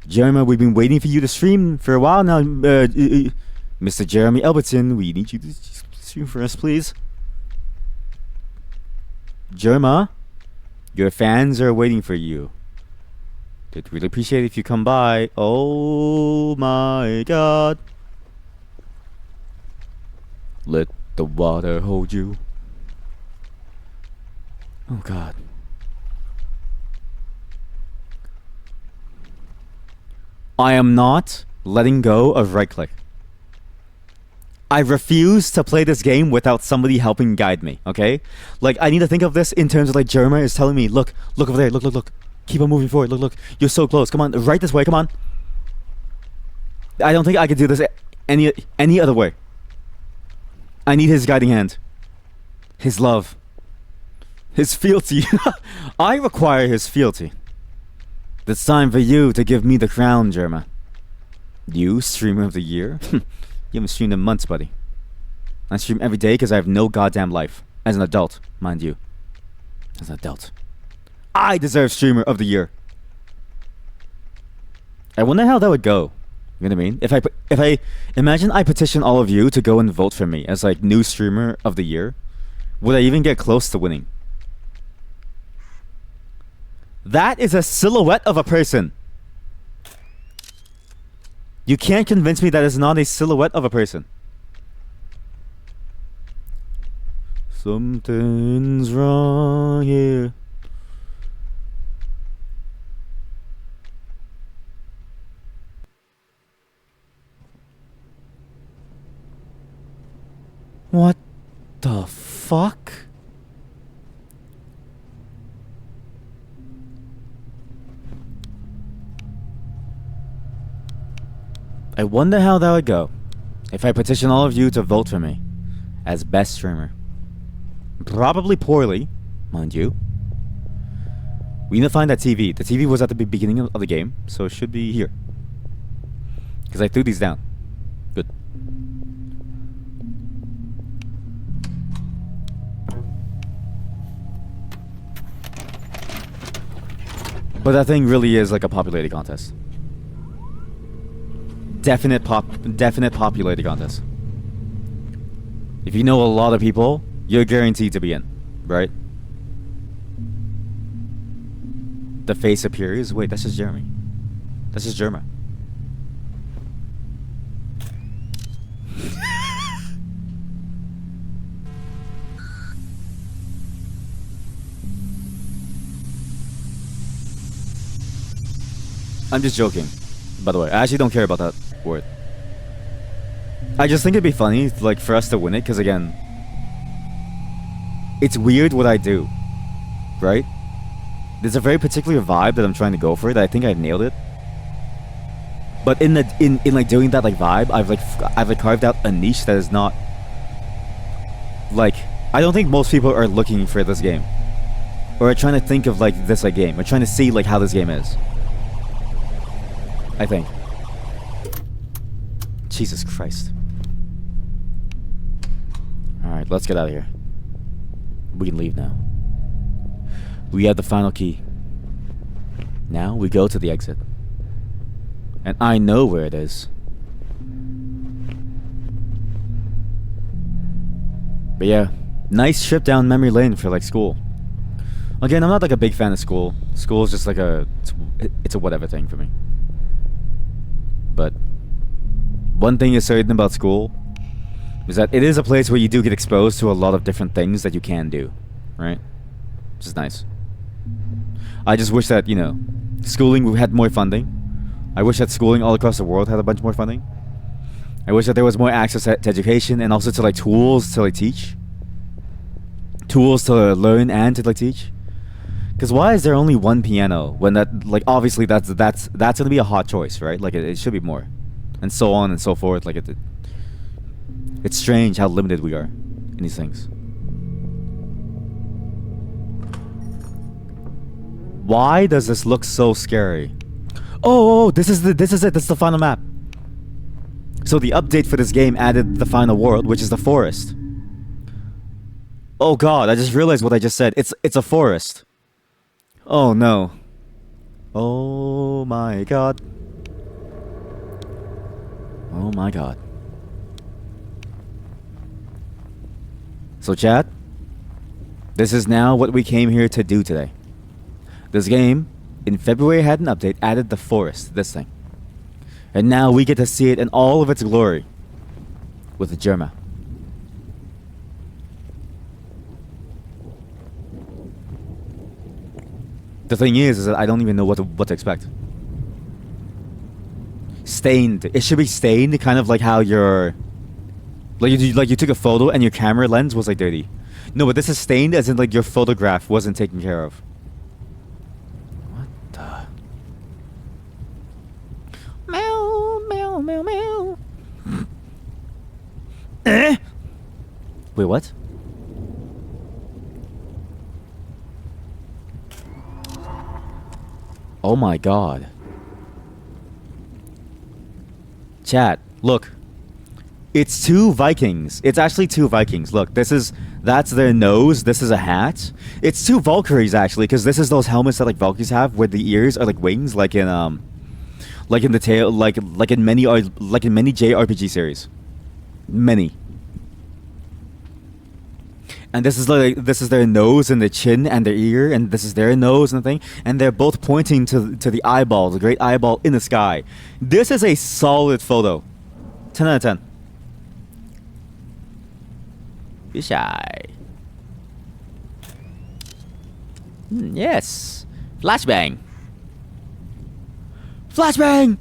Jerma, we've been waiting for you to stream for a while now. Mr. Jeremy Elberton, we need you to stream for us, please. Jerma, your fans are waiting for you. They'd really appreciate it if you come by. Oh my god. Let the water hold you. Oh god. I am not letting go of right click. I refuse to play this game without somebody helping guide me, okay? Like, I need to think of this in terms of like Jerma is telling me, look over there, look. Keep on moving forward, look. You're so close, come on, right this way, come on. I don't think I could do this any other way. I need his guiding hand. His love. His fealty. I require his fealty. It's time for you to give me the crown, Jerma. You, streamer of the year? You haven't streamed in months, buddy. I stream every day because I have no goddamn life. As an adult, mind you. As an adult. I deserve streamer of the year. I wonder how that would go. You know what I mean? If I imagine I petition all of you to go and vote for me as like new streamer of the year, would I even get close to winning? That is a silhouette of a person. You can't convince me that is not a silhouette of a person. Something's wrong here. What the fuck? I wonder how that would go if I petition all of you to vote for me as best streamer. Probably poorly, mind you. We need to find that TV. The TV was at the beginning of the game, so it should be here. Because I threw these down. Good. But that thing really is like a popularity contest. Definite popularity contest. If you know a lot of people, you're guaranteed to be in, right? The face appears. Wait, that's just Jeremy. That's just Jerma. I'm just joking. By the way, I actually don't care about that word. I just think it'd be funny, like, for us to win it, because again, it's weird what I do, right? There's a very particular vibe that I'm trying to go for that I think I've nailed it. But in like doing that like vibe, I've carved out a niche that is not like, I don't think most people are looking for this game, or are trying to think of like this like game, or trying to see like how this game is. I think. Jesus Christ. Alright, let's get out of here. We can leave now. We have the final key. Now we go to the exit. And I know where it is. But yeah, nice trip down memory lane for like school. Again, I'm not like a big fan of school. School is just like it's a whatever thing for me. But one thing is certain about school is that it is a place where you do get exposed to a lot of different things that you can do, right? Which is nice. I just wish that, you know, schooling had more funding. I wish that schooling all across the world had a bunch more funding. I wish that there was more access to education and also to like tools to like teach. Tools to learn and to like teach. Because why is there only one piano when that, like, obviously that's gonna be a hot choice, right? Like it should be more, and so on and so forth. Like it's strange how limited we are in these things. Why does this look so scary? Oh, this is it. This is the final map. So the update for this game added the final world, which is the forest. Oh god, I just realized what I just said. It's a forest. Oh no. Oh my god. Oh my god. So chat, this is now what we came here to do today. This game, in February, had an update, added the forest, this thing. And now we get to see it in all of its glory with the Germa. The thing is that I don't even know what to expect. Stained. It should be stained, kind of like how your like you took a photo and your camera lens was like dirty. No, but this is stained as in like your photograph wasn't taken care of. What the? Meow, meow, meow, meow. Eh? Wait, what? Oh my god. Chat, look. It's two Vikings. It's actually two Vikings. Look, that's their nose. This is a hat. It's two Valkyries actually, because this is those helmets that like Valkyries have, where the ears are like wings, like in the tail, like in many JRPG series, many. And this is their nose and their chin and their ear, and this is their nose and the thing, and they're both pointing to the eyeball, the great eyeball in the sky. This is a solid photo. 10 out of 10. Be shy. Yes. Flashbang. Flashbang!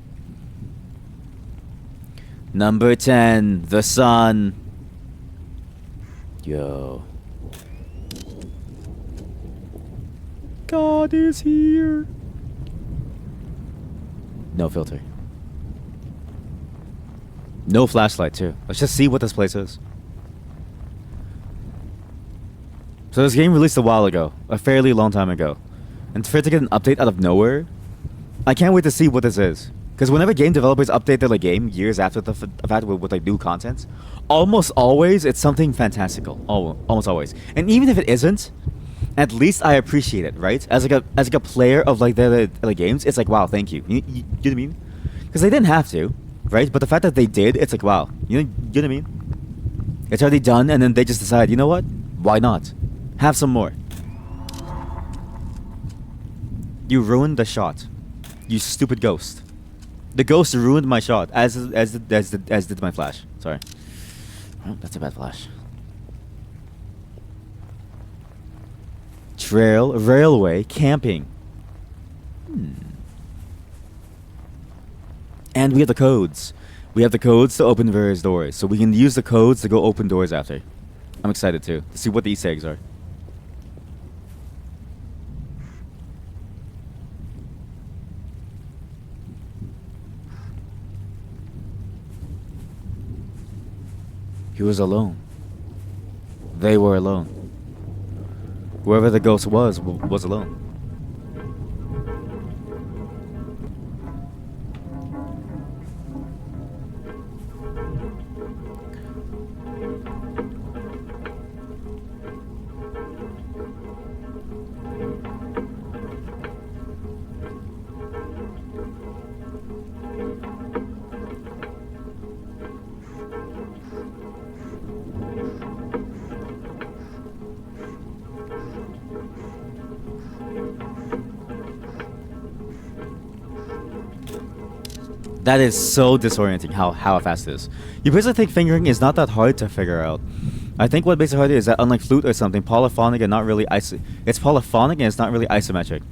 Number 10, the sun. Yo. God is here. No filter. No flashlight too. Let's just see what this place is. So this game released a while ago, a fairly long time ago, and for it to get an update out of nowhere, I can't wait to see what this is. Because whenever game developers update their like game years after the fact with like new content, almost always it's something fantastical. Almost always. And even if it isn't, at least I appreciate it, right? As like a player of like their games, it's like wow, thank you. You know what I mean? Because they didn't have to, right? But the fact that they did, it's like wow. You know what I mean? It's already done, and then they just decide, you know what? Why not? Have some more. You ruined the shot. You stupid ghost. The ghost ruined my shot, as did my flash. Sorry. Oh, that's a bad flash. Trail, railway, camping. And we have the codes. We have the codes to open various doors, so we can use the codes to go open doors after. I'm excited too, to see what the Easter eggs are. He was alone. They were alone. Whoever the ghost was alone. That is so disorienting how fast it is. You basically think fingering is not that hard to figure out. I think what makes it harder is that unlike flute or something, polyphonic and not really it's polyphonic and it's not really isometric.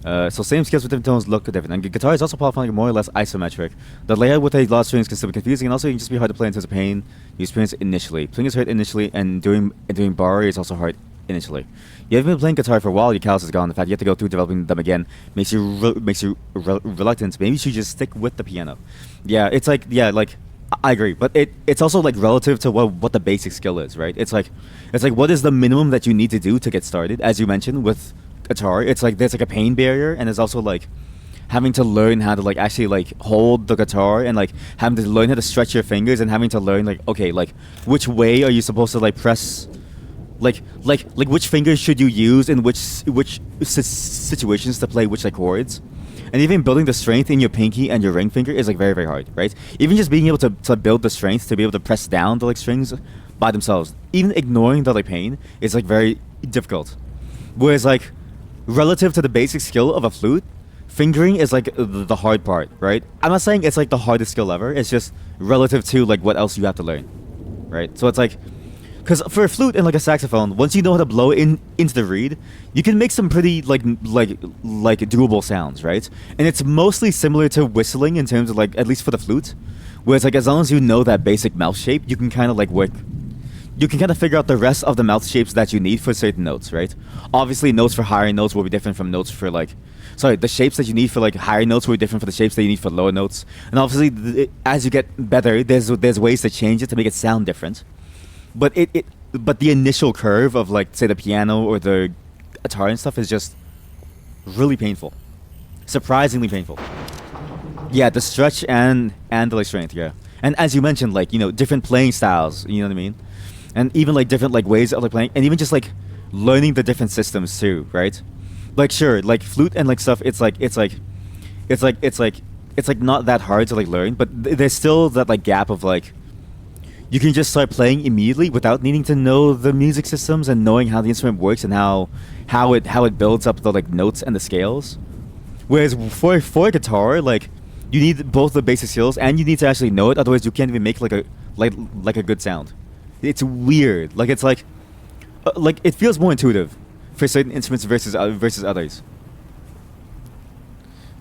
So same scales with different tones look different. And guitar is also polyphonic and more or less isometric. The layout with a lot of strings can still be confusing, and also it can just be hard to play in terms of pain you experience initially. Playing is hard initially, and doing bar is also hard initially. You haven't been playing guitar for a while, your callus is gone. The fact you have to go through developing them again makes you reluctant. Maybe you should just stick with the piano. Yeah, it's like I agree, but it's also like relative to what the basic skill is, right? It's like what is the minimum that you need to do to get started? As you mentioned with guitar, it's like there's like a pain barrier, and there's also like having to learn how to like actually like hold the guitar, and like having to learn how to stretch your fingers, and having to learn like, okay, like which way are you supposed to like press, like which fingers should you use in which situations to play which like chords. And even building the strength in your pinky and your ring finger is like very, very hard, right? Even just being able to build the strength to be able to press down the like strings by themselves, even ignoring the like pain, is like very difficult. Whereas like relative to the basic skill of a flute, fingering is like the hard part, right? I'm not saying it's like the hardest skill ever. It's just relative to like what else you have to learn, right? So it's like, because for a flute and like a saxophone, once you know how to blow into the reed, you can make some pretty like doable sounds, right? And it's mostly similar to whistling in terms of like, at least for the flute, whereas like as long as you know that basic mouth shape, you can kind of like work. You can kind of figure out the rest of the mouth shapes that you need for certain notes, right? Obviously, notes for higher notes will be different from notes for like, the shapes that you need for like higher notes will be different from the shapes that you need for lower notes. And obviously, as you get better, there's ways to change it to make it sound different. But but the initial curve of like say the piano or the guitar and stuff is just really painful, surprisingly painful. Yeah, the stretch and the like strength, yeah. And as you mentioned, like different playing styles, you know what I mean? And even like different like ways of like playing, and even just like learning the different systems too, right? Like sure, like flute and like stuff, it's like not that hard to like learn, but there's still that like gap of like you can just start playing immediately without needing to know the music systems and knowing how the instrument works and how it builds up the like notes and the scales. Whereas for a guitar, like you need both the basic skills and you need to actually know it, otherwise you can't even make like a good sound. It's weird. Like it's like it feels more intuitive for certain instruments versus others.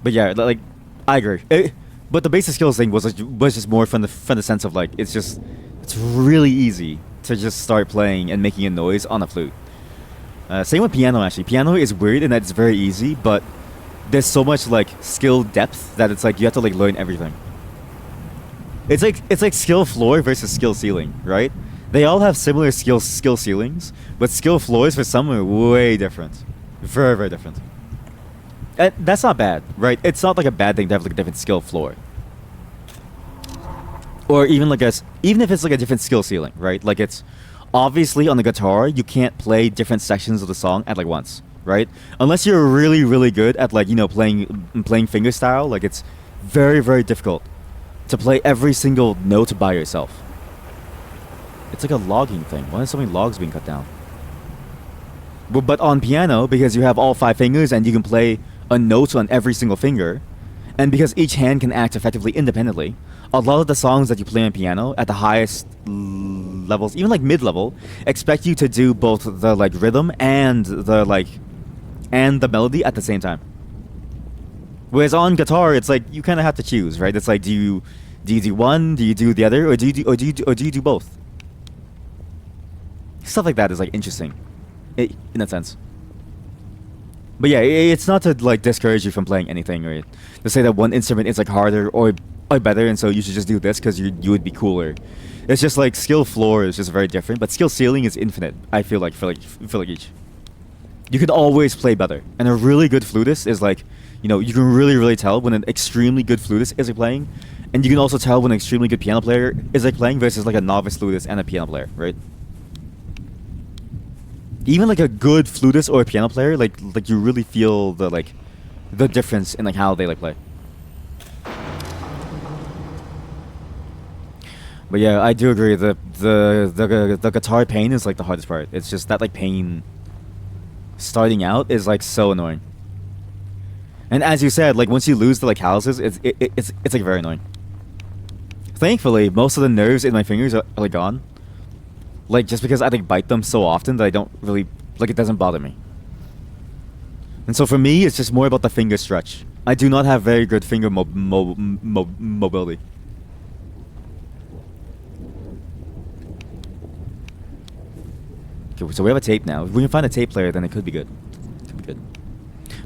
But yeah, like I agree. But the basic skills thing was just more from the sense of like it's really easy to just start playing and making a noise on a flute. Same with piano actually. Piano is weird in that it's very easy, but there's so much like skill depth that it's like you have to like learn everything. It's like skill floor versus skill ceiling, right? They all have similar skill ceilings, but skill floors for some are way different. Very, very different. And that's not bad, right? It's not like a bad thing to have like a different skill floor. Or even if it's like a different skill ceiling, right? Like it's obviously on the guitar, you can't play different sections of the song at like once, right? Unless you're really, really good at like, playing fingerstyle, like it's very, very difficult to play every single note by yourself. It's like a logging thing. Why are so many logs being cut down? But on piano, because you have all 5 fingers and you can play a note on every single finger, and because each hand can act effectively independently, a lot of the songs that you play on piano at the highest levels, even like mid-level, expect you to do both the like rhythm and the melody at the same time. Whereas on guitar, it's like you kind of have to choose, right? It's like do you do one, do you do the other, or do you do both? Stuff like that is like interesting, in a sense. But yeah, it's not to like discourage you from playing anything, or to say that one instrument is like harder or better, and so you should just do this because you would be cooler. It's just like skill floor is just very different, but skill ceiling is infinite. I feel like for each, you could always play better. And a really good flutist is like, you can really, really tell when an extremely good flutist is like playing, and you can also tell when an extremely good piano player is like playing versus like a novice flutist and a piano player, right? Even like a good flutist or a piano player, like you really feel the difference in like how they like play. But yeah, I do agree that the guitar pain is like the hardest part. It's just that like pain starting out is like so annoying. And as you said, like once you lose the like calluses, it's like very annoying. Thankfully, most of the nerves in my fingers are like gone. Like just because I like bite them so often that I don't really like it doesn't bother me. And so for me, it's just more about the finger stretch. I do not have very good finger mobility. Okay, so we have a tape now. If we can find a tape player, then it could be good. Could be good.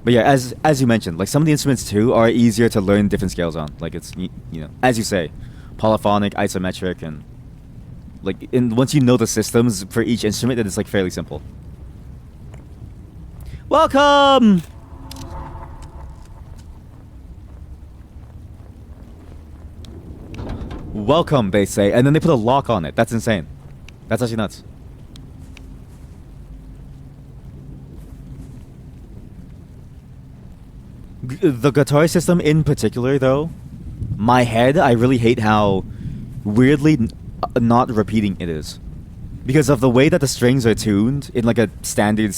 But yeah, as you mentioned, like some of the instruments too are easier to learn different scales on. Like it's you know, as you say, polyphonic, isometric, and like once you know the systems for each instrument, then it's like fairly simple. Welcome. Welcome, they say, and then they put a lock on it. That's insane. That's actually nuts. The guitar system in particular, though, my head, I really hate how weirdly not repeating it is, because of the way that the strings are tuned in like a standard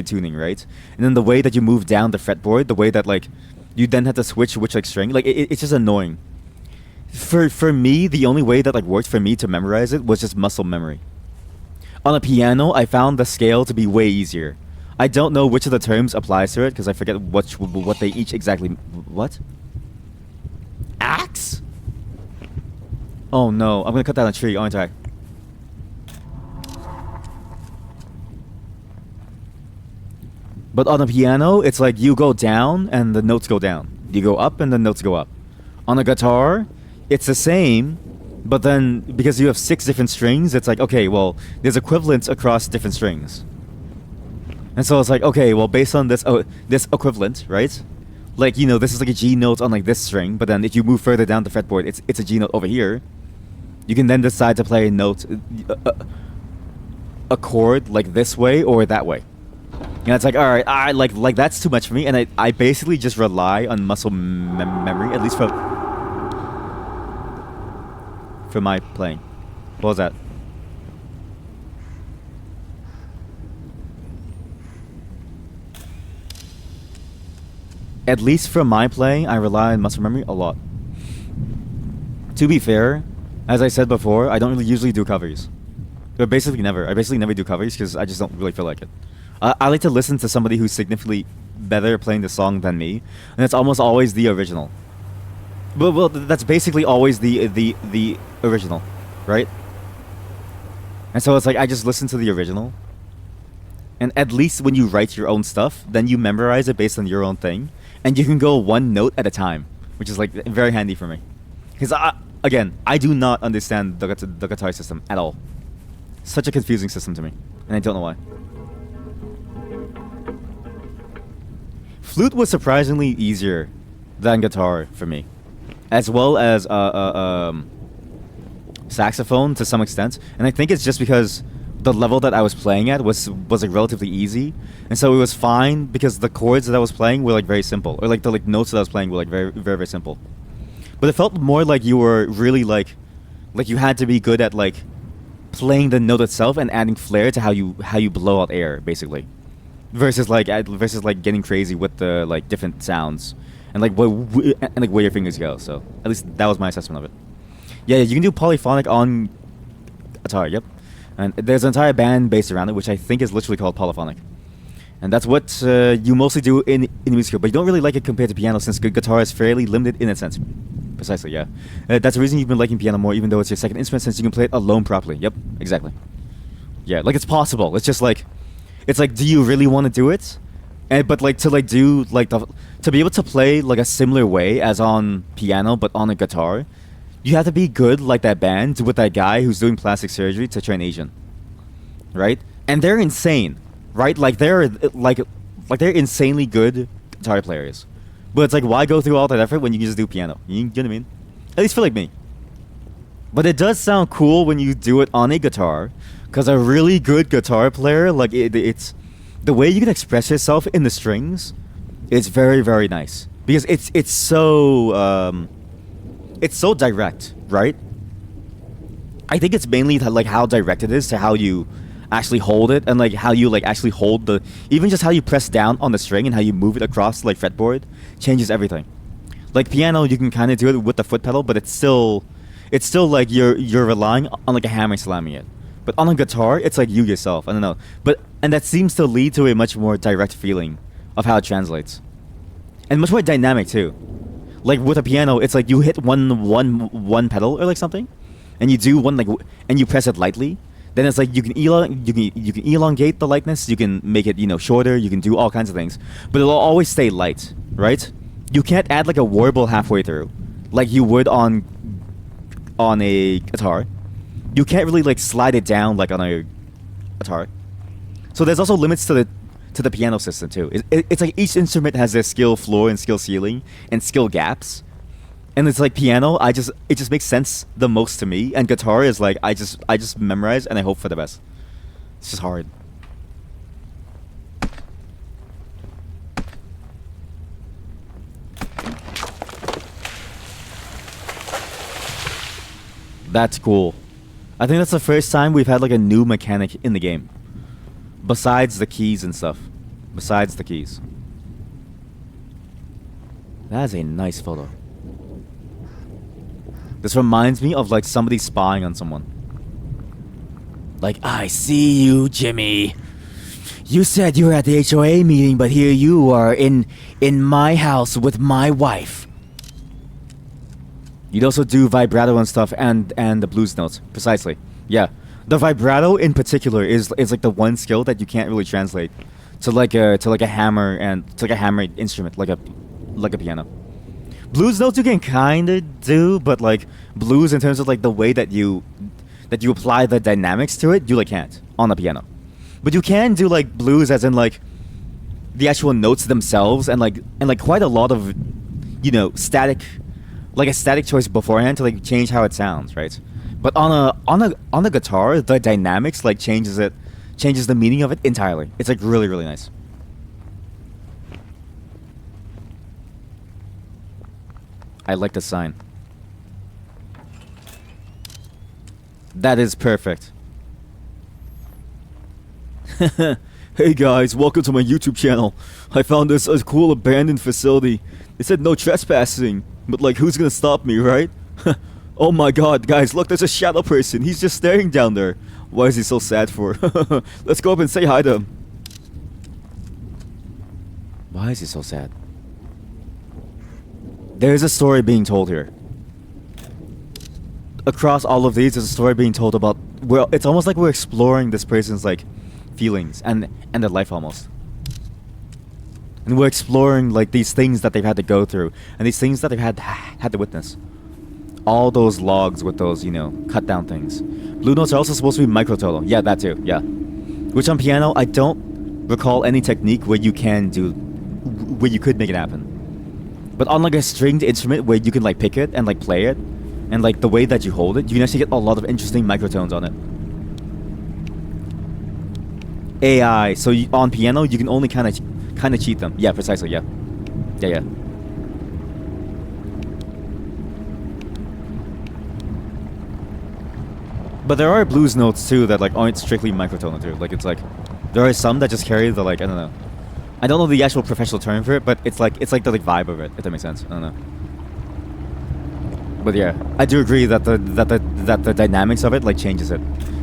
tuning, right? And then the way that you move down the fretboard, the way that like you then have to switch which like string, like it's just annoying. For me, the only way that like worked for me to memorize it was just muscle memory. On a piano, I found the scale to be way easier. I don't know which of the terms applies to it because I forget what they each exactly. What? Axe? Oh no! I'm gonna cut down a tree, aren't I? But on a piano, it's like you go down and the notes go down. You go up and the notes go up. On a guitar, it's the same, but then because you have 6 different strings, it's like, okay, well, there's equivalents across different strings. And so it's like, okay, well, based on this this equivalent, right? Like, you know, this is like a G note on like this string, but then if you move further down the fretboard, it's a G note over here. You can then decide to play a note, a chord like this way or that way. And it's like, all right, I like that's too much for me, and I basically just rely on muscle memory, at least for my playing. What was that? At least for my playing, I rely on muscle memory a lot. To be fair, as I said before, I don't really usually do covers. But basically never. I basically never do covers because I just don't really feel like it. I like to listen to somebody who's significantly better playing the song than me, and it's almost always the original. Well, that's basically always the original, right? And so it's like I just listen to the original. And at least when you write your own stuff, then you memorize it based on your own thing, and you can go one note at a time, which is like very handy for me. Because again, I do not understand the guitar system at all. Such a confusing system to me, and I don't know why. Flute was surprisingly easier than guitar for me, as well as saxophone to some extent. And I think it's just because the level that I was playing at was like relatively easy, and so it was fine because the chords that I was playing were like very simple, or like the like notes that I was playing were like very very very simple. But it felt more like you were really like you had to be good at like playing the note itself and adding flair to how you blow out air, basically. Versus like getting crazy with the like different sounds and like where your fingers go. So at least that was my assessment of it. Yeah, you can do polyphonic on guitar. Yep, and there's an entire band based around it, which I think is literally called Polyphonic. And that's what you mostly do in music, but you don't really like it compared to piano since guitar is fairly limited in a sense. Precisely, yeah. That's the reason you've been liking piano more, even though it's your second instrument, since you can play it alone properly. Yep, exactly. Yeah, like it's possible. It's just like, it's like, do you really want to do it? But like to like do like to be able to play like a similar way as on piano, but on a guitar, you have to be good like that band with that guy who's doing plastic surgery to turn Asian, right? And they're insane, right? Like they're insanely good guitar players. But it's like, why go through all that effort when you can just do piano? You know what I mean? At least for like me. But it does sound cool when you do it on a guitar, because a really good guitar player, like it's the way you can express yourself in the strings, it's very very nice because it's so direct, right? I think it's mainly like how direct it is to how you actually hold it, and like how you like actually hold the, even just how you press down on the string and how you move it across like fretboard changes everything. Like piano, you can kind of do it with the foot pedal, but it's still like you're relying on like a hammer slamming it. But on a guitar, it's like you yourself. I don't know, and that seems to lead to a much more direct feeling of how it translates, and much more dynamic too. Like with a piano, it's like you hit one pedal or like something, and you do one like and you press it lightly. Then it's like you can elongate the lightness. You can make it shorter. You can do all kinds of things, but it'll always stay light, right? You can't add like a warble halfway through, like you would on a guitar. You can't really like slide it down like on a guitar. So there's also limits to the piano system too. It's like each instrument has their skill floor and skill ceiling and skill gaps. And it's like piano, it just makes sense the most to me. And guitar is like I just memorize and I hope for the best. It's just hard. That's cool. I think that's the first time we've had like a new mechanic in the game. Besides the keys and stuff. Besides the keys. That is a nice photo. This reminds me of like somebody spying on someone. Like, I see you, Jimmy. You said you were at the HOA meeting, but here you are in my house with my wife. You'd also do vibrato and stuff and the blues notes. Precisely. Yeah. The vibrato in particular is like the one skill that you can't really translate to like a hammer instrument, like a piano. Blues notes you can kinda do, but like blues in terms of like the way that you apply the dynamics to it, you like can't on the piano. But you can do like blues as in like the actual notes themselves and like quite a lot of static, like a static choice beforehand to like change how it sounds, right? But on a guitar, the dynamics like changes the meaning of it entirely. It's like really, really nice. I like the sign. That is perfect. Hey guys, welcome to my YouTube channel. I found this a cool abandoned facility. They said no trespassing, but like who's gonna stop me, right? Oh my god, guys, look, there's a shadow person. He's just staring down there. Why is he so sad for? Let's go up and say hi to him. Why is he so sad? There's a story being told here. Across all of these, there's a story being told about, well, it's almost like we're exploring this person's like feelings and their life almost. And we're exploring like these things that they've had to go through and these things that they've had to witness. All those logs with those, cut down things. Blue notes are also supposed to be microtonal. Yeah, that too. Yeah. Which on piano, I don't recall any technique where you could make it happen. But on like a stringed instrument where you can like pick it and like play it, and like the way that you hold it, you can actually get a lot of interesting microtones on it. AI. So on piano, you can only kind of cheat them. Yeah, precisely. Yeah. Yeah. But there are blues notes too that like aren't strictly microtonal too. Like it's like there are some that just carry the like I don't know. I don't know the actual professional term for it, but it's like the like vibe of it, if that makes sense. I don't know. But yeah, I do agree that the dynamics of it like changes it,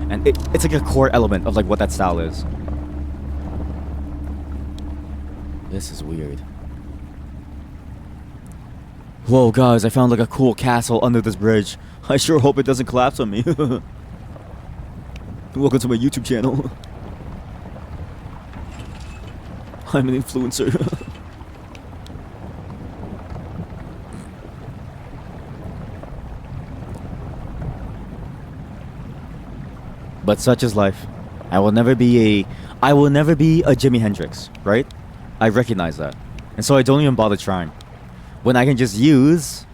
and it's like a core element of like what that style is. This is weird. Whoa, guys! I found like a cool castle under this bridge. I sure hope it doesn't collapse on me. Welcome to my YouTube channel. I'm an influencer. But such is life. I will never be a Jimi Hendrix, right? I recognize that. And so I don't even bother trying. When I can just use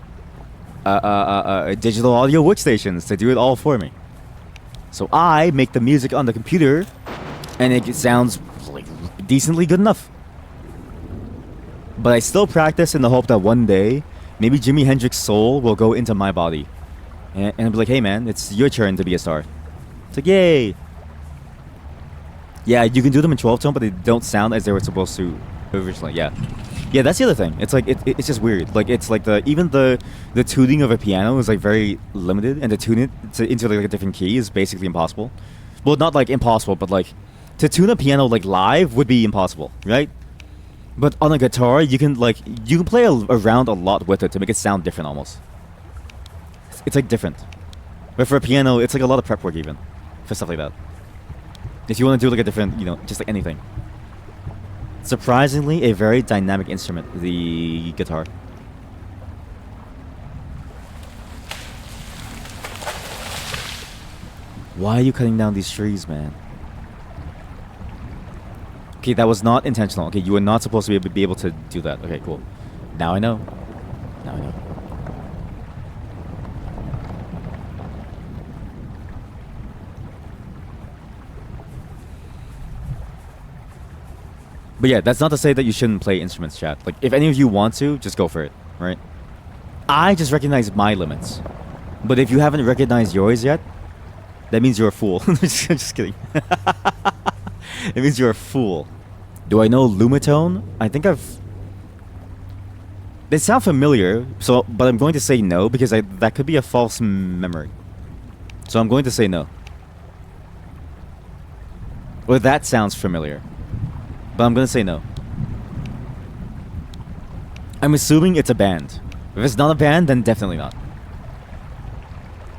digital audio workstations to do it all for me. So I make the music on the computer and it sounds like decently good enough. But I still practice in the hope that one day, maybe Jimi Hendrix's soul will go into my body. And be like, hey man, it's your turn to be a star. It's like, yay! Yeah, you can do them in 12 tone, but they don't sound as they were supposed to originally. Yeah, yeah, that's the other thing. It's like it's just weird. Like it's like the tuning of a piano is like very limited, and to tune it into like a different key is basically impossible. Well, not like impossible, but like to tune a piano like live would be impossible, right? But on a guitar, you can play around a lot with it to make it sound different almost. It's like different. But for a piano, it's like a lot of prep work even for stuff like that. If you want to do like a different, just like anything. Surprisingly, a very dynamic instrument, the guitar. Why are you cutting down these trees, man? Okay, that was not intentional. Okay, you were not supposed to be able to do that. Okay, cool. Now I know. Now I know. But yeah, that's not to say that you shouldn't play instruments, chat. Like, if any of you want to, just go for it, right? I just recognize my limits. But if you haven't recognized yours yet, that means you're a fool. Just kidding. It means you're a fool. Do I know Lumitone? I think they sound familiar, but I'm going to say no because that could be a false memory. So I'm going to say no. Or that sounds familiar. But I'm gonna say no. I'm assuming it's a band. If it's not a band, then definitely not.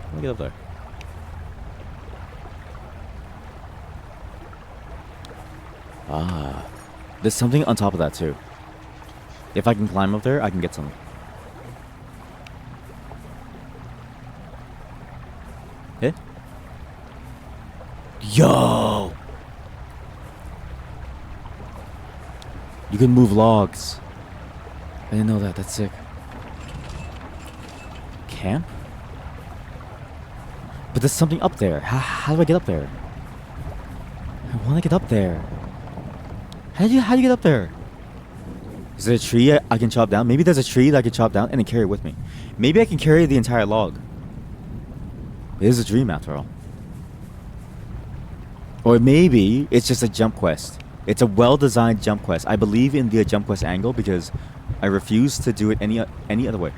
Let me get up there. Ah. There's something on top of that too. If I can climb up there, I can get something. Hit? Yo! You can move logs. I didn't know that. That's sick. Camp? But there's something up there. How do I get up there? I want to get up there. How do you get up there? Is there a tree I can chop down? Maybe there's a tree that I can chop down and then carry it with me. Maybe I can carry the entire log. It is a dream after all. Or maybe it's just a jump quest. It's a well-designed jump quest. I believe in the jump quest angle because I refuse to do it any other way.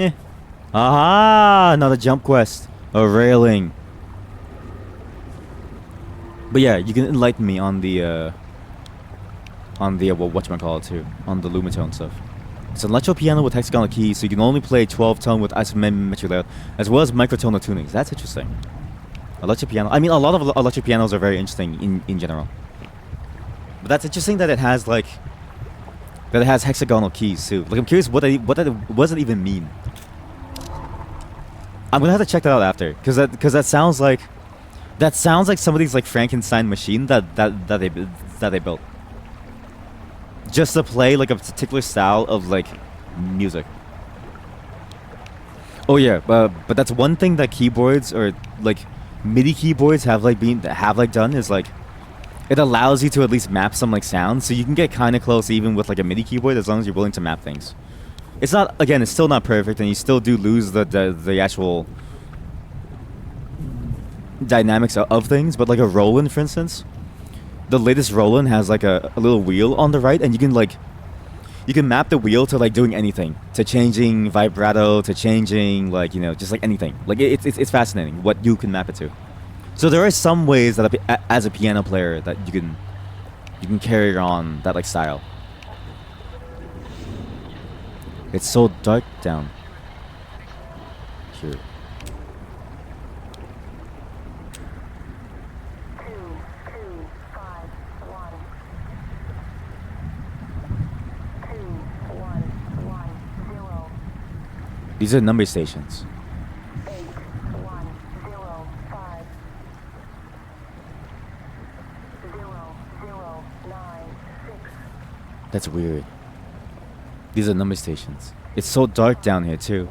Eh. Aha! Not a jump quest. A railing. But yeah, you can enlighten me on the whatchamacallit too. On the Lumitone stuff. It's an electro piano with hexagonal keys, so you can only play 12 tone with isometric layout, as well as microtonal tunings. That's interesting. Electric piano. I mean, a lot of electric pianos are very interesting in general. But that's interesting that it has hexagonal keys too. Like, I'm curious what does it even mean. I'm gonna have to check that out after, because that sounds like somebody's like Frankenstein machine that they built. Just to play like a particular style of like music. Oh yeah, but that's one thing that keyboards or like MIDI keyboards have done is like it allows you to at least map some like sounds, so you can get kind of close even with like a MIDI keyboard as long as you're willing to map things. It's still not perfect, and you still do lose the actual dynamics of things. But like a Roland, for instance. The latest Roland has like a little wheel on the right, and you can map the wheel to like doing anything, to changing vibrato, to changing like just like anything. Like it's fascinating what you can map it to. So there are some ways that as a piano player that you can carry on that like style. It's so dark down here. These are number stations. 8105 0096. That's weird. These are number stations. It's so dark down here too.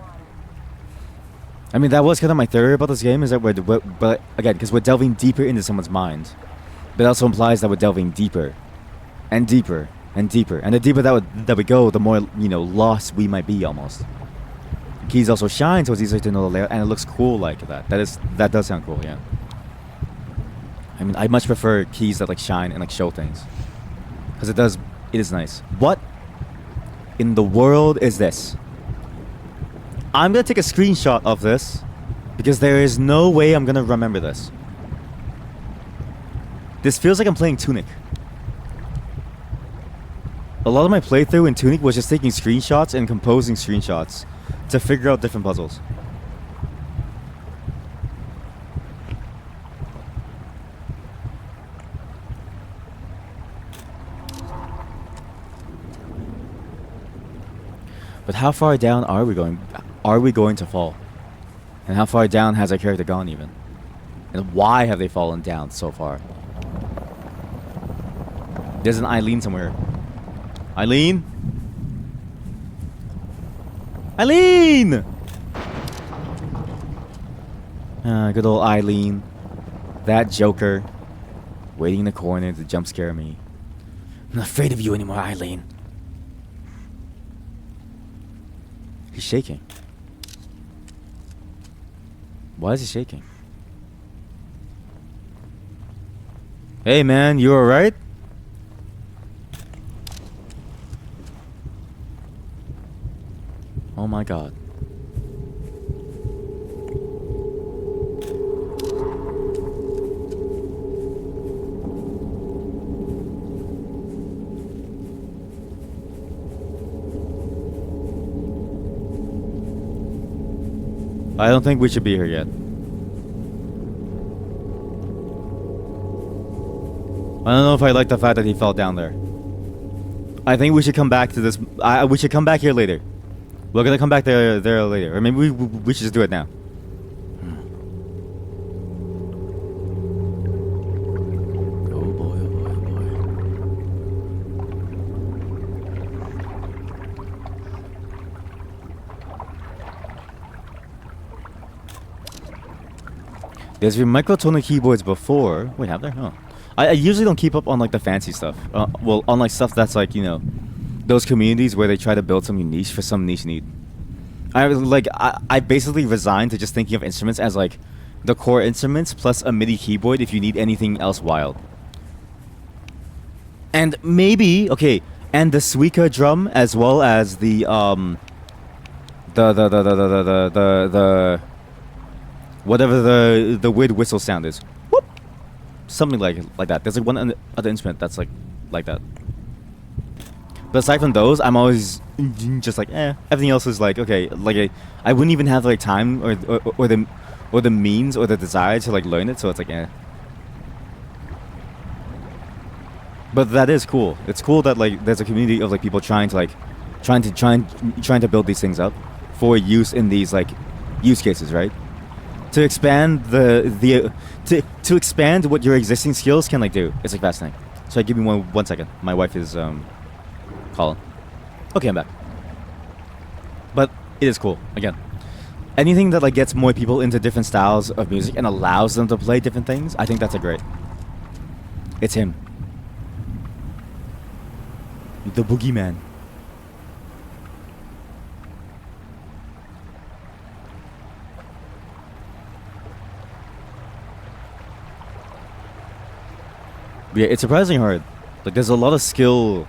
I mean, that was kind of my theory about this game, is that but again, because we're delving deeper into someone's mind. But it also implies that we're delving deeper and deeper and deeper. And the deeper that we go, the more, you know, lost we might be almost. Keys also shine, so it's easier to know the layout, and it looks cool like that. That does sound cool, yeah. I mean, I much prefer keys that like shine and like show things, because it is nice. What in the world is this? I'm gonna take a screenshot of this, because there is no way I'm gonna remember this. This feels like I'm playing Tunic. A lot of my playthrough in Tunic was just taking screenshots and composing screenshots to figure out different puzzles. But how far down are we going? Are we going to fall? And how far down has our character gone even? And why have they fallen down so far? There's an Eileen somewhere. Eileen? Eileen! Good old Eileen. That Joker. Waiting in the corner to jump scare me. I'm not afraid of you anymore, Eileen. He's shaking. Why is he shaking? Hey man, you alright? Oh my god. I don't think we should be here yet. I don't know if I like the fact that he fell down there. I think we should come back to this. We should come back here later. We're gonna come back there later, or maybe we should just do it now. Oh boy! Oh boy! Oh boy! There's been microtonic keyboards before. Wait, have there? Oh. I usually don't keep up on like the fancy stuff. Well, on like stuff that's like, you know, those communities where they try to build some niche for some niche need. I basically resigned to just thinking of instruments as like the core instruments plus a MIDI keyboard if you need anything else wild. And maybe and the Suica drum as well as the whatever the weird whistle sound is. Whoop! Something like that. There's like one other instrument that's like that. But aside from those, I'm always just like, everything else is like, okay, like I wouldn't even have like time or the means or the desire to like learn it, so it's like, But that is cool. It's cool that like there's a community of like people trying to build these things up for use in these like use cases, right? To expand to expand what your existing skills can like do. It's like fascinating. So give me one second. My wife is calling. Okay, I'm back. But it is cool. Again, anything that like gets more people into different styles of music and allows them to play different things, I think that's a great. It's him. The boogeyman. Yeah, it's surprisingly hard. Like, there's a lot of skill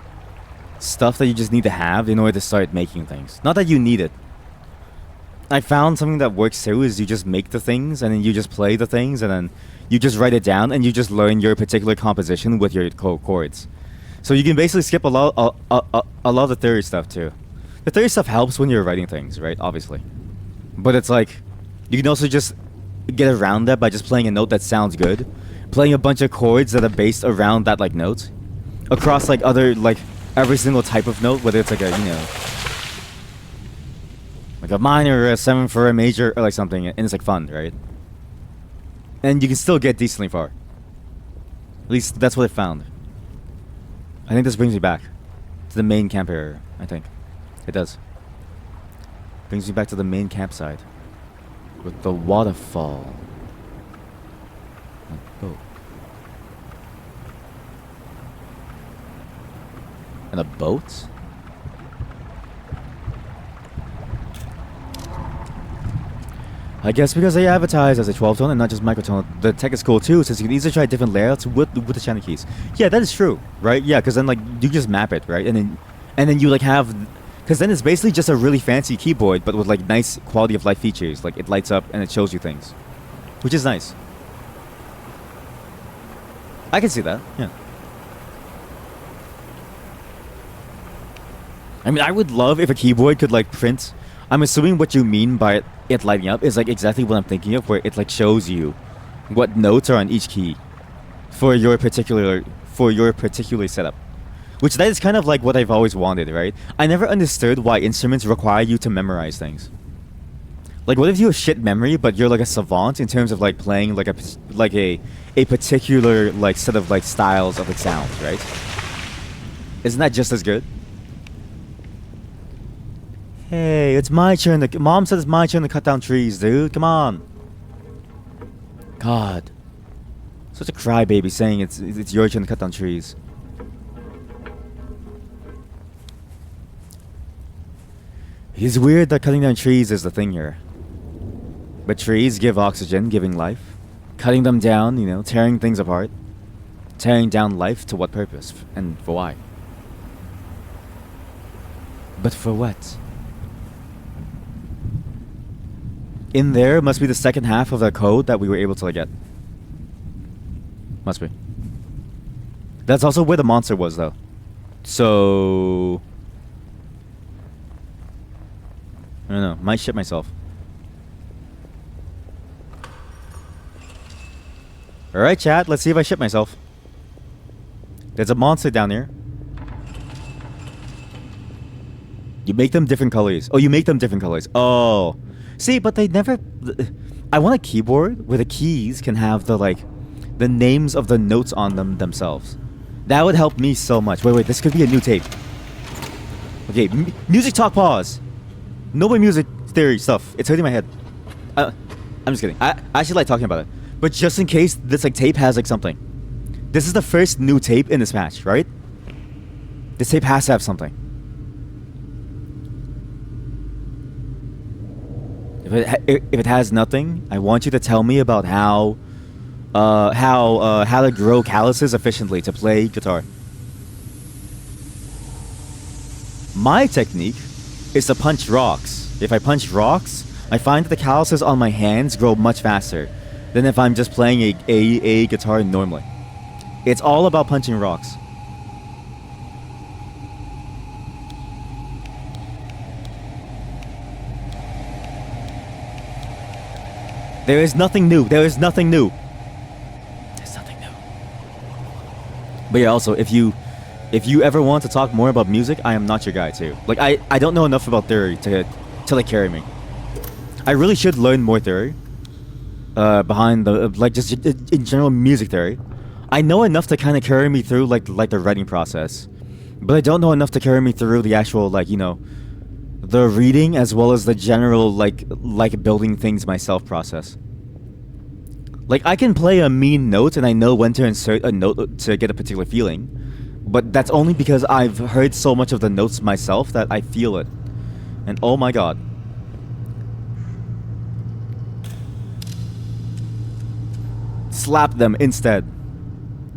stuff that you just need to have in order to start making things. Not that you need it. I found something that works too is you just make the things and then you just play the things and then you just write it down and you just learn your particular composition with your chords. So you can basically skip a lot of the theory stuff too. The theory stuff helps when you're writing things, right? Obviously. But it's like, you can also just get around that by just playing a note that sounds good. Playing a bunch of chords that are based around that like note. Across like other, like every single type of note, whether it's like a, you know, like a minor or a 7 for a major or like something, and it's like fun, right? And you can still get decently far. At least that's what I found. I think this brings me back to the main camp area, I think. It does. Brings me back to the main campsite. With the waterfall. Oh. And a boat? I guess because they advertise as a 12-tone and not just microtone, the tech is cool too, since you can easily try different layouts with the channel keys. Yeah, that is true, right? Yeah, because then like you just map it, right? And then you like have, because then it's basically just a really fancy keyboard, but with like nice quality of life features. Like it lights up and it shows you things, which is nice. I can see that. Yeah. I mean, I would love if a keyboard could like print. I'm assuming what you mean by it lighting up is like exactly what I'm thinking of, where it like shows you what notes are on each key for your particular setup. Which that is kind of like what I've always wanted, right? I never understood why instruments require you to memorize things. Like, what if you have shit memory, but you're like a savant in terms of like playing like a particular like set of like styles of like sounds, right? Isn't that just as good? Hey, it's my turn to... Mom said it's my turn to cut down trees, dude. Come on. God. Such a crybaby saying it's your turn to cut down trees. It's weird that cutting down trees is the thing here. But trees give oxygen, giving life. Cutting them down, you know, tearing things apart. Tearing down life, to what purpose? And for why? But for what? In there must be the second half of the code that we were able to like, get. Must be. That's also where the monster was, though. So... I don't know. Might shit myself. Alright, chat. Let's see if I shit myself. There's a monster down here. You make them different colors. Oh, you make them different colors. Oh... See, but they never... I want a keyboard where the keys can have the, like, the names of the notes on them themselves. That would help me so much. Wait, this could be a new tape. Okay, music talk pause. No more music theory stuff. It's hurting my head. I'm just kidding. I actually like talking about it. But just in case this, like, tape has, like, something. This is the first new tape in this match, right? This tape has to have something. If it has nothing, I want you to tell me about how to grow calluses efficiently to play guitar. My technique is to punch rocks. If I punch rocks, I find that the calluses on my hands grow much faster than if I'm just playing a guitar normally. It's all about punching rocks. There is nothing new. There is nothing new. There's nothing new. But yeah, also, if you ever want to talk more about music, I am not your guy too. Like I don't know enough about theory to like carry me. I really should learn more theory. Behind the like just in general music theory. I know enough to kind of carry me through like the writing process, but I don't know enough to carry me through the actual like, you know, the reading as well as the general like building things myself process. Like I can play a mean note and I know when to insert a note to get a particular feeling, but that's only because I've heard so much of the notes myself that I feel it. And oh my god. Slap them instead.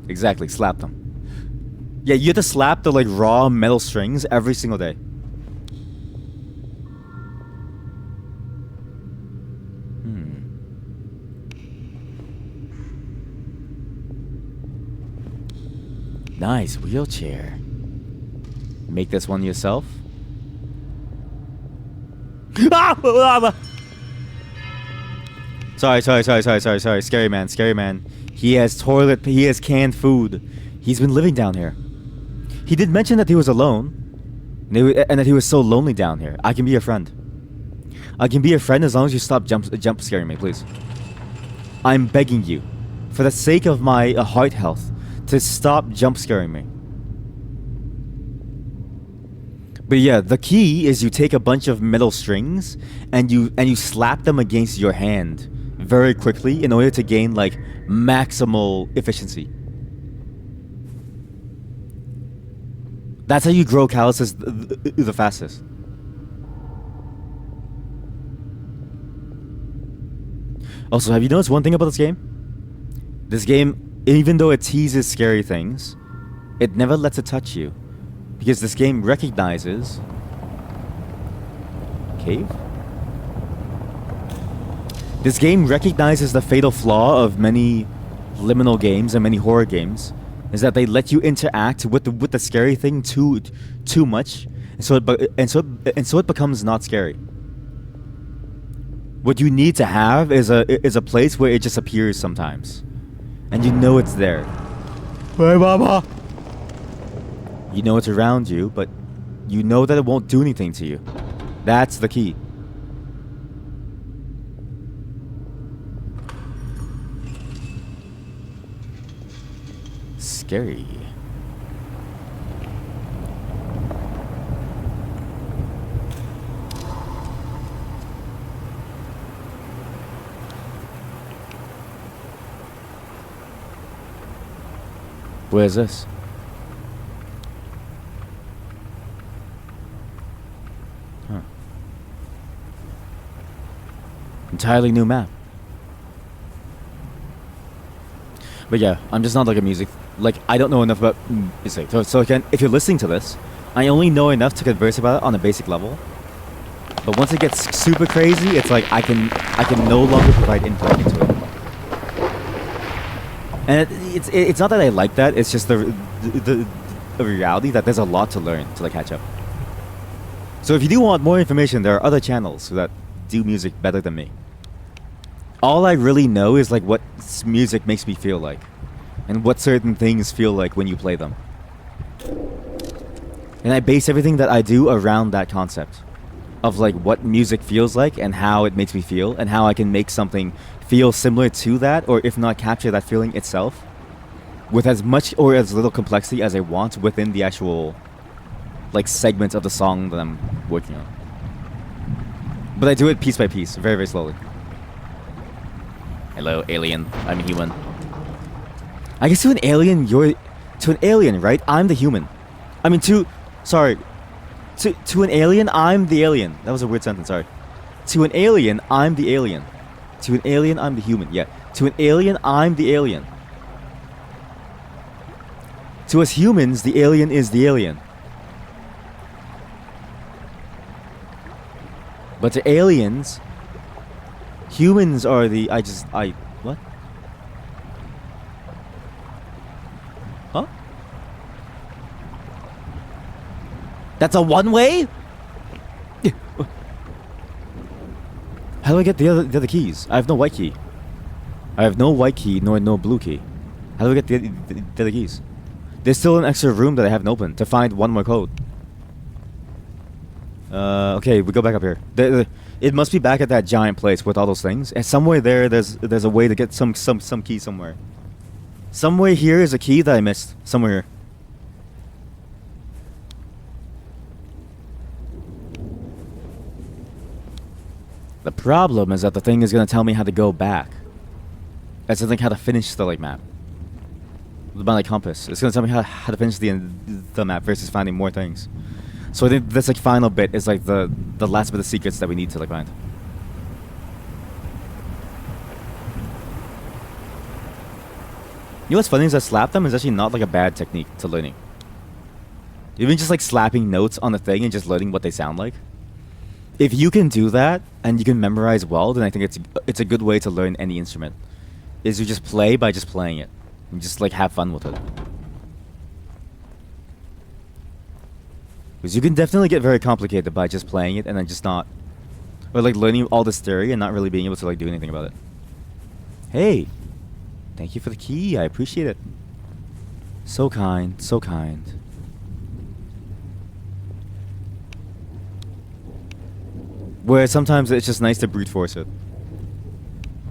Exactly, slap them. Yeah, you have to slap the like raw metal strings every single day. Nice wheelchair. Make this one yourself. Sorry. Scary man. He has canned food. He's been living down here. He did mention that he was alone. And that he was so lonely down here. I can be a friend. I can be a friend as long as you stop jump scaring me, please. I'm begging you, for the sake of my heart health, to stop jump scaring me. But yeah, the key is you take a bunch of metal strings and you slap them against your hand very quickly in order to gain like maximal efficiency. That's how you grow calluses the fastest. Also, have you noticed one thing about this game? This game, even though it teases scary things, it never lets it touch you. Because this game recognizes... Cave? This game recognizes the fatal flaw of many liminal games and many horror games, is that they let you interact with the scary thing too much, and so it becomes not scary. What you need to have is a place where it just appears sometimes, and you know it's there. Hey, mama. You know it's around you, but you know that it won't do anything to you. That's the key. Scary. Where's this? Huh. Entirely new map. But yeah, I'm just not like a music. Like, I don't know enough about music. So again, if you're listening to this, I only know enough to converse about it on a basic level. But once it gets super crazy, it's like I can no longer provide input into it. And it's not that I like that. It's just the reality that there's a lot to learn to like catch up. So if you do want more information, there are other channels that do music better than me. All I really know is like what music makes me feel like, and what certain things feel like when you play them. And I base everything that I do around that concept of like what music feels like and how it makes me feel, and how I can make something feel similar to that, or if not capture that feeling itself with as much or as little complexity as I want within the actual like segment of the song that I'm working on. But I do it piece by piece, very, very slowly. Hello, alien. I'm a human. I guess to an alien, right? I'm the human. I mean, to an alien, I'm the alien. That was a weird sentence, sorry. To an alien, I'm the alien. To an alien, I'm the human. Yeah. To an alien, I'm the alien. To us humans, the alien is the alien. But to aliens, humans are the... What? Huh? That's a one-way? How do I get the other keys? I have no white key. I have no white key nor no blue key. How do I get the other keys? There's still an extra room that I haven't opened to find one more code. Okay, we go back up here. It must be back at that giant place with all those things. And somewhere there's a way to get some key somewhere. Somewhere here is a key that I missed. Somewhere here. The problem is that the thing is gonna tell me how to go back. That's the thing, how to finish the like map. By like compass, it's gonna tell me how to finish the map versus finding more things. So I think this like final bit is like the last bit of secrets that we need to like find. You know what's funny is that slap them is actually not like a bad technique to learning. Even just like slapping notes on the thing and just learning what they sound like. If you can do that and you can memorize well, then I think it's a good way to learn any instrument. Is you just play by just playing it and just like have fun with it. Because you can definitely get very complicated by just playing it and then just not, or like learning all this theory and not really being able to like do anything about it. Hey, thank you for the key. I appreciate it. So kind, so kind. Where sometimes it's just nice to brute force it.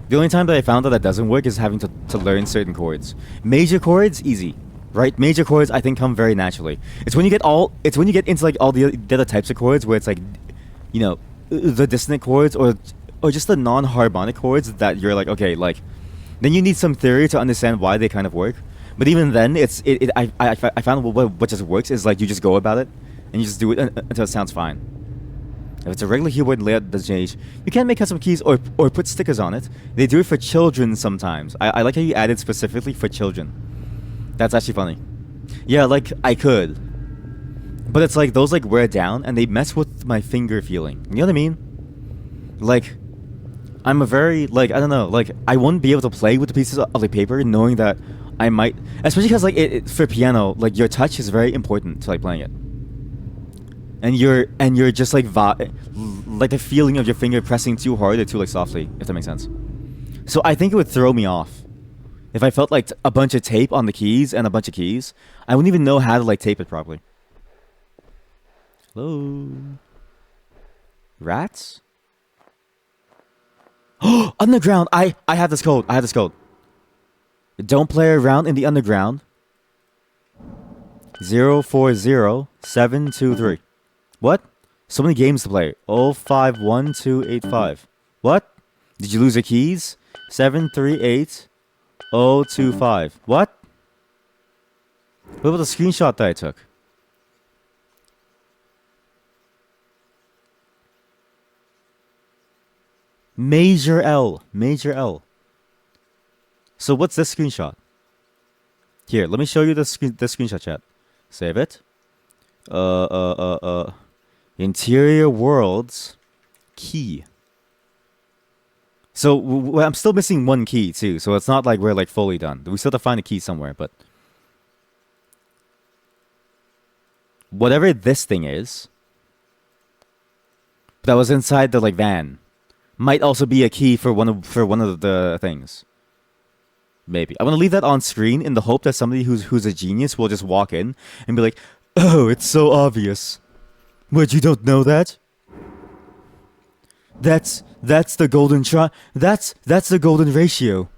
The only time that I found that doesn't work is having to learn certain chords. Major chords, easy. Right? Major chords I think come very naturally. It's when you get into like all the other types of chords where it's like, you know, the dissonant chords or just the non-harmonic chords that you're like, okay, like, then you need some theory to understand why they kind of work. But even then, I found what just works is like you just go about it, and you just do it until it sounds fine. If it's a regular keyboard layout doesn't change, you can make custom keys or put stickers on it. They do it for children sometimes. I like how you added specifically for children. That's actually funny. Yeah, like I could. But it's like those like wear down and they mess with my finger feeling. You know what I mean? Like I'm a very like I don't know, like I wouldn't be able to play with the pieces of the paper knowing that I might, especially because like for piano, like your touch is very important to like playing it. And you're just like like the feeling of your finger pressing too hard or too like softly, if that makes sense. So I think it would throw me off if I felt like a bunch of tape on the keys and a bunch of keys. I wouldn't even know how to like tape it properly. Hello, rats. Oh, underground! I have this code. I have this code. Don't play around in the underground. 040723. What? So many games to play. 051285. What? Did you lose your keys? 738025. What? What about the screenshot that I took? Major L. Major L. So what's this screenshot? Here, let me show you the screenshot, chat. Save it. Interior Worlds key. So I'm still missing one key too, so it's not like we're like fully done. We still have to find a key somewhere, but whatever this thing is that was inside the like van might also be a key for one of the things. Maybe. I want to leave that on screen in the hope that somebody who's a genius will just walk in and be like, "Oh, it's so obvious. What, you don't know that? That's the golden that's the golden ratio.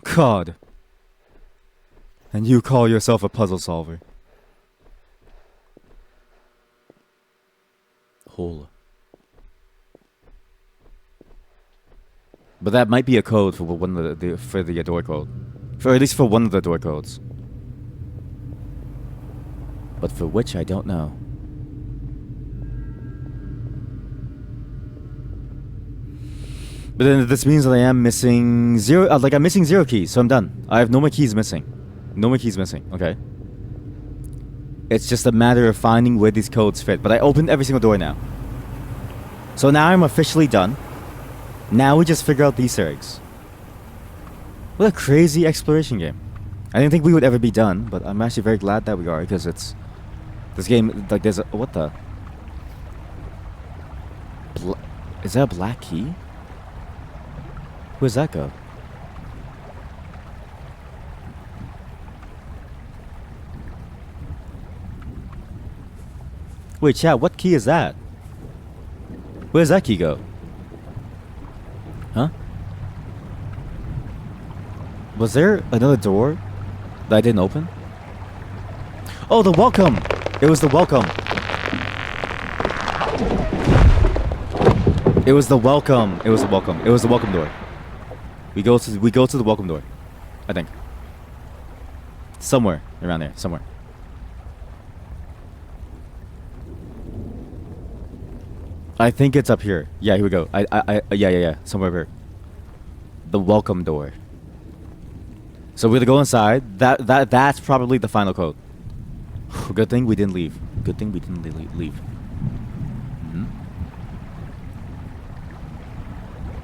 God. And you call yourself a puzzle solver." Hole. But that might be a code for one of the door code, at least for one of the door codes. But for which I don't know. But then this means that I am missing zero. I'm missing 0 keys, so I'm done. I have no more keys missing. No more keys missing. Okay. It's just a matter of finding where these codes fit. But I opened every single door now. So now I'm officially done. Now we just figure out the Easter eggs. What a crazy exploration game. I didn't think we would ever be done, but I'm actually very glad that we are, because it's... This game, like, there's a... What the... Is that a black key? Where's that go? Wait, chat, what key is that? Where's that key go? Huh? Was there another door that I didn't open? Oh, the welcome! It was the welcome. It was the welcome. It was the welcome. It was the welcome door. We go to the welcome door, I think. Somewhere around there, somewhere. I think it's up here. Yeah, here we go. Yeah. Somewhere over here. The welcome door. So we're gonna go inside. That's probably the final code. Good thing we didn't leave. Good thing we didn't leave.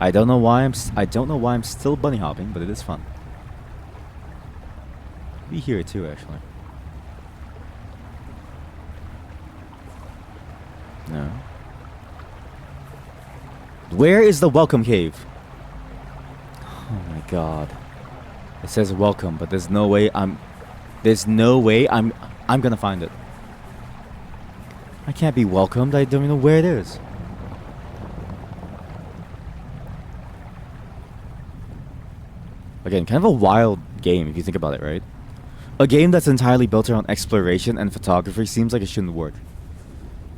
I don't know why I'm still bunny hopping, but it is fun. Be here too, actually. No. Where is the welcome cave? Oh my god. It says welcome, but there's no way I'm gonna find it. I can't be welcomed. I don't even know where it is. Again, kind of a wild game if you think about it, right? A game that's entirely built around exploration and photography seems like it shouldn't work.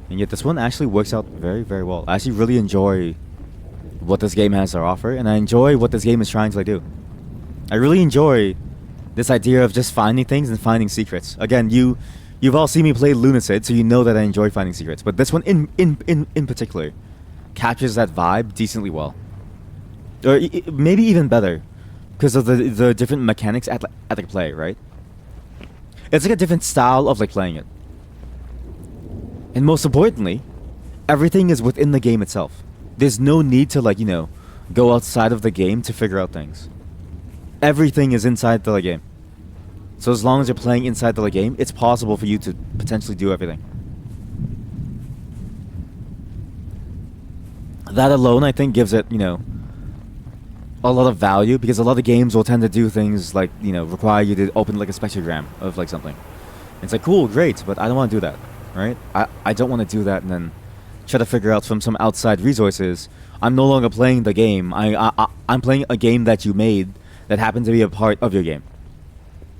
And yet this one actually works out very, very well. I actually really enjoy what this game has to offer, and I enjoy what this game is trying to do. I really enjoy This idea of just finding things and finding secrets. Again, you've all seen me play Lunacid, so you know that I enjoy finding secrets. But this one in particular captures that vibe decently well. Or maybe even better, because of the different mechanics at the play, right? It's like a different style of like playing it. And most importantly, everything is within the game itself. There's no need to like, you know, go outside of the game to figure out things. Everything is inside the game. So as long as you're playing inside the game, it's possible for you to potentially do everything. That alone, I think, gives it, you know, a lot of value, because a lot of games will tend to do things like, you know, require you to open like a spectrogram of like something. It's like, cool, great, but I don't want to do that, right? I don't want to do that and then try to figure out from some outside resources. I'm no longer playing the game. I'm playing a game that you made that happened to be a part of your game.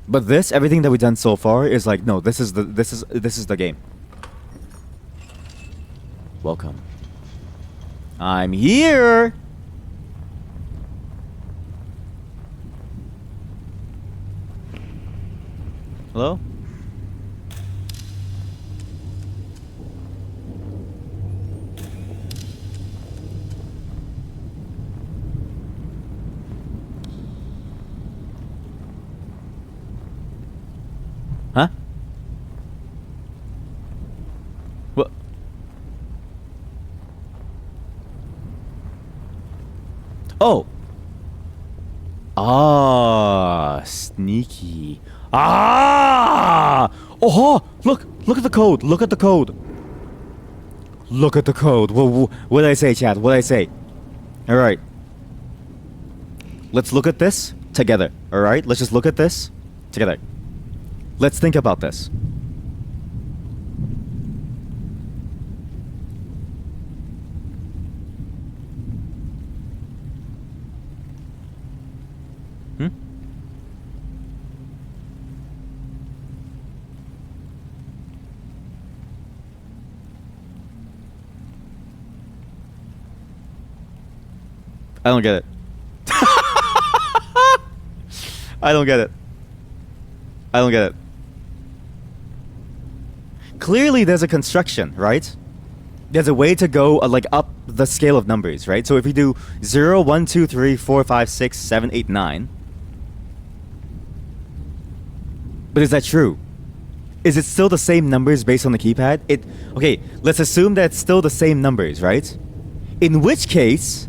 But this, everything that we've done so far is like, no, this is the game. Welcome. I'm here. Hello? Huh? What? Oh! Ah, sneaky. Ah! Oh, look at the code. Look at the code. Look at the code. What did I say, chat? What did I say? All right. Let's look at this together. All right. Let's just look at this together. Let's think about this. I don't get it. I don't get it. I don't get it. Clearly there's a construction, right? There's a way to go like up the scale of numbers, right? So if you do 0, 1, 2, 3, 4, 5, 6, 7, 8, 9. But is that true? Is it still the same numbers based on the keypad? Okay, let's assume that it's still the same numbers, right? In which case,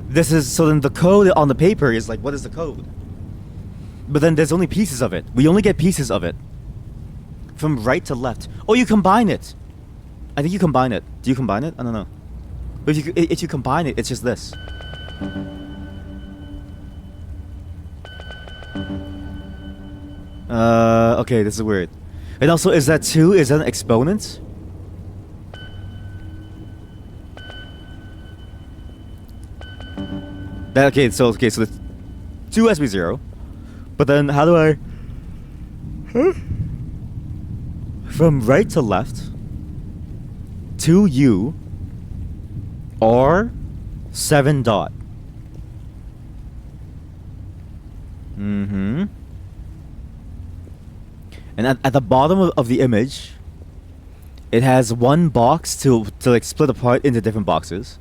this is, so then the code on the paper is like, what is the code? But then there's only pieces of it. We only get pieces of it. From right to left. Oh, you combine it. I think you combine it. Do you combine it? I don't know. But if you combine it, it's just this. Okay, this is weird. And also, is that 2? Is that an exponent? Okay, so the 2 has to be 0. But then how do I... Huh? From right to left, 2U, or 7 dot. And at the bottom of the image, it has one box to like split apart into different boxes.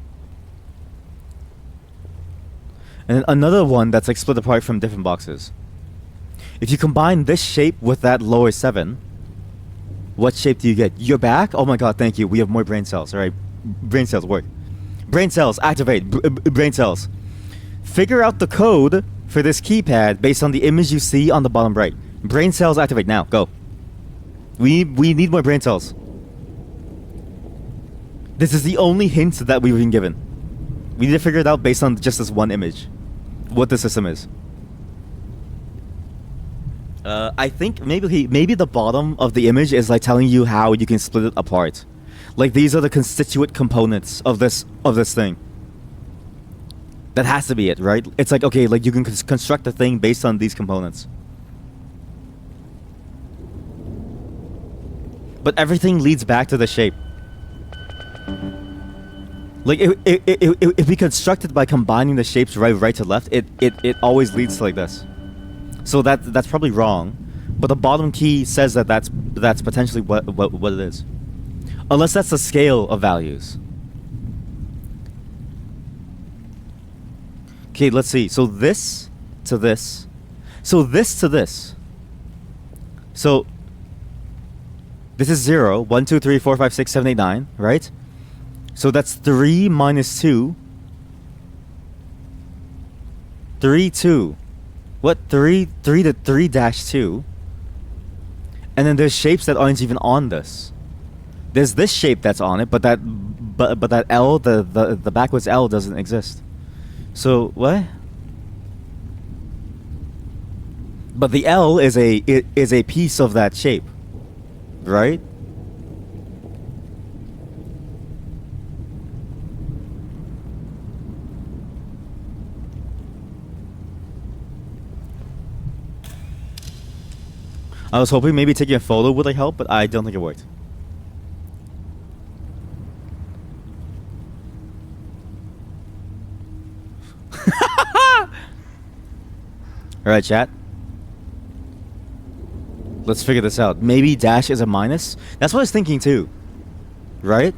And then another one that's like split apart from different boxes. If you combine this shape with that lower 7, what shape do you get? You're back? Oh my god, thank you. We have more brain cells. Alright, brain cells work. Brain cells, activate. Brain cells. Figure out the code for this keypad based on the image you see on the bottom right. Brain cells activate now. Go. We need more brain cells. This is the only hint that we've been given. We need to figure it out based on just this one image. What the system is. I think maybe the bottom of the image is like telling you how you can split it apart. Like these are the constituent components of this thing. That has to be it, right? It's like, okay, like you can construct a thing based on these components. But everything leads back to the shape. Like if we construct it by combining the shapes right to left, it always leads to like this. So that's probably wrong. But the bottom key says that that's potentially what it is. Unless that's the scale of values. Okay, let's see. So this to this. So this to this. So this is 0, 1, 2, 3, 4, 5, 6, 7, 8, 9, right? So that's 3 minus 2. 3, 2. What? 3 to 3 dash 2. And then there's shapes that aren't even on this. There's this shape that's on it, but that L, the backwards L doesn't exist. So what? But the L is a piece of that shape, right? I was hoping maybe taking a photo would like help, but I don't think it worked. Alright, chat. Let's figure this out. Maybe dash is a minus? That's what I was thinking too. Right?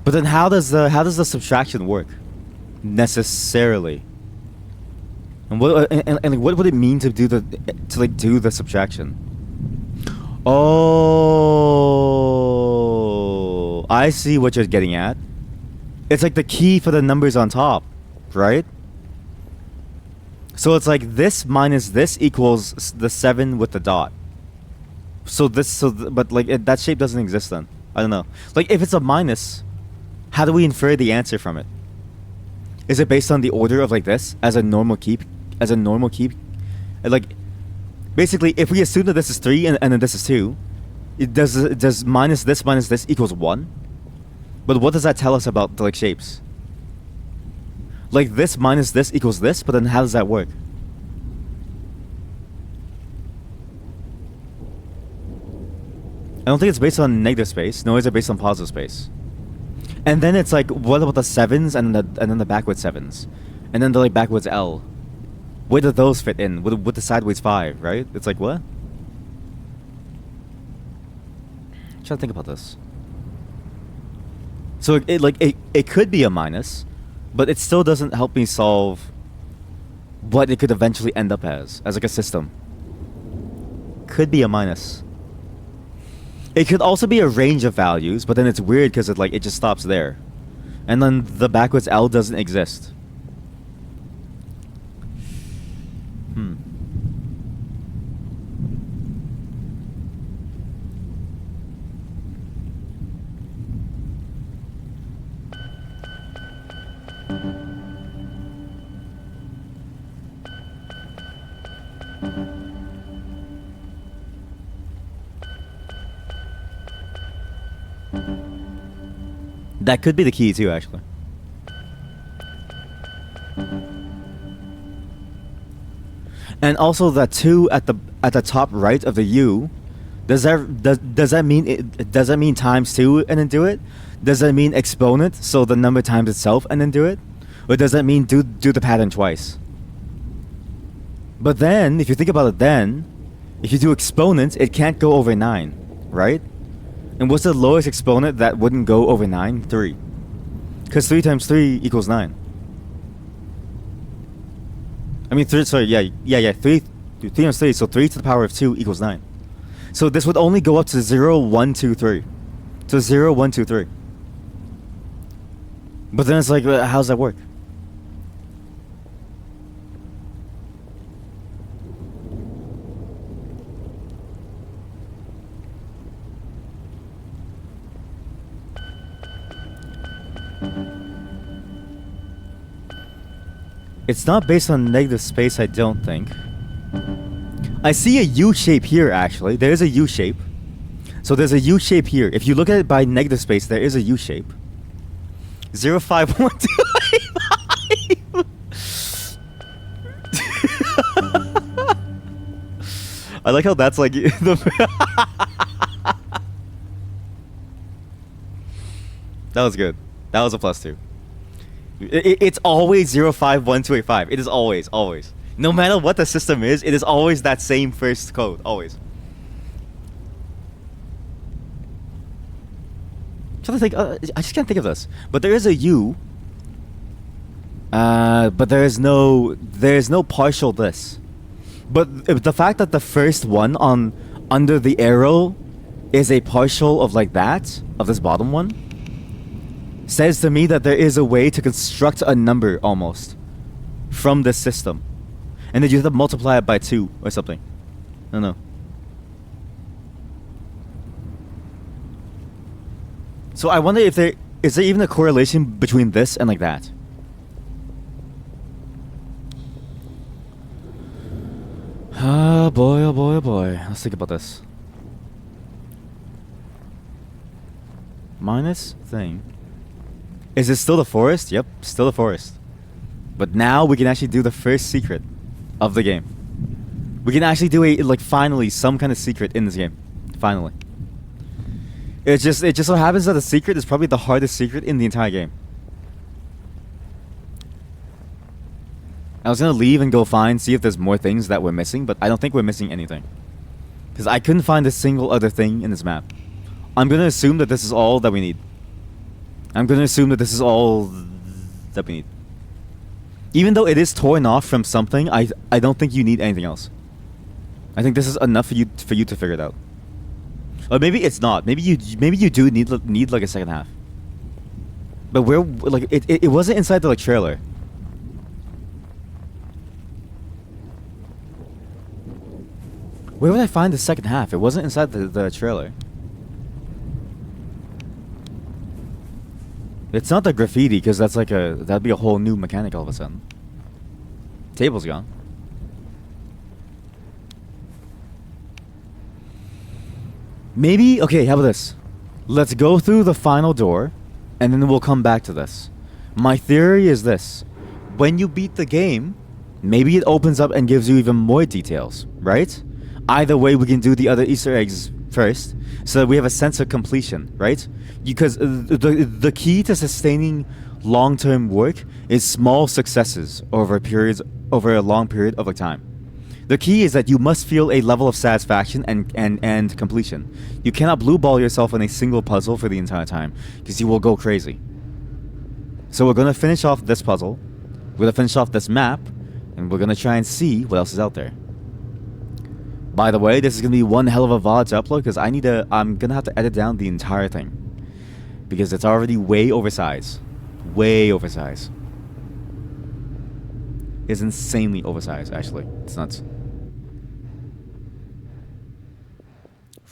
But then how does the subtraction work? Necessarily. And what and what would it mean to do the subtraction? Oh, I see what you're getting at. It's like the key for the numbers on top, right? So it's like this minus this equals the 7 with the dot. So but like that shape doesn't exist then. I don't know. Like if it's a minus, how do we infer the answer from it? Is it based on the order of like this as a normal keep? As a normal keep? Like basically if we assume that this is 3 and then this is 2, it does minus this equals 1? But what does that tell us about the like shapes? Like this minus this equals this, but then how does that work? I don't think it's based on negative space, nor is it based on positive space. And then it's like, what about the 7s and then the backwards 7s? And then the like backwards L? Where do those fit in? With the sideways 5, right? It's like, what? I'm trying to think about this. So it could be a minus, but it still doesn't help me solve what it could eventually end up as like a system. Could be a minus. It could also be a range of values, but then it's weird because it just stops there. And then the backwards L doesn't exist. That could be the key too, actually. And also that 2 at the top right of the U, does that mean times 2 and then do it? Does that mean exponent, so the number times itself and then do it? Or does that mean do the pattern twice? But then, if you think about it then, if you do exponents, it can't go over 9, right? And what's the lowest exponent that wouldn't go over 9? 3. Because 3 times 3 equals 9. I mean, 3 times 3, so 3 to the power of 2 equals 9. So this would only go up to 0, 1, 2, 3. So 0, 1, 2, 3. But then it's like, how does that work? It's not based on negative space, I don't think. I see a U shape here, actually. There is a U shape. So there's a U shape here. If you look at it by negative space, there is a U shape. 0, 5, 1, 2, 5. I like how that's like the That was good. That was a +2. It's always 0, 5, 1, 2, 8, 5. It is always. No matter what the system is, it is always that same first code. Always. Trying to think. I just can't think of this. But there is a U. But there's no partial this. But the fact that the first one on under the arrow is a partial of like that of this bottom one says to me that there is a way to construct a number almost from this system, and then you have to multiply it by 2 or something. I don't know. So I wonder if there is even a correlation between this and like that. Oh boy, oh boy, oh boy. Let's think about this. Minus thing. Is it still the forest? Yep, still the forest. But now we can actually do the first secret of the game. We can actually do finally some kind of secret in this game. Finally. It just so happens that the secret is probably the hardest secret in the entire game. I was gonna leave and go see if there's more things that we're missing, but I don't think we're missing anything. Because I couldn't find a single other thing in this map. I'm gonna assume that this is all that we need. I'm gonna assume that this is all that we need. Even though it is torn off from something, I don't think you need anything else. I think this is enough for you to figure it out. Or maybe it's not. Maybe you do need like a second half. But where it wasn't inside the trailer. Where would I find the second half? It wasn't inside the trailer. It's not the graffiti, because that's that'd be a whole new mechanic all of a sudden. Table's gone. Maybe, okay, how about this? Let's go through the final door, and then we'll come back to this. My theory is this. When you beat the game, maybe it opens up and gives you even more details, right? Either way, we can do the other Easter eggs first, so that we have a sense of completion, right? Because the key to sustaining long-term work is small successes over a long period of time. The key is that you must feel a level of satisfaction and completion. You cannot blue ball yourself on a single puzzle for the entire time, because you will go crazy. So we're gonna finish off this puzzle, we're gonna finish off this map, and we're gonna try and see what else is out there. By the way, this is gonna be one hell of a VOD to upload, because I'm gonna have to edit down the entire thing, because it's already way oversized. Way oversized. It's insanely oversized, actually. It's nuts.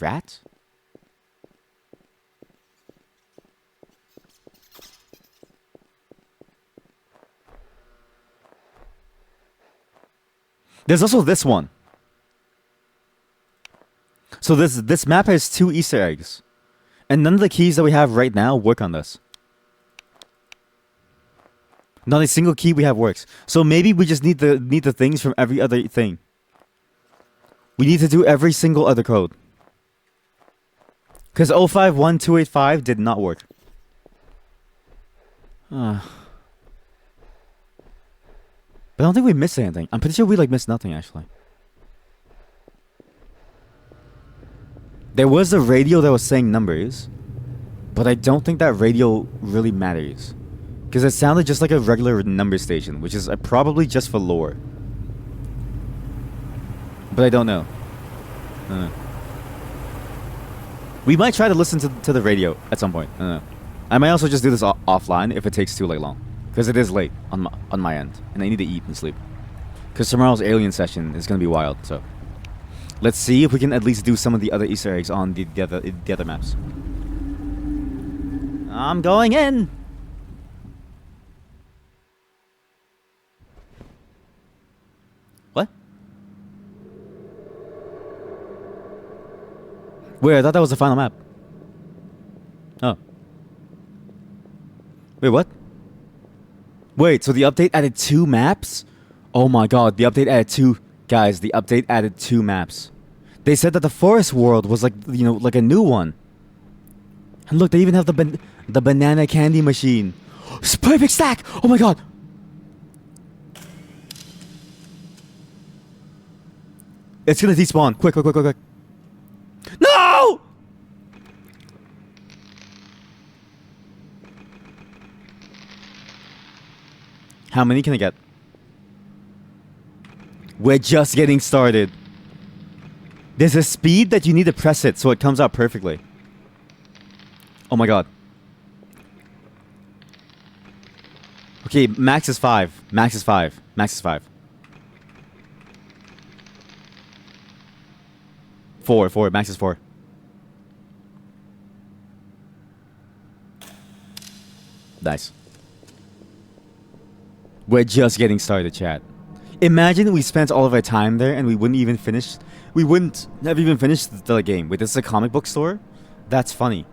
Rat? There's also this one. So this map has 2 Easter eggs. And none of the keys that we have right now work on this. Not a single key we have works. So maybe we just need the things from every other thing. We need to do every single other code. Because 051285 did not work. But I don't think we missed anything. I'm pretty sure we missed nothing actually. There was a radio that was saying numbers, but I don't think that radio really matters. Because it sounded just like a regular number station, which is probably just for lore. But I don't know. We might try to listen to the radio at some point. I don't know. I might also just do this offline if it takes too long. Because it is late on my end. And I need to eat and sleep. Because tomorrow's alien session is going to be wild, so... Let's see if we can at least do some of the other Easter eggs on the other maps. I'm going in! What? Wait, I thought that was the final map. Oh. Wait, what? Wait, so the update added 2 maps? Oh my god, the update added 2... Guys, the update added 2 maps. They said that the forest world was like a new one. And look, they even have the banana candy machine. Perfect stack! Oh my god! It's gonna despawn. Quick, quick, quick, quick, quick. No! How many can I get? We're just getting started. There's a speed that you need to press it so it comes out perfectly. Oh my god. Okay, max is 5. Max is 5. Max is 5. 4. Max is 4. Nice. We're just getting started, chat. Imagine we spent all of our time there and we wouldn't even finish. We wouldn't have even finished the game. Wait, this is a comic book store? That's funny.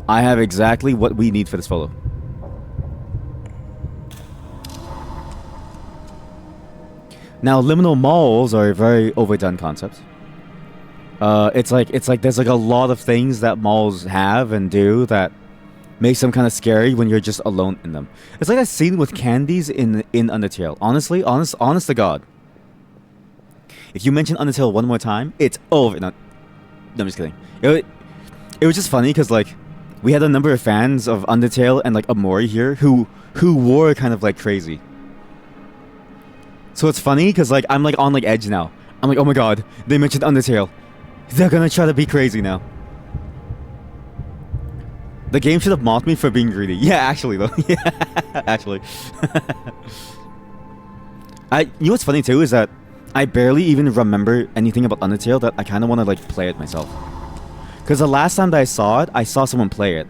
I have exactly what we need for this photo. Now, liminal malls are a very overdone concept. It's like there's like a lot of things that malls have and do that makes them kind of scary when you're just alone in them. It's like that scene with candies in Undertale. Honestly, honest to God. If you mention Undertale one more time, it's over. No, I'm just kidding. It was just funny because like we had a number of fans of Undertale and like Amori here who were kind of like crazy. So it's funny because like I'm like on like edge now. I'm like, oh my god, they mentioned Undertale. They're gonna try to be crazy now. The game should have mocked me for being greedy. Yeah, actually though. Yeah, actually. You know what's funny too is that I barely even remember anything about Undertale that I kind of want to like play it myself. Because the last time that I saw it, I saw someone play it.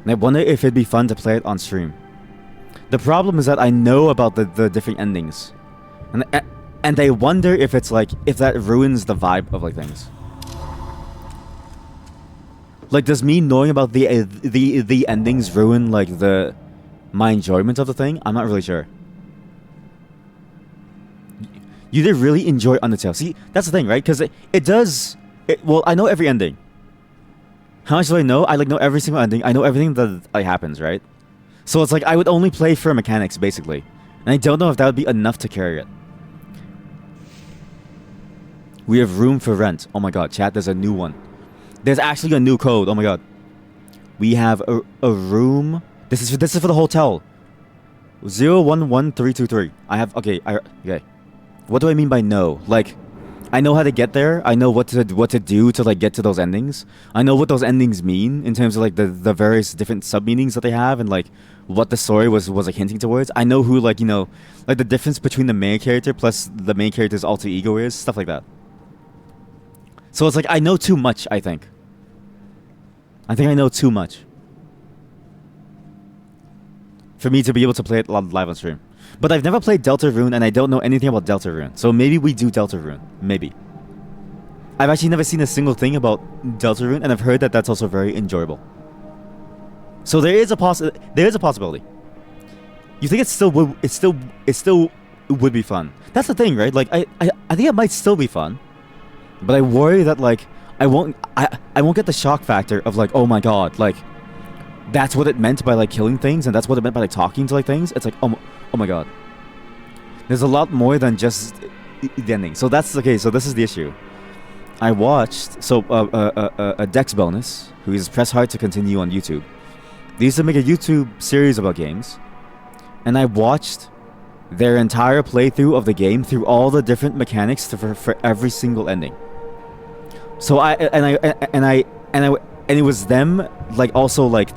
And I wonder if it'd be fun to play it on stream. The problem is that I know about the different endings. And I wonder if it's like, if that ruins the vibe of like things. Like, does me knowing about the endings ruin like my enjoyment of the thing? I'm not really sure. You did really enjoy Undertale. See, that's the thing, right? Because it does. Well, I know every ending. How much do I know? I like know every single ending. I know everything that like, happens, right? So it's like I would only play for mechanics, basically. And I don't know if that would be enough to carry it. We have room for rent. Oh my god, chat, there's a new one. There's actually a new code. Oh my god. We have a room. This is for the hotel. 011323. I have okay. What do I mean by no? Like, I know how to get there. I know what to do to like get to those endings. I know what those endings mean in terms of like the various different sub meanings that they have and like what the story was like hinting towards. I know who like, you know, like the difference between the main character plus the main character's alter ego is, stuff like that. So it's like I know too much, I think. I think I know too much for me to be able to play it live on stream. But I've never played Deltarune, and I don't know anything about Deltarune. So maybe we do Deltarune. Maybe. I've actually never seen a single thing about Deltarune, and I've heard that that's also very enjoyable. So there is a possibility. You think it still would be fun? That's the thing, right? Like I think it might still be fun, but I worry that like I won't get the shock factor of like, oh my god, like that's what it meant by like killing things, and that's what it meant by like talking to like things. It's like oh my god. There's a lot more than just the ending. So that's okay. So this is the issue. I watched a Dex bonus who is press hard to continue on YouTube. They used to make a YouTube series about games, and I watched their entire playthrough of the game through all the different mechanics for every single ending. So and it was them like also like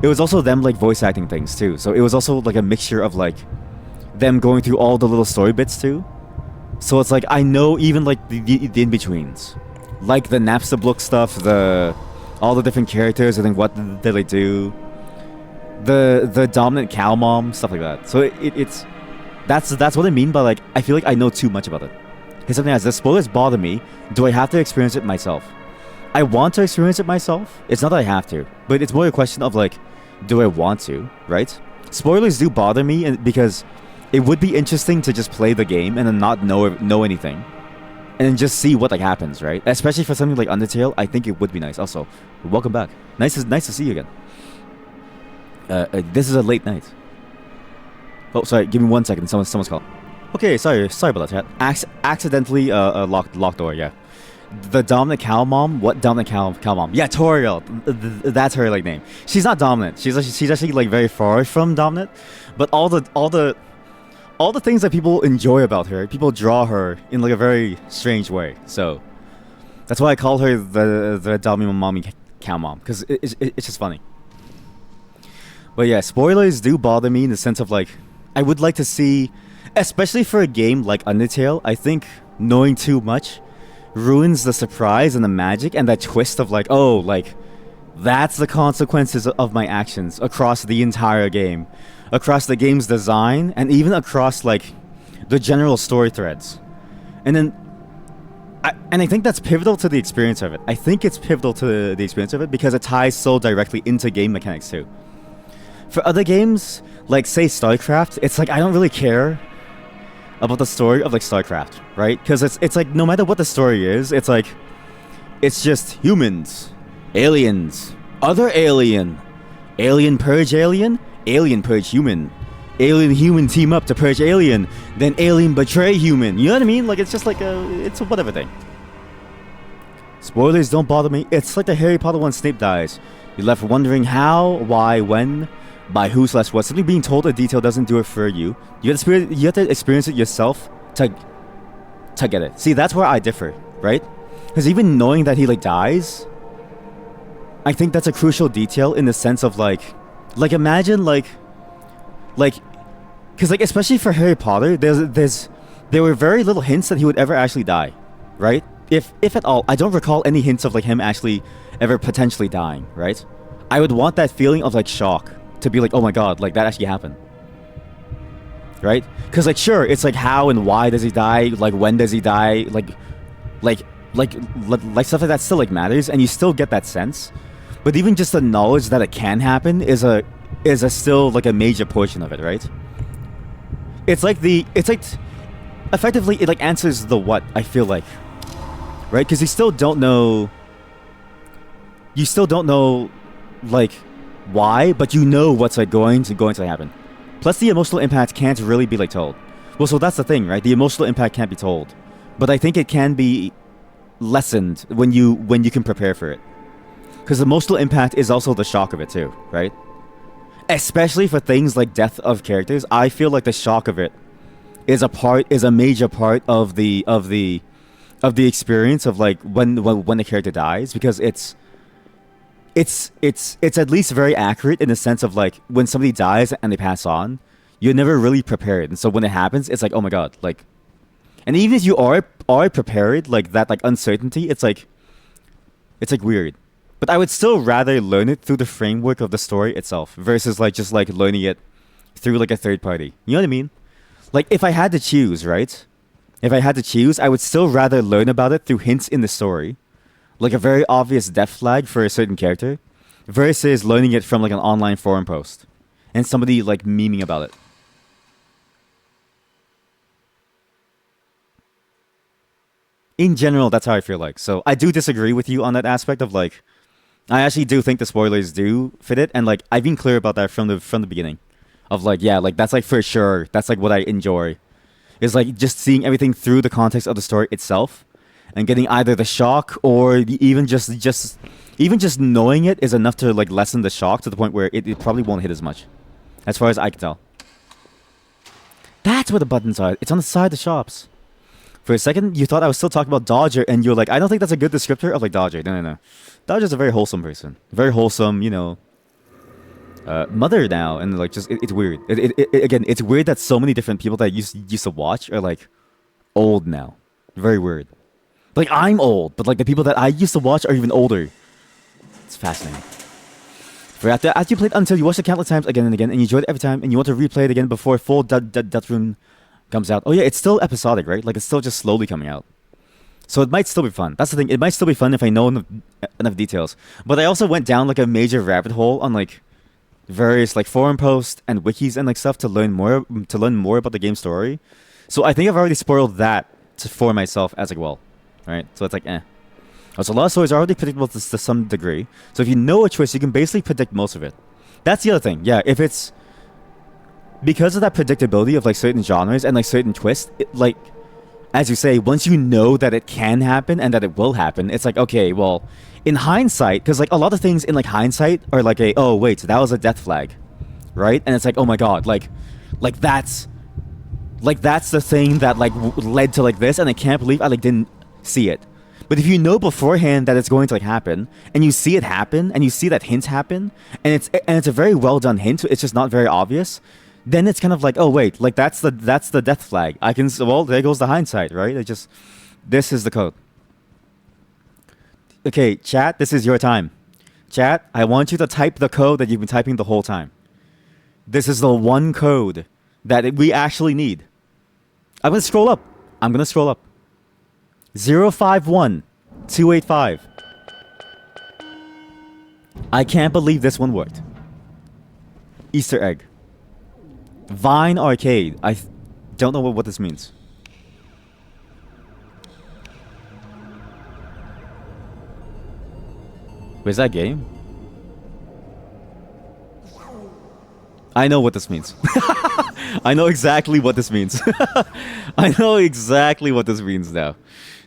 it was also them like voice acting things too. So it was also like a mixture of like them going through all the little story bits too. So it's like I know even like the in-betweens, like the Napstablook stuff, all the different characters and then what did they do, the dominant cow mom, stuff like that. So that's what I mean by like I feel like I know too much about it. Here's something else. The spoilers bother me. Do I have to experience it myself? I want to experience it myself. It's not that I have to, but it's more a question of like, do I want to, right? Spoilers do bother me because it would be interesting to just play the game and then not know anything, and then just see what like happens, right? Especially for something like Undertale, I think it would be nice. Also, welcome back. Nice to see you again. This is a late night. Oh, sorry. Give me 1 second. Someone's called. Okay, sorry about that, chat. Accidentally locked door. Yeah. The dominant cow mom. What dominant cow mom? Yeah, Toriel. That's her like name. She's not dominant. She's actually like very far from dominant. But all the things that people enjoy about her, people draw her in like a very strange way. So that's why I call her the dominant mommy cow mom, because it's just funny. But yeah, spoilers do bother me in the sense of like, I would like to see, especially for a game like Undertale, I think knowing too much ruins the surprise and the magic and that twist of like, oh, like, that's the consequences of my actions across the entire game, across the game's design, and even across like the general story threads. And I think that's pivotal to the experience of it. I think it's pivotal to the experience of it because it ties so directly into game mechanics too. For other games, like say StarCraft, it's like I don't really care about the story of like StarCraft, right? Because it's like no matter what the story is, it's like it's just humans, aliens, other alien, alien purge alien, alien purge human, alien human team up to purge alien, then alien betray human. You know what I mean? Like it's just like it's a whatever thing. Spoilers don't bother me. It's like the Harry Potter one Snape dies. You're left wondering how, why, when, by who/what. Something being told a detail doesn't do it for you. You have to experience it yourself to get it. See, that's where I differ, right? Because even knowing that he like dies, I think that's a crucial detail in the sense of like imagine like, because like especially for Harry Potter, there were very little hints that he would ever actually die, right? If at all. I don't recall any hints of like him actually ever potentially dying, right? I would want that feeling of like shock to be like, oh my god, like that actually happened, right? Because like sure, it's like how and why does he die, like when does he die, like stuff like that still like matters, and you still get that sense. But even just the knowledge that it can happen is a still like a major portion of it, right? It's like effectively it like answers the what, I feel like, right? Because you still don't know like why, but you know what's like going to happen. Plus the emotional impact can't really be like told. Well, so that's the thing, right? The emotional impact can't be told, but I think it can be lessened when you can prepare for it. Because the emotional impact is also the shock of it too, right? Especially for things like death of characters, I feel like the shock of it is a major part of the experience of like when the character dies, because it's at least very accurate in the sense of like when somebody dies and they pass on, you're never really prepared, and so when it happens, it's like, oh my god, like, and even if you are prepared, like that like uncertainty, it's like weird. But I would still rather learn it through the framework of the story itself versus like just like learning it through like a third party. You know what I mean? Like if I had to choose, right? If I had to choose, I would still rather learn about it through hints in the story, like a very obvious death flag for a certain character, versus learning it from like an online forum post and somebody like memeing about it. In general, that's how I feel like. So I do disagree with you on that aspect of like, I actually do think the spoilers do fit it, and like I've been clear about that from the beginning, of like, yeah, like that's like for sure, that's like what I enjoy, is like just seeing everything through the context of the story itself, and getting either the shock or even just knowing it is enough to like lessen the shock to the point where it probably won't hit as much, as far as I can tell. That's where the buttons are. It's on the side of the shops. For a second, you thought I was still talking about Dodger, and you're like, I don't think that's a good descriptor of like Dodger. No. Dodger's a very wholesome person. Very wholesome, you know, mother now, and like just it's weird. Again, it's weird that so many different people that used to watch are like old now. Very weird. Like I'm old, but like the people that I used to watch are even older. It's fascinating. For after you played Until, you watched it countless times again and again, and you enjoyed it every time, and you want to replay it again before full Deltarune comes out. Oh yeah, it's still episodic, right? Like it's still just slowly coming out. So it might still be fun. That's the thing. It might still be fun if I know enough details. But I also went down like a major rabbit hole on like various like forum posts and wikis and like stuff to learn more about the game story. So I think I've already spoiled that for myself as well, right? So it's like Also, a lot of stories are already predictable to some degree. So if you know a twist, you can basically predict most of it. That's the other thing. Yeah, if it's because of that predictability of like certain genres and like certain twists, like as you say, once you know that it can happen and that it will happen, it's like, okay, well, in hindsight, because like a lot of things in like hindsight are like oh wait, that was a death flag, right? And it's like, oh my god, like that's the thing that like led to like this, and I can't believe I like didn't see it. But if you know beforehand that it's going to like happen, and you see it happen, and you see that hint happen, and it's a very well done hint, it's just not very obvious, then it's kind of like, oh wait, like that's the death flag. I can, well, there goes the hindsight, right? This is the code. Okay, chat, this is your time. Chat, I want you to type the code that you've been typing the whole time. This is the one code that we actually need. I'm gonna scroll up. 051285. I can't believe this one worked. Easter egg. Vine Arcade. I don't know what this means. Where's that game? I know what this means. I know exactly what this means. I know exactly what this means now.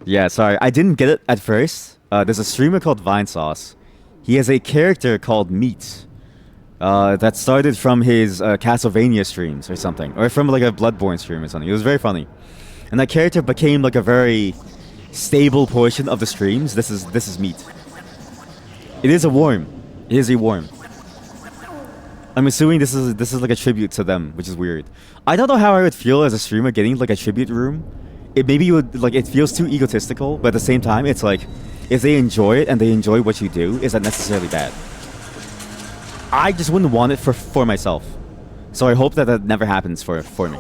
Yeah, sorry. I didn't get it at first. There's a streamer called Vinesauce. He has a character called Meat. That started from his Castlevania streams or something. Or from like a Bloodborne stream or something. It was very funny. And that character became like a very stable portion of the streams. This is Meat. It is a worm. It is a worm. I'm assuming this is like a tribute to them, which is weird. I don't know how I would feel as a streamer getting like a tribute room. It maybe would like, it feels too egotistical, but at the same time, it's like if they enjoy it and they enjoy what you do, is that necessarily bad? I just wouldn't want it for myself. So I hope that that never happens for me.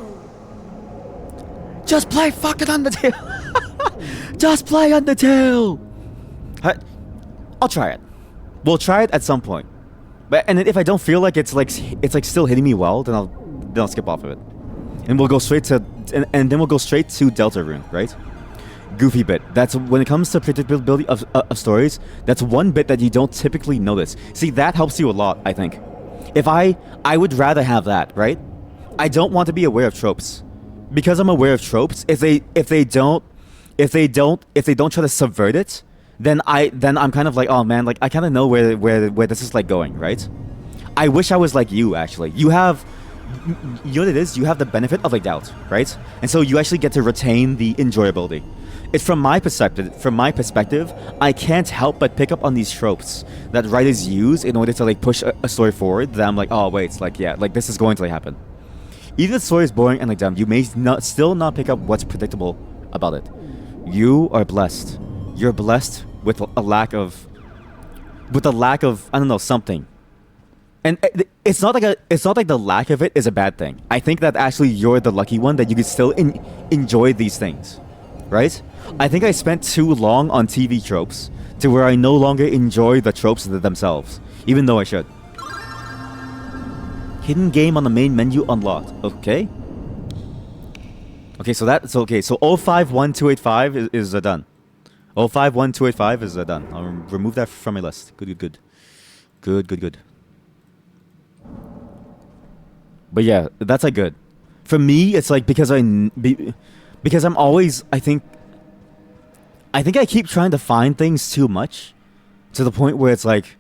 Just play fucking Undertale. Just play Undertale. I'll try it. We'll try it at some point. But and if I don't feel like it's like still hitting me well, then I'll skip off of it, and we'll go straight to and then we'll go straight to Deltarune, right? Goofy bit. That's when it comes to predictability of stories. That's one bit that you don't typically notice. See, that helps you a lot, I think. If I would rather have that, right? I don't want to be aware of tropes, because I'm aware of tropes. If they don't try to subvert it, then I'm kind of like, oh man, like I kind of know where this is like going, right? I wish I was like you, actually. You know what it is? You have the benefit of like doubt, right? And so you actually get to retain the enjoyability. It's from my perspective, I can't help but pick up on these tropes that writers use in order to like push a story forward. That I'm like, oh wait, it's like, yeah, like this is going to like happen. Even if the story is boring and like dumb, you may still not pick up what's predictable about it. You are blessed. You're blessed with a lack of I don't know, something. And it's not like the lack of it is a bad thing. I think that actually you're the lucky one that you can still enjoy these things, right? I think I spent too long on TV tropes to where I no longer enjoy the tropes themselves, even though I should. Hidden game on the main menu unlocked. Okay. Okay, so 051285 is done. 051285 is done. I'll remove that from my list. Good. But yeah, that's like good. For me, it's like because I'm always, I think I keep trying to find things too much, to the point where it's like,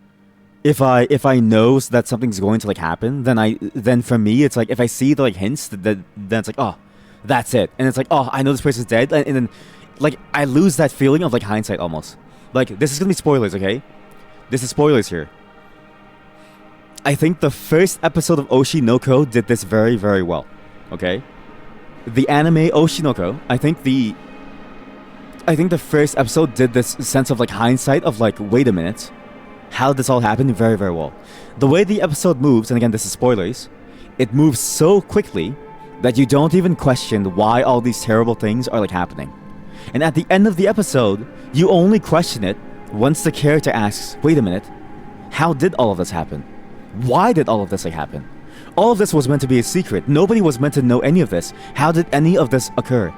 if I know that something's going to like happen, then for me it's like if I see the like hints, then it's like, oh, that's it, and it's like, oh, I know this person's dead, and then like I lose that feeling of like hindsight almost. Like, this is gonna be spoilers, okay? This is spoilers here. I think the first episode of Oshinoko did this very, very well. Okay? The anime Oshinoko, I think the first episode did this sense of like hindsight of like, wait a minute, how did this all happen? Very, very well. The way the episode moves, and again this is spoilers, it moves so quickly that you don't even question why all these terrible things are like happening. And at the end of the episode, you only question it once the character asks, wait a minute, how did all of this happen? Why did all of this like happen? All of this was meant to be a secret. Nobody was meant to know any of this. How did any of this occur?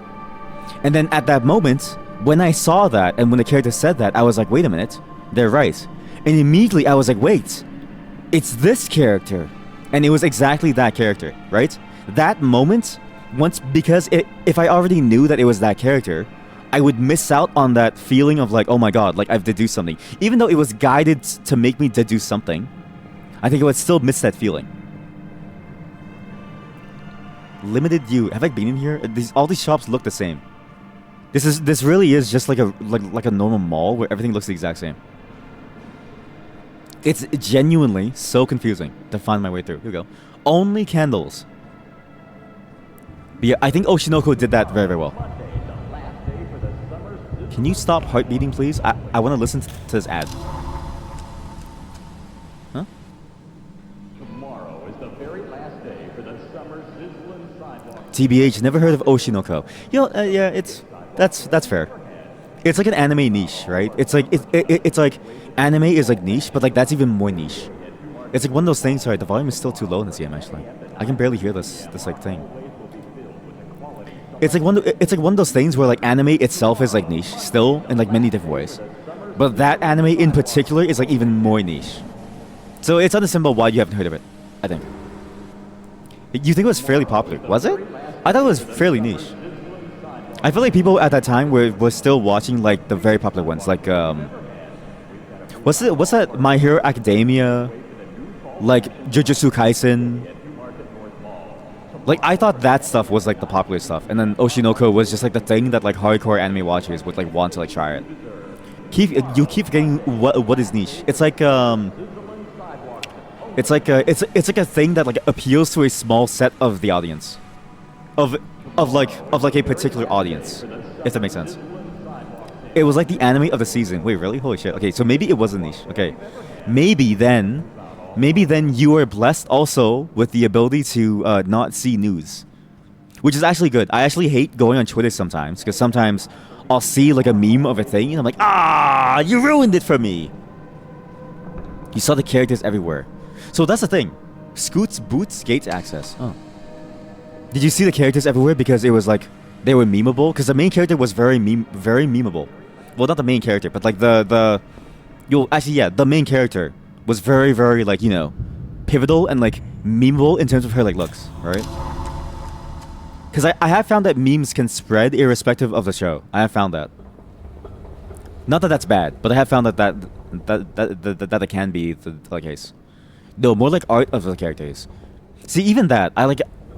And then at that moment, when I saw that and when the character said that, I was like, wait a minute, they're right. And immediately I was like, wait, it's this character. And it was exactly that character, right? that moment, because if I already knew that it was that character, I would miss out on that feeling of like, oh my god, like I've deduced something. Even though it was guided to make me deduce something, I think I would still miss that feeling. Limited view. Have I been in here? All these shops look the same. This really is just like a normal mall where everything looks the exact same. It's genuinely so confusing to find my way through. Here we go. Only candles. But yeah, I think Oshinoko did that very, very well. Can you stop heart beating, please? I want to listen to this ad. Huh? Tomorrow is the very last day for the summer sizzling sidewalk. TBH, never heard of Oshinoko. You know, yeah, that's fair. It's like an anime niche, right? It's like it's like anime is like niche, but like that's even more niche. It's like one of those things. Sorry, the volume is still too low in this game. Actually, I can barely hear this like thing. It's like one of those things where like anime itself is like niche still in like many different ways, but that anime in particular is like even more niche. So it's understandable why you haven't heard of it. I think. You think it was fairly popular? Was it? I thought it was fairly niche. I feel like people at that time were still watching like the very popular ones, like what's that My Hero Academia, like Jujutsu Kaisen. Like I thought that stuff was like the popular stuff, and then Oshinoko was just like the thing that like hardcore anime watchers would like want to like try it. You keep forgetting what is niche. It's like it's like a thing that like appeals to a small set of the audience, of like a particular audience, if that makes sense. It was like the anime of the season. Wait, really? Holy shit. Okay, so maybe it was a niche. Okay, maybe then you are blessed also with the ability to not see news, which is actually good. I actually hate going on Twitter sometimes, because sometimes I'll see like a meme of a thing and I'm like, you ruined it for me. You saw the characters everywhere. So that's the thing. Scoots, boots, gates, access. Oh. Did you see the characters everywhere because it was like they were memeable? Because the main character was very memeable. Well, not the main character, but like the main character was very, very like, you know, pivotal and like memeable in terms of her like looks, right? Because I have found that memes can spread irrespective of the show. I have found that. Not that that's bad, but I have found that it can be the case. No, more like art of the characters. See, even that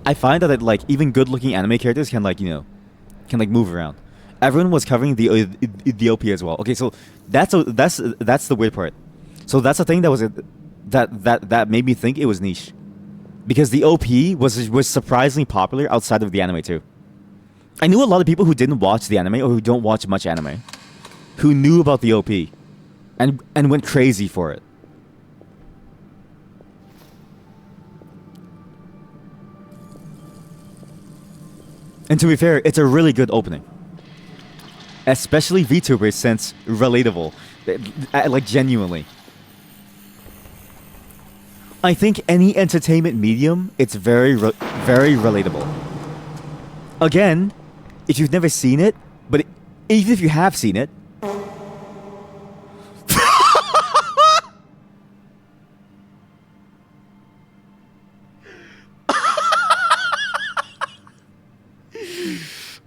I find that like even good-looking anime characters can like, you know, can like move around. Everyone was covering the OP as well. Okay, so that's the weird part. So that's the thing that was that made me think it was niche, because the OP was surprisingly popular outside of the anime too. I knew a lot of people who didn't watch the anime or who don't watch much anime, who knew about the OP, and went crazy for it. And to be fair, it's a really good opening. Especially VTubers, since relatable. Like, genuinely. I think any entertainment medium, it's very relatable. Again, if you've never seen it, but even if you have seen it,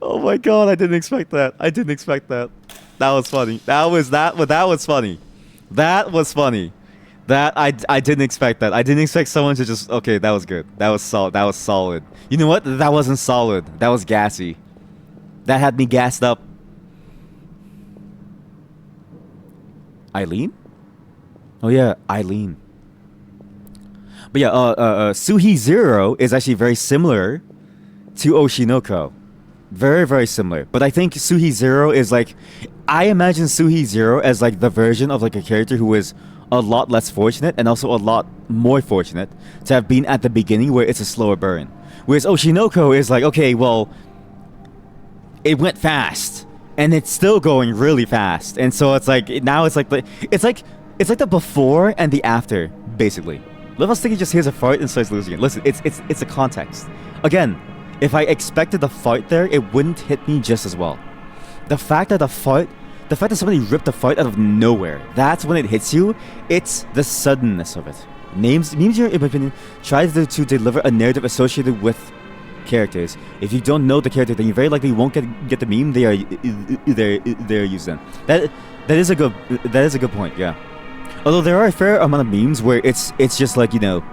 oh my god, I didn't expect that. That was funny. That was funny. That was funny. I didn't expect that. I didn't expect someone to just, okay, that was good. That was solid. You know what? That wasn't solid. That was gassy. That had me gassed up. Eileen? Oh yeah, Eileen. But yeah, Suhi Zero is actually very similar to Oshinoko. Very, very similar. But I think Suhi Zero is like, I imagine Suhi Zero as like the version of like a character who is a lot less fortunate and also a lot more fortunate to have been at the beginning where it's a slower burn. Whereas Oshinoko is like, okay, well, it went fast and it's still going really fast. And so it's like, now it's like the before and the after, basically. Level Sticky just hears a fart and starts losing it. Listen, it's a context. Again, if I expected the fart there, it wouldn't hit me just as well. The fact that somebody ripped a fart out of nowhere, that's when it hits you. It's the suddenness of it. Memes, in my opinion, try to deliver a narrative associated with characters. If you don't know the character, then you very likely won't get the meme they are using. That is a good point. Yeah. Although there are a fair amount of memes where it's just like, you know,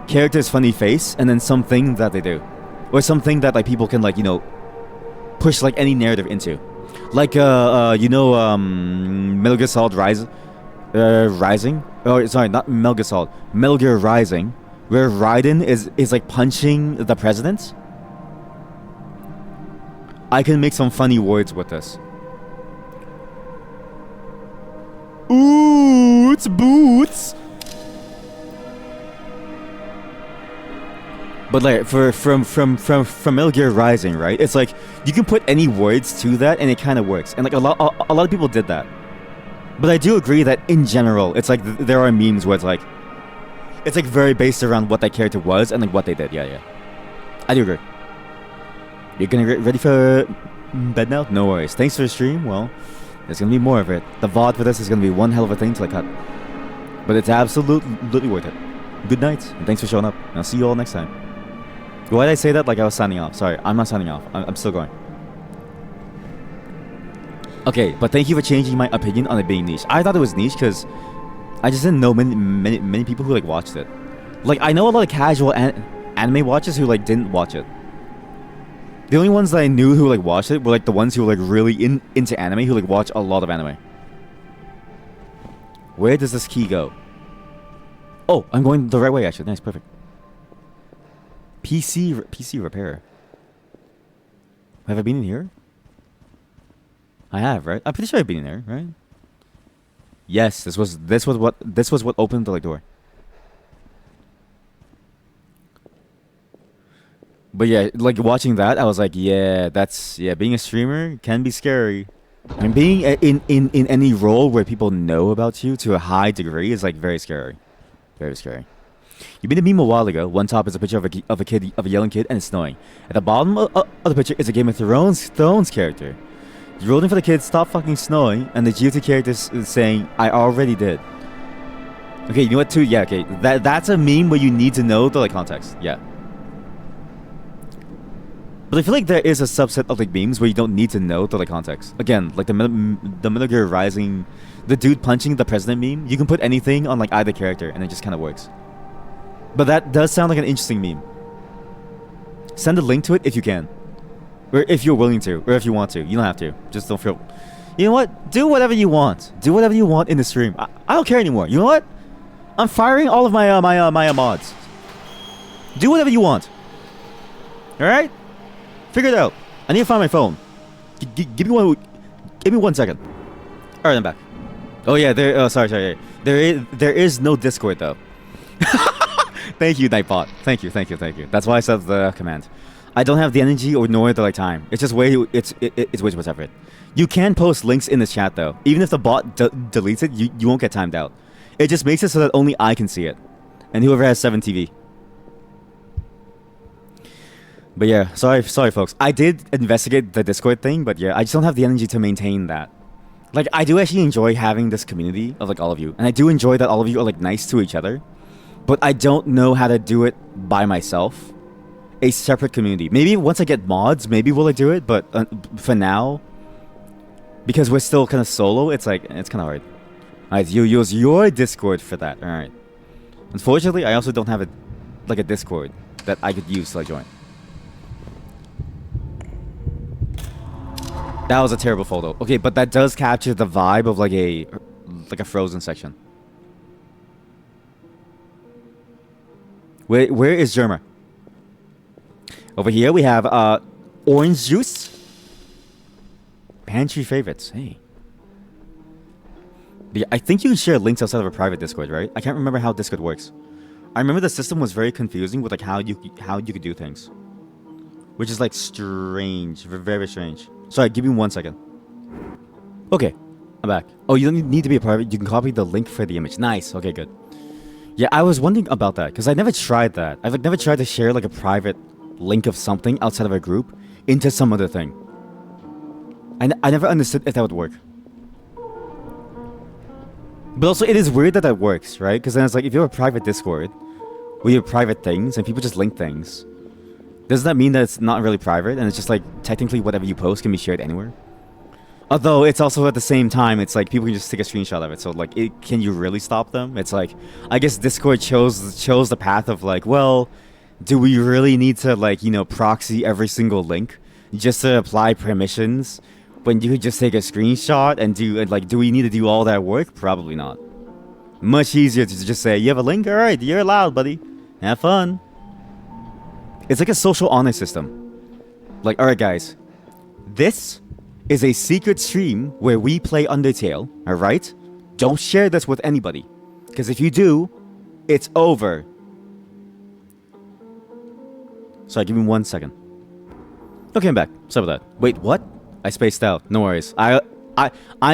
character's funny face and then something that they do, or something that like people can like, you know, push like any narrative into, like you know, Metal Gear Solid Rising, or sorry, not Metal Gear Solid, Metal Gear Rising, where Raiden is like punching the president. I can make some funny words with this. Ooh, it's boots. But like from Metal Gear Rising, right? It's like you can put any words to that and it kind of works. And like a lot of people did that. But I do agree that in general, it's like there are memes where it's like very based around what that character was and like what they did. Yeah. I do agree. You're gonna get ready for bed now? No worries. Thanks for the stream. Well, there's gonna be more of it. The VOD for this is gonna be one hell of a thing to like cut. But it's absolutely worth it. Good night, and thanks for showing up. And I'll see you all next time. Why did I say that like I was signing off? Sorry, I'm not signing off. I'm still going. Okay, but thank you for changing my opinion on it being niche. I thought it was niche because I just didn't know many people who like watched it. Like I know a lot of casual anime watchers who like didn't watch it. The only ones that I knew who like watched it were like the ones who were like really into anime, who like watch a lot of anime. Where does this key go? Oh, I'm going the right way actually. Nice, perfect. PC repair. Have I been in here? I have, right? I'm pretty sure I've been in there, right? Yes, this was what opened the like door. But yeah, like watching that, I was like, yeah, being a streamer can be scary. And being in any role where people know about you to a high degree is like very scary. Very scary. You made a meme a while ago. One top is a picture of a yelling kid and it's snowing. At the bottom of the picture is a Game of Thrones character. You're rooting for the kid, stop fucking snowing, and the GOT character is saying, I already did. Okay, you know what too? Yeah, okay. That's a meme where you need to know the like context. Yeah. But I feel like there is a subset of like memes where you don't need to know the like context. Again, like the Metal Gear Rising, the dude punching the president meme. You can put anything on like either character, and it just kind of works. But that does sound like an interesting meme. Send a link to it if you can, or if you're willing to, or if you want to. You don't have to. Just don't feel. You know what? Do whatever you want. Do whatever you want in the stream. I don't care anymore. You know what? I'm firing all of my my mods. Do whatever you want. All right. Figure it out. I need to find my phone. Give me one. Give me 1 second. All right, I'm back. Oh yeah, sorry. There is no Discord though. Thank you, Nightbot. Thank you. That's why I said the command. I don't have the energy or nor the like time. It's just way it's way too much effort. You can post links in the chat though. Even if the bot deletes it, you won't get timed out. It just makes it so that only I can see it, and whoever has 7 TV. But yeah, sorry folks. I did investigate the Discord thing, but yeah, I just don't have the energy to maintain that. Like, I do actually enjoy having this community of like all of you, and I do enjoy that all of you are like nice to each other, but I don't know how to do it by myself. A separate community. Maybe once I get mods, maybe we'll like do it, but for now, because we're still kind of solo, it's like, it's kind of hard. Alright, you use your Discord for that. Alright. Unfortunately, I also don't have a Discord that I could use to like join. That was a terrible photo. Okay, but that does capture the vibe of like a Frozen section. Where is Germa? Over here we have orange juice. Pantry favorites. Hey. But yeah, I think you can share links outside of a private Discord, right? I can't remember how Discord works. I remember the system was very confusing with like how you could do things, which is like strange, very strange. Sorry, give me 1 second. Okay, I'm back. Oh, you don't need to be a private. You can copy the link for the image. Nice. Okay, good. Yeah, I was wondering about that because I never tried that. I've like never tried to share like a private link of something outside of a group into some other thing. I never understood if that would work. But also, it is weird that that works, right? Because then it's like if you have a private Discord where you have private things and people just link things, Does that mean that it's not really private and it's just like technically whatever you post can be shared anywhere? Although it's also at the same time, it's like people can just take a screenshot of it. So like, can you really stop them? It's like, I guess Discord chose the path of like, well, do we really need to like, you know, proxy every single link just to apply permissions when you could just take a screenshot and do we need to do all that work? Probably not. Much easier to just say, you have a link? All right, you're allowed, buddy. Have fun. It's like a social honor system. Like, all right, guys, this is a secret stream where we play Undertale, all right? Don't share this with anybody, because if you do, it's over. Sorry, give me 1 second. Okay, I'm back. Sorry about that. Wait, what? I spaced out. No worries. I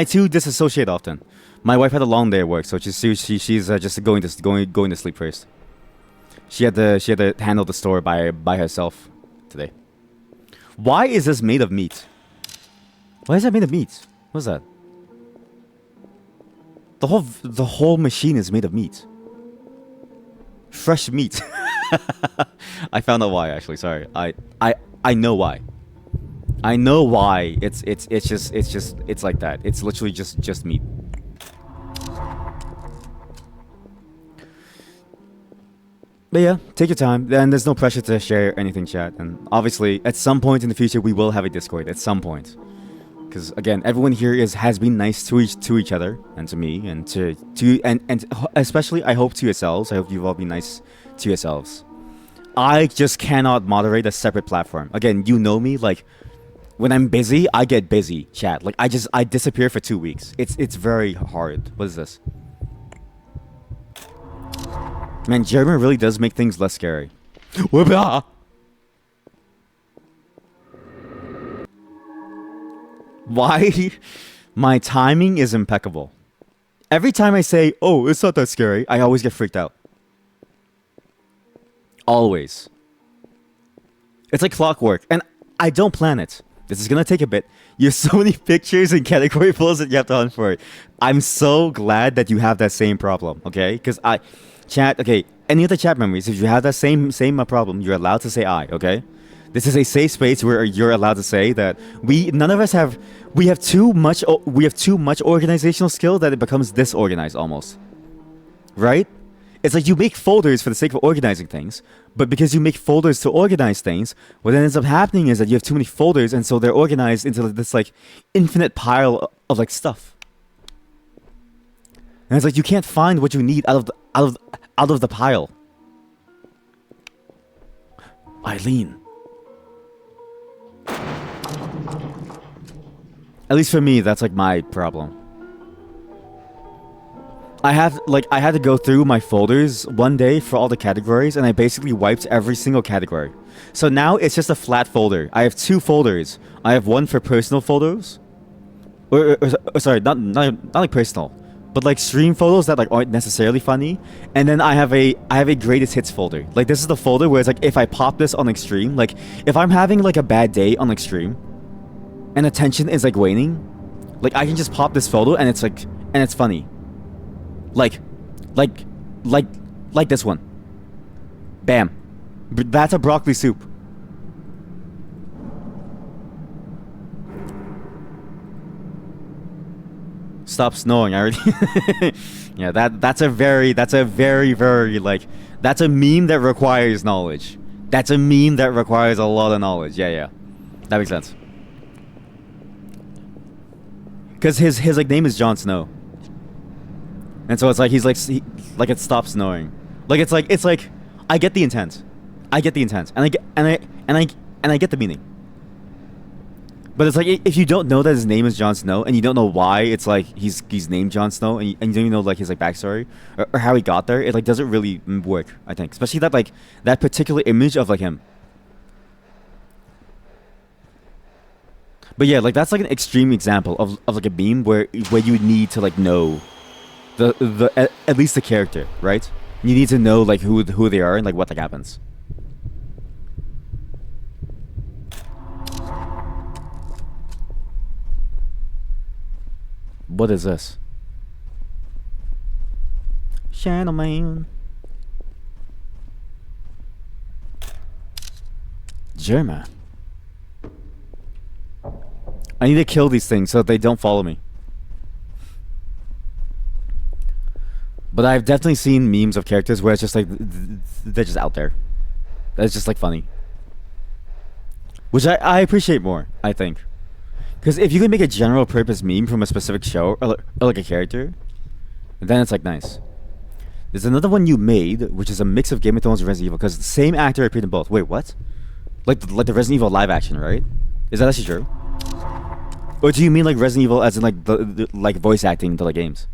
too disassociate often. My wife had a long day at work, so she's just going to sleep first. She had to handle the store by herself today. Why is this made of meat? Why is that made of meat? What's that? The whole machine is made of meat. Fresh meat. I found out why actually. Sorry. I know why. I know why. It's like that. It's literally just meat. But yeah, take your time. And there's no pressure to share anything, chat. And obviously, at some point in the future, we will have a Discord. At some point, because again, everyone here has been nice to each other and to me and to and especially I hope to yourselves. I hope you've all been nice to yourselves. I just cannot moderate a separate platform. Again, you know me. Like when I'm busy, I get busy. Chat. Like I disappear for 2 weeks. It's very hard. What is this? Man, German really does make things less scary. Why? My timing is impeccable. Every time I say, oh, it's not that scary, I always get freaked out. Always. It's like clockwork. And I don't plan it. This is gonna take a bit. You have so many pictures and category pulls that you have to hunt for it. I'm so glad that you have that same problem, okay? Because Chat, okay, any other chat members, if you have that same problem, you're allowed to say I, okay? This is a safe space where you're allowed to say that we have too much organizational skill that it becomes disorganized almost. Right? It's like you make folders for the sake of organizing things, but because you make folders to organize things, what ends up happening is that you have too many folders and so they're organized into this like infinite pile of like stuff. And it's like you can't find what you need out of the pile. Eileen. At least for me, that's like my problem. I had to go through my folders one day for all the categories, and I basically wiped every single category. So now it's just a flat folder. I have 2 folders. I have one for personal photos, or sorry, not like personal, but like stream photos that like aren't necessarily funny. And then I have a greatest hits folder. Like this is the folder where it's like if I pop this on extreme, like if I'm having like a bad day on extreme, and attention is like waning, like I can just pop this photo and it's funny. Like this one. Bam. That's a broccoli soup. Stop snoring. I already. Yeah, that's a very like that's a meme that requires knowledge. That's a meme that requires a lot of knowledge. Yeah. That makes sense. Cause his like name is Jon Snow. And so it's like he's like it stops snowing. Like it's like I get the intent. And I get the meaning. But it's like if you don't know that his name is Jon Snow and you don't know why it's like he's named Jon Snow and you don't even know like his like backstory or how he got there, it like doesn't really work, I think. Especially that particular image of like him. But yeah, like that's like an extreme example of like a meme where you need to like know the at least the character, right? You need to know like who they are and like what like happens. What is this? Channel man. Germa. I need to kill these things so they don't follow me. But I've definitely seen memes of characters where it's just like they're just out there. That's just like funny. Which I appreciate more, I think. Because if you can make a general purpose meme from a specific show or like a character, then it's like nice. There's another one you made, which is a mix of Game of Thrones and Resident Evil, because the same actor appeared in both. Wait, what? Like the Resident Evil live action, right? Is that actually true? Or do you mean like Resident Evil as in like the like voice acting to the games?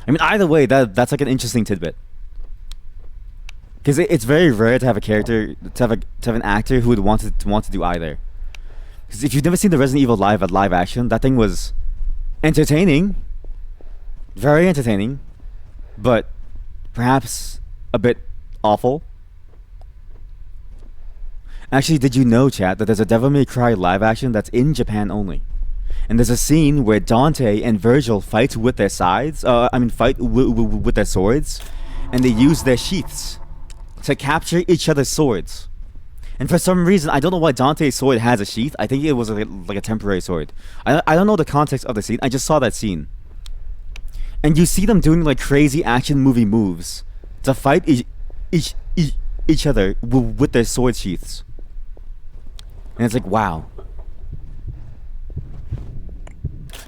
I mean, either way, that's like an interesting tidbit. Because it's very rare to have a character, to have an actor who would want to do either. Because if you've never seen the Resident Evil live action, that thing was entertaining, very entertaining, but perhaps a bit awful. Actually, did you know, chat, that there's a Devil May Cry live action that's in Japan only? And there's a scene where Dante and Virgil fight with their sides. Fight with their swords, and they use their sheaths to capture each other's swords. And for some reason, I don't know why Dante's sword has a sheath. I think it was like a temporary sword. I don't know the context of the scene. I just saw that scene. And you see them doing like crazy action movie moves to fight each other with their sword sheaths. And it's like, wow.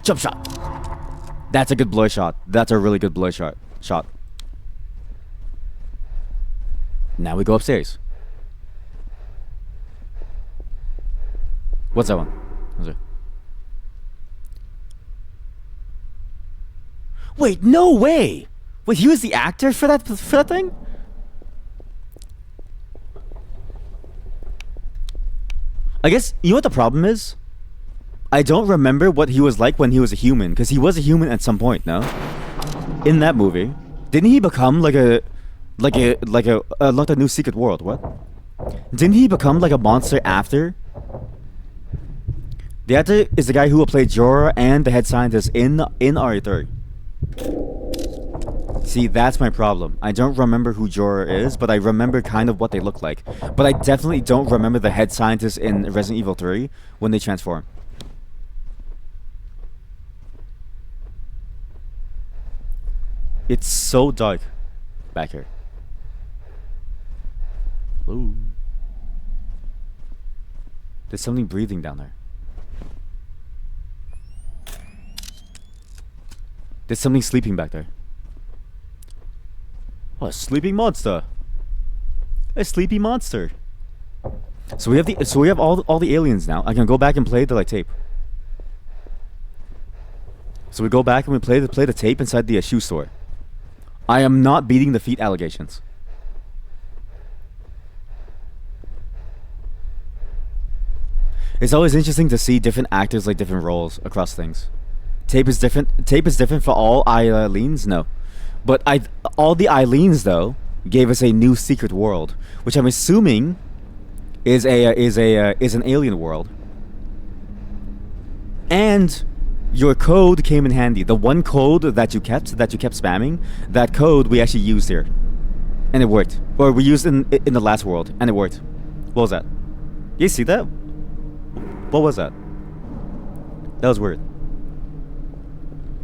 Jump shot. That's a good blur shot. That's a really good blur shot. Now we go upstairs. What's that one? What's it? Wait, no way! Wait, he was the actor for that thing? I guess, you know what the problem is? I don't remember what he was like when he was a human, because he was a human at some point, no? In that movie. Didn't he become like a new secret world, what? Didn't he become like a monster after? The actor is the guy who will play Jorah and the head scientist in RE3. See, that's my problem. I don't remember who Jorah is, but I remember kind of what they look like. But I definitely don't remember the head scientist in Resident Evil 3 when they transform. It's so dark back here. Ooh. There's something breathing down there. There's something sleeping back there. Oh, a sleeping monster. A sleepy monster. So we have all the aliens now. I can go back and play the like tape. So we go back and we play the tape inside the shoe store. I am not beating the feet allegations. It's always interesting to see different actors like different roles across things. Tape is different. Tape is different for all Eileens, no, but all the Eileens though gave us a new secret world, which I'm assuming is an alien world. And your code came in handy. The one code that you kept spamming, that code we actually used here, and it worked. Or we used in the last world, and it worked. What was that? You see that? What was that? That was weird.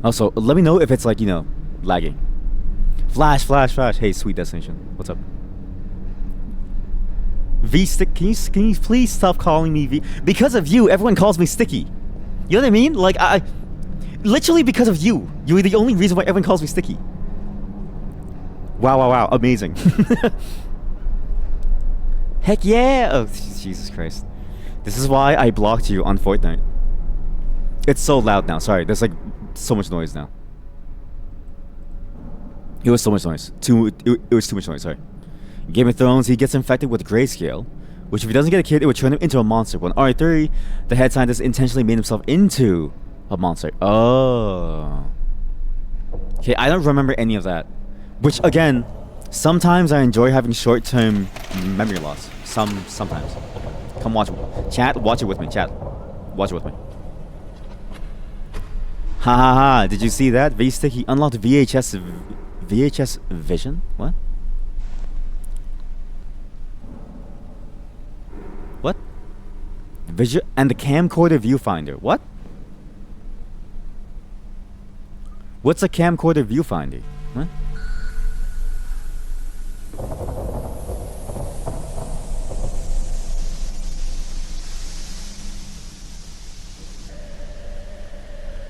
Also, let me know if it's like, you know, lagging. Flash. Hey, sweet destination. What's up? V-Stick, can you please stop calling me V? Because of you, everyone calls me Sticky. You know what I mean? Like, I literally because of you. You're the only reason why everyone calls me Sticky. Wow. Amazing. Heck yeah! Oh, Jesus Christ. This is why I blocked you on Fortnite. It's so loud now. Sorry, there's like so much noise now. It was so much noise. It was too much noise, sorry. Game of Thrones, he gets infected with grayscale, which if he doesn't get a kid, it would turn him into a monster. When RE3, the head scientist intentionally made himself into a monster. Oh. Okay, I don't remember any of that. Which, again, sometimes I enjoy having short-term memory loss. Sometimes. Come watch it. Chat, watch it with me. Chat, watch it with me. Ha. Did you see that? V-Stick, he unlocked VHS vision? What? What? And the camcorder viewfinder. What? What's a camcorder viewfinder? What?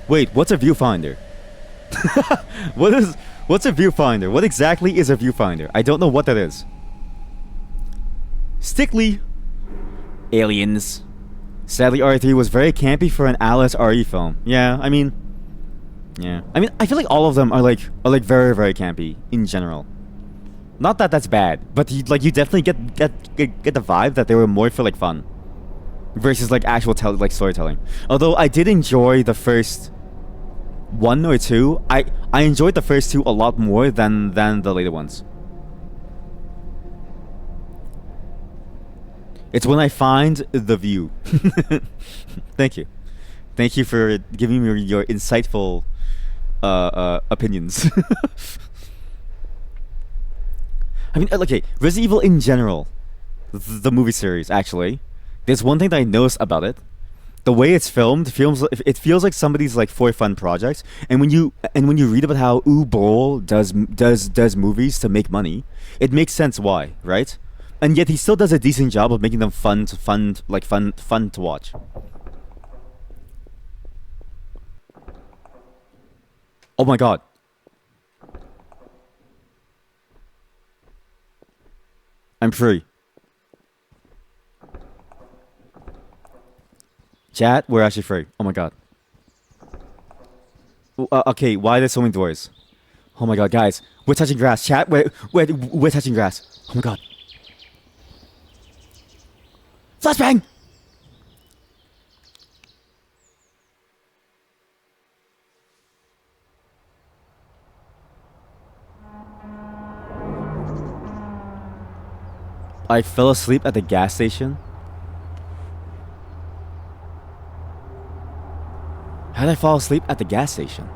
Wait, what's a viewfinder? What's a viewfinder? What exactly is a viewfinder? I don't know what that is. Stickly. Aliens. Sadly, RE3 was very campy for an Alice RE film. Yeah, I mean, I feel like all of them are like very, very campy in general. Not that that's bad, but you definitely get the vibe that they were more for like fun versus like actual storytelling. Although I did enjoy the first one or two. I enjoyed the first two a lot more than the later ones. It's when I find the view. Thank you. Thank you for giving me your insightful opinions. I mean, okay, Resident Evil in general, the movie series, actually, there's one thing that I noticed about it. The way it's filmed, it feels like somebody's like for fun project. And when you read about how Ubo does movies to make money, it makes sense why, right? And yet he still does a decent job of making them fun to watch. Oh my god. I'm free. Chat, we're actually free. Oh my god. Okay, why are there so many doors? Oh my god, guys. We're touching grass. Chat, we're touching grass. Oh my god. Flashbang! I fell asleep at the gas station. How did I fall asleep at the gas station?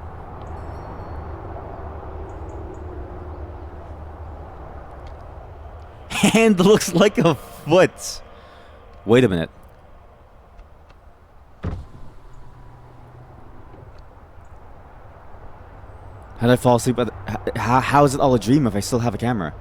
Hand looks like a foot. Wait a minute. How did I fall asleep at the, how is it all a dream if I still have a camera?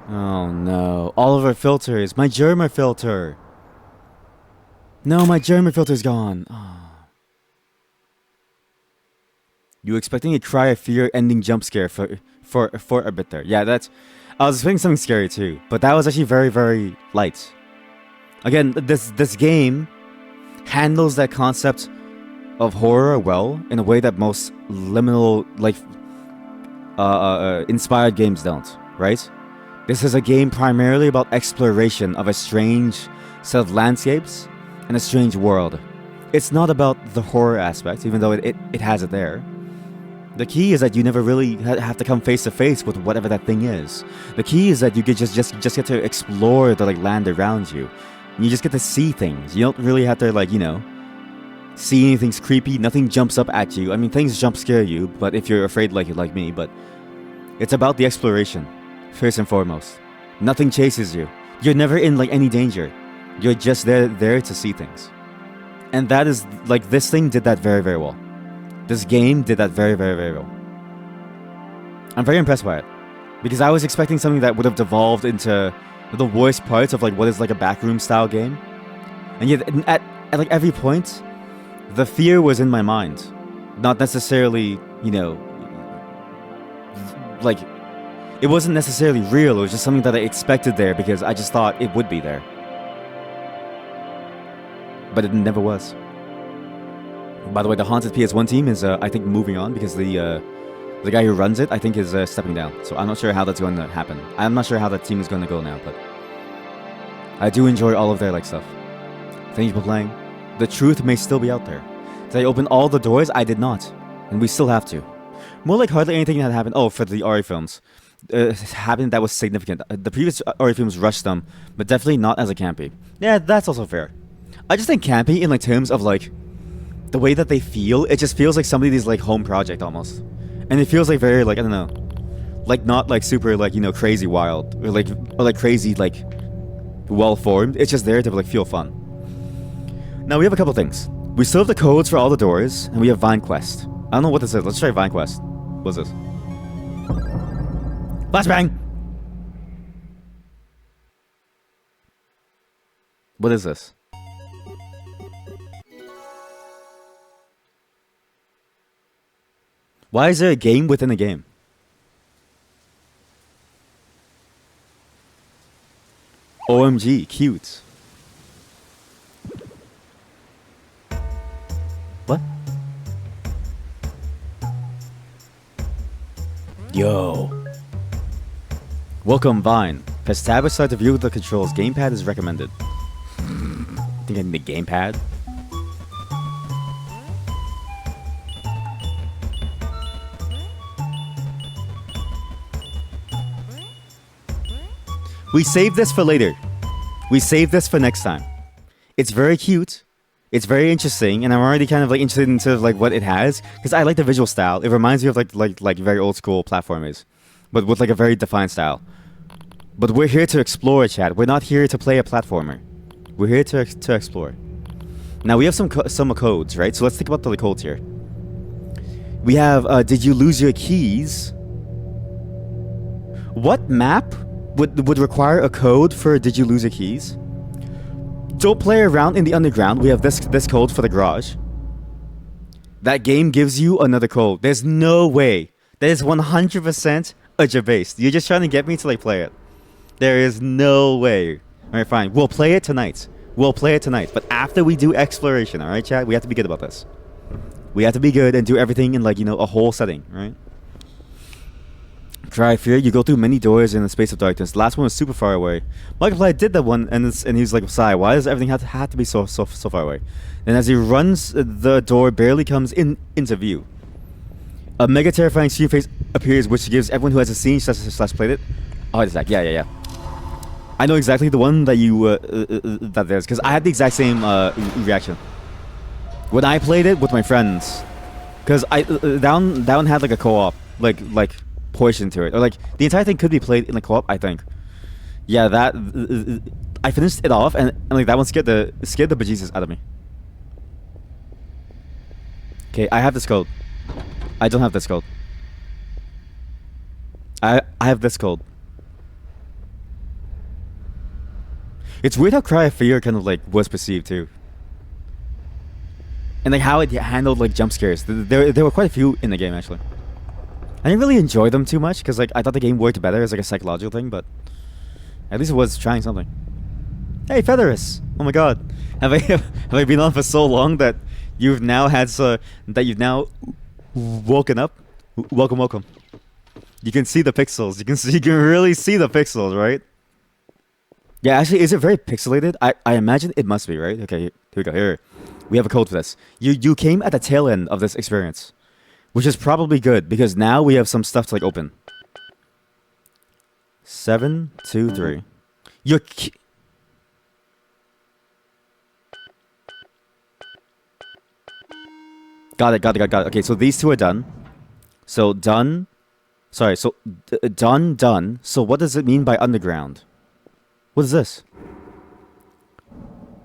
Oh no. All of our filters. My Germer filter. No, my Germer filter's gone. Oh. You expecting a cry of fear ending jump scare for a bit there. Yeah, that's... I was expecting something scary too. But that was actually very, very light. Again, this game handles that concept of horror well in a way that most liminal, inspired games don't, right? This is a game primarily about exploration of a strange set of landscapes and a strange world. It's not about the horror aspect, even though it has it there. The key is that you never really have to come face to face with whatever that thing is. The key is that you get just get to explore the land around you. And you just get to see things. You don't really have to see anything creepy. Nothing jumps up at you. I mean, things jump scare you, but if you're afraid like me, but it's about the exploration. First and foremost, nothing chases you. You're never in any danger. You're just there to see things. And that is this thing did that very, very well. This game did that very, very, very well. I'm very impressed by it. Because I was expecting something that would have devolved into the worst parts of what is a backroom style game. And yet at every point, the fear was in my mind. Not necessarily, it wasn't necessarily real. It was just something that I expected there because I just thought it would be there. But it never was. By the way, the Haunted PS1 team is, I think, moving on because the guy who runs it, I think, is stepping down. So I'm not sure how that's going to happen. I'm not sure how that team is going to go now, but I do enjoy all of their stuff. Thank you for playing. The truth may still be out there. Did I open all the doors? I did not. And we still have to. More like hardly anything had happened. Oh, for the RE films. happened that was significant. The previous Ori films rushed them, but definitely not as a campy. Yeah, that's also fair. I just think campy in like terms of like the way that they feel. It just feels like somebody's like home project almost, and it feels like very like I don't know, like not like super like crazy wild or like crazy like well formed. It's just there to like feel fun. Now we have a couple things. We still have the codes for all the doors, and we have Vine Quest. I don't know what this is. Let's try Vine Quest. What's this? Flashbang! What is this? Why is there a game within a game? OMG, cute. What? Yo. Welcome, Vine. Press tab or start to view the controls. Gamepad is recommended. I think I need a gamepad. We save this for later. We save this for next time. It's very cute. It's very interesting, and I'm already kind of like interested into like what it has because I like the visual style. It reminds me of like very old school platformers, but with like a very defined style. But we're here to explore, chat. We're not here to play a platformer. We're here to explore. Now we have some codes, right? So let's think about the codes here. We have did you lose your keys? What map would require a code for did you lose your keys? Don't play around in the underground. We have this code for the garage. That game gives you another code. There's no way. That is 100% a Jabase. You're just trying to get me to like play it. There is no way. Alright, fine. We'll play it tonight. We'll play it tonight. But after we do exploration, alright, chat? We have to be good about this. We have to be good and do everything in like, a whole setting, right? Cry of Fear, you go through many doors in the space of darkness. The last one was super far away. Markiplier did that one, and he was like, "Sigh, why does everything have to be so far away?" And as he runs, the door barely comes into view. A mega terrifying screen face appears, which gives everyone who has a scene slash played it a heart attack. Yeah. I know exactly the one that you that there's because I had the exact same reaction when I played it with my friends. Because that one had like a co-op like portion to it, or like the entire thing could be played in the co-op. I think. Yeah, that I finished it off, and like that one scared the bejesus out of me. Okay, I have this code. I don't have this code. I have this code. It's weird how Cry of Fear kind of like was perceived too, and like how it handled like jump scares. There were quite a few in the game actually. I didn't really enjoy them too much because like I thought the game worked better as like a psychological thing, but at least it was trying something. Hey, Featherus! Oh my God, have I been on for so long that you've now woken up? Welcome. You can see the pixels. You can really see the pixels, right? Yeah, actually, is it very pixelated? I imagine it must be, right? Okay, here we go. Here, we have a code for this. You came at the tail end of this experience, which is probably good because now we have some stuff to like open. 7, 2, 3. Got it. Okay, so these two are done. So done. Sorry. So done. So what does it mean by underground? What is this?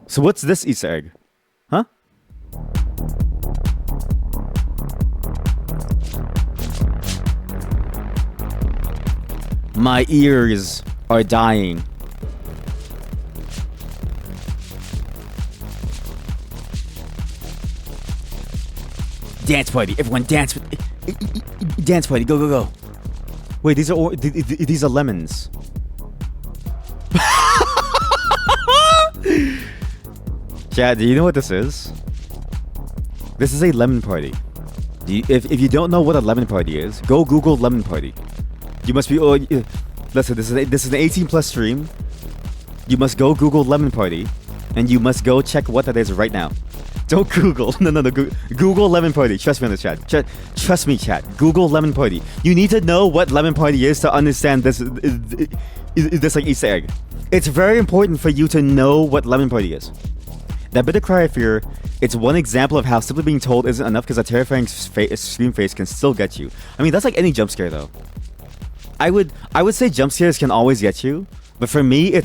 So what's this Easter egg? Huh? My ears are dying. Dance party, everyone dance! Dance party, go! Wait, these are lemons. Chad, do you know what this is? This is a lemon party. If you don't know what a lemon party is, go Google lemon party. You must be. Listen, this is an 18+ stream. You must go Google lemon party, and you must go check what that is right now. Don't Google. No. Google Lemon Party. Trust me on this, chat. Trust me, chat. Google Lemon Party. You need to know what Lemon Party is to understand this like Easter egg. It's very important for you to know what Lemon Party is. That bit of cry of fear, it's one example of how simply being told isn't enough because a terrifying scream face can still get you. I mean, that's like any jump scare though. I would say jump scares can always get you, but for me,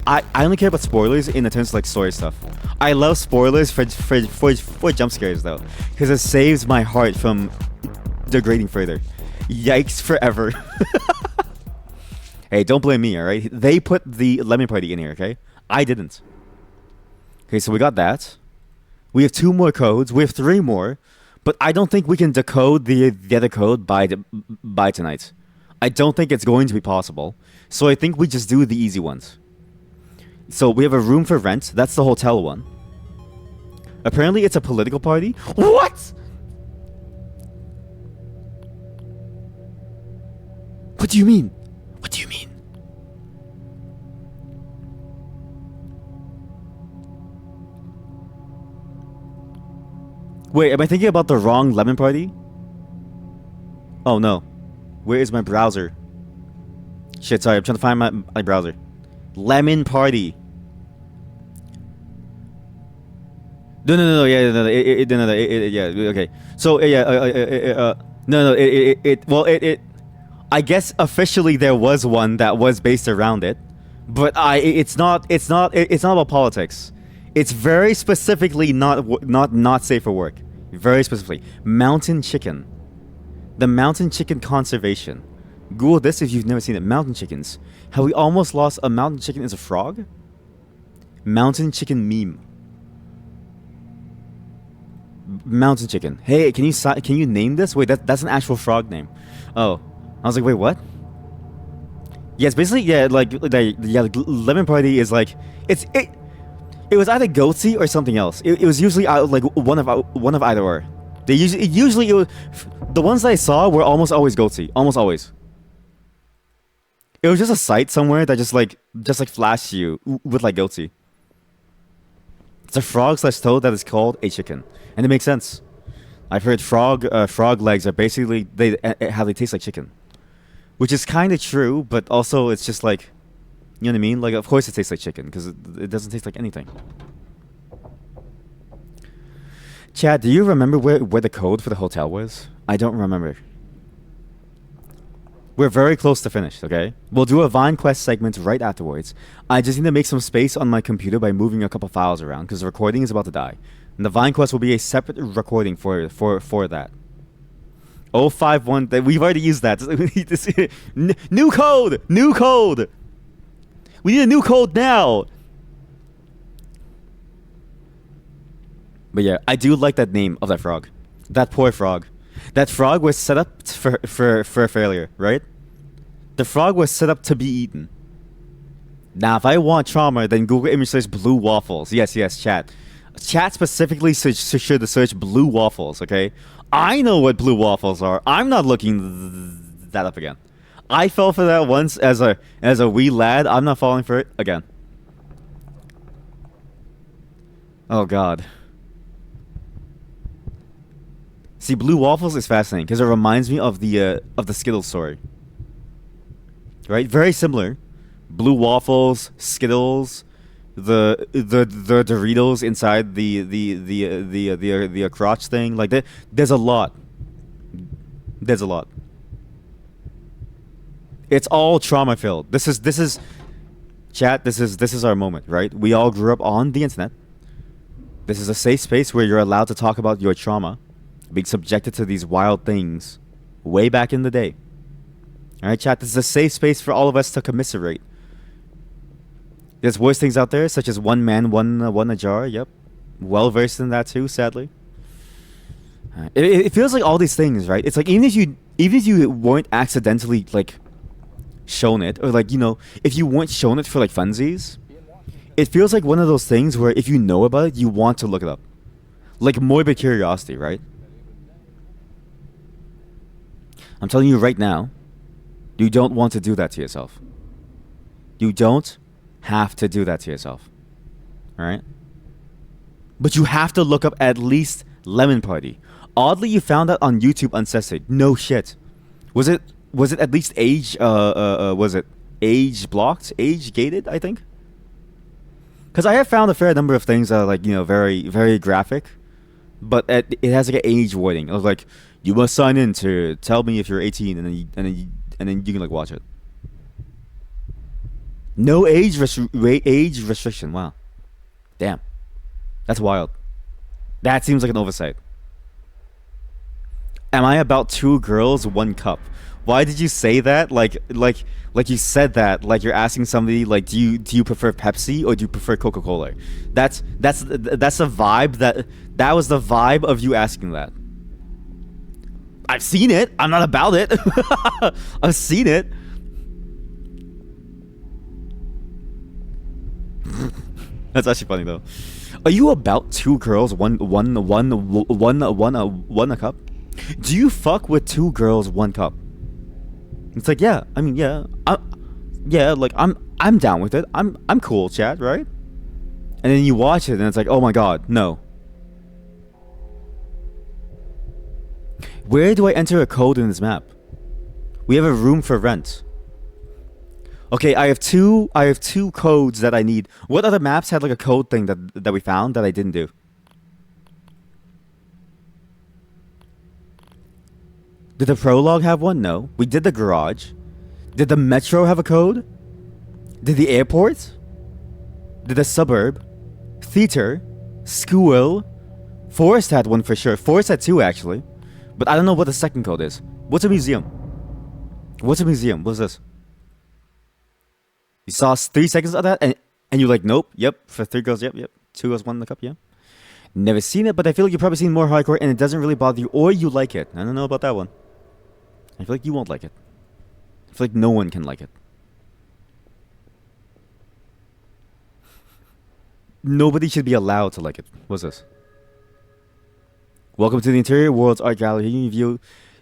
I only care about spoilers in the terms of like story stuff. I love spoilers for jump scares though, because it saves my heart from degrading further. Yikes forever. Hey, don't blame me, alright? They put the Lemon Party in here, okay? I didn't. Okay, so we got that. We have 2 more codes. We have 3 more. But I don't think we can decode the other code by tonight. I don't think it's going to be possible. So I think we just do the easy ones. So we have a room for rent. That's the hotel one. Apparently it's a political party. What? What do you mean? What do you mean? Wait, am I thinking about the wrong Lemon Party? Oh no. Where is my browser? Shit, sorry, I'm trying to find my browser. Lemon Party. No, yeah, yeah, okay. So, yeah, no, I guess officially there was one that was based around it, but it's not about politics. It's very specifically not safe for work. Very specifically, mountain chicken. The mountain chicken conservation. Google this if you've never seen it. Mountain chickens. How we almost lost a mountain chicken as a frog? Mountain chicken meme. Mountain chicken. Hey, can you name this? Wait, that's an actual frog name. Oh, I was like, wait, what? Yeah, it's basically like Lemon Party is like it was either goatsy or something else. It was usually like one of either or. They usually it was, the ones that I saw were almost always goatsy. Almost always. It was just a site somewhere that just like flashed you with like goatsy. It's a frog/toad that is called a chicken, and it makes sense. I've heard frog legs are basically how they taste like chicken, which is kind of true, but also it's just like, you know what I mean? Like, of course it tastes like chicken because it doesn't taste like anything. Chad, do you remember where the code for the hotel was? I don't remember. We're very close to finished, okay? We'll do a Vine Quest segment right afterwards. I just need to make some space on my computer by moving a couple files around because the recording is about to die. And the Vine Quest will be a separate recording for that. 051, we've already used that. We need to see new code! New code! We need a new code now! But yeah, I do like that name of that frog. That poor frog. That frog was set up for a failure, right? The frog was set up to be eaten. Now, if I want trauma, then Google image search blue waffles. Yes, chat. Chat specifically should search blue waffles, okay? I know what blue waffles are. I'm not looking that up again. I fell for that once as a wee lad. I'm not falling for it again. Oh God. See, blue waffles is fascinating because it reminds me of the Skittles story. Right? Very similar. Blue waffles, Skittles, the Doritos inside the crotch thing. Like there's a lot. There's a lot. It's all trauma filled. This is chat. This is our moment, right? We all grew up on the internet. This is a safe space where you're allowed to talk about your trauma, being subjected to these wild things way back in the day. All right, chat, this is a safe space for all of us to commiserate. There's worse things out there, such as one man, one a jar. Yep. Well versed in that too, sadly. It feels like all these things, right? It's like even if you weren't accidentally like shown it, or like, you know, if you weren't shown it for like funsies, it feels like one of those things where if you know about it, you want to look it up. Like morbid curiosity, right? I'm telling you right now, you don't want to do that to yourself. You don't have to do that to yourself. Alright? But you have to look up at least Lemon Party. Oddly, you found that on YouTube uncensored. No shit. Was it at least was it age blocked, age gated? I think. Because I have found a fair number of things that are like, you know, very, very graphic, but it has like an age warning. I was like, you must sign in to tell me if you're 18, and then you can like watch it. No age restriction. Wow, damn, that's wild. That seems like an oversight. Am I about 2 girls, 1 cup? Why did you say that? Like you said that like you're asking somebody like do you prefer Pepsi or do you prefer Coca-Cola? That's the vibe that was the vibe of you asking that. I've seen it. I'm not about it. I've seen it. That's actually funny though. Are you about 2 girls, one a cup? Do you fuck with 2 girls, 1 cup? It's like, yeah, I mean, yeah, like I'm down with it. I'm cool, chat, right? And then you watch it, and it's like, oh my god, no. Where do I enter a code in this map? We have a room for rent. Okay, I have two codes that I need. What other maps had like a code thing that we found that I didn't do? Did the prologue have one? No. We did the garage. Did the metro have a code? Did the airport? Did the suburb? Theater? School? Forest had one for sure. Forest had 2 actually. But I don't know what the second code is. What's a museum? What's a museum? What's this? You saw 3 seconds of that and you're like, nope, yep, for 3 girls, yep. 2 girls, 1 in the cup, yeah. Never seen it, but I feel like you've probably seen more hardcore and it doesn't really bother you or you like it. I don't know about that one. I feel like you won't like it. I feel like no one can like it. Nobody should be allowed to like it. What's this? Welcome to the Interior World's Art Gallery. Here you view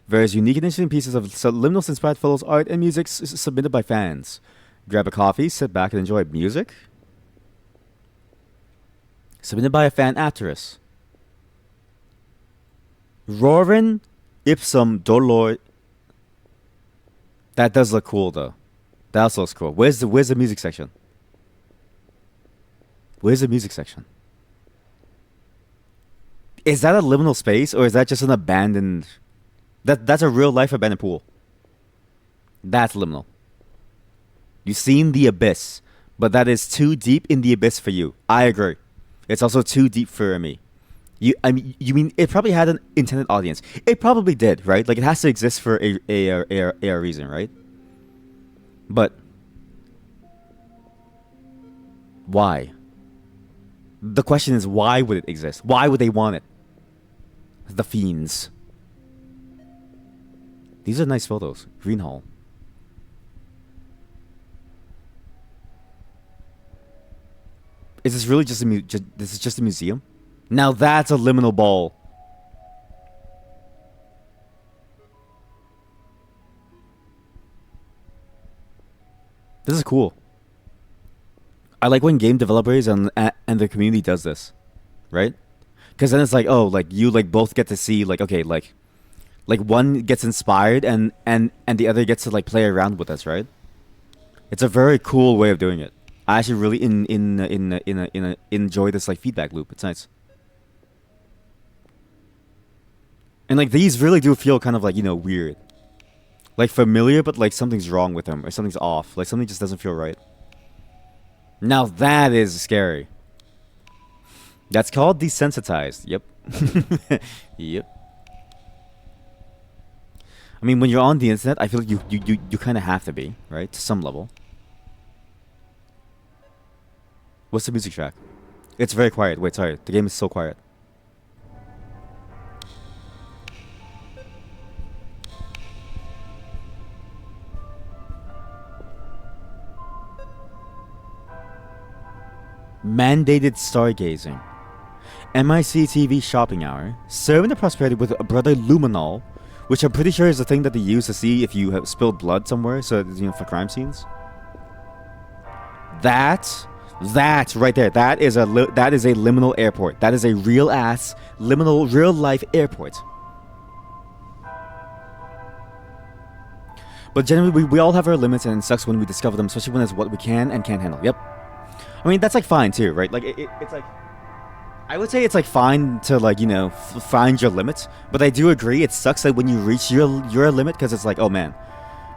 various unique and interesting pieces of subliminal-inspired photos, art, and music submitted by fans. Grab a coffee, sit back, and enjoy music. Submitted by a fan after us. Roaring ipsum dolor. That does look cool, though. That also looks cool. Where's the music section? Where's the music section? Is that a liminal space, or is that just an abandoned... That's a real-life abandoned pool. That's liminal. You've seen the abyss, but that is too deep in the abyss for you. I agree. It's also too deep for me. You mean it probably had an intended audience? It probably did, right? Like it has to exist for a reason, right? But why? The question is, why would it exist? Why would they want it? The fiends. These are nice photos. Green Hall. Is this really just this is just a museum? Now that's a liminal ball. This is cool. I like when game developers and the community does this, right? Because then it's like, oh, like you like both get to see like, okay, like one gets inspired and the other gets to like play around with us, right? It's a very cool way of doing it. I actually really enjoy this like feedback loop. It's nice. And like these really do feel kind of like, you know, weird. Like familiar, but like something's wrong with them or something's off. Like something just doesn't feel right. Now that is scary. That's called desensitized. Yep. Yep. I mean, when you're on the internet, I feel like you kind of have to be, right? To some level. What's the music track? It's very quiet. Wait, sorry. The game is so quiet. Mandated stargazing. MIC TV shopping hour. Serving the prosperity with a brother luminol, which I'm pretty sure is the thing that they use to see if you have spilled blood somewhere, so you know, for crime scenes. That That right there, that is a liminal airport. That is a real ass liminal real life airport. But generally, we all have our limits, and it sucks when we discover them, especially when it's what we can and can't handle. Yep. I mean, that's like fine too, right? Like it's like, I would say it's like fine to like, you know, find your limits. But I do agree, it sucks that when you reach your limit, because it's like, oh man,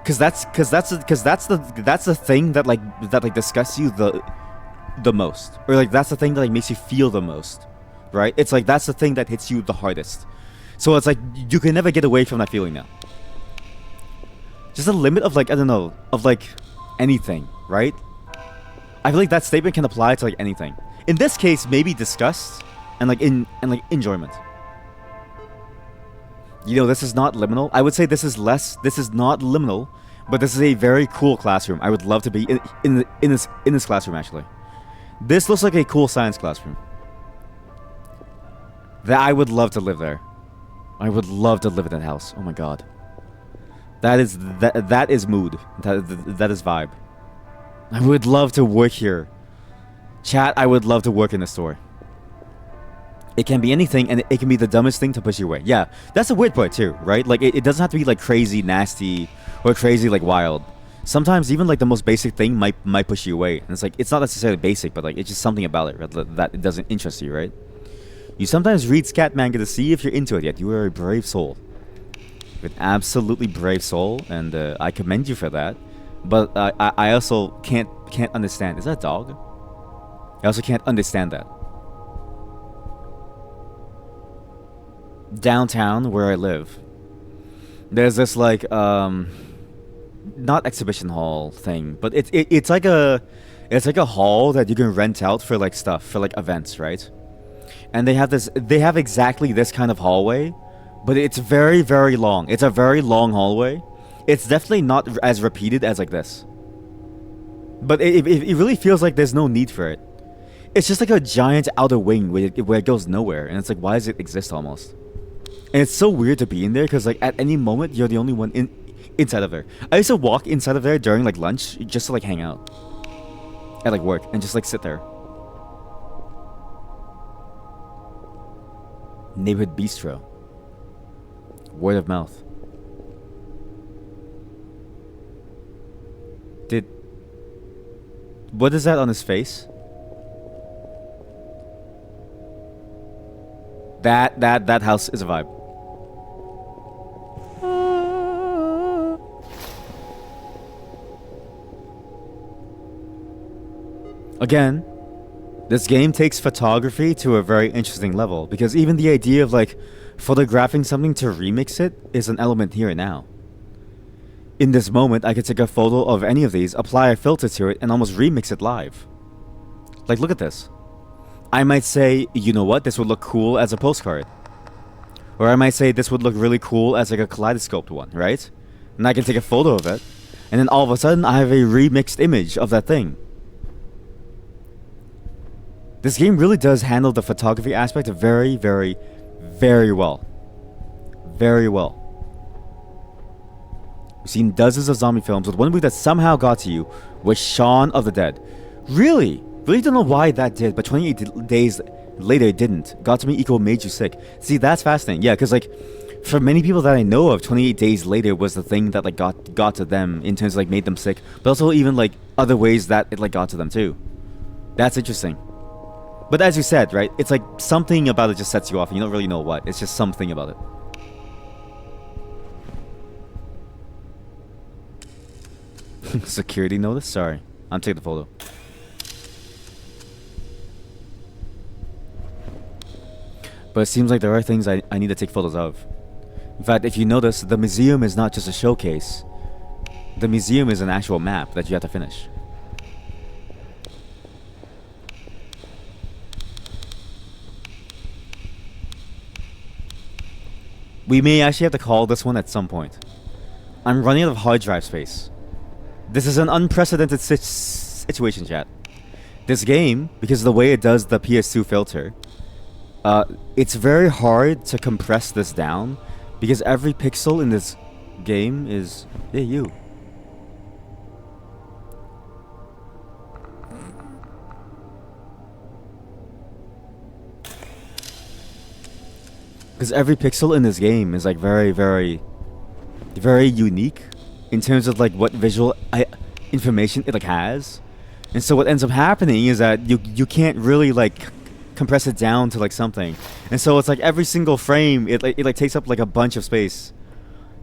because that's the thing that like disgusts you the most, or like that's the thing that like makes you feel the most, right? It's like that's the thing that hits you the hardest. So it's like you can never get away from that feeling now. Just a limit of like, I don't know, of like anything, right? I feel like that statement can apply to like anything. In this case, maybe disgust and like enjoyment. You know, this is not liminal. I would say this is not liminal, but this is a very cool classroom. I would love to be in this classroom actually. This looks like a cool science classroom. That I would love to live there. I would love to live in that house. Oh my god. That is mood. That is vibe. I would love to work here. Chat, I would love to work in the store. It can be anything, and it can be the dumbest thing to push you away. Yeah, that's the weird part too, right? Like, it doesn't have to be like crazy, nasty, or crazy like wild. Sometimes even like the most basic thing might push you away, and it's like it's not necessarily basic, but like it's just something about it, right? That it doesn't interest you, right? You sometimes read scat manga to see if you're into it yet. You are a brave soul. An absolutely brave soul, and I commend you for that. But I also can't understand. Is that a dog? I also can't understand that. Downtown, where I live, there's this like not exhibition hall thing, but it's like a hall that you can rent out for like stuff, for like events, right? And they have exactly this kind of hallway. But it's very, very long. It's a very long hallway. It's definitely not as repeated as like this. But it really feels like there's no need for it. It's just like a giant outer wing where it goes nowhere. And it's like, why does it exist almost? And it's so weird to be in there because like at any moment, you're the only one inside of there. I used to walk inside of there during like lunch just to like hang out. At like work and just like sit there. Neighborhood Bistro. Word of mouth. What is that on his face? That house is a vibe. Again, this game takes photography to a very interesting level, because even the idea of like photographing something to remix it is an element here and now. In this moment, I could take a photo of any of these, apply a filter to it, and almost remix it live. Like, look at this. I might say, you know what, this would look cool as a postcard. Or I might say this would look really cool as like a kaleidoscoped one, right? And I can take a photo of it, and then all of a sudden I have a remixed image of that thing. This game really does handle the photography aspect very, very, very well. Very well. We've seen dozens of zombie films, with one movie that somehow got to you was Shaun of the Dead. Really? Really don't know why that did, but 28 days later it didn't. Got to me equal made you sick. See, that's fascinating. Yeah, because like, for many people that I know of, 28 days later was the thing that like got to them in terms of like made them sick, but also even like other ways that it like got to them too. That's interesting. But as you said, right, it's like something about it just sets you off and you don't really know what. It's just something about it. Security notice? Sorry. I'm taking the photo. But it seems like there are things I need to take photos of. In fact, if you notice, the museum is not just a showcase. The museum is an actual map that you have to finish. We may actually have to call this one at some point. I'm running out of hard drive space. This is an unprecedented situation, chat. This game, because of the way it does the PS2 filter, it's very hard to compress this down, because every pixel in this game is... Hey, you. Because every pixel in this game is like very, very, very unique in terms of like what visual information it like has. And so what ends up happening is that you can't really like compress it down to like something. And so it's like every single frame it like takes up like a bunch of space.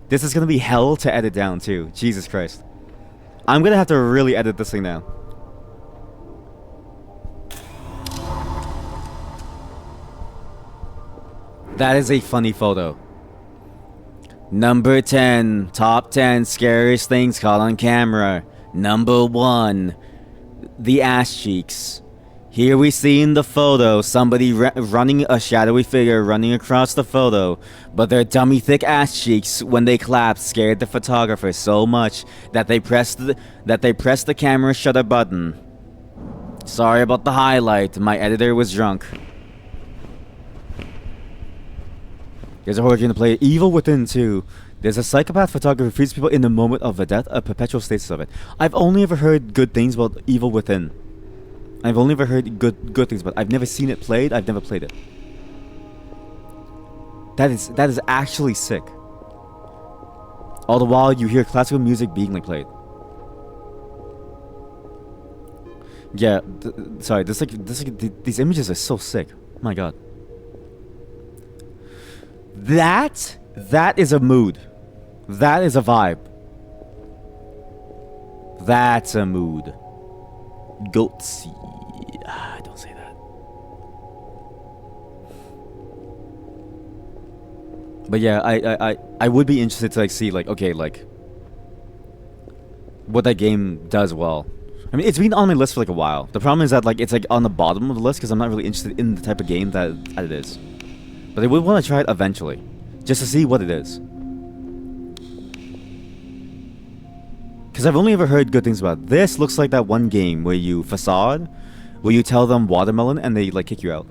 This is gonna be hell to edit down too. Jesus Christ. I'm gonna have to really edit this thing down. That is a funny photo. Number 10, top 10 scariest things caught on camera. Number 1, the ass cheeks. Here we see in the photo somebody running a shadowy figure running across the photo, but their dummy thick ass cheeks when they clapped scared the photographer so much that they pressed the camera shutter button. Sorry about the highlight, my editor was drunk. Here's a horror game to play. Evil Within 2. There's a psychopath photographer who frees people in the moment of the death, a perpetual stasis of it. I've only ever heard good things about Evil Within. I've only ever heard good things about it. I've never seen it played. I've never played it. That is actually sick. All the while you hear classical music being like played. Yeah, sorry. These images are so sick. Oh my god. That is a mood. That is a vibe. That's a mood. Goatsy. Don't say that. But yeah, I would be interested to like see like okay like what that game does well. I mean, it's been on my list for like a while. The problem is that like it's like on the bottom of the list because I'm not really interested in the type of game that it is. But I would want to try it eventually, just to see what it is. Because I've only ever heard good things about it. This looks like that one game where you facade, where you tell them watermelon and they like kick you out.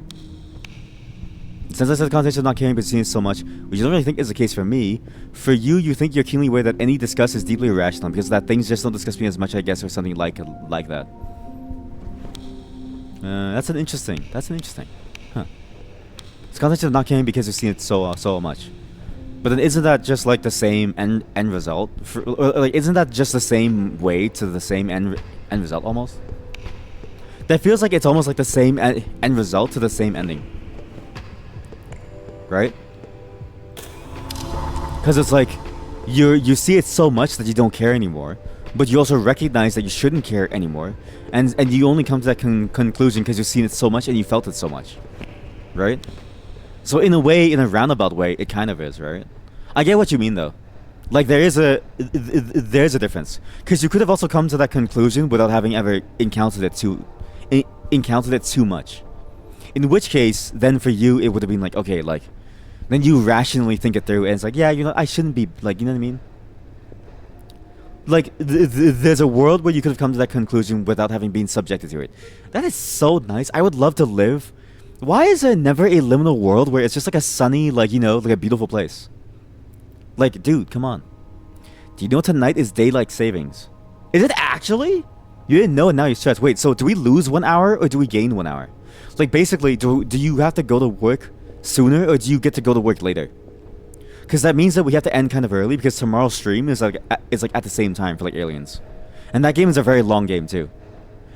Since I said the context of not caring but seeing it so much, which I don't really think is the case for me, for you, you think you're keenly aware that any disgust is deeply irrational because that things just don't disgust me as much, I guess, or something like that. That's an interesting. Huh. It's context of not caring because you've seen it so much. But then isn't that just like the same end result? Like isn't that just the same way to the same end result almost? That feels like it's almost like the same end result to the same ending. Right? Because it's like you see it so much that you don't care anymore, but you also recognize that you shouldn't care anymore, and you only come to that conclusion because you've seen it so much and you felt it so much, right? So in a way, in a roundabout way, it kind of is, right? I get what you mean though. Like there's a difference, because you could have also come to that conclusion without having ever encountered it too much. In which case, then for you, it would have been like, okay, like, then you rationally think it through, and it's like, yeah, you know, I shouldn't be, like, you know what I mean? Like, there's a world where you could have come to that conclusion without having been subjected to it. That is so nice. I would love to live. Why is there never a liminal world where it's just like a sunny, like, you know, like a beautiful place? Like, dude, come on. Do you know tonight is daylight savings? Is it actually? You didn't know and now you're stressed. Wait, so do we lose 1 hour or do we gain 1 hour? Like, basically, do you have to go to work sooner or do you get to go to work later? Because that means that we have to end kind of early because tomorrow's stream is like at the same time for like Aliens. And that game is a very long game too.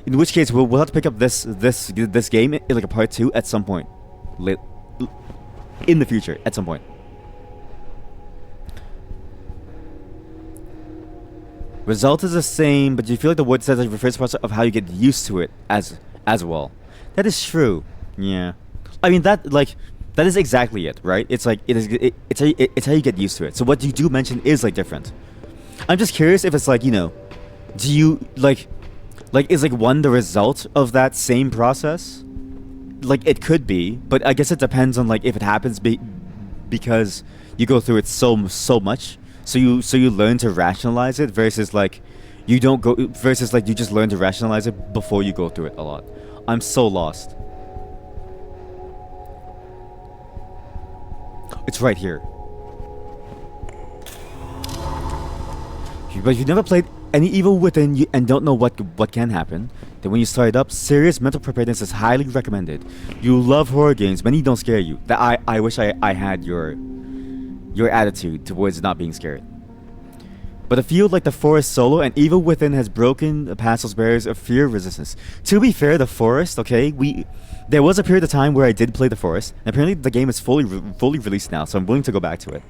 In which case, we'll have to pick up this game in like a part 2 at some point. In the future, at some point. Result is the same, but do you feel like the word says it refers to parts of how you get used to it as well? That is true. Yeah. I mean that is exactly it, right? It's like it's how you get used to it. So what you do mention is like different. I'm just curious if it's like, you know, do you like is like one the result of that same process? Like it could be, but I guess it depends on like if it happens because you go through it so much. So you learn to rationalize it versus like you don't go versus like you just learn to rationalize it before you go through it a lot. I'm so lost. It's right here. But you've never played any evil within you and don't know what can happen, then when you start it up, serious mental preparedness is highly recommended. You love horror games, many don't scare you. That I wish I had your attitude towards not being scared. But a field like the Forest solo and Evil Within has broken past those barriers of fear resistance. To be fair, the Forest, okay, there was a period of time where I did play the Forest. And apparently the game is fully released now, so I'm willing to go back to it.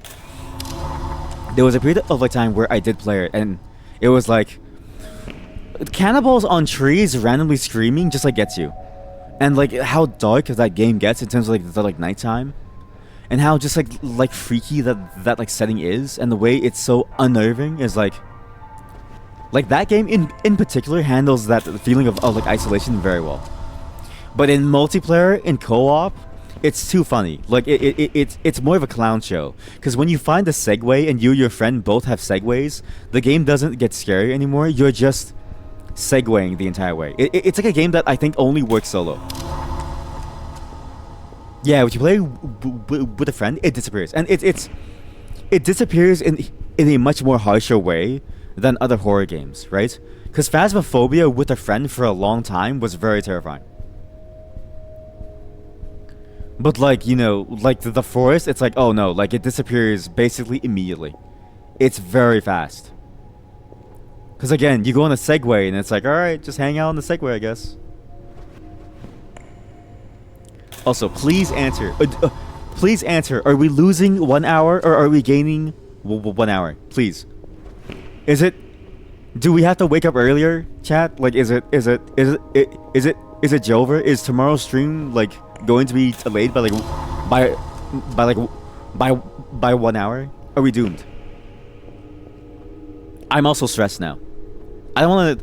There was a period of like time where I did play it, and it was like cannibals on trees randomly screaming just like gets you, and like how dark that game gets in terms of like the nighttime. And how just like freaky that like setting is, and the way it's so unnerving is like that game in particular handles that feeling of like isolation very well. But in multiplayer, in co-op, it's too funny. Like it's more of a clown show. Because when you find a segue and you and your friend both have segues, the game doesn't get scary anymore. You're just segueing the entire way. It's like a game that I think only works solo. Yeah, when you play with a friend, it disappears, and it disappears in a much more harsher way than other horror games, right? Because Phasmophobia with a friend for a long time was very terrifying. But like, you know, like the Forest, it's like, oh no, like it disappears basically immediately. It's very fast. Because again, you go on a Segway and it's like, alright, just hang out on the Segway, I guess. Also, please answer. Please answer. Are we losing 1 hour or are we gaining 1 hour? Please. Is it? Do we have to wake up earlier, chat? Like, is it Jover? Is tomorrow's stream like going to be delayed by 1 hour? Are we doomed? I'm also stressed now. I don't want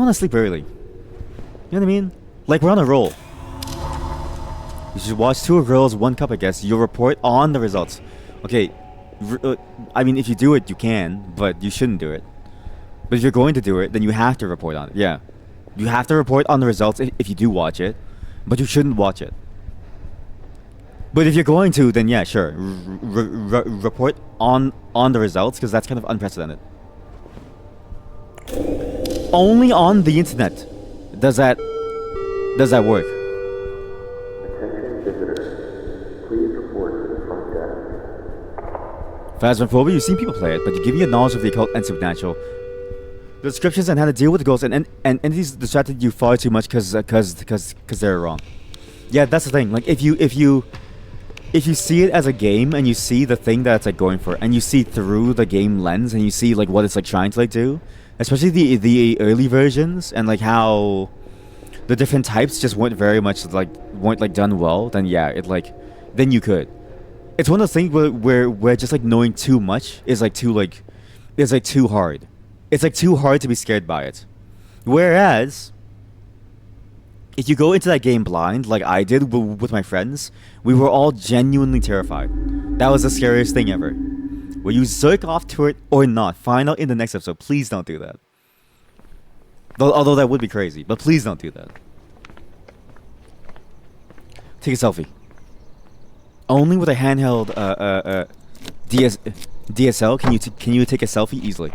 to sleep early. You know what I mean? Like, we're on a roll. You should watch 2 Girls, 1 Cup, I guess. You'll report on the results. Okay, I mean, if you do it, you can, but you shouldn't do it. But if you're going to do it, then you have to report on it. Yeah. You have to report on the results if you do watch it, but you shouldn't watch it. But if you're going to, then yeah, sure. Report on the results, because that's kind of unprecedented. Only on the internet does that work. Phasmophobia, you've seen people play it, but you give me a knowledge of the occult and supernatural. The descriptions and how to deal with the ghosts and entities distracted you far too much because they're wrong. Yeah, that's the thing. Like if you see it as a game and you see the thing that it's like going for, and you see through the game lens and you see like what it's like trying to like do, especially the early versions and like how the different types just weren't done well, then yeah, then you could. It's one of those things where just like knowing too much is like too hard. It's like too hard to be scared by it. Whereas if you go into that game blind, like I did with my friends, we were all genuinely terrified. That was the scariest thing ever. Will you zerk off to it or not? Find out in the next episode. Please don't do that. Although that would be crazy, but please don't do that. Take a selfie. Only with a handheld DSL can you take a selfie easily.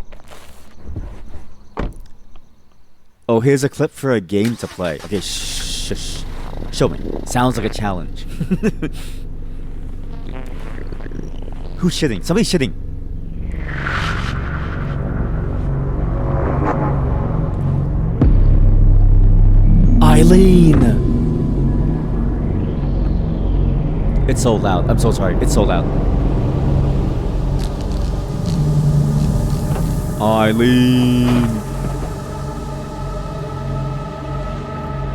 Oh, here's a clip for a game to play. Okay, shh. Show me. Sounds like a challenge. Who's shitting? Somebody's shitting. Eileen! It's so loud. I'm so sorry. It's so loud. Eileen!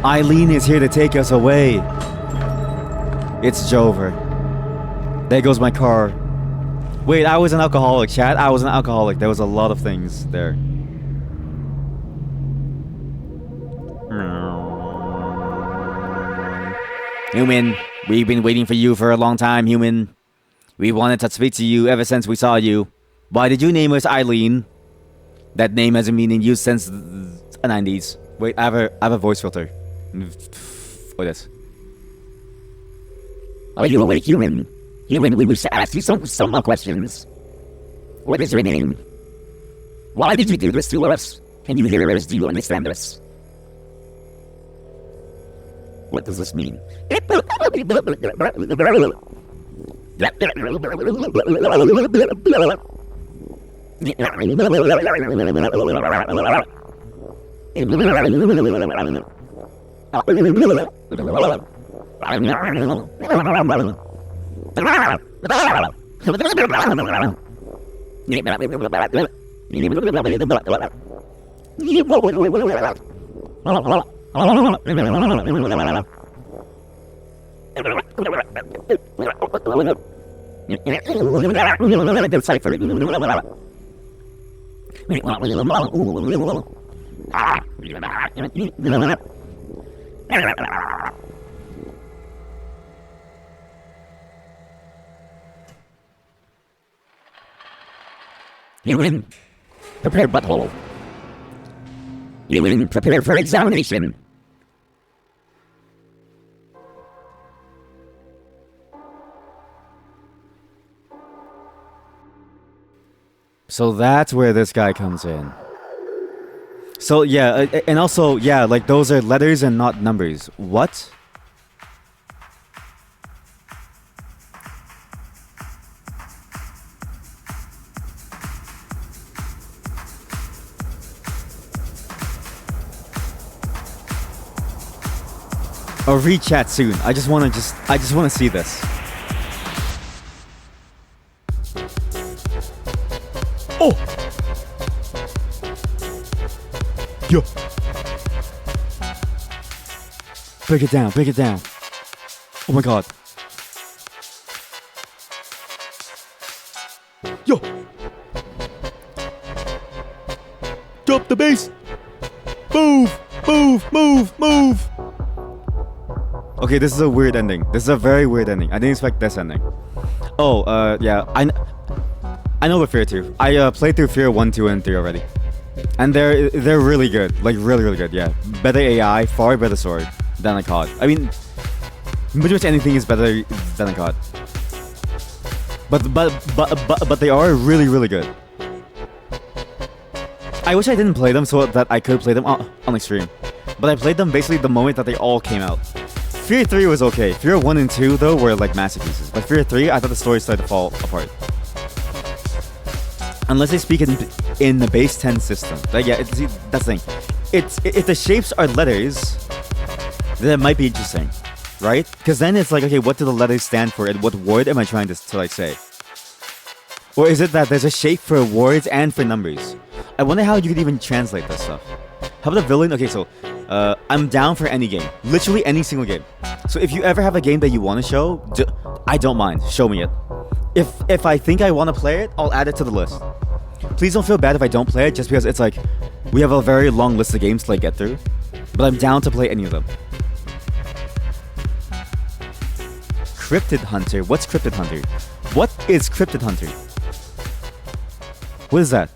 Eileen is here to take us away. It's Jover. There goes my car. Wait, I was an alcoholic, chat. I was an alcoholic. There was a lot of things there. Human, we've been waiting for you for a long time, Human. We wanted to speak to you ever since we saw you. Why did you name us Eileen? That name hasn't been in use since the 90s. Wait, I have a voice filter. For this. Are you awake, Human? Human, we wish to ask you some more questions. What is your name? Why did you do this to us? Can you hear us? Do you understand us? What does this mean? You win. Prepare butthole. You win. Prepare for examination. So that's where this guy comes in. So yeah, and also yeah, like those are letters and not numbers. What? Or read chat soon. I just want to see this. Oh. Yo. Break it down. Break it down. Oh my god. Yo. Drop the bass. Move. Move. Move. Move. Okay, this is a weird ending. This is a very weird ending. I didn't expect this ending. Oh, yeah. I know about Fear 2. I played through Fear 1, 2, and 3 already. And they're really good. Like, really, really good, yeah. Better AI, far better sword than a COD. I mean, pretty much anything is better than a COD. But they are really, really good. I wish I didn't play them so that I could play them on stream. But I played them basically the moment that they all came out. Fear 3 was okay. Fear 1 and 2, though, were like masterpieces. But Fear 3, I thought the story started to fall apart. Unless they speak in the base 10 system. But yeah, see, that's the thing. If the shapes are letters, then it might be interesting, right? Because then it's like, okay, what do the letters stand for, and what word am I trying to like say? Or is it that there's a shape for words and for numbers? I wonder how you could even translate this stuff. How about the villain? Okay, so I'm down for any game, literally any single game. So if you ever have a game that you want to show, I don't mind. Show me it. If I think I want to play it, I'll add it to the list. Please don't feel bad if I don't play it, just because it's like we have a very long list of games to like get through. But I'm down to play any of them. Cryptid Hunter. What's Cryptid Hunter? What is Cryptid Hunter? What is that?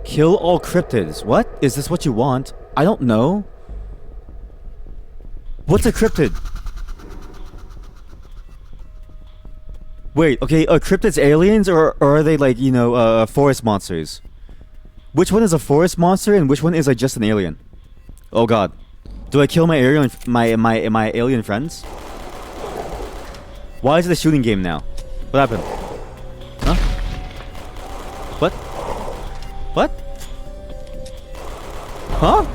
Kill all cryptids. What? Is this what you want? I don't know. What's a cryptid? Wait, okay, are cryptids aliens or are they like, you know, forest monsters? Which one is a forest monster and which one is like just an alien? Oh god. Do I kill my alien my alien friends? Why is it a shooting game now? What happened? Huh? What? What? Huh?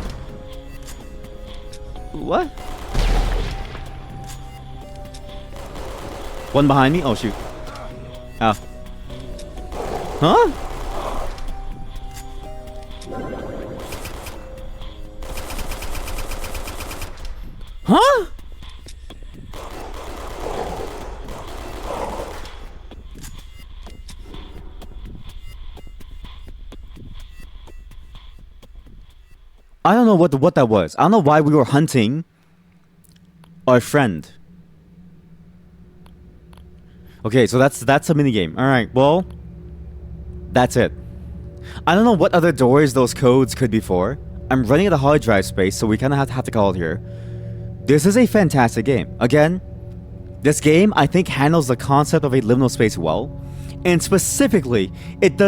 What? One behind me? Oh shoot. Ah. Huh? Huh? I don't know what that was. I don't know why we were hunting our friend. Okay, so that's a minigame. Alright, well, that's it. I don't know what other doors those codes could be for. I'm running out of hard drive space, so we kind of have to call it here. This is a fantastic game. Again, This game, I think, handles the concept of a liminal space well, and specifically, it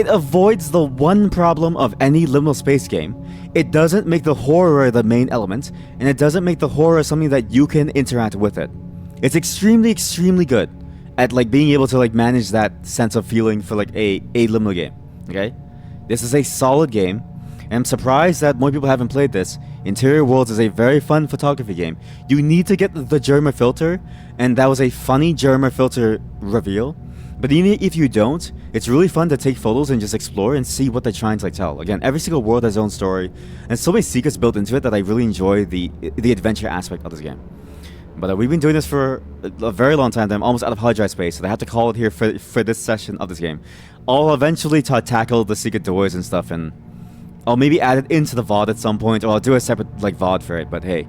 avoids the one problem of any liminal space game. It doesn't make the horror the main element, and it doesn't make the horror something that you can interact with it. It's extremely, extremely good at like being able to like manage that sense of feeling for like a liminal game. Okay, this is a solid game. And I'm surprised that more people haven't played this. Interior Worlds is a very fun photography game. You need to get the Germa filter, and that was a funny Germa filter reveal. But even if you don't, it's really fun to take photos and just explore and see what they're trying to like tell. Again, every single world has its own story, and so many secrets built into it that I really enjoy the adventure aspect of this game. But we've been doing this for a very long time. I'm almost out of hard drive space, so I have to call it here for this session of this game. I'll eventually tackle the secret doors and stuff, and I'll maybe add it into the VOD at some point, or I'll do a separate like VOD for it. But hey,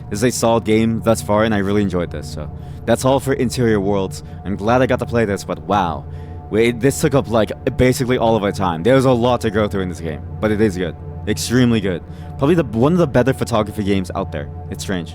this is a solid game thus far, and I really enjoyed this. So that's all for Interior Worlds. I'm glad I got to play this, but wow, this took up like basically all of our time. There's a lot to go through in this game, but it is good, extremely good. Probably one of the better photography games out there. It's strange.